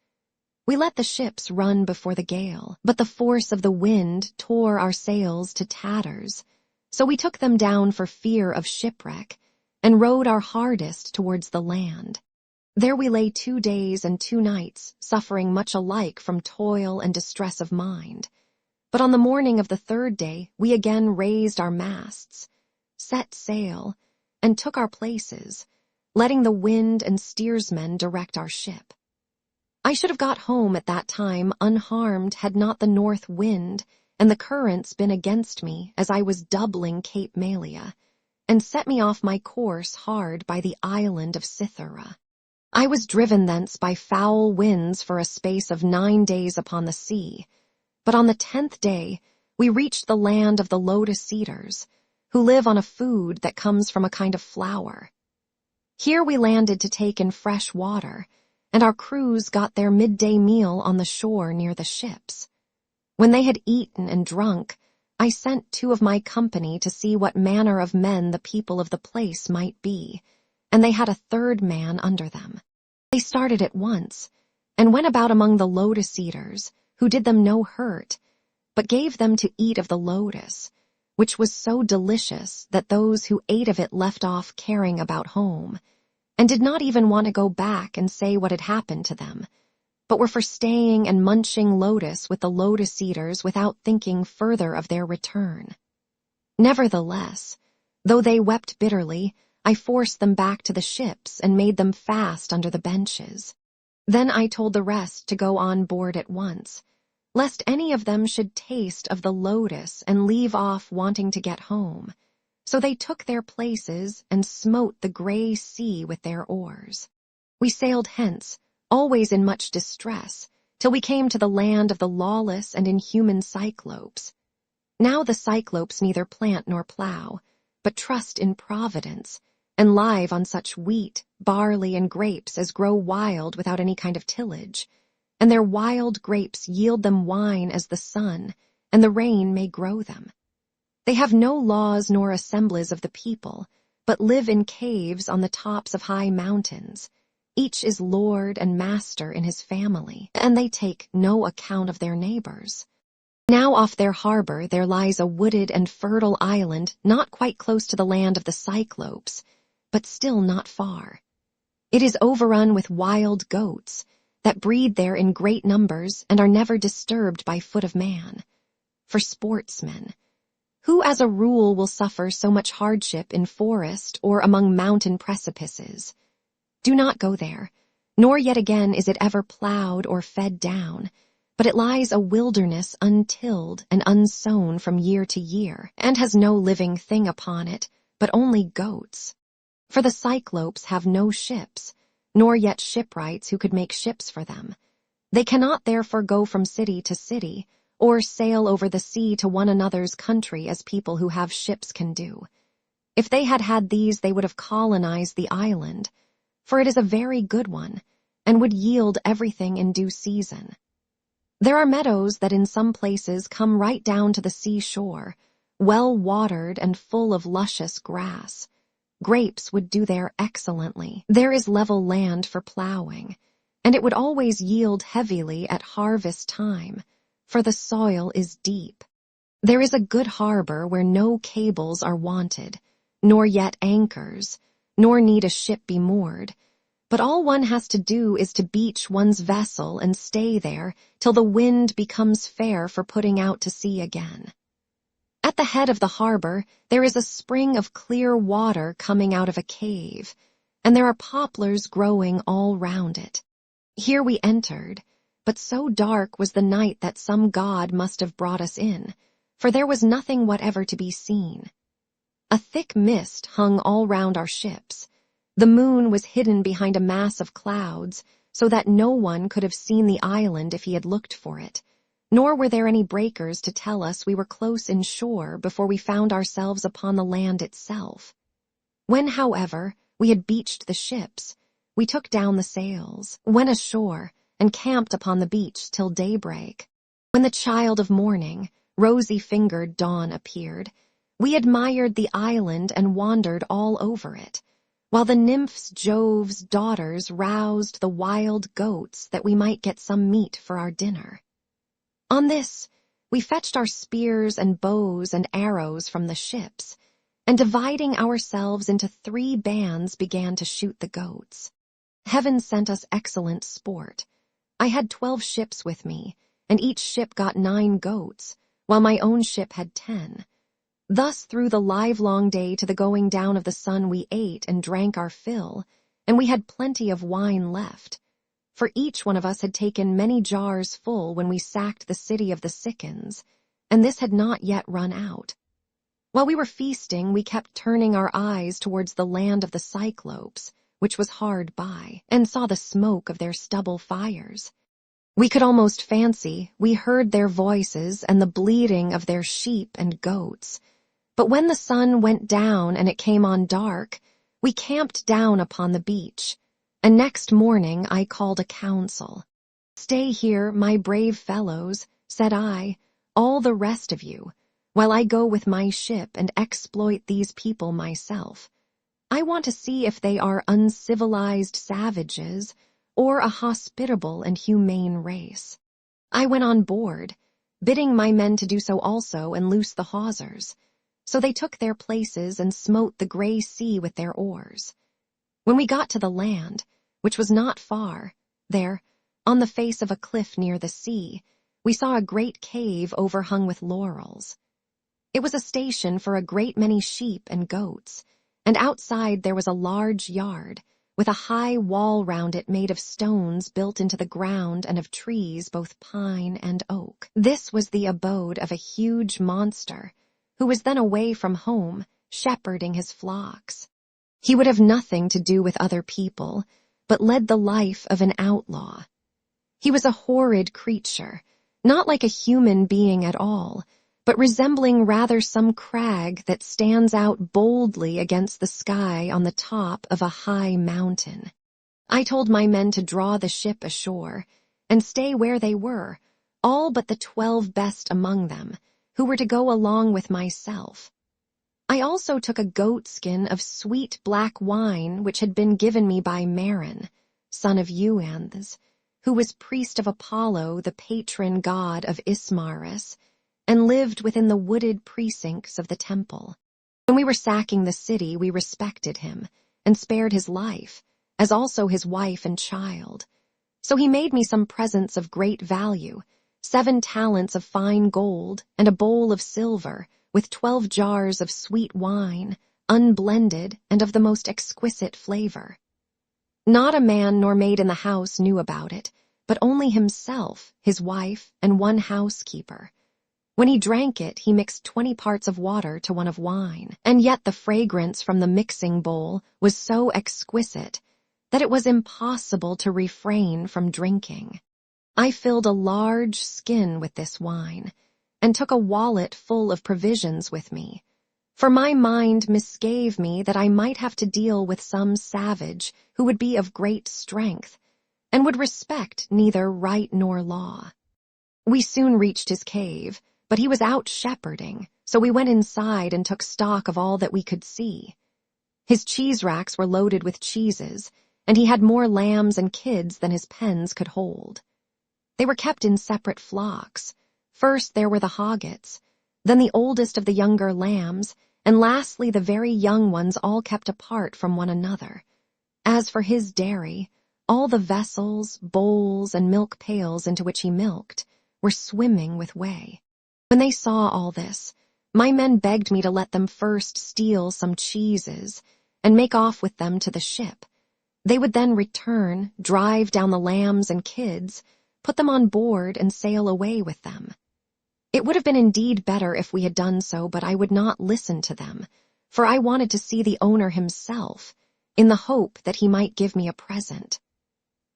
We let the ships run before the gale, but the force of the wind tore our sails to tatters, so we took them down for fear of shipwreck, and rowed our hardest towards the land. There we lay 2 days and 2 nights, suffering much alike from toil and distress of mind. But on the morning of the 3rd day we again raised our masts, set sail, and took our places, letting the wind and steersmen direct our ship. I should have got home at that time unharmed had not the north wind and the currents been against me as I was doubling Cape Malea, and set me off my course hard by the island of Cythera. I was driven thence by foul winds for a space of 9 days upon the sea, but on the 10th day we reached the land of the lotus eaters, who live on a food that comes from a kind of flower. Here we landed to take in fresh water, and our crews got their midday meal on the shore near the ships. When they had eaten and drunk, I sent 2 of my company to see what manner of men the people of the place might be, and they had a 3rd man under them. They started at once, and went about among the lotus eaters, who did them no hurt, but gave them to eat of the lotus, which was so delicious that those who ate of it left off caring about home, and did not even want to go back and say what had happened to them, but were for staying and munching lotus with the lotus eaters without thinking further of their return. Nevertheless, though they wept bitterly, I forced them back to the ships and made them fast under the benches. Then I told the rest to go on board at once, lest any of them should taste of the lotus and leave off wanting to get home. So they took their places and smote the grey sea with their oars. We sailed hence, always in much distress, till we came to the land of the lawless and inhuman Cyclopes. Now the Cyclopes neither plant nor plough, but trust in Providence, and live on such wheat, barley, and grapes as grow wild without any kind of tillage, and their wild grapes yield them wine as the sun, and the rain may grow them. They have no laws nor assemblies of the people, but live in caves on the tops of high mountains. Each is lord and master in his family, and they take no account of their neighbors. Now off their harbor there lies a wooded and fertile island not quite close to the land of the Cyclopes, but still not far. It is overrun with wild goats that breed there in great numbers and are never disturbed by foot of man. For sportsmen, who as a rule will suffer so much hardship in forest or among mountain precipices, do not go there, nor yet again is it ever plowed or fed down, but it lies a wilderness untilled and unsown from year to year, and has no living thing upon it, but only goats. For the Cyclopes have no ships, nor yet shipwrights who could make ships for them. They cannot therefore go from city to city, or sail over the sea to one another's country as people who have ships can do. If they had had these, they would have colonized the island, for it is a very good one, and would yield everything in due season. There are meadows that in some places come right down to the seashore, well watered and full of luscious grass. Grapes would do there excellently. There is level land for plowing, and it would always yield heavily at harvest time, for the soil is deep. There is a good harbor where no cables are wanted, nor yet anchors, nor need a ship be moored, but all one has to do is to beach one's vessel and stay there till the wind becomes fair for putting out to sea again. At the head of the harbor, there is a spring of clear water coming out of a cave, and there are poplars growing all round it. Here we entered, but so dark was the night that some god must have brought us in, for there was nothing whatever to be seen. A thick mist hung all round our ships. The moon was hidden behind a mass of clouds, so that no one could have seen the island if he had looked for it, nor were there any breakers to tell us we were close inshore before we found ourselves upon the land itself. When, however, we had beached the ships, we took down the sails, went ashore, and camped upon the beach till daybreak. When the child of morning, rosy-fingered dawn appeared, we admired the island and wandered all over it, while the nymphs Jove's daughters roused the wild goats that we might get some meat for our dinner. On this, we fetched our spears and bows and arrows from the ships, and dividing ourselves into 3 bands began to shoot the goats. Heaven sent us excellent sport. I had 12 ships with me, and each ship got 9 goats, while my own ship had 10. Thus through the livelong day to the going down of the sun we ate and drank our fill, and we had plenty of wine left, for each one of us had taken many jars full when we sacked the city of the Sicans, and this had not yet run out. While we were feasting, we kept turning our eyes towards the land of the Cyclopes, which was hard by, and saw the smoke of their stubble fires. We could almost fancy we heard their voices and the bleating of their sheep and goats. But when the sun went down and it came on dark, we camped down upon the beach, and next morning I called a council. "Stay here, my brave fellows," said I, "all the rest of you, while I go with my ship and exploit these people myself. I want to see if they are uncivilized savages or a hospitable and humane race." I went on board, bidding my men to do so also and loose the hawsers. So they took their places and smote the grey sea with their oars. When we got to the land, which was not far, there, on the face of a cliff near the sea, we saw a great cave overhung with laurels. It was a station for a great many sheep and goats, and outside there was a large yard, with a high wall round it made of stones built into the ground and of trees both pine and oak. This was the abode of a huge monster, who was then away from home, shepherding his flocks. He would have nothing to do with other people, but led the life of an outlaw. He was a horrid creature, not like a human being at all, but resembling rather some crag that stands out boldly against the sky on the top of a high mountain. I told my men to draw the ship ashore, and stay where they were, all but the 12 best among them, who were to go along with myself. I also took a goatskin of sweet black wine which had been given me by Marin, son of Euanthes, who was priest of Apollo, the patron god of Ismarus, and lived within the wooded precincts of the temple. When we were sacking the city, we respected him, and spared his life, as also his wife and child. So he made me some presents of great value, 7 talents of fine gold, and a bowl of silver, with 12 jars of sweet wine, unblended and of the most exquisite flavor. Not a man nor maid in the house knew about it, but only himself, his wife, and 1 housekeeper. When he drank it, he mixed 20 parts of water to 1 of wine, and yet the fragrance from the mixing bowl was so exquisite that it was impossible to refrain from drinking. I filled a large skin with this wine, and took a wallet full of provisions with me, for my mind misgave me that I might have to deal with some savage who would be of great strength, and would respect neither right nor law. We soon reached his cave, but he was out shepherding, so we went inside and took stock of all that we could see. His cheese racks were loaded with cheeses, and he had more lambs and kids than his pens could hold. They were kept in separate flocks. First there were the hoggets. then the oldest of the younger lambs, and lastly the very young ones, all kept apart from one another. As for his dairy, all the vessels, bowls, and milk pails into which he milked were swimming with whey. When they saw all this, my men begged me to let them first steal some cheeses and make off with them to the ship. They would then return, drive down the lambs and kids, put them on board, and sail away with them. It would have been indeed better if we had done so, but I would not listen to them, for I wanted to see the owner himself, in the hope that he might give me a present.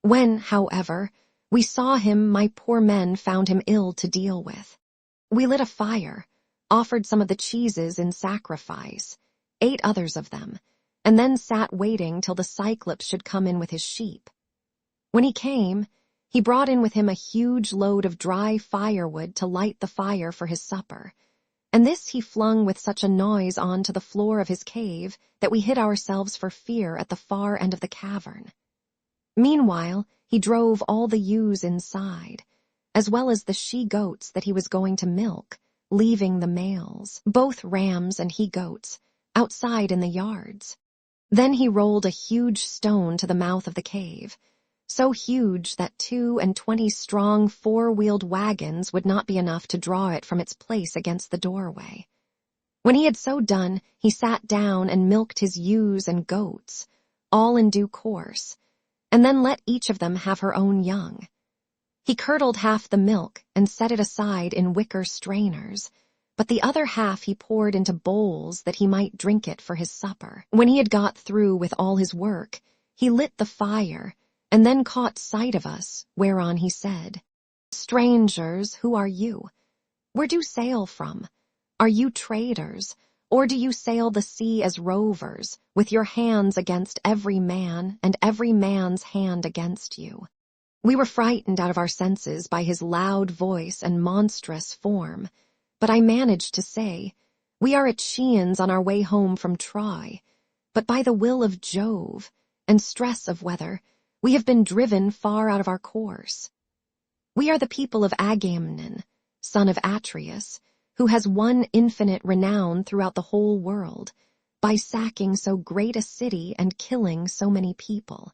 When, however, we saw him, my poor men found him ill to deal with. We lit a fire, offered some of the cheeses in sacrifice, ate others of them, and then sat waiting till the Cyclops should come in with his sheep. When he came, he brought in with him a huge load of dry firewood to light the fire for his supper, and this he flung with such a noise on to the floor of his cave that we hid ourselves for fear at the far end of the cavern. Meanwhile, he drove all the ewes inside, as well as the she-goats that he was going to milk, leaving the males, both rams and he-goats, outside in the yards. Then he rolled a huge stone to the mouth of the cave, so huge that 22 strong 4-wheeled wagons would not be enough to draw it from its place against the doorway. When he had so done, he sat down and milked his ewes and goats, all in due course, and then let each of them have her own young. He curdled half the milk and set it aside in wicker strainers, but the other half he poured into bowls that he might drink it for his supper. When he had got through with all his work, he lit the fire, and then caught sight of us, whereon he said, "Strangers, who are you? Where do you sail from? Are you traders, or do you sail the sea as rovers, with your hands against every man, and every man's hand against you?" We were frightened out of our senses by his loud voice and monstrous form, but I managed to say, "We are at Chians on our way home from Troy, but by the will of Jove, and stress of weather, we have been driven far out of our course. We are the people of Agamemnon, son of Atreus, who has won infinite renown throughout the whole world, by sacking so great a city and killing so many people.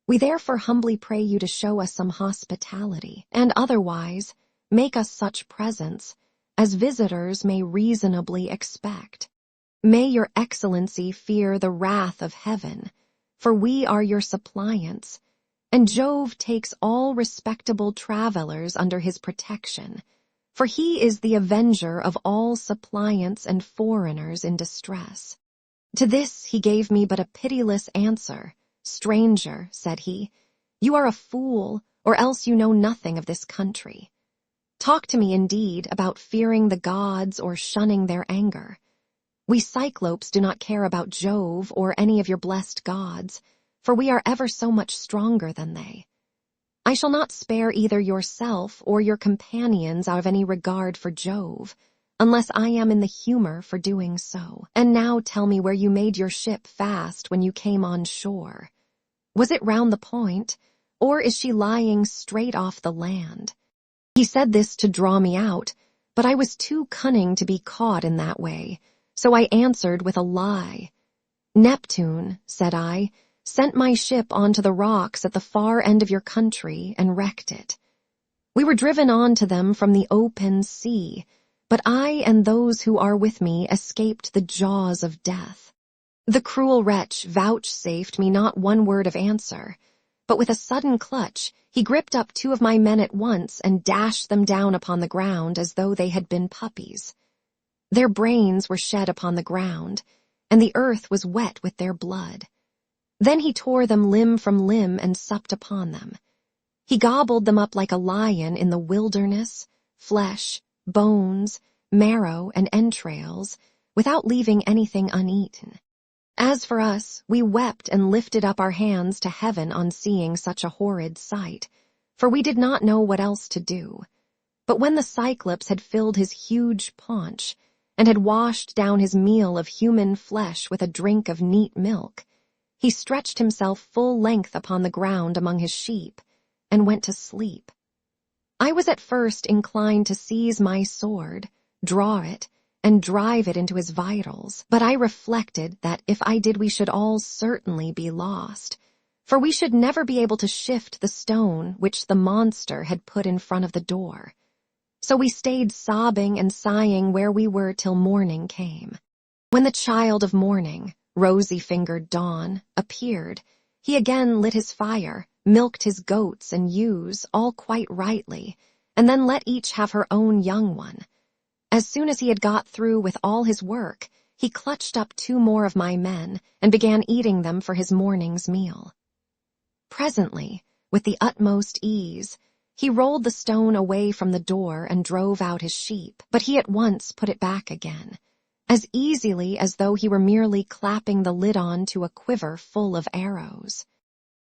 We therefore humbly pray you to show us some hospitality, and otherwise make us such presents as visitors may reasonably expect. May your excellency fear the wrath of heaven, for we are your suppliants, and Jove takes all respectable travelers under his protection, for he is the avenger of all suppliants and foreigners in distress." To this he gave me but a pitiless answer. "Stranger," said he, "you are a fool, or else you know nothing of this country. Talk to me, indeed, about fearing the gods or shunning their anger. We Cyclopes do not care about Jove or any of your blessed gods, for we are ever so much stronger than they. I shall not spare either yourself or your companions out of any regard for Jove, unless I am in the humor for doing so. And now tell me where you made your ship fast when you came on shore. Was it round the point, or is she lying straight off the land?" He said this to draw me out, but I was too cunning to be caught in that way, so I answered with a lie. "Neptune," said I, "sent my ship onto the rocks at the far end of your country and wrecked it. We were driven on to them from the open sea, but I and those who are with me escaped the jaws of death." The cruel wretch vouchsafed me not one word of answer, but with a sudden clutch he gripped up 2 of my men at once and dashed them down upon the ground as though they had been puppies. Their brains were shed upon the ground, and the earth was wet with their blood. Then he tore them limb from limb and supped upon them. He gobbled them up like a lion in the wilderness, flesh, bones, marrow, and entrails, without leaving anything uneaten. As for us, we wept and lifted up our hands to heaven on seeing such a horrid sight, for we did not know what else to do. But when the Cyclops had filled his huge paunch, and had washed down his meal of human flesh with a drink of neat milk, he stretched himself full length upon the ground among his sheep, and went to sleep. I was at first inclined to seize my sword, draw it, and drive it into his vitals. But I reflected that if I did, we should all certainly be lost, for we should never be able to shift the stone which the monster had put in front of the door. So we stayed sobbing and sighing where we were till morning came. When the child of morning, rosy-fingered Dawn, appeared, he again lit his fire, milked his goats and ewes, all quite rightly, and then let each have her own young one. As soon as he had got through with all his work, he clutched up 2 more of my men and began eating them for his morning's meal. Presently, with the utmost ease, he rolled the stone away from the door and drove out his sheep, but he at once put it back again, as easily as though he were merely clapping the lid on to a quiver full of arrows.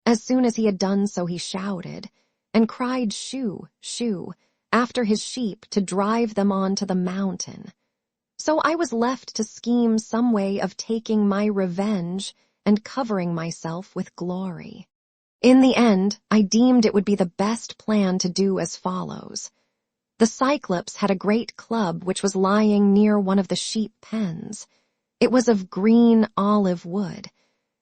As soon as he had done so, he shouted, and cried shoo, shoo, after his sheep to drive them on to the mountain. So I was left to scheme some way of taking my revenge and covering myself with glory. In the end, I deemed it would be the best plan to do as follows. The Cyclops had a great club which was lying near one of the sheep pens. It was of green olive wood,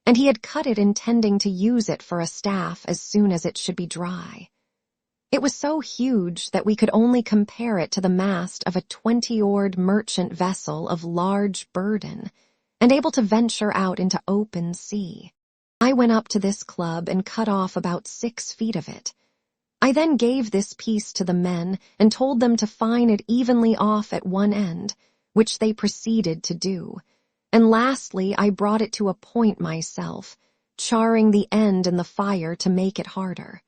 and he had cut it intending to use it for a staff as soon as it should be dry. It was so huge that we could only compare it to the mast of a 20-oared merchant vessel of large burden, and able to venture out into open sea. I went up to this club and cut off about 6 feet of it. I then gave this piece to the men and told them to fine it evenly off at one end, which they proceeded to do. And lastly, I brought it to a point myself, charring the end in the fire to make it harder.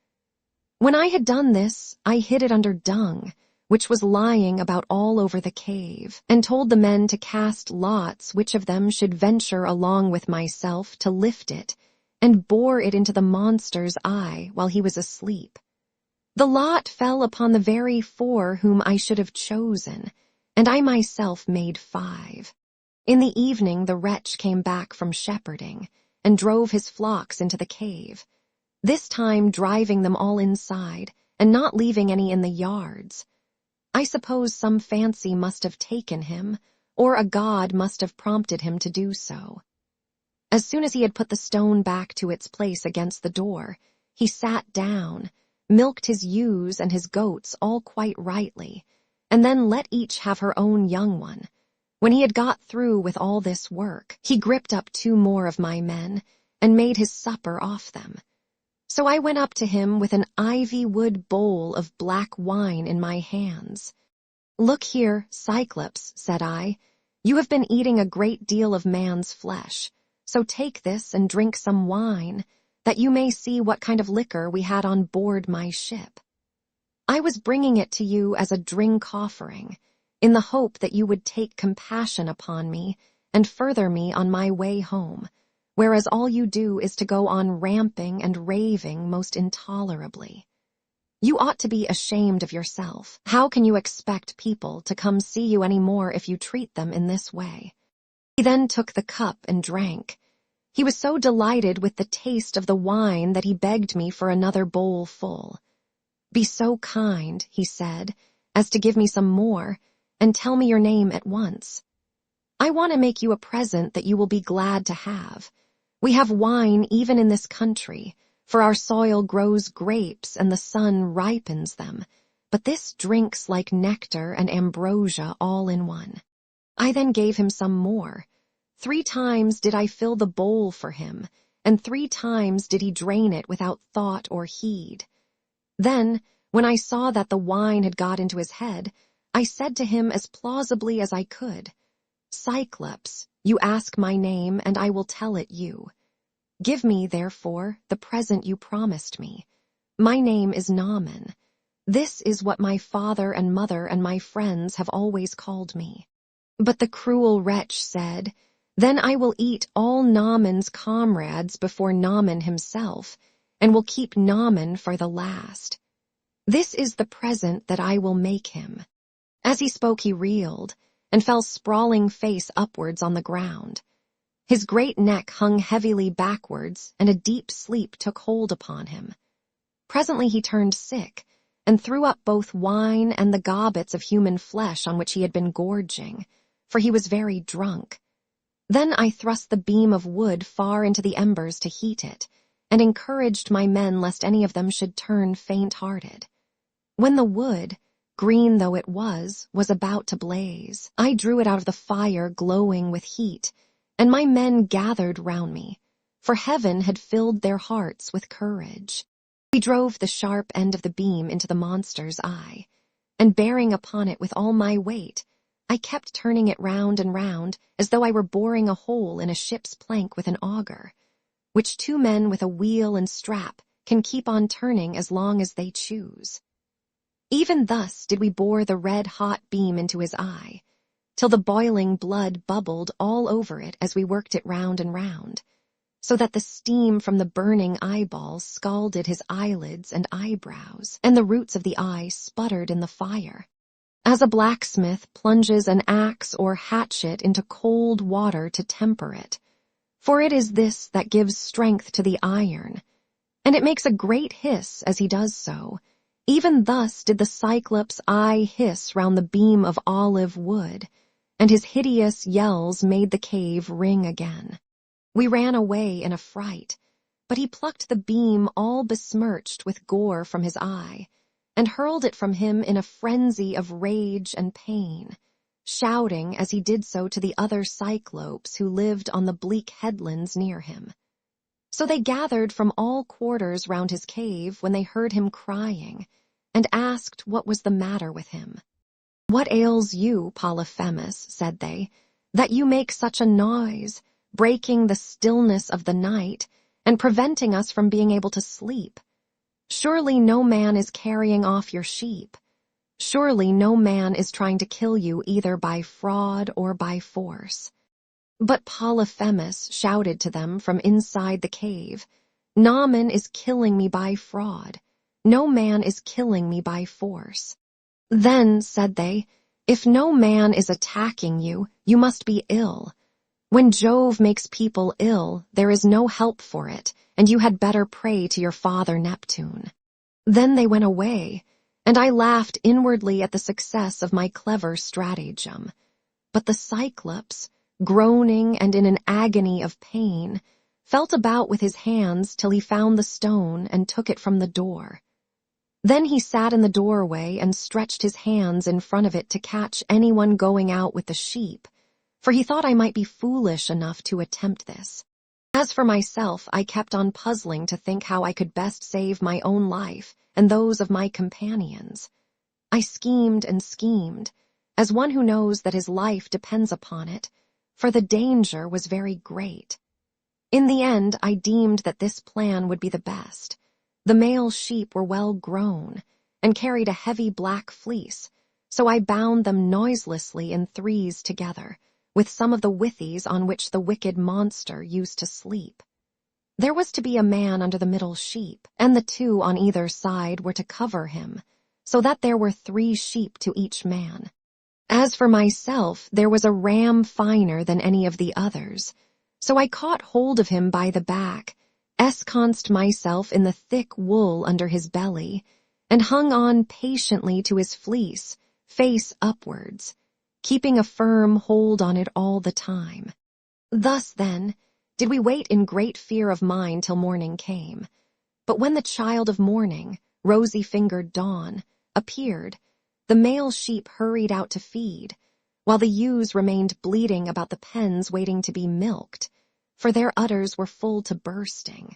When I had done this, I hid it under dung, which was lying about all over the cave, and told the men to cast lots which of them should venture along with myself to lift it, and bore it into the monster's eye while he was asleep. The lot fell upon the very 4 whom I should have chosen, and I myself made 5. In the evening the wretch came back from shepherding, and drove his flocks into the cave, this time driving them all inside, and not leaving any in the yards. I suppose some fancy must have taken him, or a god must have prompted him to do so. As soon as he had put the stone back to its place against the door, he sat down, milked his ewes and his goats all quite rightly, and then let each have her own young one. When he had got through with all this work, he gripped up 2 more of my men, and made his supper off them. So I went up to him with an ivy-wood bowl of black wine in my hands. "Look here, Cyclops," said I, "you have been eating a great deal of man's flesh, so take this and drink some wine, that you may see what kind of liquor we had on board my ship. I was bringing it to you as a drink offering, in the hope that you would take compassion upon me and further me on my way home, whereas all you do is to go on ramping and raving most intolerably. You ought to be ashamed of yourself. How can you expect people to come see you any more if you treat them in this way?" He then took the cup and drank. He was so delighted with the taste of the wine that he begged me for another bowl full. "Be so kind," he said, "as to give me some more, and tell me your name at once. I want to make you a present that you will be glad to have. We have wine even in this country, for our soil grows grapes and the sun ripens them, but this drinks like nectar and ambrosia all in one." I then gave him some more. 3 times did I fill the bowl for him, and 3 times did he drain it without thought or heed. Then, when I saw that the wine had got into his head, I said to him as plausibly as I could, "Cyclops, you ask my name, and I will tell it you. Give me, therefore, the present you promised me. My name is Naaman. This is what my father and mother and my friends have always called me." But the cruel wretch said, "Then I will eat all Naaman's comrades before Naaman himself, and will keep Naaman for the last. This is the present that I will make him." As he spoke, he reeled, and fell sprawling face upwards on the ground. His great neck hung heavily backwards, and a deep sleep took hold upon him. Presently he turned sick, and threw up both wine and the gobbets of human flesh on which he had been gorging, for he was very drunk. Then I thrust the beam of wood far into the embers to heat it, and encouraged my men lest any of them should turn faint-hearted. When the wood, green though it was about to blaze, I drew it out of the fire glowing with heat, and my men gathered round me, for heaven had filled their hearts with courage. We drove the sharp end of the beam into the monster's eye, and bearing upon it with all my weight, I kept turning it round and round as though I were boring a hole in a ship's plank with an auger, which 2 men with a wheel and strap can keep on turning as long as they choose. Even thus did we bore the red-hot beam into his eye, till the boiling blood bubbled all over it as we worked it round and round, so that the steam from the burning eyeballs scalded his eyelids and eyebrows, and the roots of the eye sputtered in the fire. As a blacksmith plunges an axe or hatchet into cold water to temper it, for it is this that gives strength to the iron, and it makes a great hiss as he does so, even thus did the Cyclops' eye hiss round the beam of olive wood, and his hideous yells made the cave ring again. We ran away in a fright, but he plucked the beam all besmirched with gore from his eye, and hurled it from him in a frenzy of rage and pain, shouting as he did so to the other Cyclopes who lived on the bleak headlands near him. So they gathered from all quarters round his cave when they heard him crying, and asked what was the matter with him. "What ails you, Polyphemus," said they, "that you make such a noise, breaking the stillness of the night, and preventing us from being able to sleep? Surely no man is carrying off your sheep. Surely no man is trying to kill you either by fraud or by force." But Polyphemus shouted to them from inside the cave, "No man is killing me by fraud. No man is killing me by force." "Then," said they, "if no man is attacking you, you must be ill. When Jove makes people ill, there is no help for it, and you had better pray to your father Neptune." Then they went away, and I laughed inwardly at the success of my clever stratagem. But the Cyclops, groaning and in an agony of pain, felt about with his hands till he found the stone and took it from the door. Then he sat in the doorway and stretched his hands in front of it to catch anyone going out with the sheep, for he thought I might be foolish enough to attempt this. As for myself, I kept on puzzling to think how I could best save my own life and those of my companions. I schemed and schemed, as one who knows that his life depends upon it, for the danger was very great. In the end, I deemed that this plan would be the best. The male sheep were well grown, and carried a heavy black fleece, so I bound them noiselessly in 3s together, with some of the withies on which the wicked monster used to sleep. There was to be a man under the middle sheep, and the 2 on either side were to cover him, so that there were 3 sheep to each man. As for myself, there was a ram finer than any of the others, so I caught hold of him by the back, ensconced myself in the thick wool under his belly, and hung on patiently to his fleece, face upwards, keeping a firm hold on it all the time. Thus, then, did we wait in great fear of mind till morning came. But when the child of morning, rosy-fingered Dawn, appeared, the male sheep hurried out to feed, while the ewes remained bleating about the pens waiting to be milked, for their udders were full to bursting.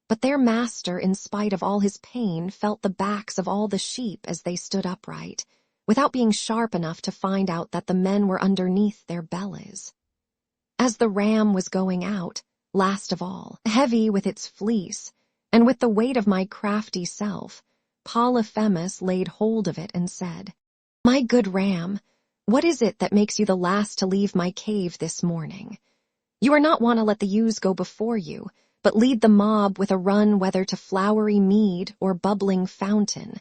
But their master, in spite of all his pain, felt the backs of all the sheep as they stood upright, without being sharp enough to find out that the men were underneath their bellies. As the ram was going out, last of all, heavy with its fleece, and with the weight of my crafty self, Polyphemus laid hold of it and said, "My good ram, what is it that makes you the last to leave my cave this morning? You are not wont to let the ewes go before you, but lead the mob with a run whether to flowery mead or bubbling fountain,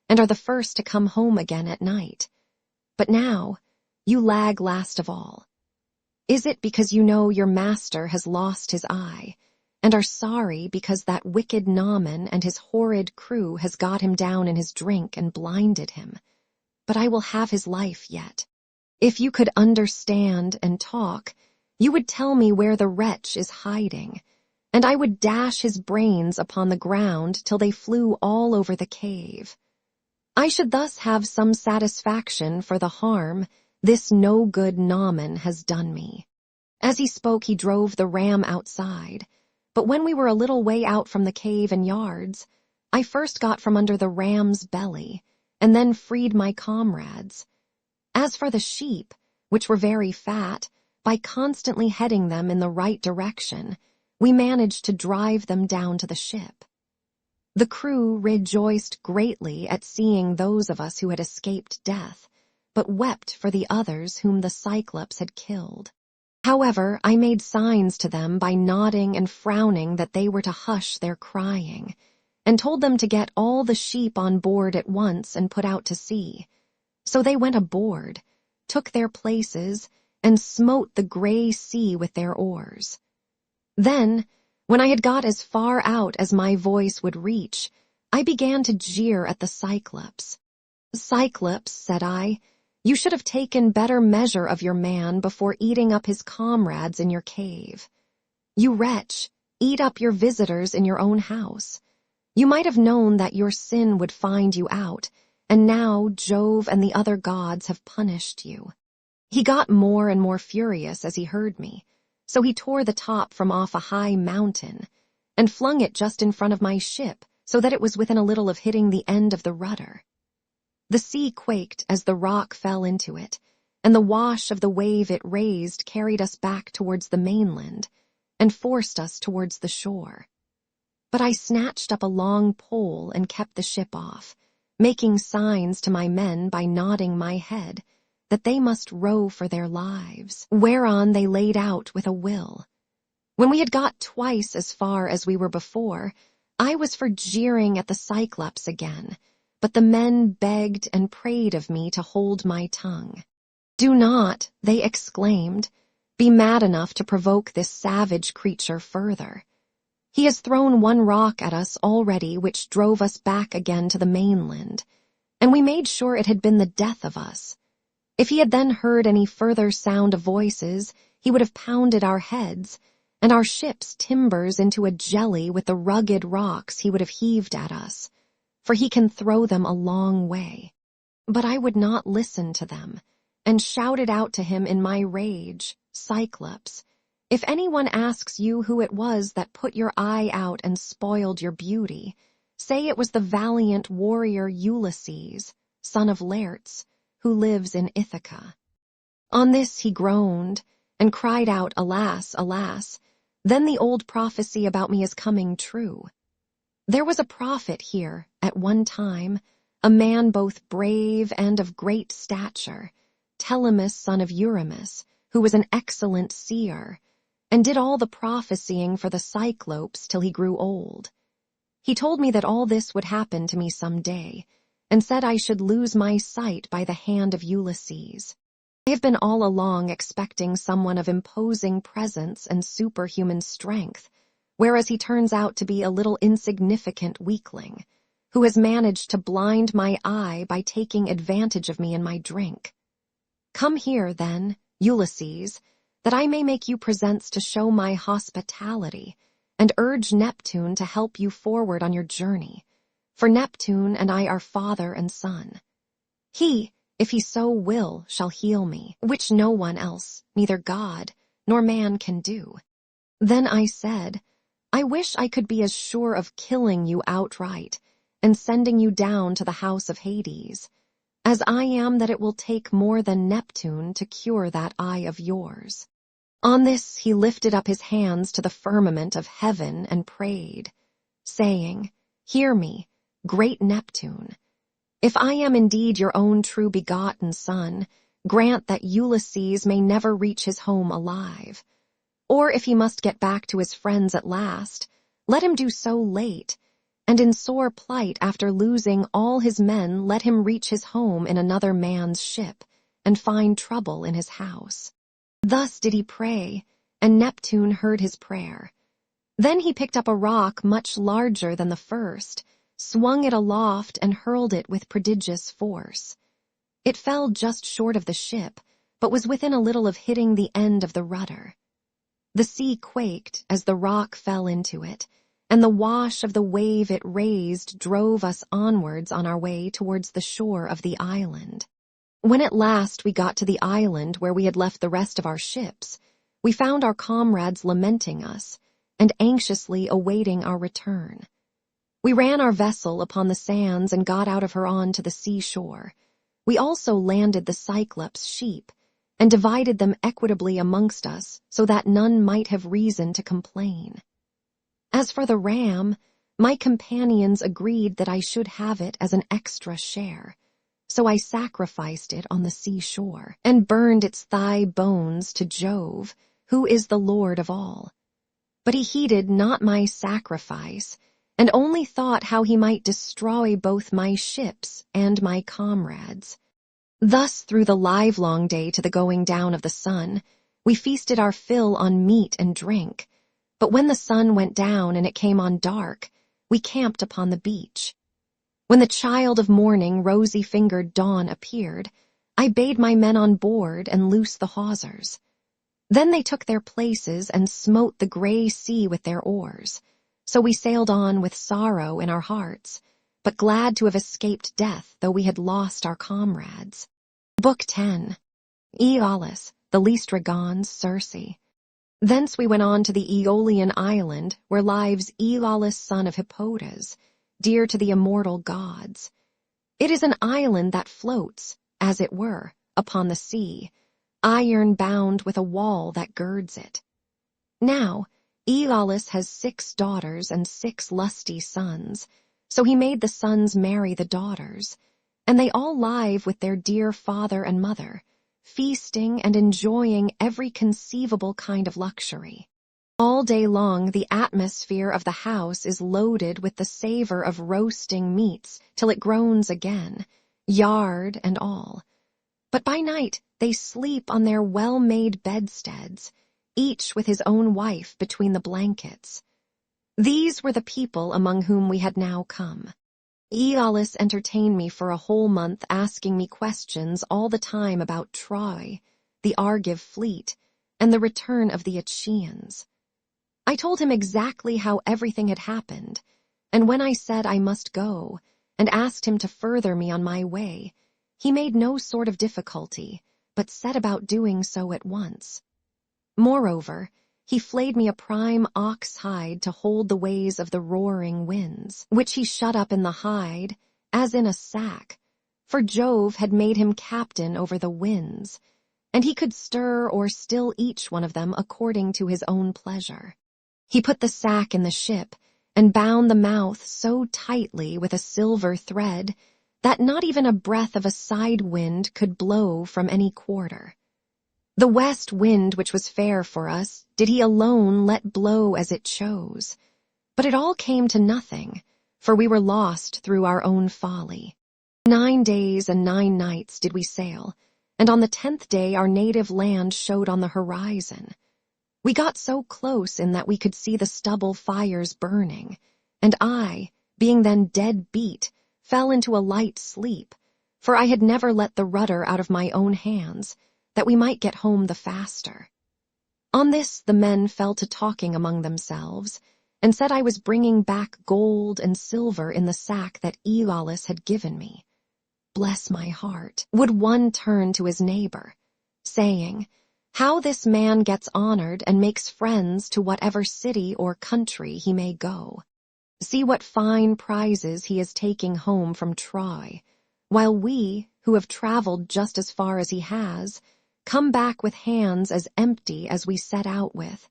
and are the first to come home again at night. But now, you lag last of all. Is it because you know your master has lost his eye, and are sorry because that wicked Naaman and his horrid crew has got him down in his drink and blinded him. But I will have his life yet. If you could understand and talk, you would tell me where the wretch is hiding, and I would dash his brains upon the ground till they flew all over the cave. I should thus have some satisfaction for the harm this no-good Naaman has done me." As he spoke, he drove the ram outside, but when we were a little way out from the cave and yards, I first got from under the ram's belly, and then freed my comrades. As for the sheep, which were very fat, by constantly heading them in the right direction, we managed to drive them down to the ship. The crew rejoiced greatly at seeing those of us who had escaped death, but wept for the others whom the Cyclops had killed. However, I made signs to them by nodding and frowning that they were to hush their crying, and told them to get all the sheep on board at once and put out to sea. So they went aboard, took their places, and smote the grey sea with their oars. Then, when I had got as far out as my voice would reach, I began to jeer at the Cyclops. "Cyclops," said I, "you should have taken better measure of your man before eating up his comrades in your cave. You wretch, eat up your visitors in your own house. You might have known that your sin would find you out, and now Jove and the other gods have punished you." He got more and more furious as he heard me, so he tore the top from off a high mountain and flung it just in front of my ship so that it was within a little of hitting the end of the rudder. The sea quaked as the rock fell into it, and the wash of the wave it raised carried us back towards the mainland and forced us towards the shore. But I snatched up a long pole and kept the ship off, making signs to my men by nodding my head that they must row for their lives, whereon they laid out with a will. When we had got twice as far as we were before, I was for jeering at the Cyclops again, but the men begged and prayed of me to hold my tongue. "Do not," they exclaimed, "be mad enough to provoke this savage creature further. He has thrown one rock at us already which drove us back again to the mainland, and we made sure it had been the death of us. If he had then heard any further sound of voices, he would have pounded our heads, and our ship's timbers into a jelly with the rugged rocks he would have heaved at us, for he can throw them a long way." But I would not listen to them, and shouted out to him in my rage, "Cyclops, if anyone asks you who it was that put your eye out and spoiled your beauty, say it was the valiant warrior Ulysses, son of Laertes, who lives in Ithaca." On this he groaned, and cried out, "Alas, alas, then the old prophecy about me is coming true. There was a prophet here, at one time, a man both brave and of great stature, Telemus son of Eurymus, who was an excellent seer, and did all the prophesying for the Cyclops till he grew old. He told me that all this would happen to me some day, and said I should lose my sight by the hand of Ulysses. I have been all along expecting someone of imposing presence and superhuman strength, whereas he turns out to be a little insignificant weakling, who has managed to blind my eye by taking advantage of me in my drink. Come here, then, Ulysses, that I may make you presents to show my hospitality, and urge Neptune to help you forward on your journey, for Neptune and I are father and son. He, if he so will, shall heal me, which no one else, neither God nor man, can do." Then I said, "I wish I could be as sure of killing you outright and sending you down to the house of Hades, as I am that it will take more than Neptune to cure that eye of yours." On this he lifted up his hands to the firmament of heaven and prayed, saying, "Hear me, great Neptune. If I am indeed your own true begotten son, grant that Ulysses may never reach his home alive. Or if he must get back to his friends at last, let him do so late, and in sore plight after losing all his men let him reach his home in another man's ship, and find trouble in his house." Thus did he pray, and Neptune heard his prayer. Then he picked up a rock much larger than the first, swung it aloft, and hurled it with prodigious force. It fell just short of the ship, but was within a little of hitting the end of the rudder. The sea quaked as the rock fell into it, and the wash of the wave it raised drove us onwards on our way towards the shore of the island. When at last we got to the island where we had left the rest of our ships, we found our comrades lamenting us and anxiously awaiting our return. We ran our vessel upon the sands and got out of her on to the seashore. We also landed the Cyclops' sheep and divided them equitably amongst us so that none might have reason to complain. As for the ram, my companions agreed that I should have it as an extra share, so I sacrificed it on the seashore and burned its thigh bones to Jove, who is the Lord of all. But he heeded not my sacrifice, and only thought how he might destroy both my ships and my comrades. Thus, through the livelong day to the going down of the sun, we feasted our fill on meat and drink. But when the sun went down and it came on dark, we camped upon the beach. When the child of morning, rosy-fingered dawn, appeared, I bade my men on board and loose the hawsers. Then they took their places and smote the grey sea with their oars. So we sailed on with sorrow in our hearts, but glad to have escaped death, though we had lost our comrades. Book 10. Aeolus, the Laestrygons, Circe. Thence we went on to the Aeolian island, where lives Aeolus, son of Hippotas, dear to the immortal gods. It is an island that floats, as it were, upon the sea, iron-bound with a wall that girds it. Now, Aeolus has 6 daughters and 6 lusty sons, so he made the sons marry the daughters, and they all live with their dear father and mother, feasting and enjoying every conceivable kind of luxury. All day long the atmosphere of the house is loaded with the savor of roasting meats till it groans again, yard and all. But by night they sleep on their well-made bedsteads, each with his own wife between the blankets. These were the people among whom we had now come. Aeolus entertained me for a whole month, asking me questions all the time about Troy, the Argive fleet, and the return of the Achaeans. I told him exactly how everything had happened, and when I said I must go, and asked him to further me on my way, he made no sort of difficulty, but set about doing so at once. Moreover, he flayed me a prime ox hide to hold the ways of the roaring winds, which he shut up in the hide, as in a sack, for Jove had made him captain over the winds, and he could stir or still each one of them according to his own pleasure. He put the sack in the ship, and bound the mouth so tightly with a silver thread that not even a breath of a side wind could blow from any quarter. The west wind, which was fair for us, did he alone let blow as it chose. But it all came to nothing, for we were lost through our own folly. 9 days and 9 nights did we sail, and on the 10th day our native land showed on the horizon. We got so close in that we could see the stubble fires burning, and I, being then dead beat, fell into a light sleep, for I had never let the rudder out of my own hands, that we might get home the faster. On this the men fell to talking among themselves, and said I was bringing back gold and silver in the sack that Aeolus had given me. Bless my heart, would one turn to his neighbor, saying, how this man gets honored and makes friends to whatever city or country he may go. See what fine prizes he is taking home from Troy, while we, who have traveled just as far as he has, come back with hands as empty as we set out with,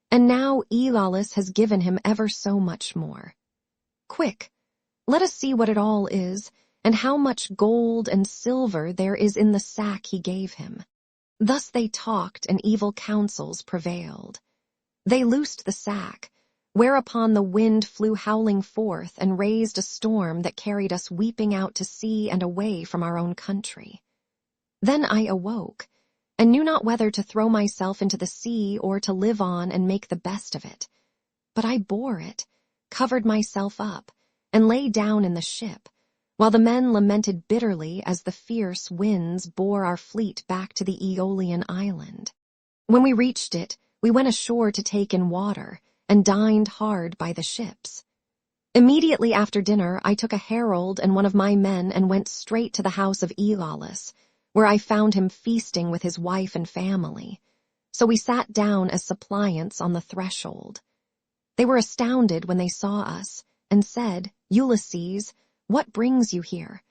and now Aeolus has given him ever so much more. Quick, let us see what it all is, and how much gold and silver there is in the sack he gave him. Thus they talked, and evil counsels prevailed. They loosed the sack, whereupon the wind flew howling forth and raised a storm that carried us weeping out to sea and away from our own country. Then I awoke, and knew not whether to throw myself into the sea or to live on and make the best of it. but I bore it, covered myself up, and lay down in the ship, while the men lamented bitterly as the fierce winds bore our fleet back to the Aeolian island. When we reached it, we went ashore to take in water, and dined hard by the ships. Immediately after dinner, I took a herald and one of my men and went straight to the house of Aeolus, where I found him feasting with his wife and family. So we sat down as suppliants on the threshold. They were astounded when they saw us, and said, "Ulysses, what brings you here?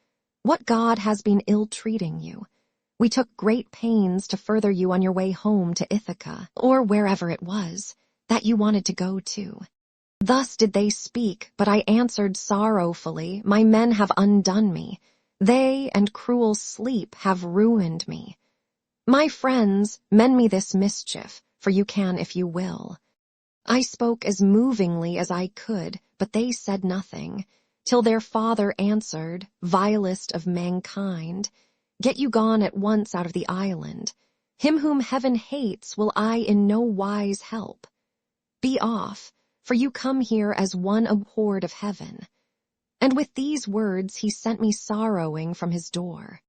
What god has been ill-treating you? We took great pains to further you on your way home to Ithaca, or wherever it was, that you wanted to go to." Thus did they speak, but I answered sorrowfully, "My men have undone me. They and cruel sleep have ruined me. My friends, mend me this mischief, for you can if you will." I spoke as movingly as I could, but they said nothing, till their father answered, vilest of mankind, "Get you gone at once out of the island. Him whom heaven hates will I in no wise help. Be off, for you come here as one abhorred of heaven." And with these words he sent me sorrowing from his door.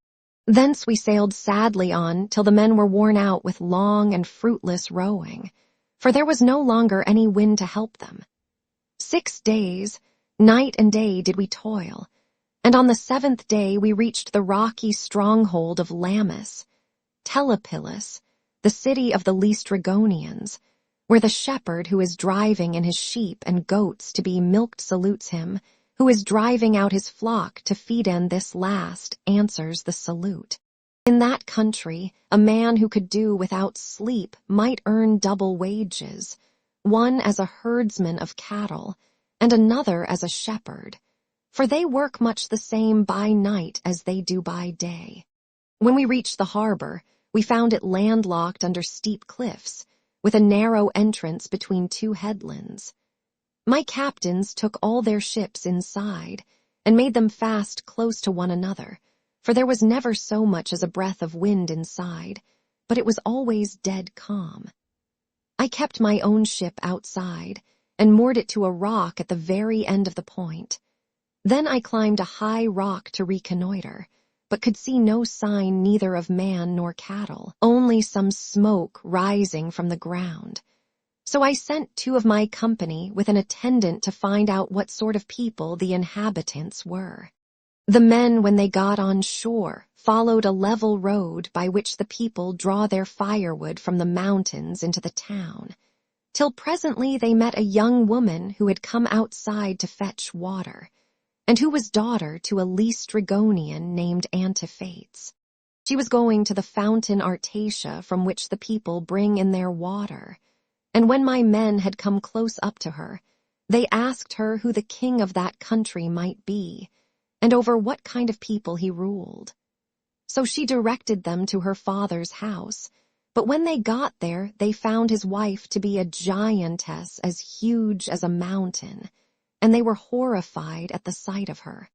Thence we sailed sadly on till the men were worn out with long and fruitless rowing, for there was no longer any wind to help them. 6 days, night and day did we toil, and on the 7th day we reached the rocky stronghold of Lamus, Telepilis, the city of the Laestrygonians, where the shepherd who is driving in his sheep and goats to be milked salutes him, who is driving out his flock to feed in this last answers the salute. In that country, a man who could do without sleep might earn double wages, one as a herdsman of cattle, and another as a shepherd, for they work much the same by night as they do by day. When we reached the harbor, we found it landlocked under steep cliffs, with a narrow entrance between 2 headlands. My captains took all their ships inside, and made them fast close to one another, for there was never so much as a breath of wind inside, but it was always dead calm. I kept my own ship outside, and moored it to a rock at the very end of the point. Then I climbed a high rock to reconnoiter, but could see no sign neither of man nor cattle, only some smoke rising from the ground. So I sent 2 of my company with an attendant to find out what sort of people the inhabitants were. The men, when they got on shore, followed a level road by which the people draw their firewood from the mountains into the town, till presently they met a young woman who had come outside to fetch water, and who was daughter to a Laestrygonian named Antiphates. She was going to the fountain Artatia from which the people bring in their water, and when my men had come close up to her, they asked her who the king of that country might be, and over what kind of people he ruled. So she directed them to her father's house, but when they got there, they found his wife to be a giantess as huge as a mountain, and they were horrified at the sight of her.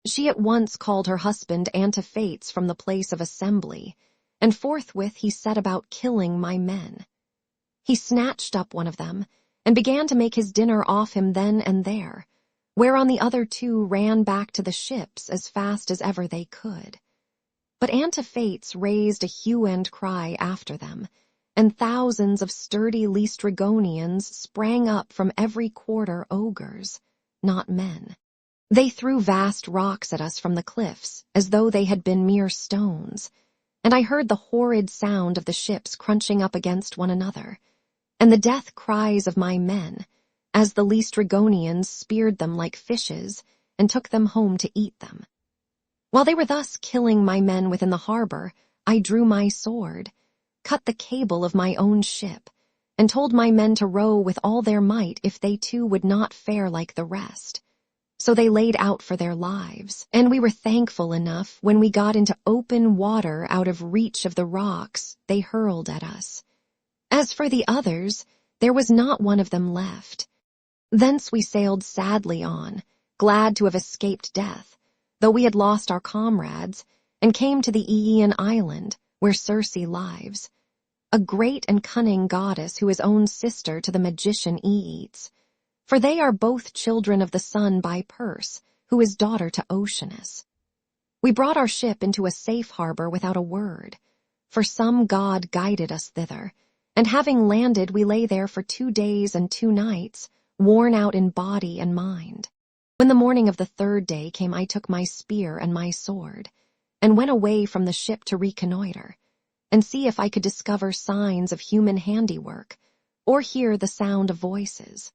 She at once called her husband Antiphates from the place of assembly, and forthwith he set about killing my men. He snatched up one of them, and began to make his dinner off him then and there, whereon the other 2 ran back to the ships as fast as ever they could. But Antiphates raised a hue and cry after them, and thousands of sturdy Laestrygonians sprang up from every quarter, ogres, not men. They threw vast rocks at us from the cliffs, as though they had been mere stones, and I heard the horrid sound of the ships crunching up against one another, and the death cries of my men, as the Laestrygonians speared them like fishes, and took them home to eat them. While they were thus killing my men within the harbor, I drew my sword, cut the cable of my own ship, and told my men to row with all their might if they too would not fare like the rest. So they laid out for their lives, and we were thankful enough when we got into open water out of reach of the rocks they hurled at us. As for the others, there was not one of them left. Thence we sailed sadly on, glad to have escaped death, though we had lost our comrades, and came to the Aeaean island, where Circe lives, a great and cunning goddess who is own sister to the magician Aeetes, for they are both children of the sun by Perse, who is daughter to Oceanus. We brought our ship into a safe harbor without a word, for some god guided us thither, and having landed we lay there for 2 days and 2 nights, worn out in body and mind. When the morning of the 3rd day came, I took my spear and my sword, and went away from the ship to reconnoiter, and see if I could discover signs of human handiwork, or hear the sound of voices.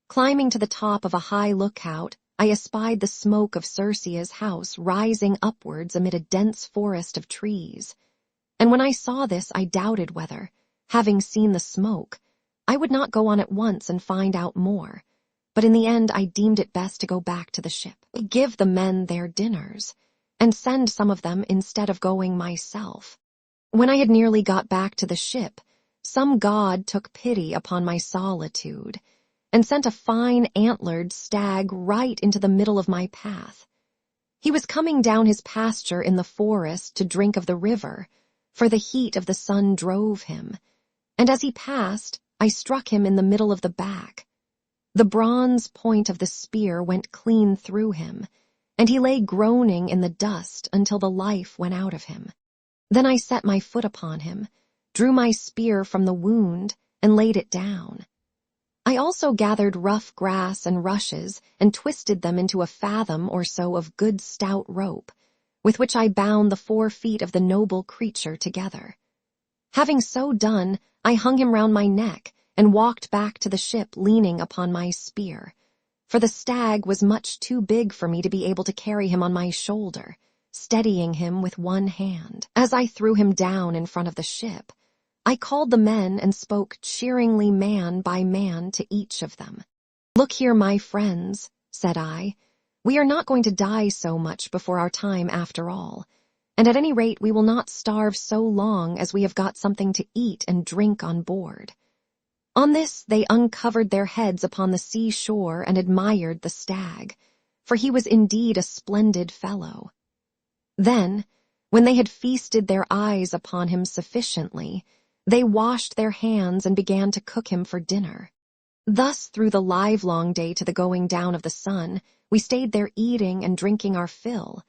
Climbing to the top of a high lookout, I espied the smoke of Circe's house rising upwards amid a dense forest of trees, and when I saw this I doubted whether, having seen the smoke, I would not go on at once and find out more, but in the end I deemed it best to go back to the ship, give the men their dinners, and send some of them instead of going myself. When I had nearly got back to the ship, some god took pity upon my solitude, and sent a fine antlered stag right into the middle of my path. He was coming down his pasture in the forest to drink of the river, for the heat of the sun drove him, and as he passed, I struck him in the middle of the back. The bronze point of the spear went clean through him, and he lay groaning in the dust until the life went out of him. Then I set my foot upon him, drew my spear from the wound, and laid it down. I also gathered rough grass and rushes and twisted them into a fathom or so of good stout rope, with which I bound the 4 feet of the noble creature together. Having so done, I hung him round my neck and walked back to the ship leaning upon my spear, for the stag was much too big for me to be able to carry him on my shoulder, steadying him with one hand. As I threw him down in front of the ship, I called the men and spoke cheeringly man by man to each of them. "Look here, my friends," said I, "we are not going to die so much before our time after all, and at any rate we will not starve so long as we have got something to eat and drink on board." On this they uncovered their heads upon the sea-shore and admired the stag, for he was indeed a splendid fellow. Then, when they had feasted their eyes upon him sufficiently, they washed their hands and began to cook him for dinner. Thus through the livelong day to the going down of the sun, we stayed there eating and drinking our fill,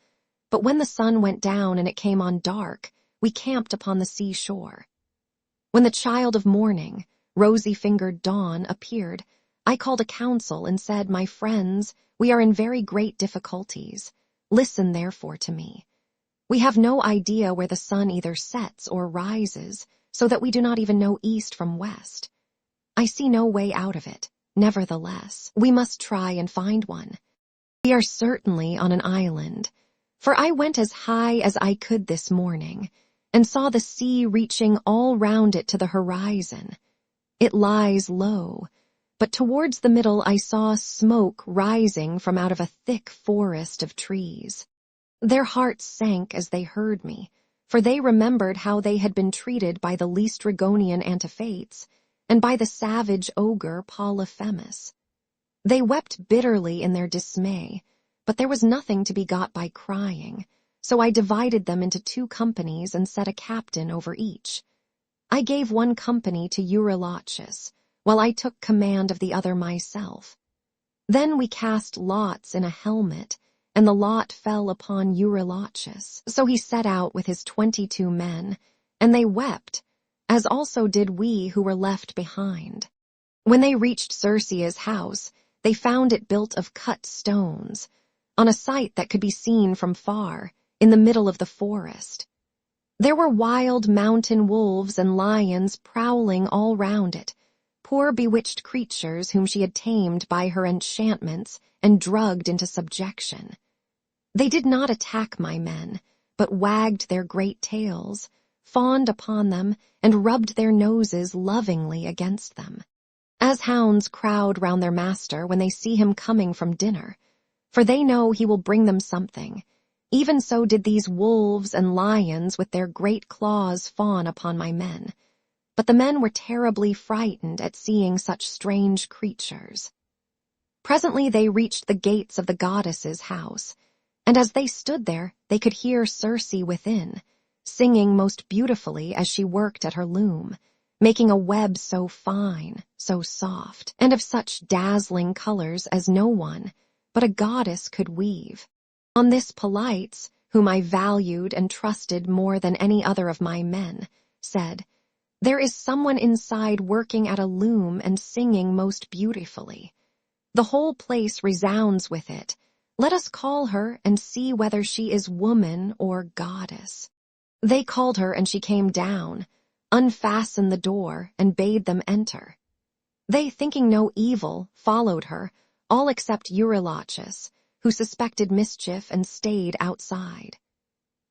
but when the sun went down and it came on dark, we camped upon the sea-shore. When the child of morning, rosy-fingered dawn, appeared, I called a council and said, "My friends, we are in very great difficulties. Listen therefore to me. We have no idea where the sun either sets or rises, so that we do not even know east from west. I see no way out of it. Nevertheless, we must try and find one. We are certainly on an island, for I went as high as I could this morning, and saw the sea reaching all round it to the horizon. It lies low, but towards the middle I saw smoke rising from out of a thick forest of trees." Their hearts sank as they heard me, for they remembered how they had been treated by the Laestrygonian Antiphates and by the savage ogre Polyphemus. They wept bitterly in their dismay, but there was nothing to be got by crying, so I divided them into 2 companies and set a captain over each. I gave one company to Eurylochus, while I took command of the other myself. Then we cast lots in a helmet, and the lot fell upon Eurylochus. So he set out with his 22 men, and they wept, as also did we who were left behind. When they reached Circe's house, they found it built of cut stones, on a site that could be seen from far, in the middle of the forest. There were wild mountain wolves and lions prowling all round it, poor bewitched creatures whom she had tamed by her enchantments and drugged into subjection. They did not attack my men, but wagged their great tails, fawned upon them, and rubbed their noses lovingly against them, as hounds crowd round their master when they see him coming from dinner, for they know he will bring them something. Even so did these wolves and lions with their great claws fawn upon my men, but the men were terribly frightened at seeing such strange creatures. Presently they reached the gates of the goddess's house, and as they stood there they could hear Circe within, singing most beautifully as she worked at her loom, making a web so fine, so soft, and of such dazzling colors as no one but a goddess could weave. On this Polites, whom I valued and trusted more than any other of my men, said, "There is someone inside working at a loom and singing most beautifully. The whole place resounds with it. Let us call her and see whether she is woman or goddess." They called her and she came down, unfastened the door, and bade them enter. They, thinking no evil, followed her, all except Eurylochus, who suspected mischief and stayed outside.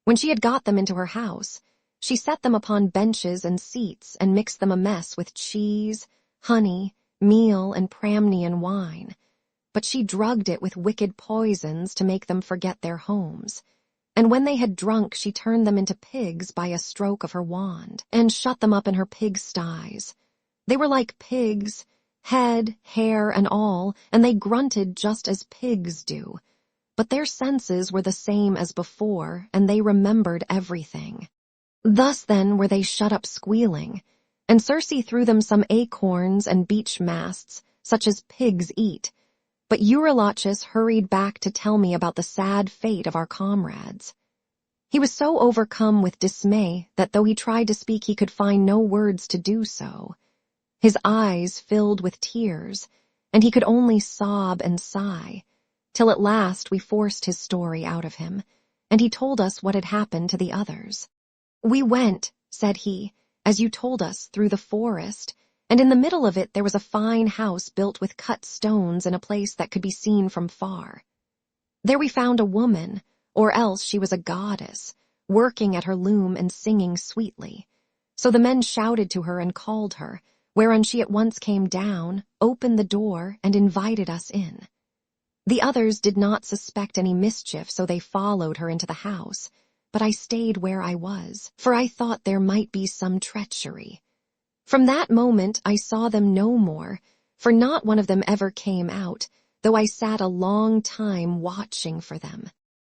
When she had got them into her house, she set them upon benches and seats and mixed them a mess with cheese, honey, meal, and Pramnian wine. But she drugged it with wicked poisons to make them forget their homes. And when they had drunk, she turned them into pigs by a stroke of her wand, and shut them up in her pigsties. They were like pigs, head, hair, and all, and they grunted just as pigs do. But their senses were the same as before, and they remembered everything. Thus then were they shut up squealing, and Circe threw them some acorns and beech masts, such as pigs eat. But Eurylochus hurried back to tell me about the sad fate of our comrades. He was so overcome with dismay that though he tried to speak, he could find no words to do so. His eyes filled with tears, and he could only sob and sigh, till at last we forced his story out of him, and he told us what had happened to the others. "We went," said he, "as you told us, through the forest, and in the middle of it there was a fine house built with cut stones in a place that could be seen from far. There we found a woman, or else she was a goddess, working at her loom and singing sweetly. So the men shouted to her and called her, whereon she at once came down, opened the door, and invited us in. The others did not suspect any mischief, so they followed her into the house, but I stayed where I was, for I thought there might be some treachery. From that moment I saw them no more, for not one of them ever came out, though I sat a long time watching for them.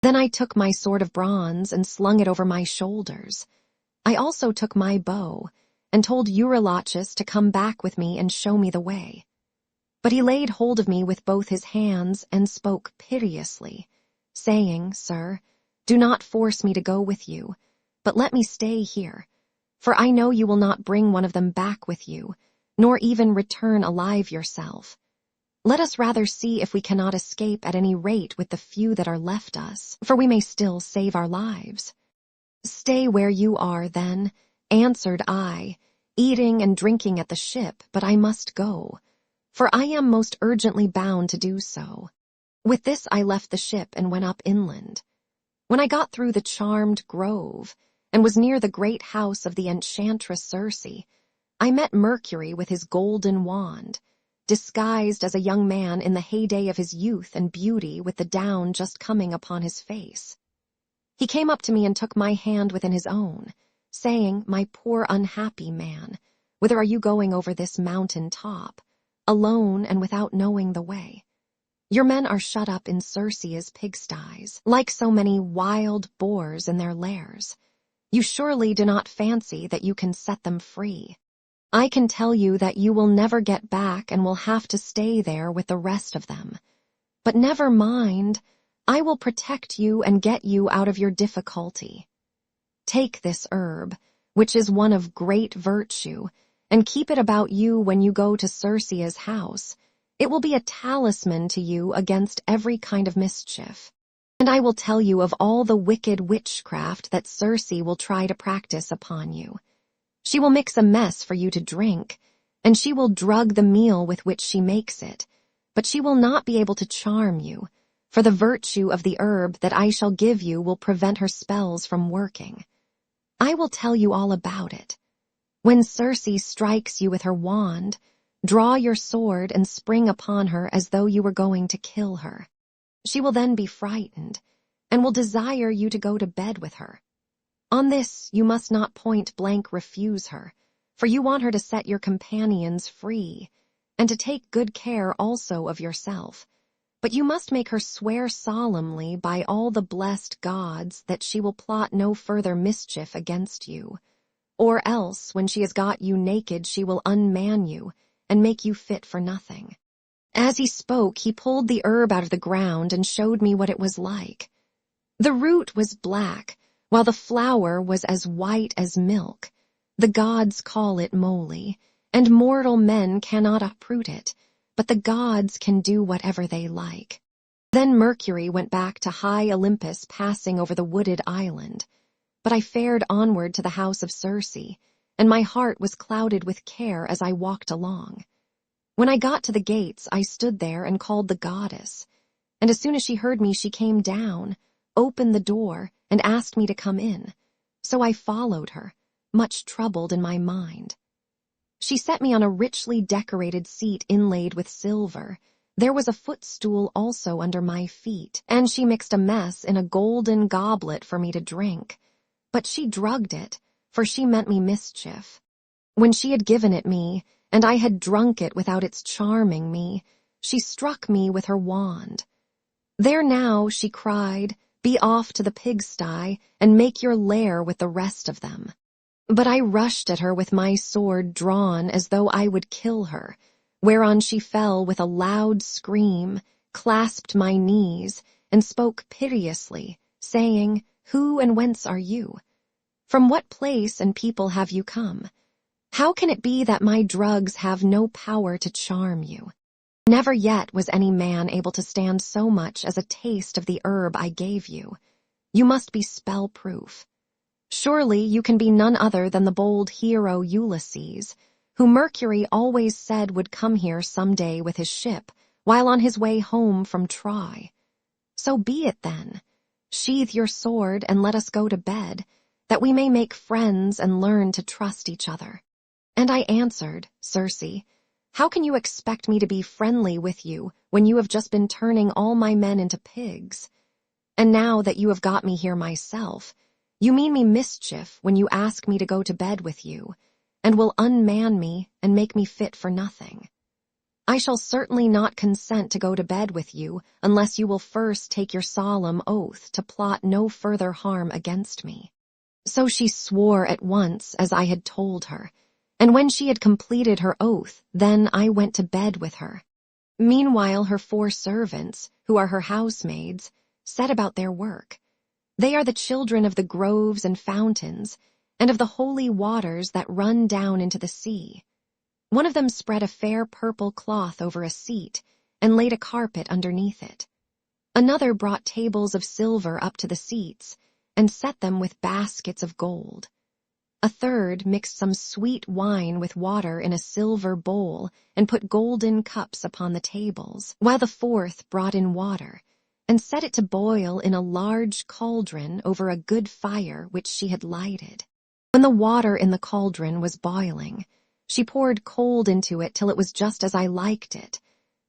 Then I took my sword of bronze and slung it over my shoulders. I also took my bow, and told Eurylochus to come back with me and show me the way. But he laid hold of me with both his hands and spoke piteously, saying, "Sir, do not force me to go with you, but let me stay here, for I know you will not bring one of them back with you, nor even return alive yourself. Let us rather see if we cannot escape at any rate with the few that are left us, for we may still save our lives." "Stay where you are, then," answered I, "eating and drinking at the ship, but I must go, for I am most urgently bound to do so." With this I left the ship and went up inland. When I got through the charmed grove, and was near the great house of the enchantress Circe, I met Mercury with his golden wand, disguised as a young man in the heyday of his youth and beauty, with the down just coming upon his face. He came up to me and took my hand within his own, saying, "My poor unhappy man, whither are you going over this mountain top, alone and without knowing the way? Your men are shut up in Circe's pigsties, like so many wild boars in their lairs. You surely do not fancy that you can set them free. I can tell you that you will never get back and will have to stay there with the rest of them. But never mind, I will protect you and get you out of your difficulty. Take this herb, which is one of great virtue, and keep it about you when you go to Circe's house. It will be a talisman to you against every kind of mischief. And I will tell you of all the wicked witchcraft that Circe will try to practice upon you. She will mix a mess for you to drink, and she will drug the meal with which she makes it, but she will not be able to charm you, for the virtue of the herb that I shall give you will prevent her spells from working. I will tell you all about it. When Circe strikes you with her wand, draw your sword and spring upon her as though you were going to kill her. She will then be frightened, and will desire you to go to bed with her. On this you must not point-blank refuse her, for you want her to set your companions free, and to take good care also of yourself. But you must make her swear solemnly by all the blessed gods that she will plot no further mischief against you. or else when she has got you naked she will unman you and make you fit for nothing." As he spoke, he pulled the herb out of the ground and showed me what it was like. The root was black, while the flower was as white as milk. The gods call it moly, and mortal men cannot uproot it, but the gods can do whatever they like. Then Mercury went back to high Olympus, passing over the wooded island. But I fared onward to the house of Circe, and my heart was clouded with care as I walked along. When I got to the gates, I stood there and called the goddess, and as soon as she heard me, she came down, opened the door, and asked me to come in. So I followed her, much troubled in my mind. She set me on a richly decorated seat inlaid with silver. There was a footstool also under my feet, and she mixed a mess in a golden goblet for me to drink. But she drugged it, for she meant me mischief. When she had given it me, and I had drunk it without its charming me, she struck me with her wand. "There now," she cried, "be off to the pigsty, and make your lair with the rest of them." But I rushed at her with my sword drawn as though I would kill her, whereon she fell with a loud scream, clasped my knees, and spoke piteously, saying, "Who and whence are you? From what place and people have you come? How can it be that my drugs have no power to charm you? Never yet was any man able to stand so much as a taste of the herb I gave you. You must be spell-proof. Surely you can be none other than the bold hero Ulysses, who Mercury always said would come here some day with his ship, while on his way home from Troy. So be it then. Sheathe your sword and let us go to bed, that we may make friends and learn to trust each other." And I answered, "Circe, how can you expect me to be friendly with you when you have just been turning all my men into pigs? And now that you have got me here myself, you mean me mischief when you ask me to go to bed with you, and will unman me and make me fit for nothing. I shall certainly not consent to go to bed with you unless you will first take your solemn oath to plot no further harm against me." So she swore at once as I had told her, and when she had completed her oath, then I went to bed with her. Meanwhile her 4 servants, who are her housemaids, set about their work. They are the children of the groves and fountains, and of the holy waters that run down into the sea. One of them spread a fair purple cloth over a seat, and laid a carpet underneath it. Another brought tables of silver up to the seats, and set them with baskets of gold. A third mixed some sweet wine with water in a silver bowl, and put golden cups upon the tables, while the fourth brought in water, and set it to boil in a large cauldron over a good fire which she had lighted. When the water in the cauldron was boiling, she poured cold into it till it was just as I liked it,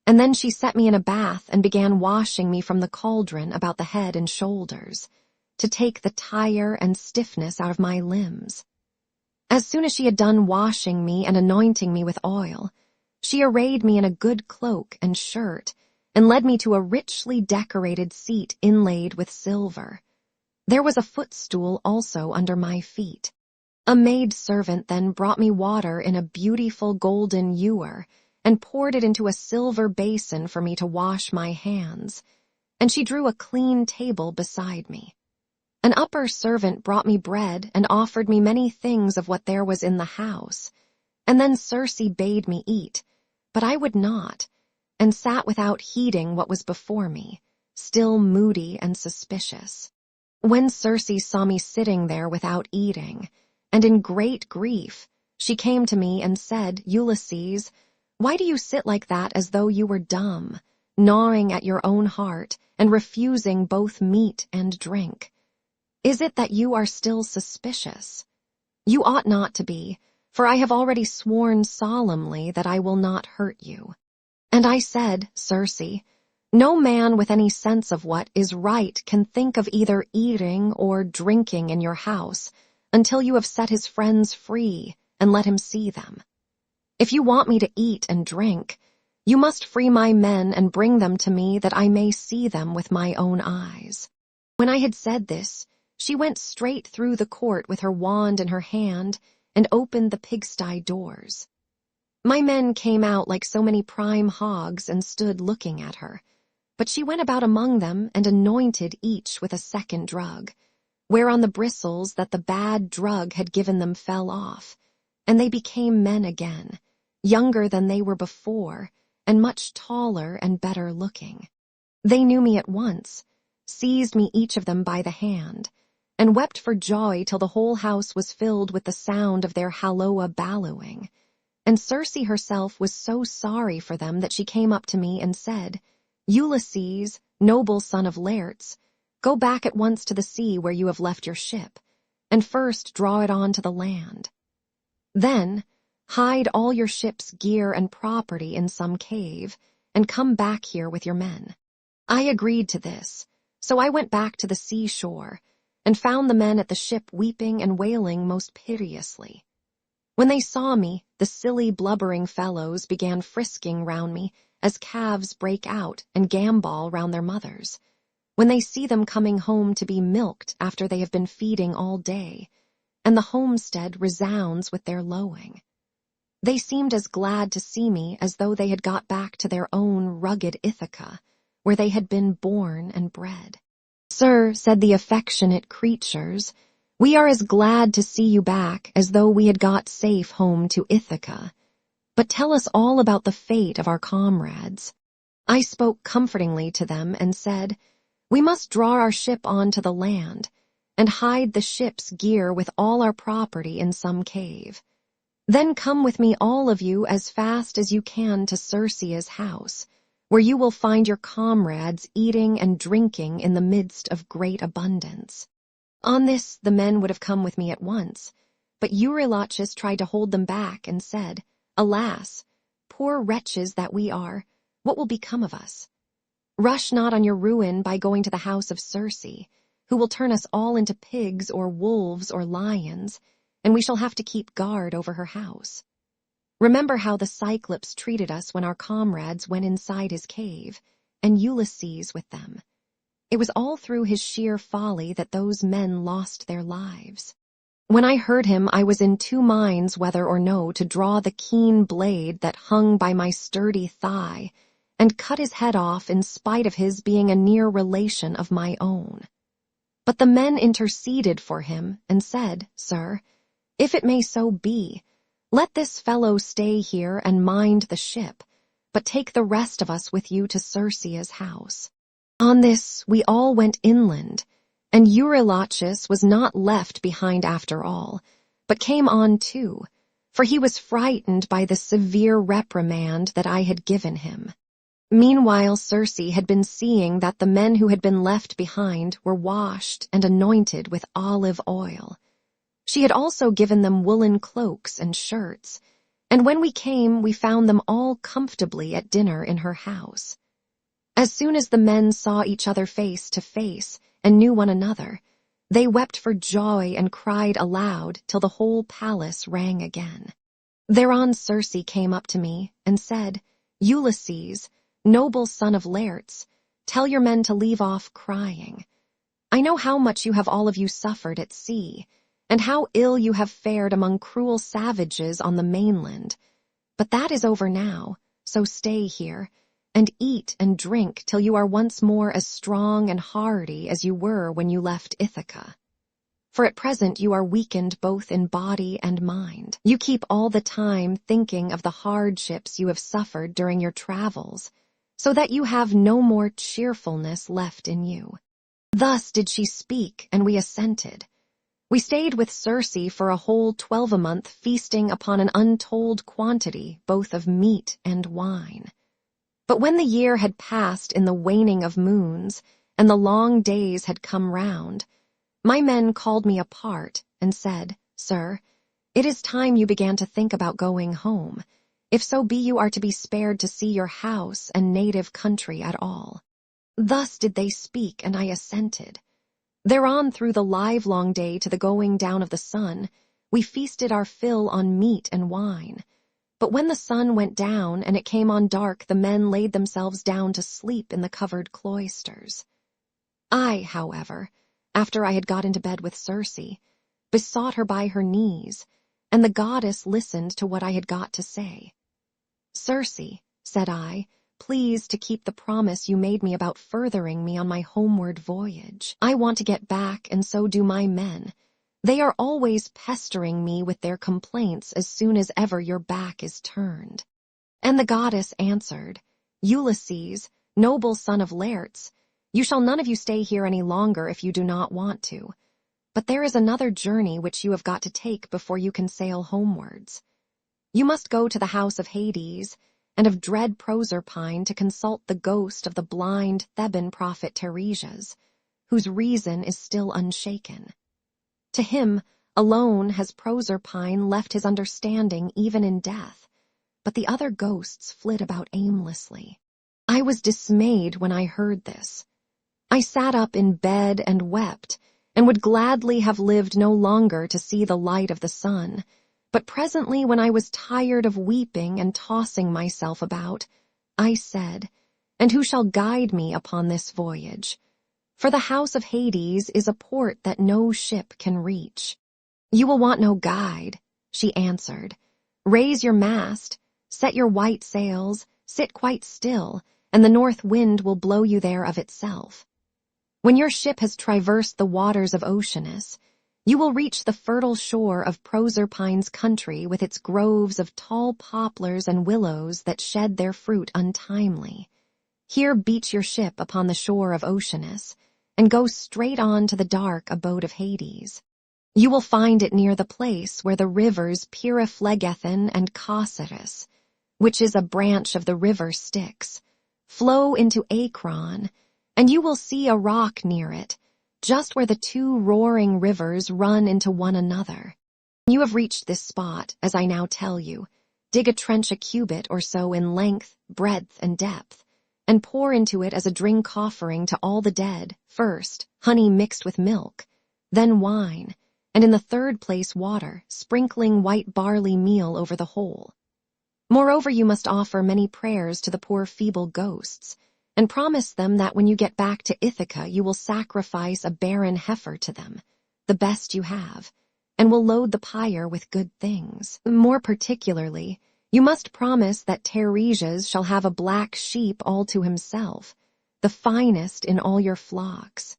and then she set me in a bath and began washing me from the cauldron about the head and shoulders, to take the tire and stiffness out of my limbs. As soon as she had done washing me and anointing me with oil, she arrayed me in a good cloak and shirt, and led me to a richly decorated seat inlaid with silver. There was a footstool also under my feet. A maid-servant then brought me water in a beautiful golden ewer, and poured it into a silver basin for me to wash my hands, and she drew a clean table beside me. An upper servant brought me bread and offered me many things of what there was in the house, and then Circe bade me eat, but I would not, and sat without heeding what was before me, still moody and suspicious. When Circe saw me sitting there without eating, and in great grief, she came to me and said, "Ulysses, why do you sit like that as though you were dumb, gnawing at your own heart and refusing both meat and drink? Is it that you are still suspicious? You ought not to be, for I have already sworn solemnly that I will not hurt you." And I said, "Circe, no man with any sense of what is right can think of either eating or drinking in your house until you have set his friends free and let him see them. If you want me to eat and drink, you must free my men and bring them to me that I may see them with my own eyes." When I had said this, she went straight through the court with her wand in her hand, and opened the pigsty doors. My men came out like so many prime hogs and stood looking at her, but she went about among them and anointed each with a second drug, whereon the bristles that the bad drug had given them fell off, and they became men again, younger than they were before, and much taller and better looking. They knew me at once, seized me each of them by the hand, and wept for joy till the whole house was filled with the sound of their halloa ballowing. And Circe herself was so sorry for them that she came up to me and said, "Ulysses, noble son of Laertes, go back at once to the sea where you have left your ship, and first draw it on to the land. Then hide all your ship's gear and property in some cave, and come back here with your men." I agreed to this, so I went back to the seashore, and found the men at the ship weeping and wailing most piteously. When they saw me, the silly blubbering fellows began frisking round me as calves break out and gambol round their mothers, when they see them coming home to be milked after they have been feeding all day, and the homestead resounds with their lowing. They seemed as glad to see me as though they had got back to their own rugged Ithaca, where they had been born and bred. "Sir," said the affectionate creatures, "we are as glad to see you back as though we had got safe home to Ithaca. But tell us all about the fate of our comrades." I spoke comfortingly to them and said, "We must draw our ship on to the land, and hide the ship's gear with all our property in some cave. Then come with me all of you as fast as you can to Circe's house, where you will find your comrades eating and drinking in the midst of great abundance." On this the men would have come with me at once, but Eurylochus tried to hold them back and said, "Alas, poor wretches that we are, what will become of us? Rush not on your ruin by going to the house of Circe, who will turn us all into pigs or wolves or lions, and we shall have to keep guard over her house. Remember how the Cyclops treated us when our comrades went inside his cave, and Ulysses with them. It was all through his sheer folly that those men lost their lives." When I heard him, I was in two minds whether or no to draw the keen blade that hung by my sturdy thigh and cut his head off in spite of his being a near relation of my own. But the men interceded for him and said, "Sir, if it may so be, let this fellow stay here and mind the ship, but take the rest of us with you to Circe's house." On this we all went inland, and Eurylochus was not left behind after all, but came on too, for he was frightened by the severe reprimand that I had given him. Meanwhile Circe had been seeing that the men who had been left behind were washed and anointed with olive oil. She had also given them woolen cloaks and shirts, and when we came we found them all comfortably at dinner in her house. As soon as the men saw each other face to face and knew one another, they wept for joy and cried aloud till the whole palace rang again. Thereon Circe came up to me and said, "Ulysses, noble son of Laertes, tell your men to leave off crying. I know how much you have all of you suffered at sea, and how ill you have fared among cruel savages on the mainland. But that is over now, so stay here, and eat and drink till you are once more as strong and hardy as you were when you left Ithaca. For at present you are weakened both in body and mind. You keep all the time thinking of the hardships you have suffered during your travels, so that you have no more cheerfulness left in you." Thus did she speak, and we assented. We stayed with Circe for a whole 12 feasting upon an untold quantity both of meat and wine. But when the year had passed in the waning of moons, and the long days had come round, my men called me apart and said, "Sir, it is time you began to think about going home, if so be you are to be spared to see your house and native country at all." Thus did they speak, and I assented. Thereon through the livelong day to the going down of the sun, we feasted our fill on meat and wine. But when the sun went down and it came on dark, the men laid themselves down to sleep in the covered cloisters. I, however, after I had got into bed with Circe, besought her by her knees, and the goddess listened to what I had got to say. "Circe," said I, "pleased to keep the promise you made me about furthering me on my homeward voyage. I want to get back, and so do my men. They are always pestering me with their complaints as soon as ever your back is turned." And the goddess answered, "Ulysses, noble son of Laertes, you shall none of you stay here any longer if you do not want to. But there is another journey which you have got to take before you can sail homewards. You must go to the house of Hades and of dread Proserpine to consult the ghost of the blind Theban prophet Tiresias, whose reason is still unshaken. To him alone has Proserpine left his understanding even in death, but the other ghosts flit about aimlessly." I was dismayed when I heard this. I sat up in bed and wept, and would gladly have lived no longer to see the light of the sun. But presently, when I was tired of weeping and tossing myself about, I said, "And who shall guide me upon this voyage? For the house of Hades is a port that no ship can reach." "You will want no guide," she answered. "Raise your mast, set your white sails, sit quite still, and the north wind will blow you there of itself. When your ship has traversed the waters of Oceanus, you will reach the fertile shore of Proserpine's country with its groves of tall poplars and willows that shed their fruit untimely. Here beach your ship upon the shore of Oceanus, and go straight on to the dark abode of Hades. You will find it near the place where the rivers Pyriphlegethon and Caceres, which is a branch of the river Styx, flow into Acron, and you will see a rock near it, just where the two roaring rivers run into one another. When you have reached this spot, as I now tell you, dig a trench a cubit or so in length, breadth, and depth, and pour into it as a drink offering to all the dead, first, honey mixed with milk, then wine, and in the third place water, sprinkling white barley meal over the whole. Moreover, you must offer many prayers to the poor feeble ghosts, and promise them that when you get back to Ithaca you will sacrifice a barren heifer to them, the best you have, and will load the pyre with good things. More particularly, you must promise that Tiresias shall have a black sheep all to himself, the finest in all your flocks.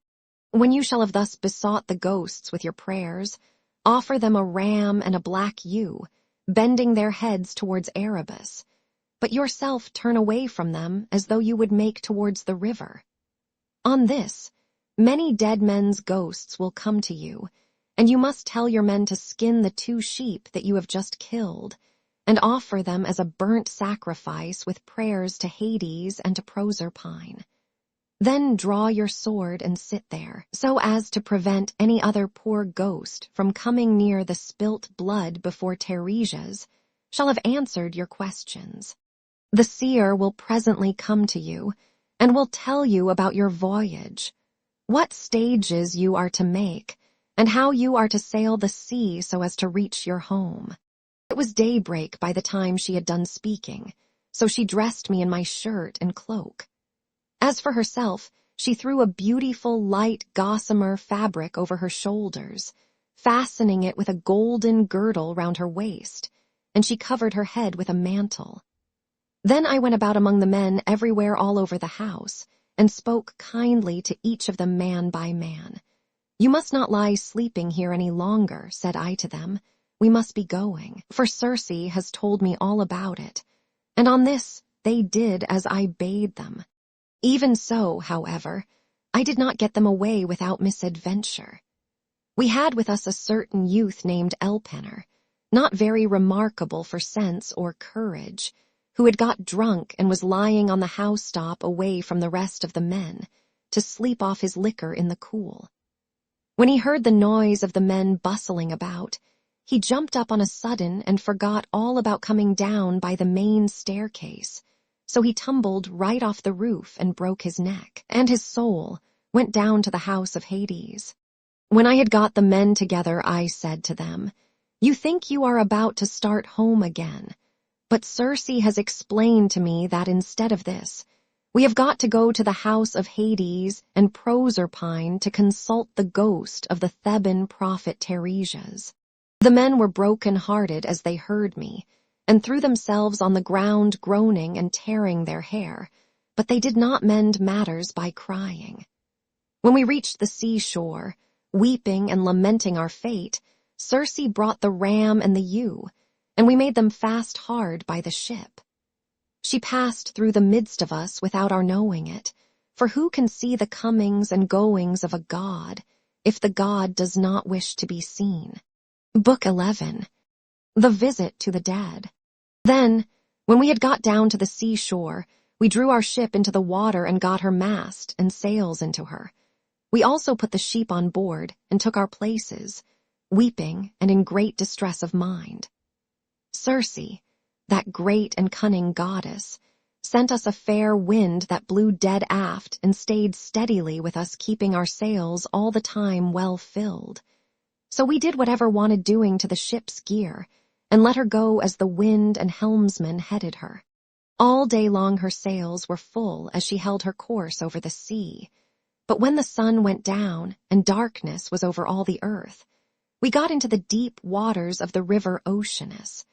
When you shall have thus besought the ghosts with your prayers, offer them a ram and a black ewe, bending their heads towards Erebus, but yourself turn away from them as though you would make towards the river. On this, many dead men's ghosts will come to you, and you must tell your men to skin the 2 sheep that you have just killed, and offer them as a burnt sacrifice with prayers to Hades and to Proserpine. Then draw your sword and sit there, so as to prevent any other poor ghost from coming near the spilt blood before Tiresias shall have answered your questions. The seer will presently come to you, and will tell you about your voyage, what stages you are to make, and how you are to sail the sea so as to reach your home." It was daybreak by the time she had done speaking, so she dressed me in my shirt and cloak. As for herself, she threw a beautiful light gossamer fabric over her shoulders, fastening it with a golden girdle round her waist, and she covered her head with a mantle. Then I went about among the men everywhere all over the house, and spoke kindly to each of them man by man. "You must not lie sleeping here any longer," said I to them. "We must be going, for Circe has told me all about it." And on this they did as I bade them. Even so, however, I did not get them away without misadventure. We had with us a certain youth named Elpenor, not very remarkable for sense or courage, who had got drunk and was lying on the housetop away from the rest of the men, to sleep off his liquor in the cool. When he heard the noise of the men bustling about, he jumped up on a sudden and forgot all about coming down by the main staircase, so he tumbled right off the roof and broke his neck, and his soul went down to the house of Hades. When I had got the men together, I said to them, "You think you are about to start home again, but Circe has explained to me that instead of this, we have got to go to the house of Hades and Proserpine to consult the ghost of the Theban prophet Tiresias. The men were broken-hearted as they heard me, and threw themselves on the ground groaning and tearing their hair, but they did not mend matters by crying. When we reached the seashore, weeping and lamenting our fate, Circe brought the ram and the ewe, and we made them fast hard by the ship. She passed through the midst of us without our knowing it, for who can see the comings and goings of a god, if the god does not wish to be seen? Book 11. The Visit to the Dead. Then, when we had got down to the seashore, we drew our ship into the water and got her mast and sails into her. We also put the sheep on board and took our places, weeping and in great distress of mind. Circe, that great and cunning goddess, sent us a fair wind that blew dead aft and stayed steadily with us, keeping our sails all the time well filled. So we did whatever wanted doing to the ship's gear, and let her go as the wind and helmsman headed her. All day long her sails were full as she held her course over the sea. But when the sun went down and darkness was over all the earth, we got into the deep waters of the river Oceanus,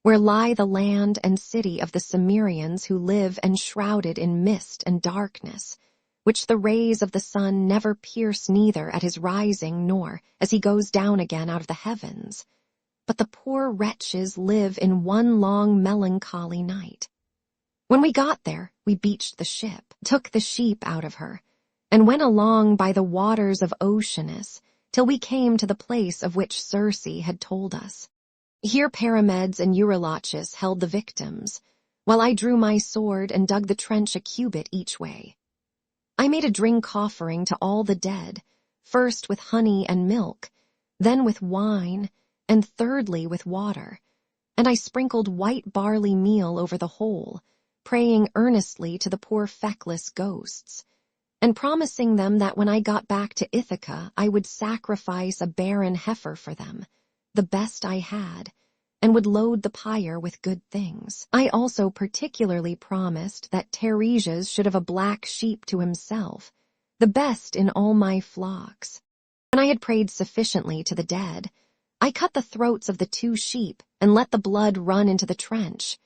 where lie the land and city of the Cimmerians who live enshrouded in mist and darkness, which the rays of the sun never pierce neither at his rising nor as he goes down again out of the heavens. But the poor wretches live in one long melancholy night. When we got there, we beached the ship, took the sheep out of her, and went along by the waters of Oceanus till we came to the place of which Circe had told us. Here Paramedes and Eurylochus held the victims, while I drew my sword and dug the trench a cubit each way. I made a drink offering to all the dead, first with honey and milk, then with wine, and thirdly with water, and I sprinkled white barley meal over the whole, praying earnestly to the poor feckless ghosts, and promising them that when I got back to Ithaca I would sacrifice a barren heifer for them, the best I had, and would load the pyre with good things. I also particularly promised that Teiresias should have a black sheep to himself, the best in all my flocks. When I had prayed sufficiently to the dead, I cut the throats of the 2 sheep and let the blood run into the trench,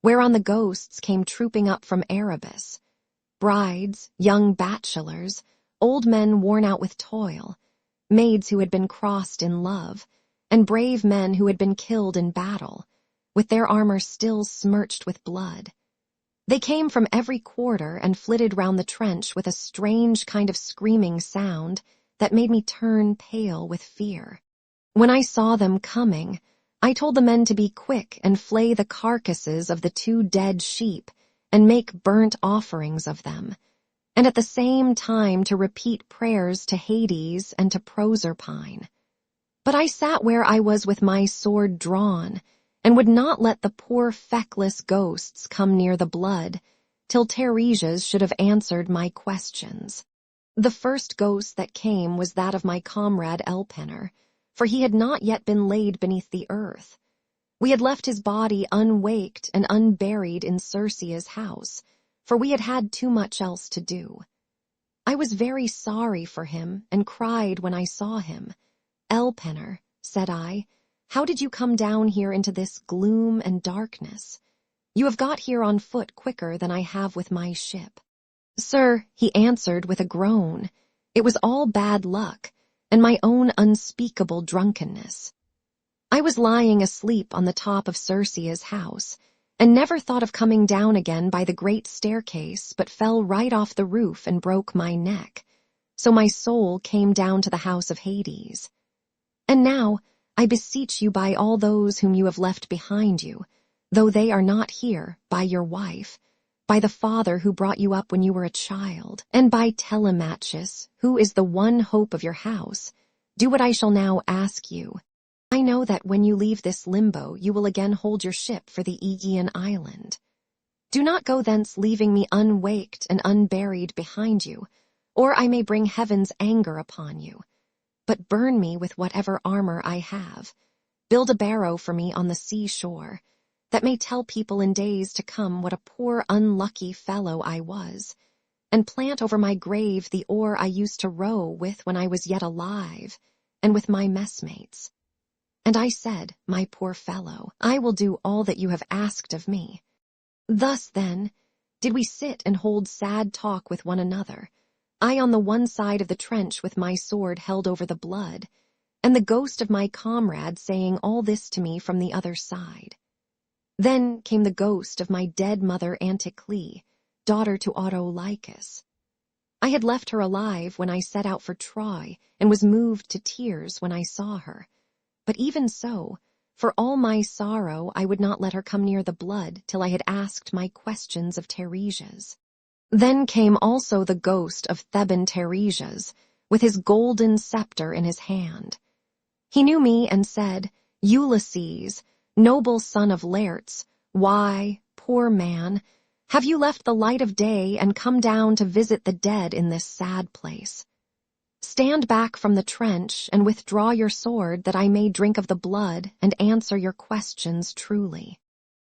whereon the ghosts came trooping up from Erebus, brides, young bachelors, old men worn out with toil, maids who had been crossed in love, and brave men who had been killed in battle, with their armor still smirched with blood. They came from every quarter and flitted round the trench with a strange kind of screaming sound that made me turn pale with fear. When I saw them coming, I told the men to be quick and flay the carcasses of the 2 dead sheep and make burnt offerings of them, and at the same time to repeat prayers to Hades and to Proserpine. But I sat where I was with my sword drawn, and would not let the poor feckless ghosts come near the blood, till Teiresias should have answered my questions. The first ghost that came was that of my comrade Elpenor, for he had not yet been laid beneath the earth. We had left his body unwaked and unburied in Circe's house, for we had had too much else to do. I was very sorry for him, and cried when I saw him. "Elpenor," said I, "how did you come down here into this gloom and darkness? You have got here on foot quicker than I have with my ship." "Sir," he answered with a groan, "it was all bad luck, and my own unspeakable drunkenness. I was lying asleep on the top of Circe's house, and never thought of coming down again by the great staircase, but fell right off the roof and broke my neck, so my soul came down to the house of Hades. And now, I beseech you by all those whom you have left behind you, though they are not here, by your wife, by the father who brought you up when you were a child, and by Telemachus, who is the one hope of your house, do what I shall now ask you. I know that when you leave this limbo you will again hold your ship for the Aegean island. Do not go thence leaving me unwaked and unburied behind you, or I may bring heaven's anger upon you. But burn me with whatever armor I have. Build a barrow for me on the seashore, that may tell people in days to come what a poor unlucky fellow I was, and plant over my grave the oar I used to row with when I was yet alive, and with my messmates. And I said, "My poor fellow, I will do all that you have asked of me." Thus, then, did we sit and hold sad talk with one another, I on the one side of the trench with my sword held over the blood, and the ghost of my comrade saying all this to me from the other side. Then came the ghost of my dead mother Anticlea, daughter to Autolycus. I had left her alive when I set out for Troy, and was moved to tears when I saw her. But even so, for all my sorrow, I would not let her come near the blood till I had asked my questions of Teiresias. Then came also the ghost of Theban Teiresias, with his golden scepter in his hand. He knew me and said, "Ulysses, noble son of Laertes, why, poor man, have you left the light of day and come down to visit the dead in this sad place? Stand back from the trench and withdraw your sword that I may drink of the blood and answer your questions truly."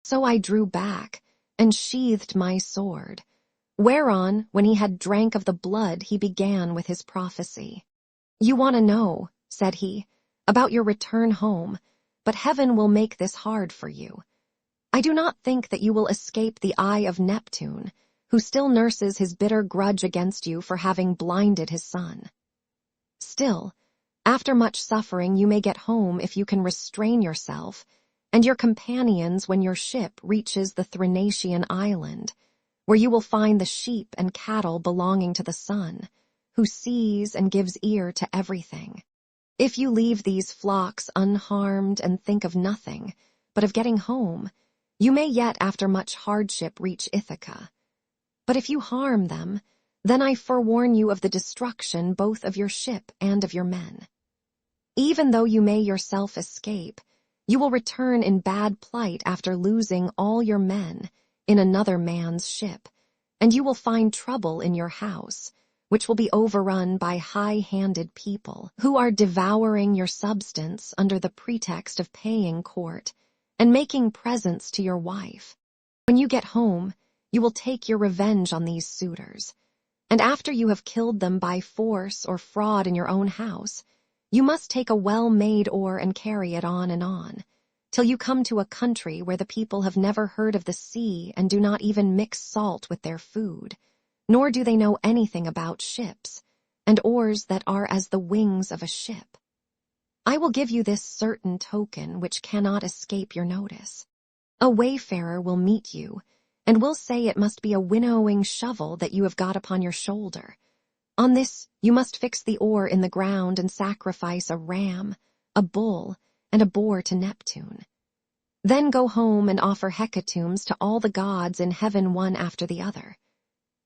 So I drew back and sheathed my sword, whereon, when he had drank of the blood, he began with his prophecy. "You want to know," said he, "about your return home, but heaven will make this hard for you. I do not think that you will escape the eye of Neptune, who still nurses his bitter grudge against you for having blinded his son. Still, after much suffering you may get home if you can restrain yourself, and your companions when your ship reaches the Thrinacian island, where you will find the sheep and cattle belonging to the sun, who sees and gives ear to everything. If you leave these flocks unharmed and think of nothing but of getting home, you may yet after much hardship reach Ithaca. But if you harm them, then I forewarn you of the destruction both of your ship and of your men. Even though you may yourself escape, you will return in bad plight after losing all your men in another man's ship, and you will find trouble in your house, which will be overrun by high-handed people who are devouring your substance under the pretext of paying court and making presents to your wife. When you get home, you will take your revenge on these suitors, and after you have killed them by force or fraud in your own house, you must take a well-made oar and carry it on, till you come to a country where the people have never heard of the sea and do not even mix salt with their food, nor do they know anything about ships, and oars that are as the wings of a ship. I will give you this certain token which cannot escape your notice. A wayfarer will meet you, and will say it must be a winnowing shovel that you have got upon your shoulder. On this you must fix the oar in the ground and sacrifice a ram, a bull, and a boar to Neptune. Then go home and offer hecatombs to all the gods in heaven one after the other.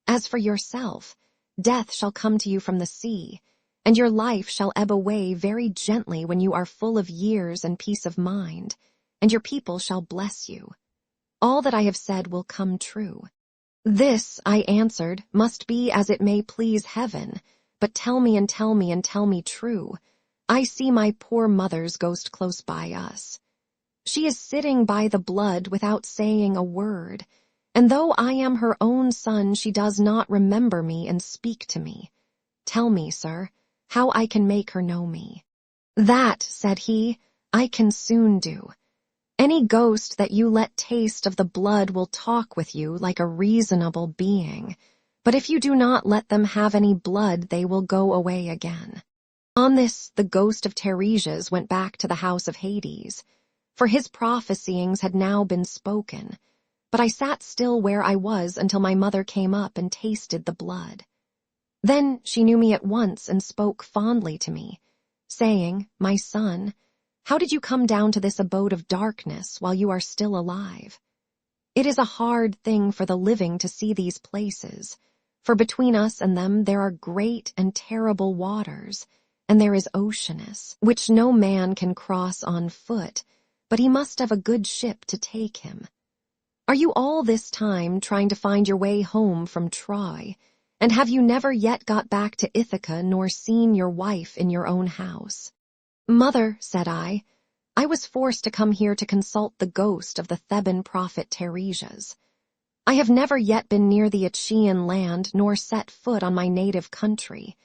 As for yourself, death shall come to you from the sea, and your life shall ebb away very gently when you are full of years and peace of mind, and your people shall bless you. All that I have said will come true. This, I answered, must be as it may please heaven, but tell me and tell me and tell me true. I see my poor mother's ghost close by us. She is sitting by the blood without saying a word, and though I am her own son, she does not remember me and speak to me. Tell me, sir, how I can make her know me." "That," said he, "I can soon do. Any ghost that you let taste of the blood will talk with you like a reasonable being, but if you do not let them have any blood, they will go away again." On this, the ghost of Teiresias went back to the house of Hades, for his prophesyings had now been spoken, but I sat still where I was until my mother came up and tasted the blood. Then she knew me at once and spoke fondly to me, saying, "My son, how did you come down to this abode of darkness while you are still alive? It is a hard thing for the living to see these places, for between us and them there are great and terrible waters, and there is Oceanus, which no man can cross on foot, but he must have a good ship to take him. Are you all this time trying to find your way home from Troy, and have you never yet got back to Ithaca nor seen your wife in your own house?" "Mother," said I was forced to come here to consult the ghost of the Theban prophet Teiresias. I have never yet been near the Achaean land nor set foot on my native country,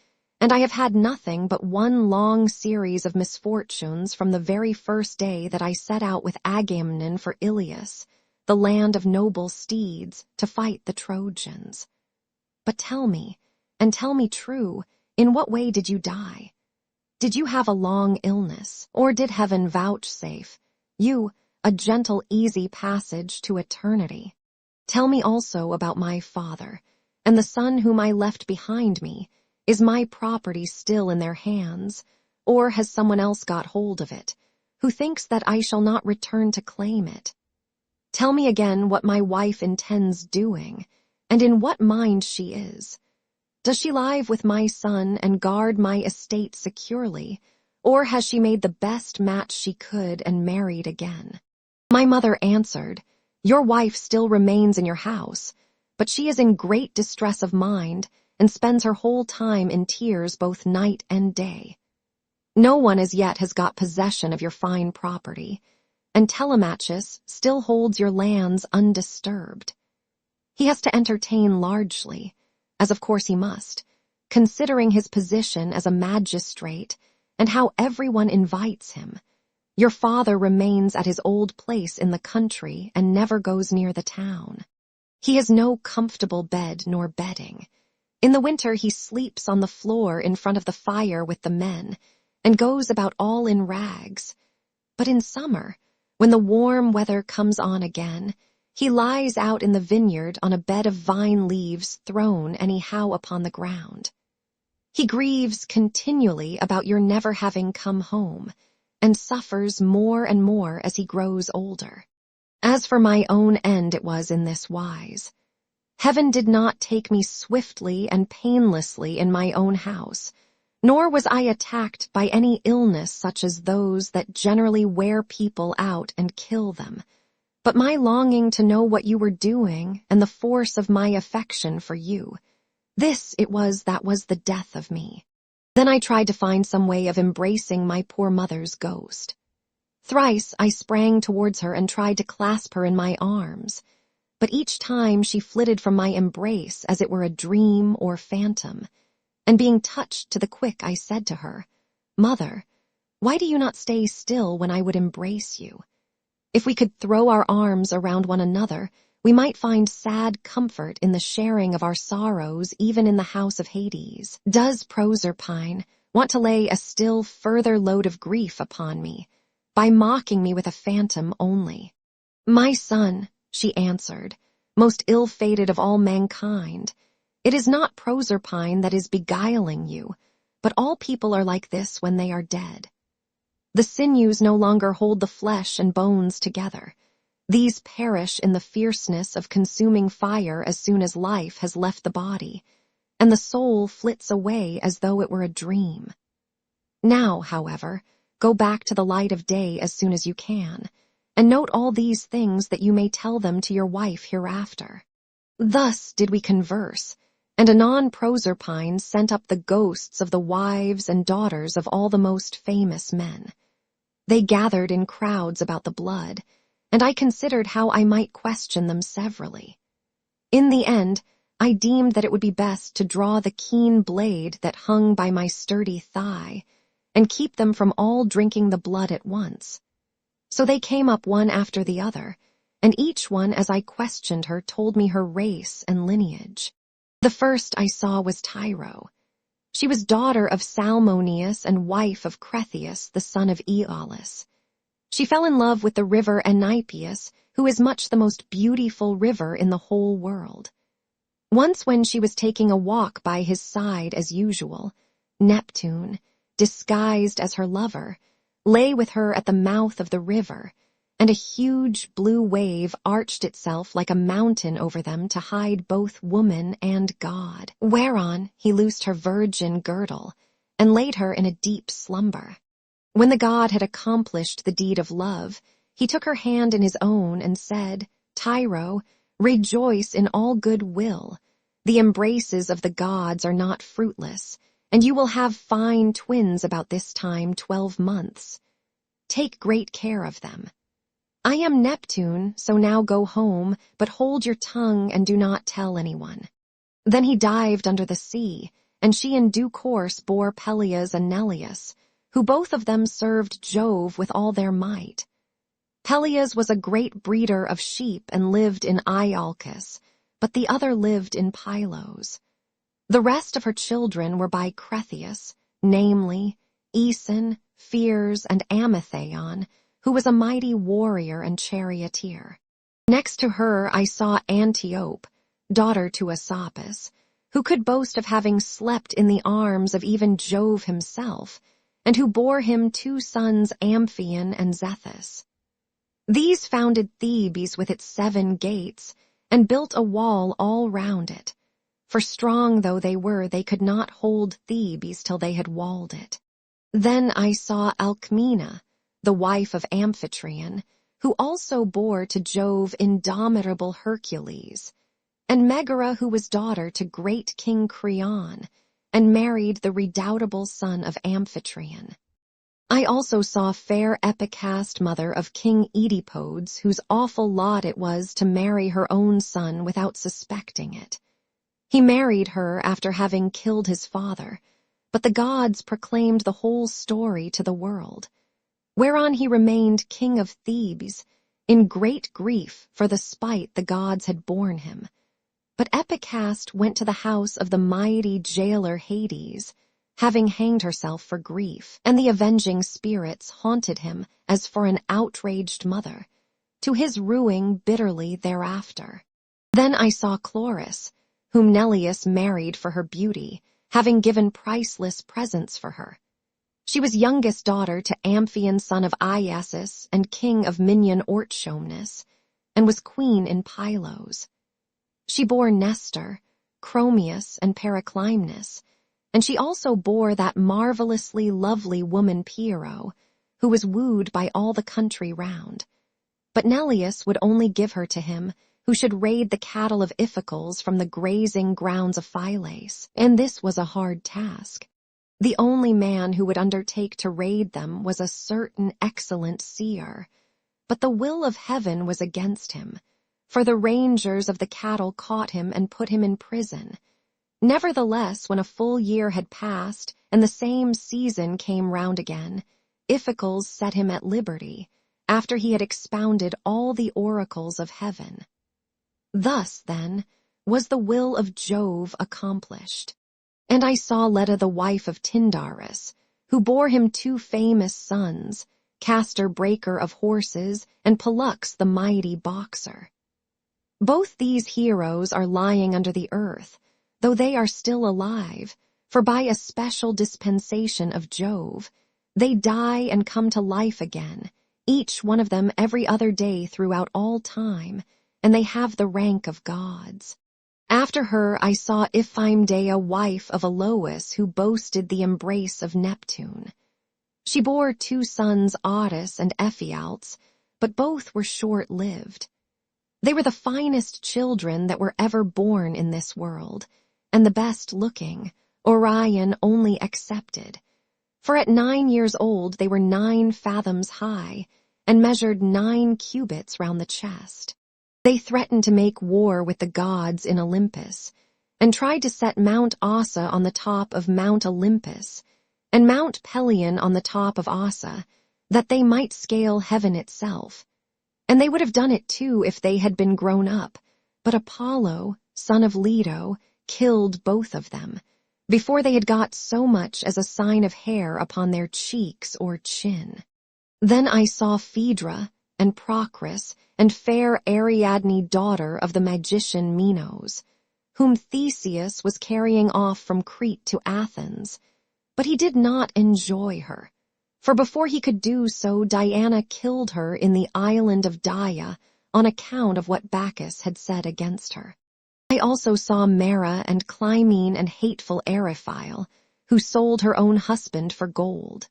and I have had nothing but one long series of misfortunes from the very first day that I set out with Agamemnon for Ilius, the land of noble steeds, to fight the Trojans. But tell me, and tell me true, in what way did you die? Did you have a long illness, or did heaven vouchsafe you a gentle, easy passage to eternity? Tell me also about my father, and the son whom I left behind me. Is my property still in their hands, or has someone else got hold of it, who thinks that I shall not return to claim it? Tell me again what my wife intends doing, and in what mind she is. Does she live with my son and guard my estate securely, or has she made the best match she could and married again? My mother answered, Your wife still remains in your house, but she is in great distress of mind, and spends her whole time in tears both night and day. No one as yet has got possession of your fine property, and Telemachus still holds your lands undisturbed. He has to entertain largely, as of course he must, considering his position as a magistrate and how everyone invites him. Your father remains at his old place in the country and never goes near the town. He has no comfortable bed nor bedding. In the winter he sleeps on the floor in front of the fire with the men, and goes about all in rags. But in summer, when the warm weather comes on again, he lies out in the vineyard on a bed of vine leaves thrown anyhow upon the ground. He grieves continually about your never having come home, and suffers more and more as he grows older. As for my own end, it was in this wise. Heaven did not take me swiftly and painlessly in my own house, nor was I attacked by any illness such as those that generally wear people out and kill them, but my longing to know what you were doing and the force of my affection for you. This it was that was the death of me. Then I tried to find some way of embracing my poor mother's ghost. Thrice I sprang towards her and tried to clasp her in my arms, but each time she flitted from my embrace as it were a dream or phantom, and being touched to the quick I said to her, Mother, why do you not stay still when I would embrace you? If we could throw our arms around one another, we might find sad comfort in the sharing of our sorrows even in the house of Hades. Does Proserpine want to lay a still further load of grief upon me, by mocking me with a phantom only? My son, she answered, most ill-fated of all mankind, it is not Proserpine that is beguiling you, but all people are like this when they are dead. The sinews no longer hold the flesh and bones together. These perish in the fierceness of consuming fire as soon as life has left the body, and the soul flits away as though it were a dream. Now, however, go back to the light of day as soon as you can, and note all these things that you may tell them to your wife hereafter. Thus did we converse, and anon Proserpine sent up the ghosts of the wives and daughters of all the most famous men. They gathered in crowds about the blood, and I considered how I might question them severally. In the end, I deemed that it would be best to draw the keen blade that hung by my sturdy thigh, and keep them from all drinking the blood at once. So they came up one after the other, and each one as I questioned her told me her race and lineage. The first I saw was Tyro. She was daughter of Salmoneus and wife of Cretheus, the son of Aeolus. She fell in love with the river Enipeus, who is much the most beautiful river in the whole world. Once when she was taking a walk by his side as usual, Neptune, disguised as her lover, lay with her at the mouth of the river, and a huge blue wave arched itself like a mountain over them to hide both woman and god, whereon he loosed her virgin girdle, and laid her in a deep slumber. When the god had accomplished the deed of love, he took her hand in his own and said, Tyro, rejoice in all good will. The embraces of the gods are not fruitless, and you will have fine twins about this time 12 months. Take great care of them. I am Neptune, so now go home, but hold your tongue and do not tell anyone. Then he dived under the sea, and she in due course bore Peleus and Neleus, who both of them served Jove with all their might. Peleus was a great breeder of sheep and lived in Iolcus, but the other lived in Pylos. The rest of her children were by Cretheus, namely, Aeson, Pheres, and Amithaon, who was a mighty warrior and charioteer. Next to her I saw Antiope, daughter to Asopus, who could boast of having slept in the arms of even Jove himself, and who bore him 2 sons Amphion and Zethus. These founded Thebes with its 7 gates, and built a wall all round it, for strong though they were, they could not hold Thebes till they had walled it. Then I saw Alcmena, the wife of Amphitryon, who also bore to Jove indomitable Hercules, and Megara, who was daughter to great King Creon, and married the redoubtable son of Amphitryon. I also saw fair Epicaste, mother of King Oedipodes, whose awful lot it was to marry her own son without suspecting it. He married her after having killed his father, but the gods proclaimed the whole story to the world, whereon he remained king of Thebes, in great grief for the spite the gods had borne him. But Epicaste went to the house of the mighty jailer Hades, having hanged herself for grief, and the avenging spirits haunted him as for an outraged mother, to his ruing bitterly thereafter. Then I saw Chloris, whom Neleus married for her beauty, having given priceless presents for her. She was youngest daughter to Amphion son of Iasus and king of Minyan Ortchomnus, and was queen in Pylos. She bore Nestor, Chromius, and Periclymnus, and she also bore that marvelously lovely woman Pierro, who was wooed by all the country round. But Neleus would only give her to him who should raid the cattle of Iphicles from the grazing grounds of Phylace, and this was a hard task. The only man who would undertake to raid them was a certain excellent seer, but the will of heaven was against him, for the rangers of the cattle caught him and put him in prison. Nevertheless, when a full year had passed, and the same season came round again, Iphicles set him at liberty, after he had expounded all the oracles of heaven. Thus, then, was the will of Jove accomplished. And I saw Leda the wife of Tyndarus, who bore him 2 famous sons, Castor breaker of horses, and Pollux the mighty boxer. Both these heroes are lying under the earth, though they are still alive, for by a special dispensation of Jove, they die and come to life again, each one of them every other day throughout all time, and they have the rank of gods. After her I saw Iphimedeia, wife of Alois, who boasted the embrace of Neptune. She bore 2 sons, Otis and Ephialtes, but both were short-lived. They were the finest children that were ever born in this world, and the best-looking, Orion only excepted. For at 9 years old they were 9 fathoms high, and measured 9 cubits round the chest. They threatened to make war with the gods in Olympus, and tried to set Mount Ossa on the top of Mount Olympus, and Mount Pelion on the top of Ossa, that they might scale heaven itself. And they would have done it too if they had been grown up, but Apollo, son of Leto, killed both of them, before they had got so much as a sign of hair upon their cheeks or chin. Then I saw Phaedra, and Procris, and fair Ariadne, daughter of the magician Minos, whom Theseus was carrying off from Crete to Athens, but he did not enjoy her, for before he could do so Diana killed her in the island of Dia on account of what Bacchus had said against her. I also saw Mera and Clymene and hateful Eriphyle, who sold her own husband for gold.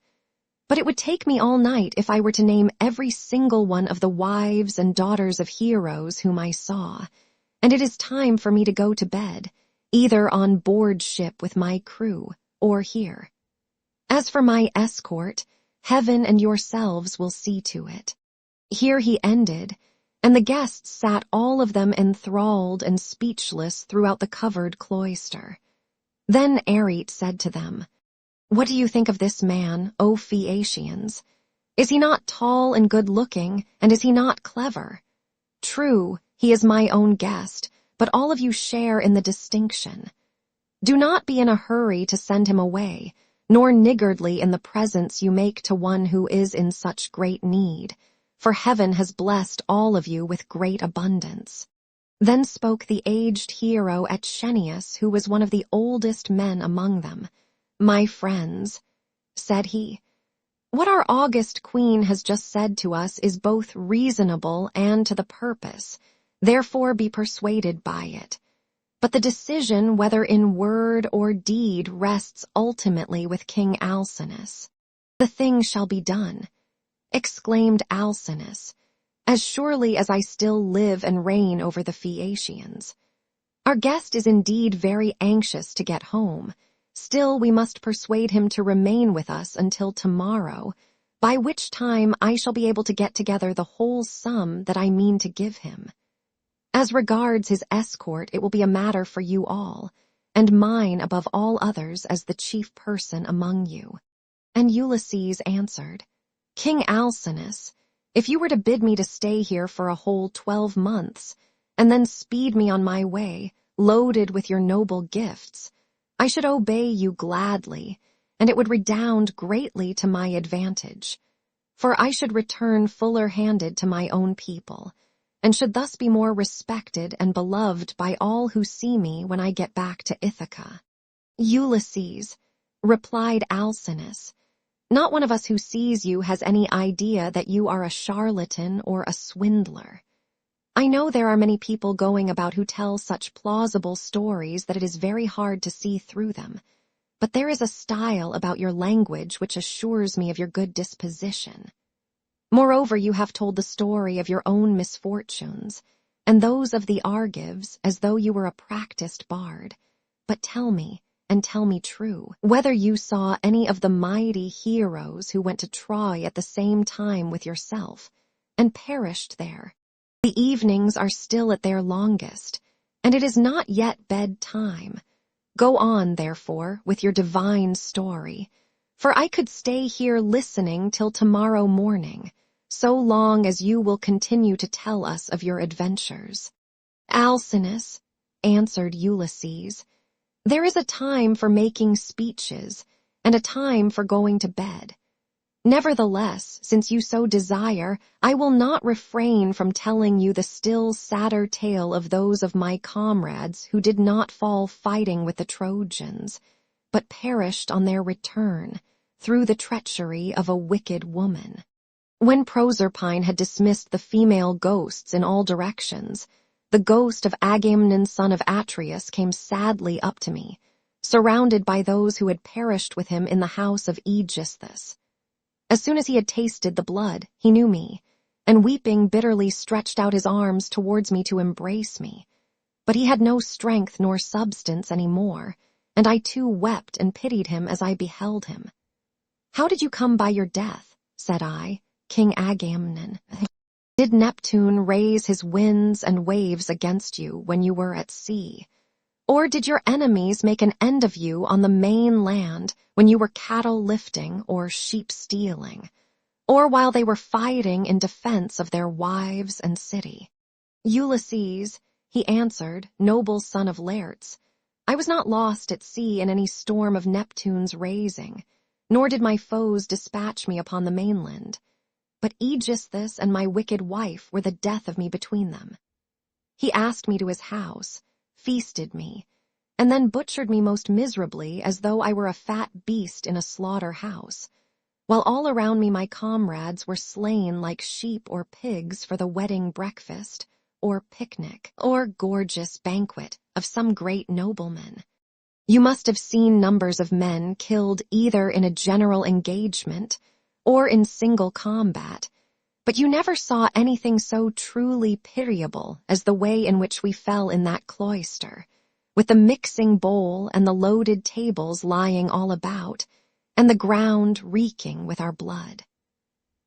But it would take me all night if I were to name every single one of the wives and daughters of heroes whom I saw, and it is time for me to go to bed, either on board ship with my crew, or here. As for my escort, heaven and yourselves will see to it." Here he ended, and the guests sat all of them enthralled and speechless throughout the covered cloister. Then Arete said to them, "What do you think of this man, O Phaeacians? Is he not tall and good-looking, and is he not clever? True, he is my own guest, but all of you share in the distinction. Do not be in a hurry to send him away, nor niggardly in the presents you make to one who is in such great need, for heaven has blessed all of you with great abundance." Then spoke the aged hero Etchenius, who was one of the oldest men among them. "My friends," said he, "what our august queen has just said to us is both reasonable and to the purpose, therefore be persuaded by it. But the decision whether in word or deed rests ultimately with King Alcinous." "The thing shall be done," exclaimed Alcinous, "as surely as I still live and reign over the Phaeacians. Our guest is indeed very anxious to get home. Still we must persuade him to remain with us until tomorrow, by which time I shall be able to get together the whole sum that I mean to give him. As regards his escort, it will be a matter for you all, and mine above all others as the chief person among you." And Ulysses answered, "King Alcinous, if you were to bid me to stay here for a whole 12 months, and then speed me on my way, loaded with your noble gifts, I should obey you gladly, and it would redound greatly to my advantage. For I should return fuller-handed to my own people, and should thus be more respected and beloved by all who see me when I get back to Ithaca." "Ulysses," replied Alcinous, "not one of us who sees you has any idea that you are a charlatan or a swindler. I know there are many people going about who tell such plausible stories that it is very hard to see through them, but there is a style about your language which assures me of your good disposition. Moreover, you have told the story of your own misfortunes, and those of the Argives, as though you were a practiced bard. But tell me, and tell me true, whether you saw any of the mighty heroes who went to Troy at the same time with yourself, and perished there. The evenings are still at their longest, and it is not yet bedtime. Go on, therefore, with your divine story, for I could stay here listening till tomorrow morning, so long as you will continue to tell us of your adventures." "Alcinous," answered Ulysses, "there is a time for making speeches, and a time for going to bed. Nevertheless, since you so desire, I will not refrain from telling you the still sadder tale of those of my comrades who did not fall fighting with the Trojans, but perished on their return through the treachery of a wicked woman. When Proserpine had dismissed the female ghosts in all directions, the ghost of Agamemnon son of Atreus came sadly up to me, surrounded by those who had perished with him in the house of Aegisthus. As soon as he had tasted the blood, he knew me, and weeping bitterly stretched out his arms towards me to embrace me. But he had no strength nor substance any more, and I too wept and pitied him as I beheld him. 'How did you come by your death?' said I, King Agamemnon. 'Did Neptune raise his winds and waves against you when you were at sea? Or did your enemies make an end of you on the main land when you were cattle lifting or sheep stealing, or while they were fighting in defense of their wives and city?' Ulysses, he answered, noble son of Laertes, I was not lost at sea in any storm of Neptune's raising, nor did my foes dispatch me upon the mainland. But Aegisthus and my wicked wife were the death of me between them. He asked me to his house, feasted me, and then butchered me most miserably as though I were a fat beast in a slaughter-house, while all around me my comrades were slain like sheep or pigs for the wedding breakfast, or picnic, or gorgeous banquet of some great nobleman. You must have seen numbers of men killed either in a general engagement or in single combat, but you never saw anything so truly pitiable as the way in which we fell in that cloister, with the mixing bowl and the loaded tables lying all about, and the ground reeking with our blood.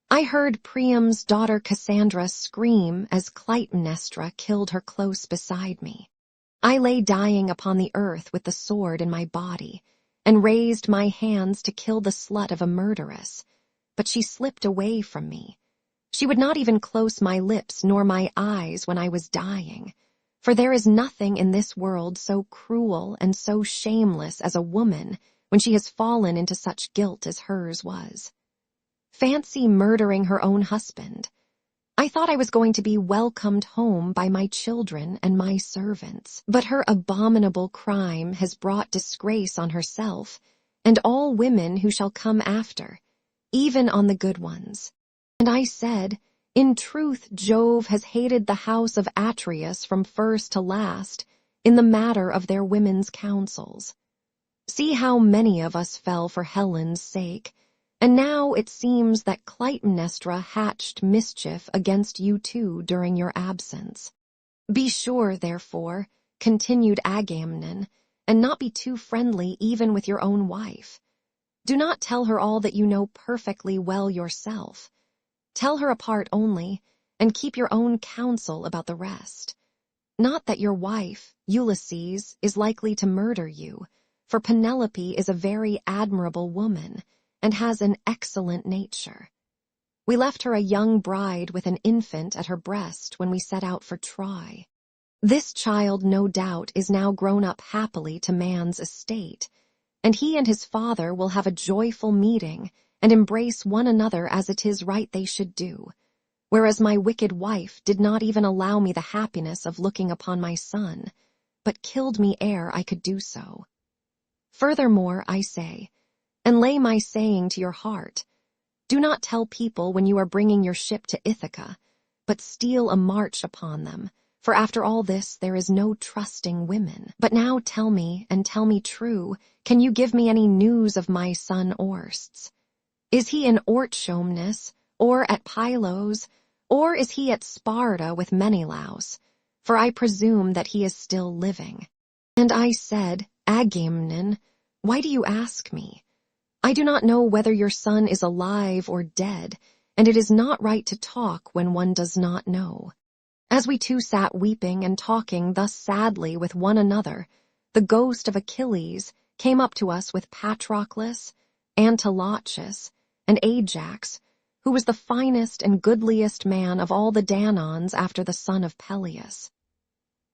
I heard Priam's daughter Cassandra scream as Clytemnestra killed her close beside me. I lay dying upon the earth with the sword in my body, and raised my hands to kill the slut of a murderess, but she slipped away from me. She would not even close my lips nor my eyes when I was dying, for there is nothing in this world so cruel and so shameless as a woman when she has fallen into such guilt as hers was. Fancy murdering her own husband. I thought I was going to be welcomed home by my children and my servants, but her abominable crime has brought disgrace on herself and all women who shall come after, even on the good ones. And I said, in truth, Jove has hated the house of Atreus from first to last in the matter of their women's counsels. See how many of us fell for Helen's sake, and now it seems that Clytemnestra hatched mischief against you too during your absence. Be sure, therefore, continued Agamemnon, and not be too friendly even with your own wife. Do not tell her all that you know perfectly well yourself. Tell her a part only, and keep your own counsel about the rest. Not that your wife, Ulysses, is likely to murder you, for Penelope is a very admirable woman, and has an excellent nature. We left her a young bride with an infant at her breast when we set out for Troy. This child, no doubt, is now grown up happily to man's estate, and he and his father will have a joyful meeting and embrace one another as it is right they should do, whereas my wicked wife did not even allow me the happiness of looking upon my son, but killed me ere I could do so. Furthermore, I say, and lay my saying to your heart, do not tell people when you are bringing your ship to Ithaca, but steal a march upon them, for after all this there is no trusting women. But now tell me, and tell me true, can you give me any news of my son Orsts? Is he in Orchomnus, or at Pylos, or is he at Sparta with Menelaus? For I presume that he is still living. And I said, Agamemnon, why do you ask me? I do not know whether your son is alive or dead, and it is not right to talk when one does not know. As we two sat weeping and talking thus sadly with one another, the ghost of Achilles came up to us with Patroclus, Antilochus, and Ajax, who was the finest and goodliest man of all the Danons after the son of Peleus.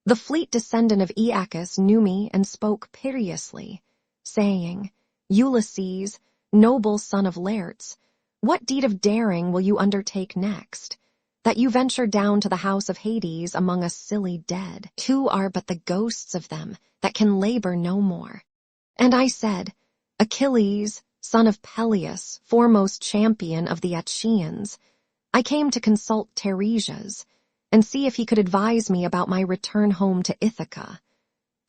The fleet descendant of Aeacus knew me and spoke piteously, saying, Ulysses, noble son of Laertes, what deed of daring will you undertake next, that you venture down to the house of Hades among a silly dead, who are but the ghosts of them that can labor no more? And I said, Achilles, son of Peleus, foremost champion of the Achaeans, I came to consult Tiresias, and see if he could advise me about my return home to Ithaca.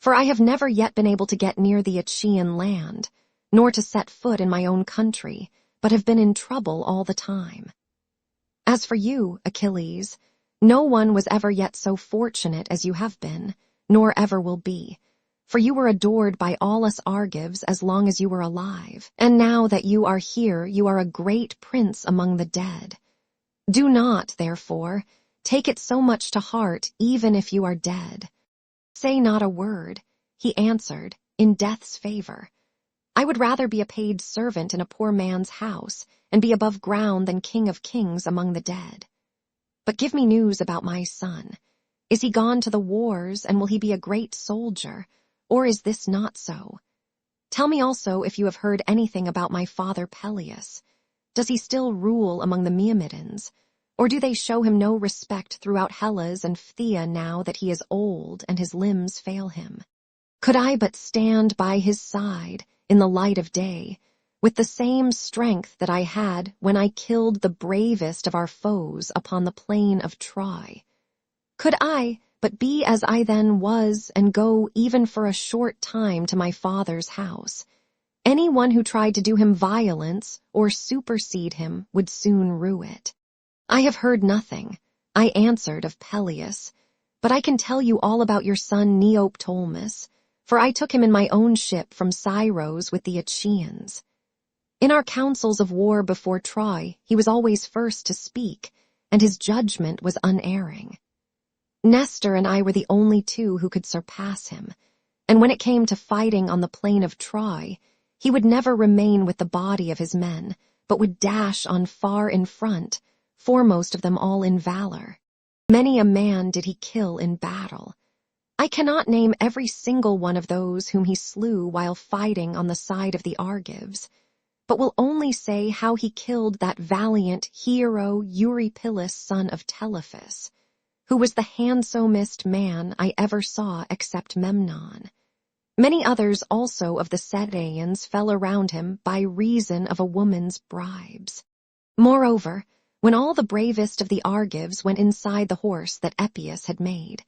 For I have never yet been able to get near the Achaean land, nor to set foot in my own country, but have been in trouble all the time. As for you, Achilles, no one was ever yet so fortunate as you have been, nor ever will be, for you were adored by all us Argives as long as you were alive, and now that you are here you are a great prince among the dead. Do not, therefore, take it so much to heart even if you are dead. Say not a word, he answered, in death's favor. I would rather be a paid servant in a poor man's house, and be above ground than king of kings among the dead. But give me news about my son. Is he gone to the wars, and will he be a great soldier, or is this not so? Tell me also if you have heard anything about my father Peleus. Does he still rule among the Myrmidons, or do they show him no respect throughout Hellas and Phthia now that he is old and his limbs fail him? Could I but stand by his side in the light of day, with the same strength that I had when I killed the bravest of our foes upon the plain of Troy. Could I but be as I then was and go even for a short time to my father's house, anyone who tried to do him violence or supersede him would soon rue it. I have heard nothing, I answered, of Peleus, but I can tell you all about your son Neoptolemus, for I took him in my own ship from Scyros with the Achaeans. In our councils of war before Troy, he was always first to speak, and his judgment was unerring. Nestor and I were the only two who could surpass him, and when it came to fighting on the plain of Troy, he would never remain with the body of his men, but would dash on far in front, foremost of them all in valor. Many a man did he kill in battle. I cannot name every single one of those whom he slew while fighting on the side of the Argives, but will only say how he killed that valiant hero Eurypylus, son of Telephus, who was the handsomest man I ever saw except Memnon. Many others also of the Cedaeans fell around him by reason of a woman's bribes. Moreover, when all the bravest of the Argives went inside the horse that Epius had made,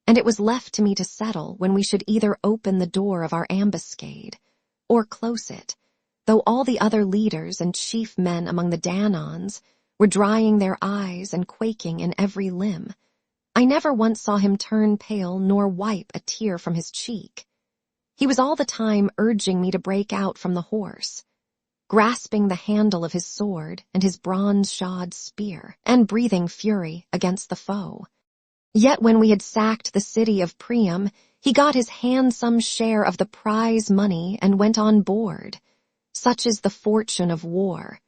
and it was left to me to settle when we should either open the door of our ambuscade or close it, though all the other leaders and chief men among the Danons were drying their eyes and quaking in every limb, I never once saw him turn pale nor wipe a tear from his cheek. He was all the time urging me to break out from the horse, grasping the handle of his sword and his bronze-shod spear, and breathing fury against the foe. Yet when we had sacked the city of Priam, he got his handsome share of the prize money and went on board. Such is the fortune of war.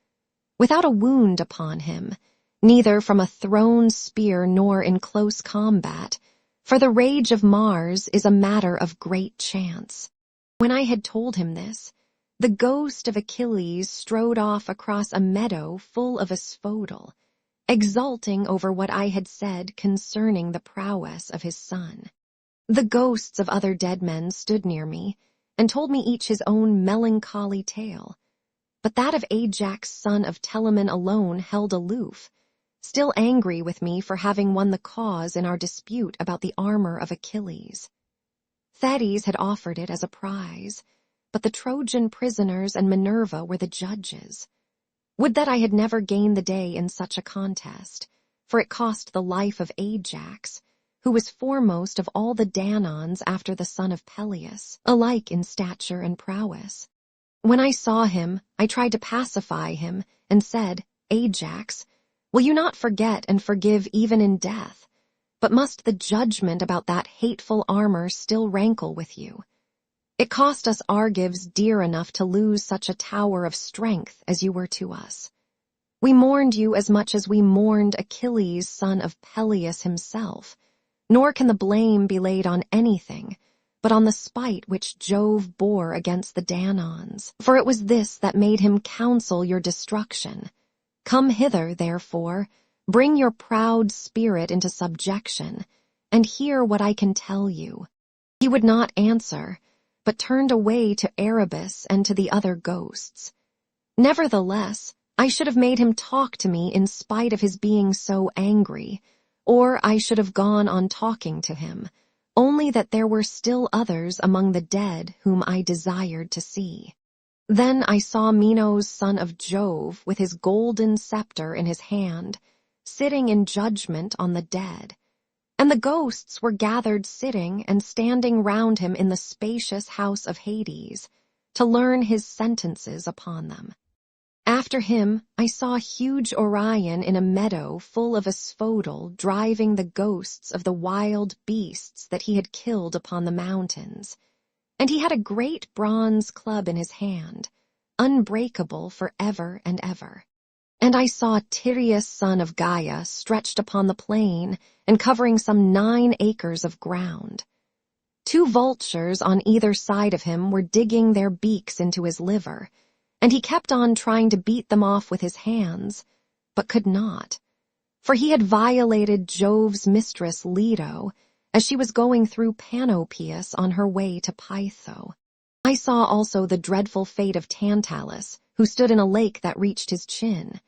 Without a wound upon him, neither from a thrown spear nor in close combat, for the rage of Mars is a matter of great chance. When I had told him this, the ghost of Achilles strode off across a meadow full of asphodel, exulting over what I had said concerning the prowess of his son. The ghosts of other dead men stood near me, and told me each his own melancholy tale, but that of Ajax, son of Telamon, alone held aloof, still angry with me for having won the cause in our dispute about the armor of Achilles. Thetis had offered it as a prize, but the Trojan prisoners and Minerva were the judges. Would that I had never gained the day in such a contest, for it cost the life of Ajax, who was foremost of all the Danons after the son of Peleus, alike in stature and prowess. When I saw him, I tried to pacify him, and said, Ajax, will you not forget and forgive even in death? But must the judgment about that hateful armor still rankle with you? It cost us Argives dear enough to lose such a tower of strength as you were to us. We mourned you as much as we mourned Achilles, son of Peleus himself, nor can the blame be laid on anything, but on the spite which Jove bore against the Danons. For it was this that made him counsel your destruction. Come hither, therefore, bring your proud spirit into subjection, and hear what I can tell you. He would not answer, but turned away to Erebus and to the other ghosts. Nevertheless, I should have made him talk to me in spite of his being so angry, or I should have gone on talking to him, only that there were still others among the dead whom I desired to see. Then I saw Minos, son of Jove, with his golden scepter in his hand, sitting in judgment on the dead, and the ghosts were gathered sitting and standing round him in the spacious house of Hades, to learn his sentences upon them. After him I saw huge Orion in a meadow full of asphodel driving the ghosts of the wild beasts that he had killed upon the mountains, and he had a great bronze club in his hand, unbreakable for ever and ever. And I saw Tyreus, son of Gaia, stretched upon the plain and covering some 9 acres of ground. 2 vultures on either side of him were digging their beaks into his liver, and he kept on trying to beat them off with his hands, but could not, for he had violated Jove's mistress Leto as she was going through Panopeus on her way to Pytho. I saw also the dreadful fate of Tantalus, who stood in a lake that reached his chin.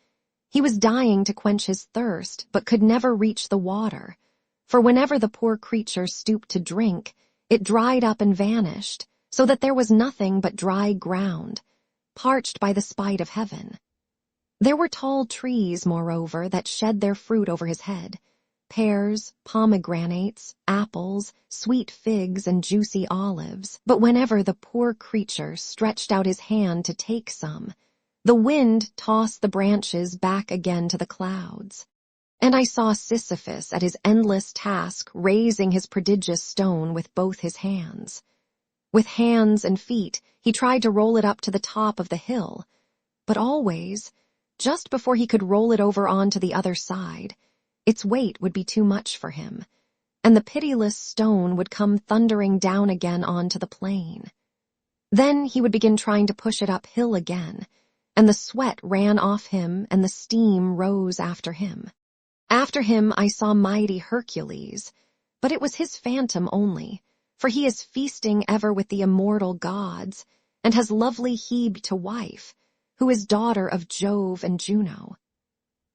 He was dying to quench his thirst, but could never reach the water, for whenever the poor creature stooped to drink, it dried up and vanished, so that there was nothing but dry ground, parched by the spite of heaven. There were tall trees, moreover, that shed their fruit over his head, pears, pomegranates, apples, sweet figs, and juicy olives. But whenever the poor creature stretched out his hand to take some, the wind tossed the branches back again to the clouds. And I saw Sisyphus at his endless task raising his prodigious stone with both his hands. With hands and feet, he tried to roll it up to the top of the hill, but always, just before he could roll it over onto the other side, its weight would be too much for him, and the pitiless stone would come thundering down again onto the plain. Then he would begin trying to push it uphill again, and the sweat ran off him and the steam rose after him. After him I saw mighty Hercules, but it was his phantom only, for he is feasting ever with the immortal gods, and has lovely Hebe to wife, who is daughter of Jove and Juno.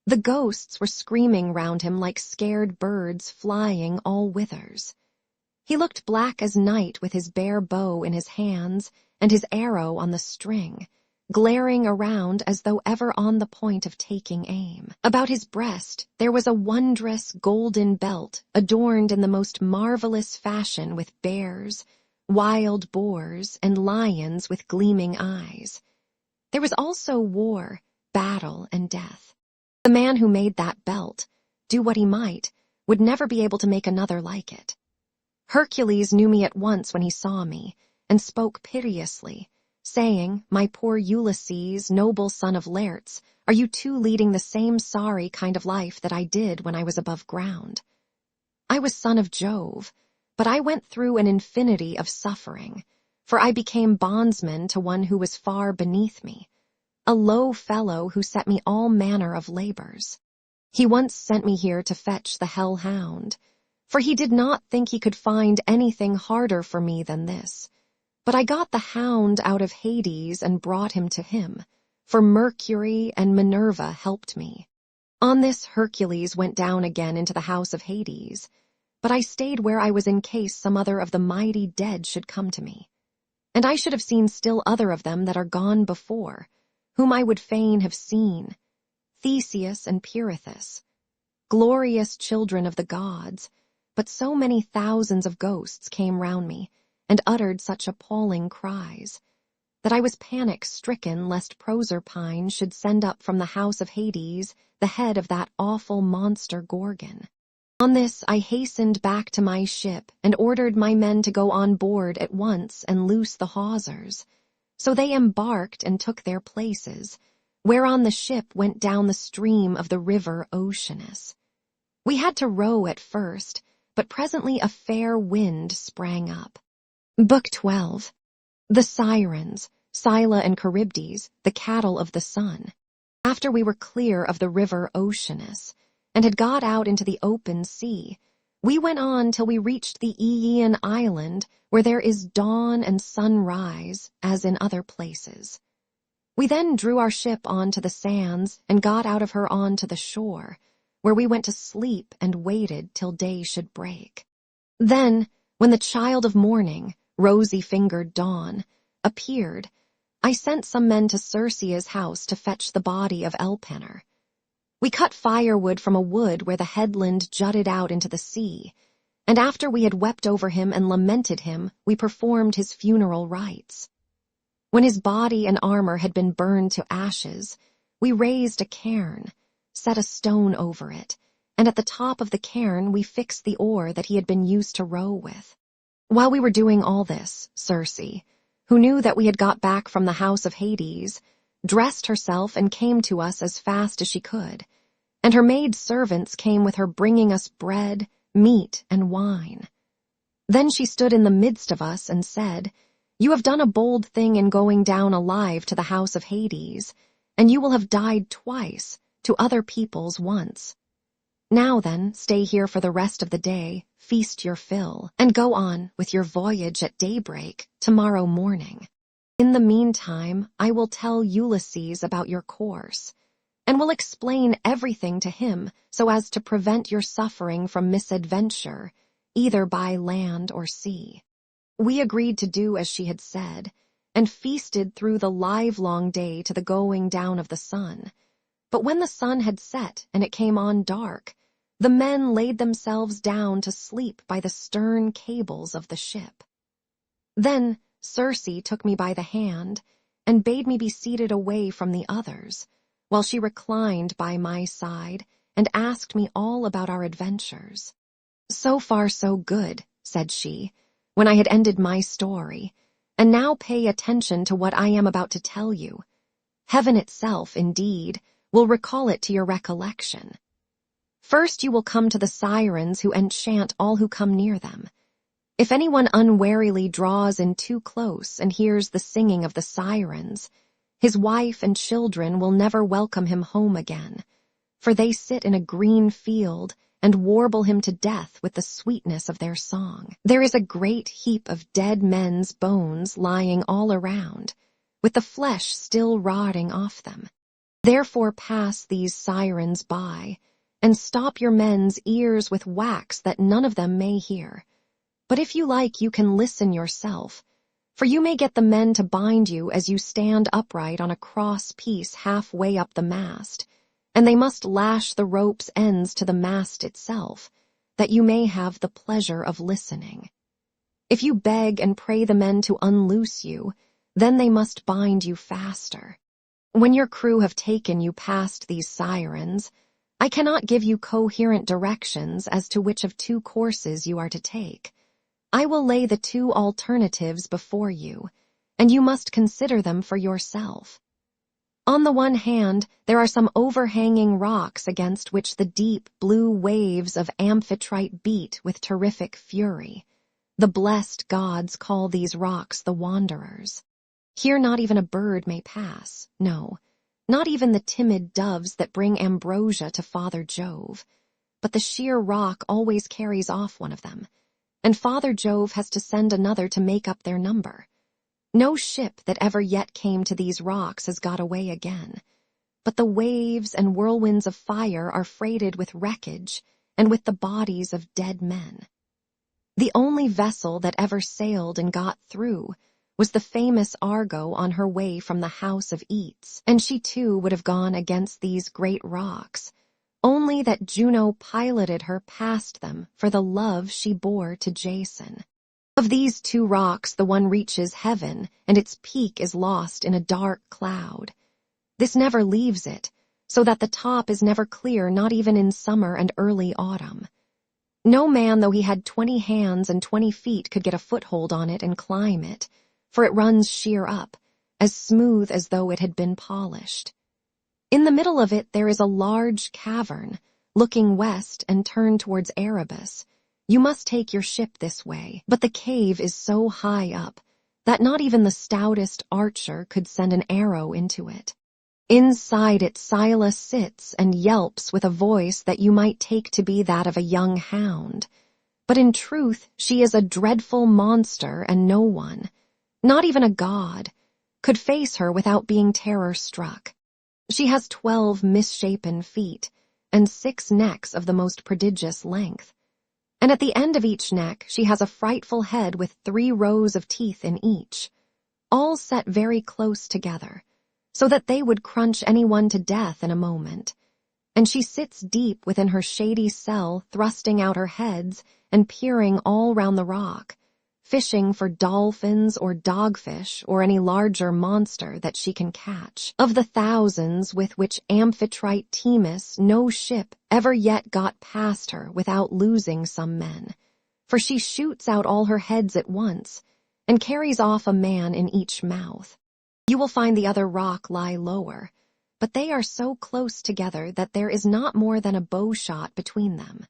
The ghosts were screaming round him like scared birds flying all whithers. He looked black as night with his bare bow in his hands and his arrow on the string, glaring around as though ever on the point of taking aim. About his breast there was a wondrous golden belt adorned in the most marvelous fashion with bears, wild boars, and lions with gleaming eyes. There was also war, battle, and death. The man who made that belt, do what he might, would never be able to make another like it. Hercules knew me at once when he saw me, and spoke piteously, saying, "My poor Ulysses, noble son of Laertes, are you too leading the same sorry kind of life that I did when I was above ground? I was son of Jove, but I went through an infinity of suffering, for I became bondsman to one who was far beneath me, a low fellow who set me all manner of labors. He once sent me here to fetch the hell-hound, for he did not think he could find anything harder for me than this. But I got the hound out of Hades and brought him to him, for Mercury and Minerva helped me. On this Hercules went down again into the house of Hades, but I stayed where I was in case some other of the mighty dead should come to me. And I should have seen still other of them that are gone before, whom I would fain have seen, Theseus and Pirithous, glorious children of the gods, but so many thousands of ghosts came round me, and uttered such appalling cries, that I was panic-stricken lest Proserpine should send up from the house of Hades the head of that awful monster Gorgon. On this I hastened back to my ship, and ordered my men to go on board at once and loose the hawsers. So they embarked and took their places, whereon the ship went down the stream of the river Oceanus. We had to row at first, but presently a fair wind sprang up. Book 12. The Sirens, Scylla and Charybdis, the cattle of the sun. After we were clear of the river Oceanus, and had got out into the open sea, we went on till we reached the Aeaean island, where there is dawn and sunrise, as in other places. We then drew our ship on to the sands, and got out of her on to the shore, where we went to sleep and waited till day should break. Then, when the child of morning, rosy-fingered dawn, appeared, I sent some men to Circe's house to fetch the body of Elpenor. We cut firewood from a wood where the headland jutted out into the sea, and after we had wept over him and lamented him, we performed his funeral rites. When his body and armor had been burned to ashes, we raised a cairn, set a stone over it, and at the top of the cairn we fixed the oar that he had been used to row with. While we were doing all this, Circe, who knew that we had got back from the house of Hades, dressed herself and came to us as fast as she could, and her maid servants came with her bringing us bread, meat, and wine. Then she stood in the midst of us and said, "You have done a bold thing in going down alive to the house of Hades, and you will have died twice, to other peoples once. Now then, stay here for the rest of the day, feast your fill, and go on with your voyage at daybreak tomorrow morning. In the meantime, I will tell Ulysses about your course, and will explain everything to him so as to prevent your suffering from misadventure, either by land or sea." We agreed to do as she had said, and feasted through the livelong day to the going down of the sun. But when the sun had set and it came on dark, the men laid themselves down to sleep by the stern cables of the ship. Then Circe took me by the hand and bade me be seated away from the others, while she reclined by my side and asked me all about our adventures. "So far so good," said she, when I had ended my story, "and now pay attention to what I am about to tell you. Heaven itself, indeed, will recall it to your recollection. First you will come to the sirens who enchant all who come near them. If anyone unwarily draws in too close and hears the singing of the sirens, his wife and children will never welcome him home again, for they sit in a green field and warble him to death with the sweetness of their song. There is a great heap of dead men's bones lying all around, with the flesh still rotting off them. Therefore pass these sirens by, and stop your men's ears with wax that none of them may hear. But if you like, you can listen yourself, for you may get the men to bind you as you stand upright on a cross piece halfway up the mast, and they must lash the rope's ends to the mast itself, that you may have the pleasure of listening. If you beg and pray the men to unloose you, then they must bind you faster. When your crew have taken you past these sirens, I cannot give you coherent directions as to which of two courses you are to take. I will lay the two alternatives before you, and you must consider them for yourself. On the one hand, there are some overhanging rocks against which the deep blue waves of Amphitrite beat with terrific fury. The blessed gods call these rocks the Wanderers. Here not even a bird may pass, no, not even the timid doves that bring ambrosia to Father Jove, but the sheer rock always carries off one of them, and Father Jove has to send another to make up their number. No ship that ever yet came to these rocks has got away again, but the waves and whirlwinds of fire are freighted with wreckage and with the bodies of dead men. The only vessel that ever sailed and got through was the famous Argo on her way from the house of Eats, and she too would have gone against these great rocks, only that Juno piloted her past them for the love she bore to Jason. Of these two rocks, the one reaches heaven, and its peak is lost in a dark cloud. This never leaves it, so that the top is never clear, not even in summer and early autumn. No man, though he had 20 hands and 20 feet, could get a foothold on it and climb it, for it runs sheer up, as smooth as though it had been polished. In the middle of it there is a large cavern, looking west and turned towards Erebus. You must take your ship this way, but the cave is so high up that not even the stoutest archer could send an arrow into it. Inside it Scylla sits and yelps with a voice that you might take to be that of a young hound, but in truth she is a dreadful monster, and no one, not even a god, could face her without being terror-struck. She has 12 misshapen feet, and 6 necks of the most prodigious length. And at the end of each neck she has a frightful head with 3 rows of teeth in each, all set very close together, so that they would crunch anyone to death in a moment. And she sits deep within her shady cell, thrusting out her heads and peering all round the rock, fishing for dolphins or dogfish or any larger monster that she can catch. Of the thousands with which Amphitrite Themis, no ship ever yet got past her without losing some men, for she shoots out all her heads at once and carries off a man in each mouth. You will find the other rock lie lower, but they are so close together that there is not more than a bow shot between them.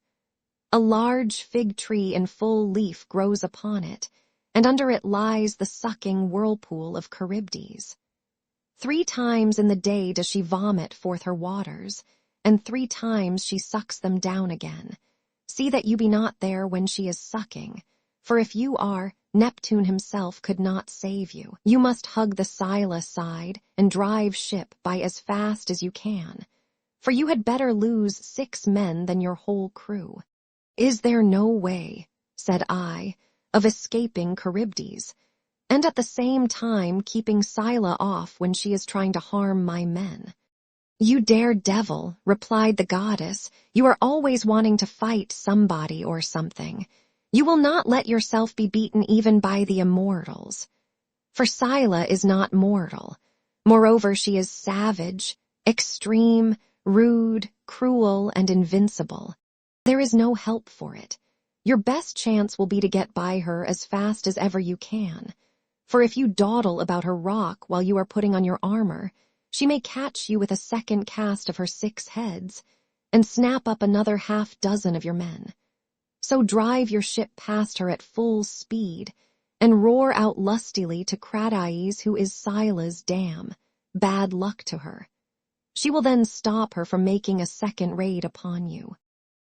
A large fig tree in full leaf grows upon it, and under it lies the sucking whirlpool of Charybdis. 3 times in the day does she vomit forth her waters, and 3 times she sucks them down again. See that you be not there when she is sucking, for if you are, Neptune himself could not save you. You must hug the Scylla side and drive ship by as fast as you can, for you had better lose 6 men than your whole crew. Is there no way, said I, of escaping Charybdis, and at the same time keeping Scylla off when she is trying to harm my men? You daredevil, replied the goddess, you are always wanting to fight somebody or something. You will not let yourself be beaten even by the immortals. For Scylla is not mortal. Moreover, she is savage, extreme, rude, cruel, and invincible. There is no help for it. Your best chance will be to get by her as fast as ever you can. For if you dawdle about her rock while you are putting on your armor, she may catch you with a second cast of her 6 heads, and snap up another 6 of your men. So drive your ship past her at full speed, and roar out lustily to Cradais, who is Scylla's dam. Bad luck to her. She will then stop her from making a second raid upon you.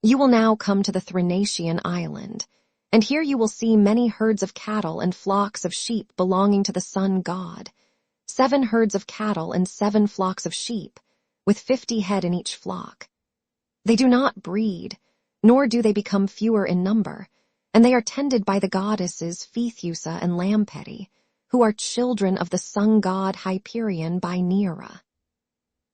You will now come to the Thrinacian island, and here you will see many herds of cattle and flocks of sheep belonging to the sun god. 7 herds of cattle and 7 flocks of sheep, with 50 head in each flock. They do not breed, nor do they become fewer in number, and they are tended by the goddesses Phaethusa and Lampeti, who are children of the sun god Hyperion by Neaera.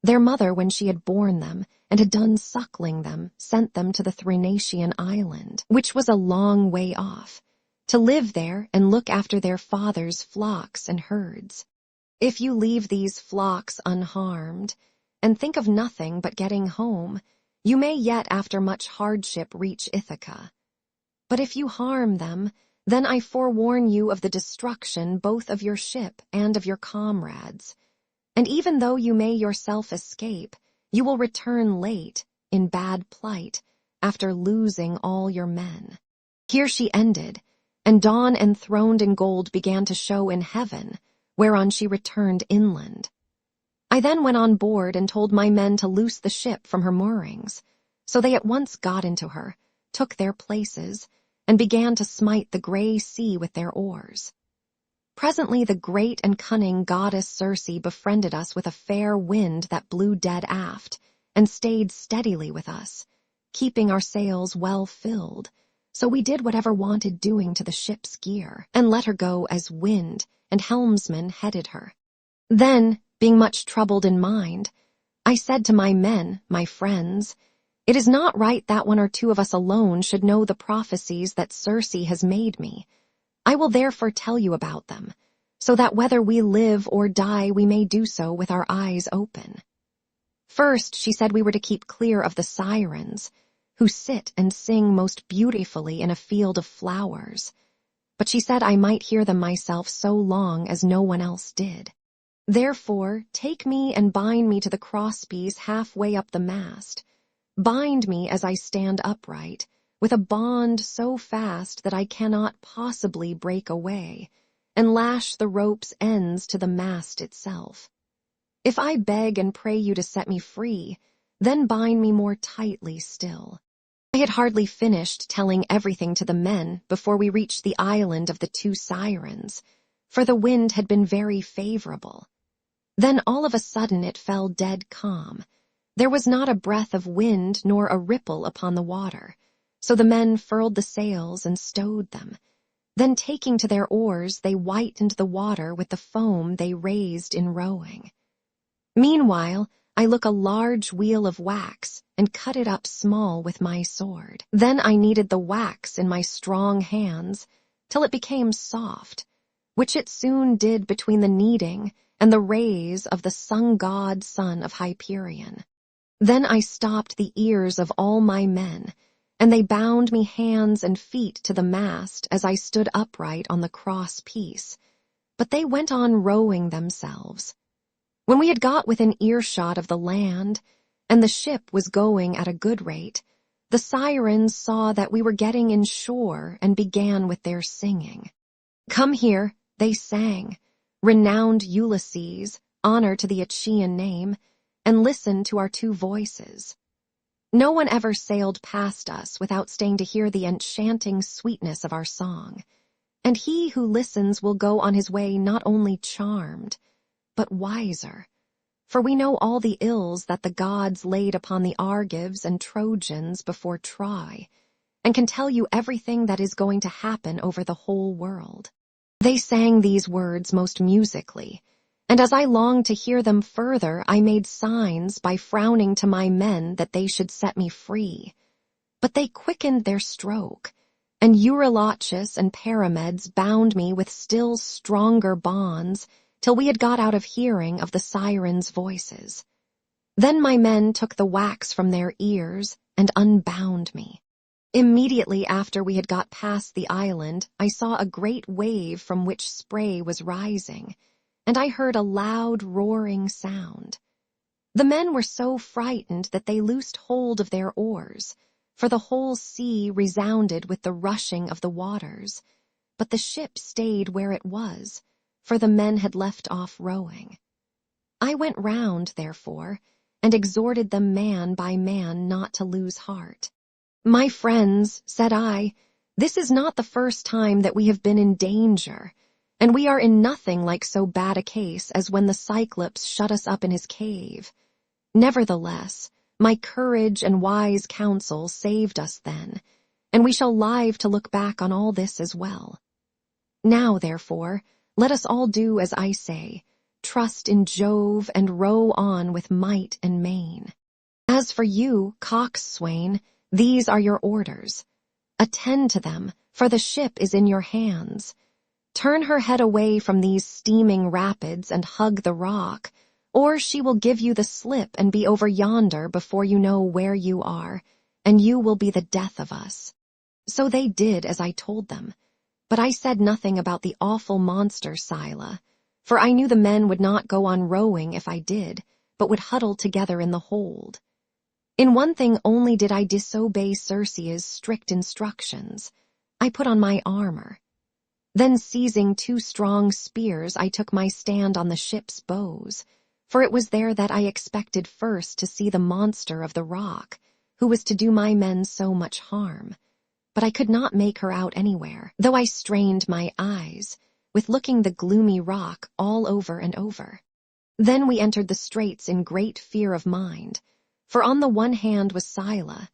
Their mother, when she had borne them and had done suckling them, sent them to the Thrinacian island, which was a long way off, to live there and look after their father's flocks and herds. If you leave these flocks unharmed, and think of nothing but getting home, you may yet after much hardship reach Ithaca. But if you harm them, then I forewarn you of the destruction both of your ship and of your comrades. And even though you may yourself escape, you will return late, in bad plight, after losing all your men. Here she ended, and dawn enthroned in gold began to show in heaven, whereon she returned inland. I then went on board and told my men to loose the ship from her moorings. So they at once got into her, took their places, and began to smite the grey sea with their oars. Presently the great and cunning goddess Circe befriended us with a fair wind that blew dead aft, and stayed steadily with us, keeping our sails well filled. So we did whatever wanted doing to the ship's gear, and let her go as wind, and helmsman headed her. Then, being much troubled in mind, I said to my men, my friends, it is not right that 1 or 2 of us alone should know the prophecies that Circe has made me. I will therefore tell you about them, so that whether we live or die we may do so with our eyes open. First, she said we were to keep clear of the sirens, who sit and sing most beautifully in a field of flowers. But she said I might hear them myself so long as no one else did. Therefore, take me and bind me to the crosspiece halfway up the mast. Bind me as I stand upright, with a bond so fast that I cannot possibly break away, and lash the rope's ends to the mast itself. If I beg and pray you to set me free, then bind me more tightly still. I had hardly finished telling everything to the men before we reached the island of the 2 sirens, for the wind had been very favorable. Then all of a sudden it fell dead calm. There was not a breath of wind nor a ripple upon the water. So the men furled the sails and stowed them. Then taking to their oars, they whitened the water with the foam they raised in rowing. Meanwhile, I took a large wheel of wax and cut it up small with my sword. Then I kneaded the wax in my strong hands till it became soft, which it soon did between the kneading and the rays of the sun god son of Hyperion. Then I stopped the ears of all my men, and they bound me hands and feet to the mast as I stood upright on the cross piece, but they went on rowing themselves. When we had got within earshot of the land, and the ship was going at a good rate, the sirens saw that we were getting in shore and began with their singing. Come here, they sang, renowned Ulysses, honor to the Achaean name, and listen to our 2 voices. No one ever sailed past us without staying to hear the enchanting sweetness of our song, and he who listens will go on his way not only charmed, but wiser, for we know all the ills that the gods laid upon the Argives and Trojans before Troy, and can tell you everything that is going to happen over the whole world. They sang these words most musically, and as I longed to hear them further, I made signs by frowning to my men that they should set me free. But they quickened their stroke, and Eurylochus and Paramedes bound me with still stronger bonds till we had got out of hearing of the sirens' voices. Then my men took the wax from their ears and unbound me. Immediately after we had got past the island, I saw a great wave from which spray was rising, and I heard a loud roaring sound. The men were so frightened that they loosed hold of their oars, for the whole sea resounded with the rushing of the waters. But the ship stayed where it was, for the men had left off rowing. I went round, therefore, and exhorted them man by man not to lose heart. "My friends," said I, "this is not the first time that we have been in danger, and we are in nothing like so bad a case as when the Cyclops shut us up in his cave. Nevertheless, my courage and wise counsel saved us then, and we shall live to look back on all this as well. Now, therefore, let us all do as I say, trust in Jove and row on with might and main. As for you, coxswain, these are your orders. Attend to them, for the ship is in your hands. Turn her head away from these steaming rapids and hug the rock, or she will give you the slip and be over yonder before you know where you are, and you will be the death of us." So they did as I told them, but I said nothing about the awful monster Scylla, for I knew the men would not go on rowing if I did, but would huddle together in the hold. In one thing only did I disobey Circe's strict instructions. I put on my armor. Then seizing 2 strong spears, I took my stand on the ship's bows, for it was there that I expected first to see the monster of the rock, who was to do my men so much harm. But I could not make her out anywhere, though I strained my eyes, with looking the gloomy rock all over and over. Then we entered the straits in great fear of mind, for on the one hand was Scylla,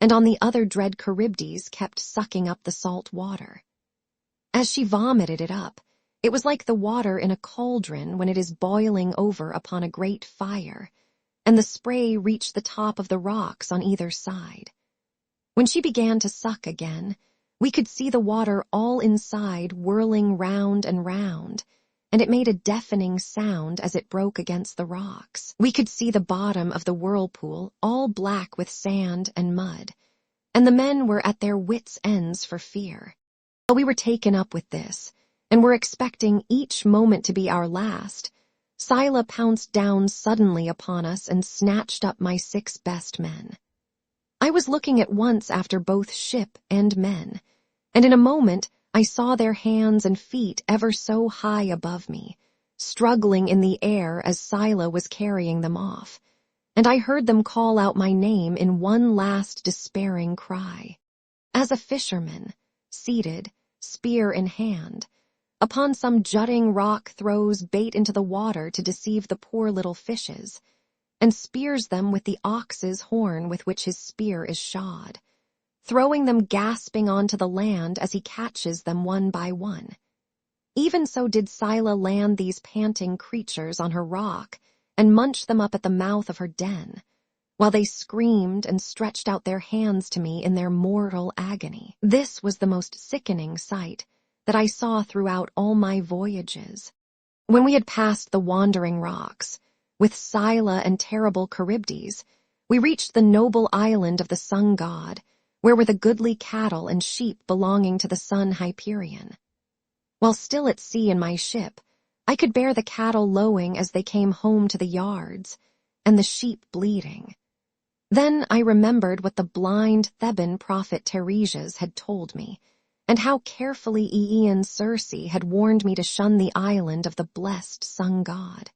and on the other dread Charybdis kept sucking up the salt water. As she vomited it up, it was like the water in a cauldron when it is boiling over upon a great fire, and the spray reached the top of the rocks on either side. When she began to suck again, we could see the water all inside whirling round and round, and it made a deafening sound as it broke against the rocks. We could see the bottom of the whirlpool all black with sand and mud, and the men were at their wits' ends for fear. While we were taken up with this, and were expecting each moment to be our last, Scylla pounced down suddenly upon us and snatched up my 6 best men. I was looking at once after both ship and men, and in a moment I saw their hands and feet ever so high above me, struggling in the air as Scylla was carrying them off, and I heard them call out my name in one last despairing cry. As a fisherman, seated, spear in hand, upon some jutting rock throws bait into the water to deceive the poor little fishes, and spears them with the ox's horn with which his spear is shod, throwing them gasping onto the land as he catches them one by one. Even so did Scylla land these panting creatures on her rock and munch them up at the mouth of her den, while they screamed and stretched out their hands to me in their mortal agony. This was the most sickening sight that I saw throughout all my voyages. When we had passed the wandering rocks, with Scylla and terrible Charybdis, we reached the noble island of the sun god, where were the goodly cattle and sheep belonging to the sun Hyperion. While still at sea in my ship, I could bear the cattle lowing as they came home to the yards, and the sheep bleating. Then I remembered what the blind Theban prophet Tiresias had told me, and how carefully Aeaean Circe had warned me to shun the island of the blessed sun god.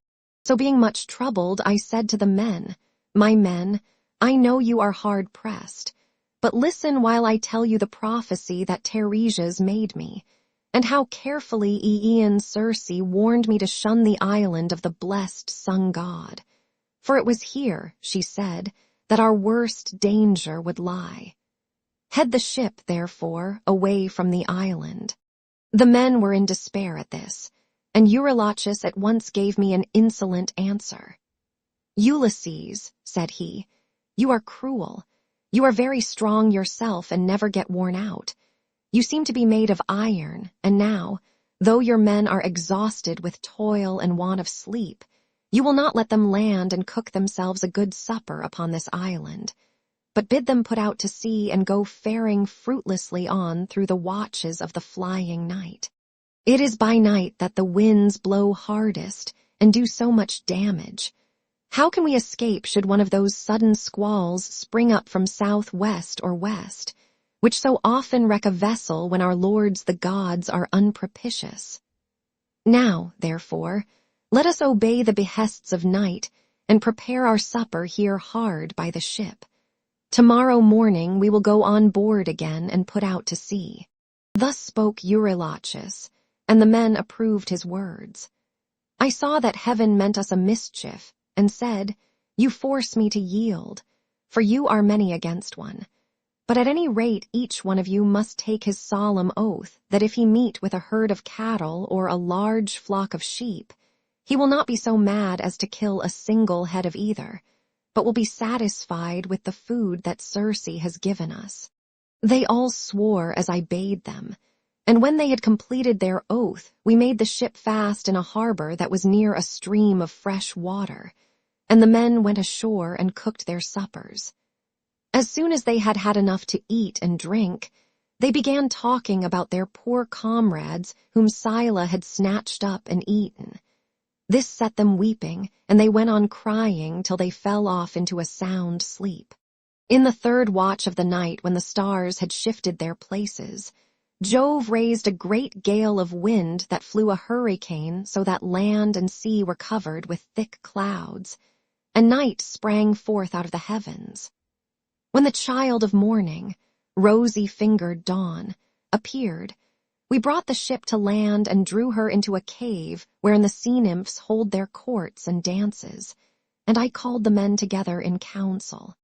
So being much troubled, I said to the men, "My men, I know you are hard-pressed, but listen while I tell you the prophecy that Tiresias made me, and how carefully Aeaean Circe warned me to shun the island of the blessed sun god. For it was here, she said, that our worst danger would lie. Head the ship, therefore, away from the island." The men were in despair at this, and Eurylochus at once gave me an insolent answer. "Ulysses," said he, "you are cruel. You are very strong yourself and never get worn out. You seem to be made of iron, and now, though your men are exhausted with toil and want of sleep, You will not let them land and cook themselves a good supper upon this island, but bid them put out to sea and go faring fruitlessly on through the watches of the flying night. It is by night that the winds blow hardest and do so much damage. How can we escape should one of those sudden squalls spring up from southwest or west, which so often wreck a vessel when our lords the gods are unpropitious? Now, therefore, let us obey the behests of night and prepare our supper here hard by the ship. Tomorrow morning we will go on board again and put out to sea. Thus spoke Eurylochus, and the men approved his words. I saw that heaven meant us a mischief, and said, You force me to yield, for you are many against one. But at any rate each one of you must take his solemn oath that if he meet with a herd of cattle or a large flock of sheep, he will not be so mad as to kill a single head of either, but will be satisfied with the food that Circe has given us. They all swore as I bade them, and when they had completed their oath, we made the ship fast in a harbor that was near a stream of fresh water, and the men went ashore and cooked their suppers. As soon as they had had enough to eat and drink, they began talking about their poor comrades whom Scylla had snatched up and eaten. This set them weeping, and they went on crying till they fell off into a sound sleep. In the third watch of the night, when the stars had shifted their places, Jove raised a great gale of wind that flew a hurricane so that land and sea were covered with thick clouds, and night sprang forth out of the heavens. When the child of morning, rosy-fingered dawn, appeared, we brought the ship to land and drew her into a cave wherein the sea-nymphs hold their courts and dances, and I called the men together in council.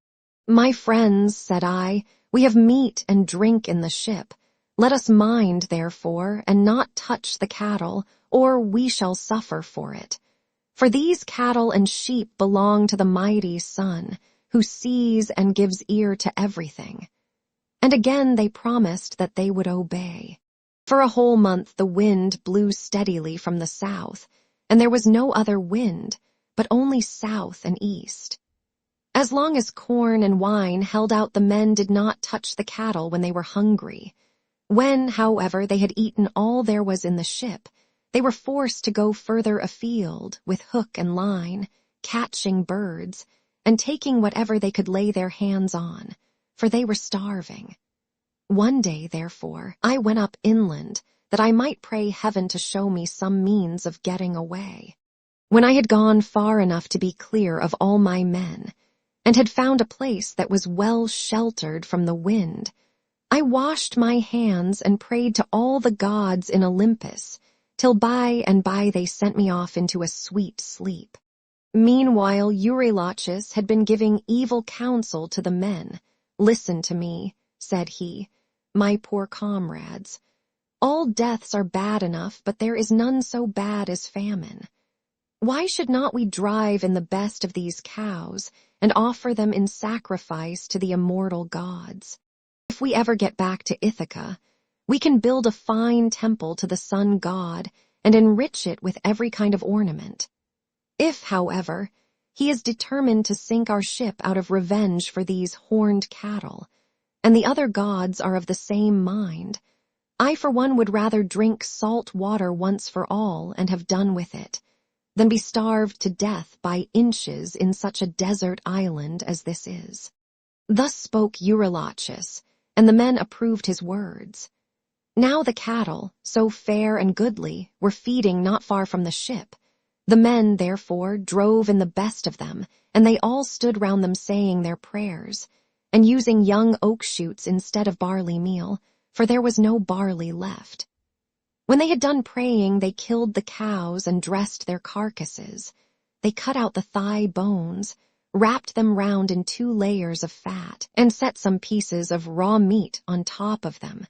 My friends, said I, we have meat and drink in the ship. Let us mind, therefore, and not touch the cattle, or we shall suffer for it. For these cattle and sheep belong to the mighty Sun, who sees and gives ear to everything. And again they promised that they would obey. For a whole month the wind blew steadily from the south, and there was no other wind, but only south and east. As long as corn and wine held out, the men did not touch the cattle when they were hungry. When, however, they had eaten all there was in the ship, they were forced to go further afield with hook and line, catching birds, and taking whatever they could lay their hands on, for they were starving. One day, therefore, I went up inland, that I might pray heaven to show me some means of getting away. When I had gone far enough to be clear of all my men, and had found a place that was well sheltered from the wind, I washed my hands and prayed to all the gods in Olympus, till by and by they sent me off into a sweet sleep. Meanwhile Eurylochus had been giving evil counsel to the men. Listen to me, said he, my poor comrades. All deaths are bad enough, but there is none so bad as famine. Why should not we drive in the best of these cows and offer them in sacrifice to the immortal gods? If we ever get back to Ithaca, we can build a fine temple to the sun god and enrich it with every kind of ornament. If, however, he is determined to sink our ship out of revenge for these horned cattle, and the other gods are of the same mind, I for one would rather drink salt water once for all and have done with it, than be starved to death by inches in such a desert island as this is. Thus spoke Eurylochus, and the men approved his words. Now the cattle, so fair and goodly, were feeding not far from the ship. The men, therefore, drove in the best of them, and they all stood round them saying their prayers, and using young oak shoots instead of barley meal, for there was no barley left. When they had done praying, they killed the cows and dressed their carcasses. They cut out the thigh bones, wrapped them round in 2 layers of fat, and set some pieces of raw meat on top of them.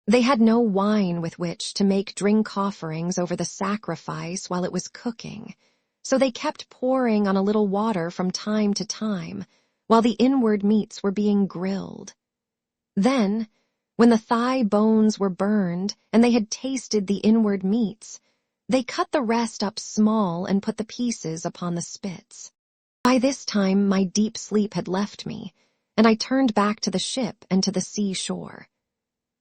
They had no wine with which to make drink offerings over the sacrifice while it was cooking, so they kept pouring on a little water from time to time, while the inward meats were being grilled. Then, when the thigh bones were burned and they had tasted the inward meats, They cut the rest up small and put the pieces upon the spits. By this time my deep sleep had left me, and I turned back to the ship and to the seashore.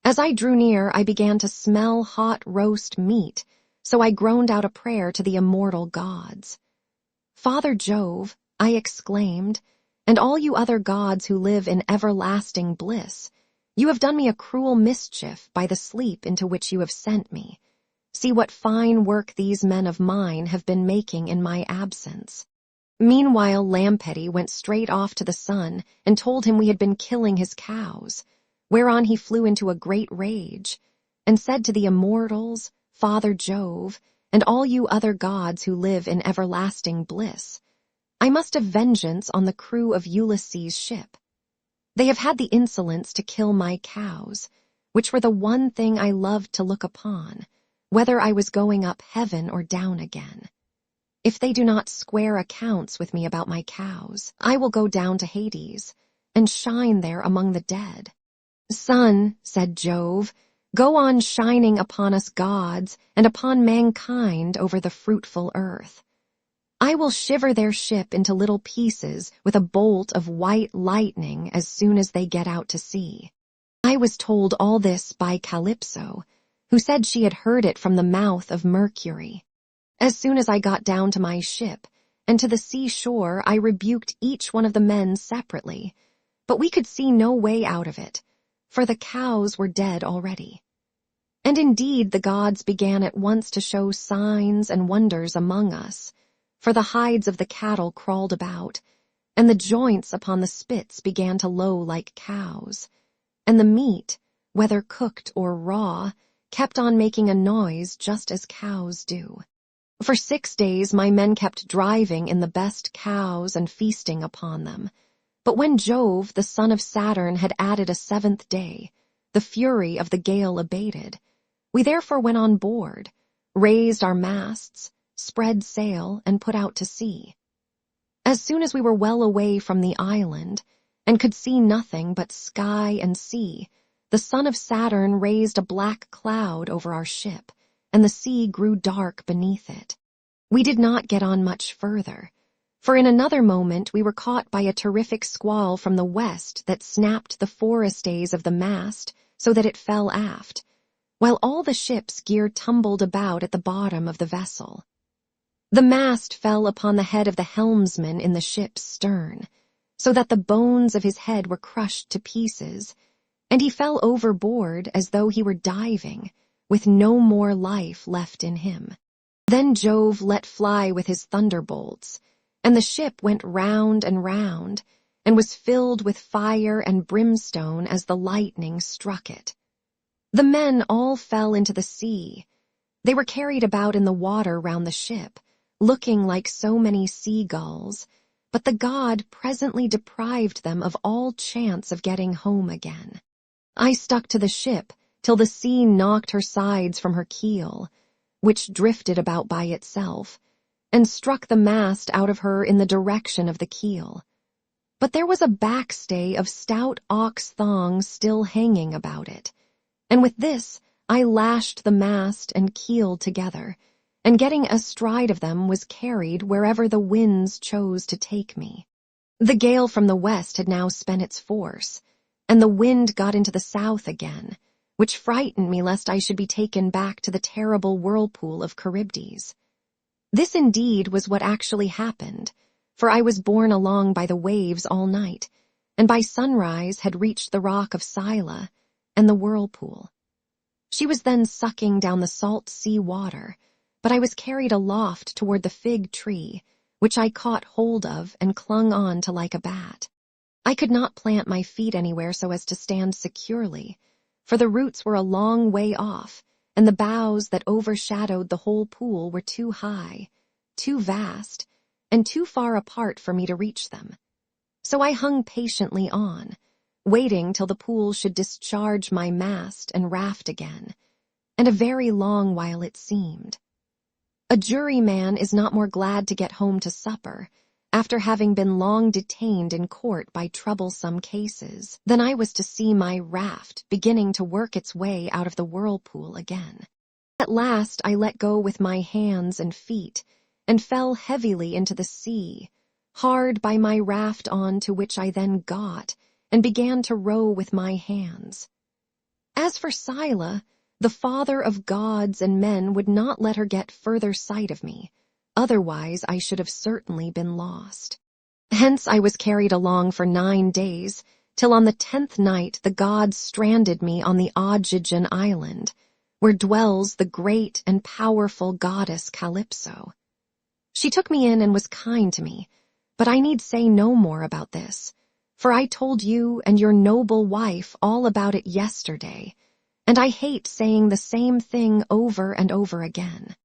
As I drew near, I began to smell hot roast meat, so I groaned out a prayer to the immortal gods. "Father Jove," I exclaimed, "and all you other gods who live in everlasting bliss, you have done me a cruel mischief by the sleep into which you have sent me. See what fine work these men of mine have been making in my absence." Meanwhile, Lampetti went straight off to the sun and told him we had been killing his cows, whereon he flew into a great rage, and said to the immortals, Father Jove, and all you other gods who live in everlasting bliss, "I must have vengeance on the crew of Ulysses' ship. They have had the insolence to kill my cows, which were the one thing I loved to look upon, whether I was going up heaven or down again. If they do not square accounts with me about my cows, I will go down to Hades, and shine there among the dead." "Sun," said Jove, "go on shining upon us gods and upon mankind over the fruitful earth. I will shiver their ship into little pieces with a bolt of white lightning as soon as they get out to sea." I was told all this by Calypso, who said she had heard it from the mouth of Mercury. As soon as I got down to my ship and to the seashore, I rebuked each one of the men separately, but we could see no way out of it, for the cows were dead already. And indeed the gods began at once to show signs and wonders among us, for the hides of the cattle crawled about, and the joints upon the spits began to low like cows, and the meat, whether cooked or raw, kept on making a noise just as cows do. For 6 days my men kept driving in the best cows and feasting upon them. But when Jove, the son of Saturn, had added a 7th day, the fury of the gale abated. We therefore went on board, raised our masts, spread sail, and put out to sea. As soon as we were well away from the island, and could see nothing but sky and sea, the son of Saturn raised a black cloud over our ship, and the sea grew dark beneath it. We did not get on much further, for in another moment we were caught by a terrific squall from the west that snapped the forestays of the mast so that it fell aft, while all the ship's gear tumbled about at the bottom of the vessel. The mast fell upon the head of the helmsman in the ship's stern, so that the bones of his head were crushed to pieces, and he fell overboard as though he were diving, with no more life left in him. Then Jove let fly with his thunderbolts, and the ship went round and round, and was filled with fire and brimstone as the lightning struck it. The men all fell into the sea. They were carried about in the water round the ship, looking like so many seagulls, but the god presently deprived them of all chance of getting home again. I stuck to the ship till the sea knocked her sides from her keel, which drifted about by itself, and struck the mast out of her in the direction of the keel. But there was a backstay of stout ox thongs still hanging about it, and with this I lashed the mast and keel together, and getting astride of them was carried wherever the winds chose to take me. The gale from the west had now spent its force, and the wind got into the south again, which frightened me lest I should be taken back to the terrible whirlpool of Charybdis. This indeed was what actually happened, for I was borne along by the waves all night, and by sunrise had reached the rock of Scylla and the whirlpool. She was then sucking down the salt sea water, but I was carried aloft toward the fig tree, which I caught hold of and clung on to like a bat. I could not plant my feet anywhere so as to stand securely, for the roots were a long way off, and the boughs that overshadowed the whole pool were too high, too vast, and too far apart for me to reach them. So I hung patiently on, waiting till the pool should discharge my mast and raft again, and a very long while it seemed. A juryman is not more glad to get home to supper, after having been long detained in court by troublesome cases, than I was to see my raft beginning to work its way out of the whirlpool again. At last I let go with my hands and feet, and fell heavily into the sea, hard by my raft on to which I then got, and began to row with my hands. As for Scylla, the father of gods and men would not let her get further sight of me, otherwise I should have certainly been lost. Hence I was carried along for 9 days, till on the 10th night the gods stranded me on the Ogygian island, where dwells the great and powerful goddess Calypso. She took me in and was kind to me, but I need say no more about this, for I told you and your noble wife all about it yesterday, and I hate saying the same thing over and over again.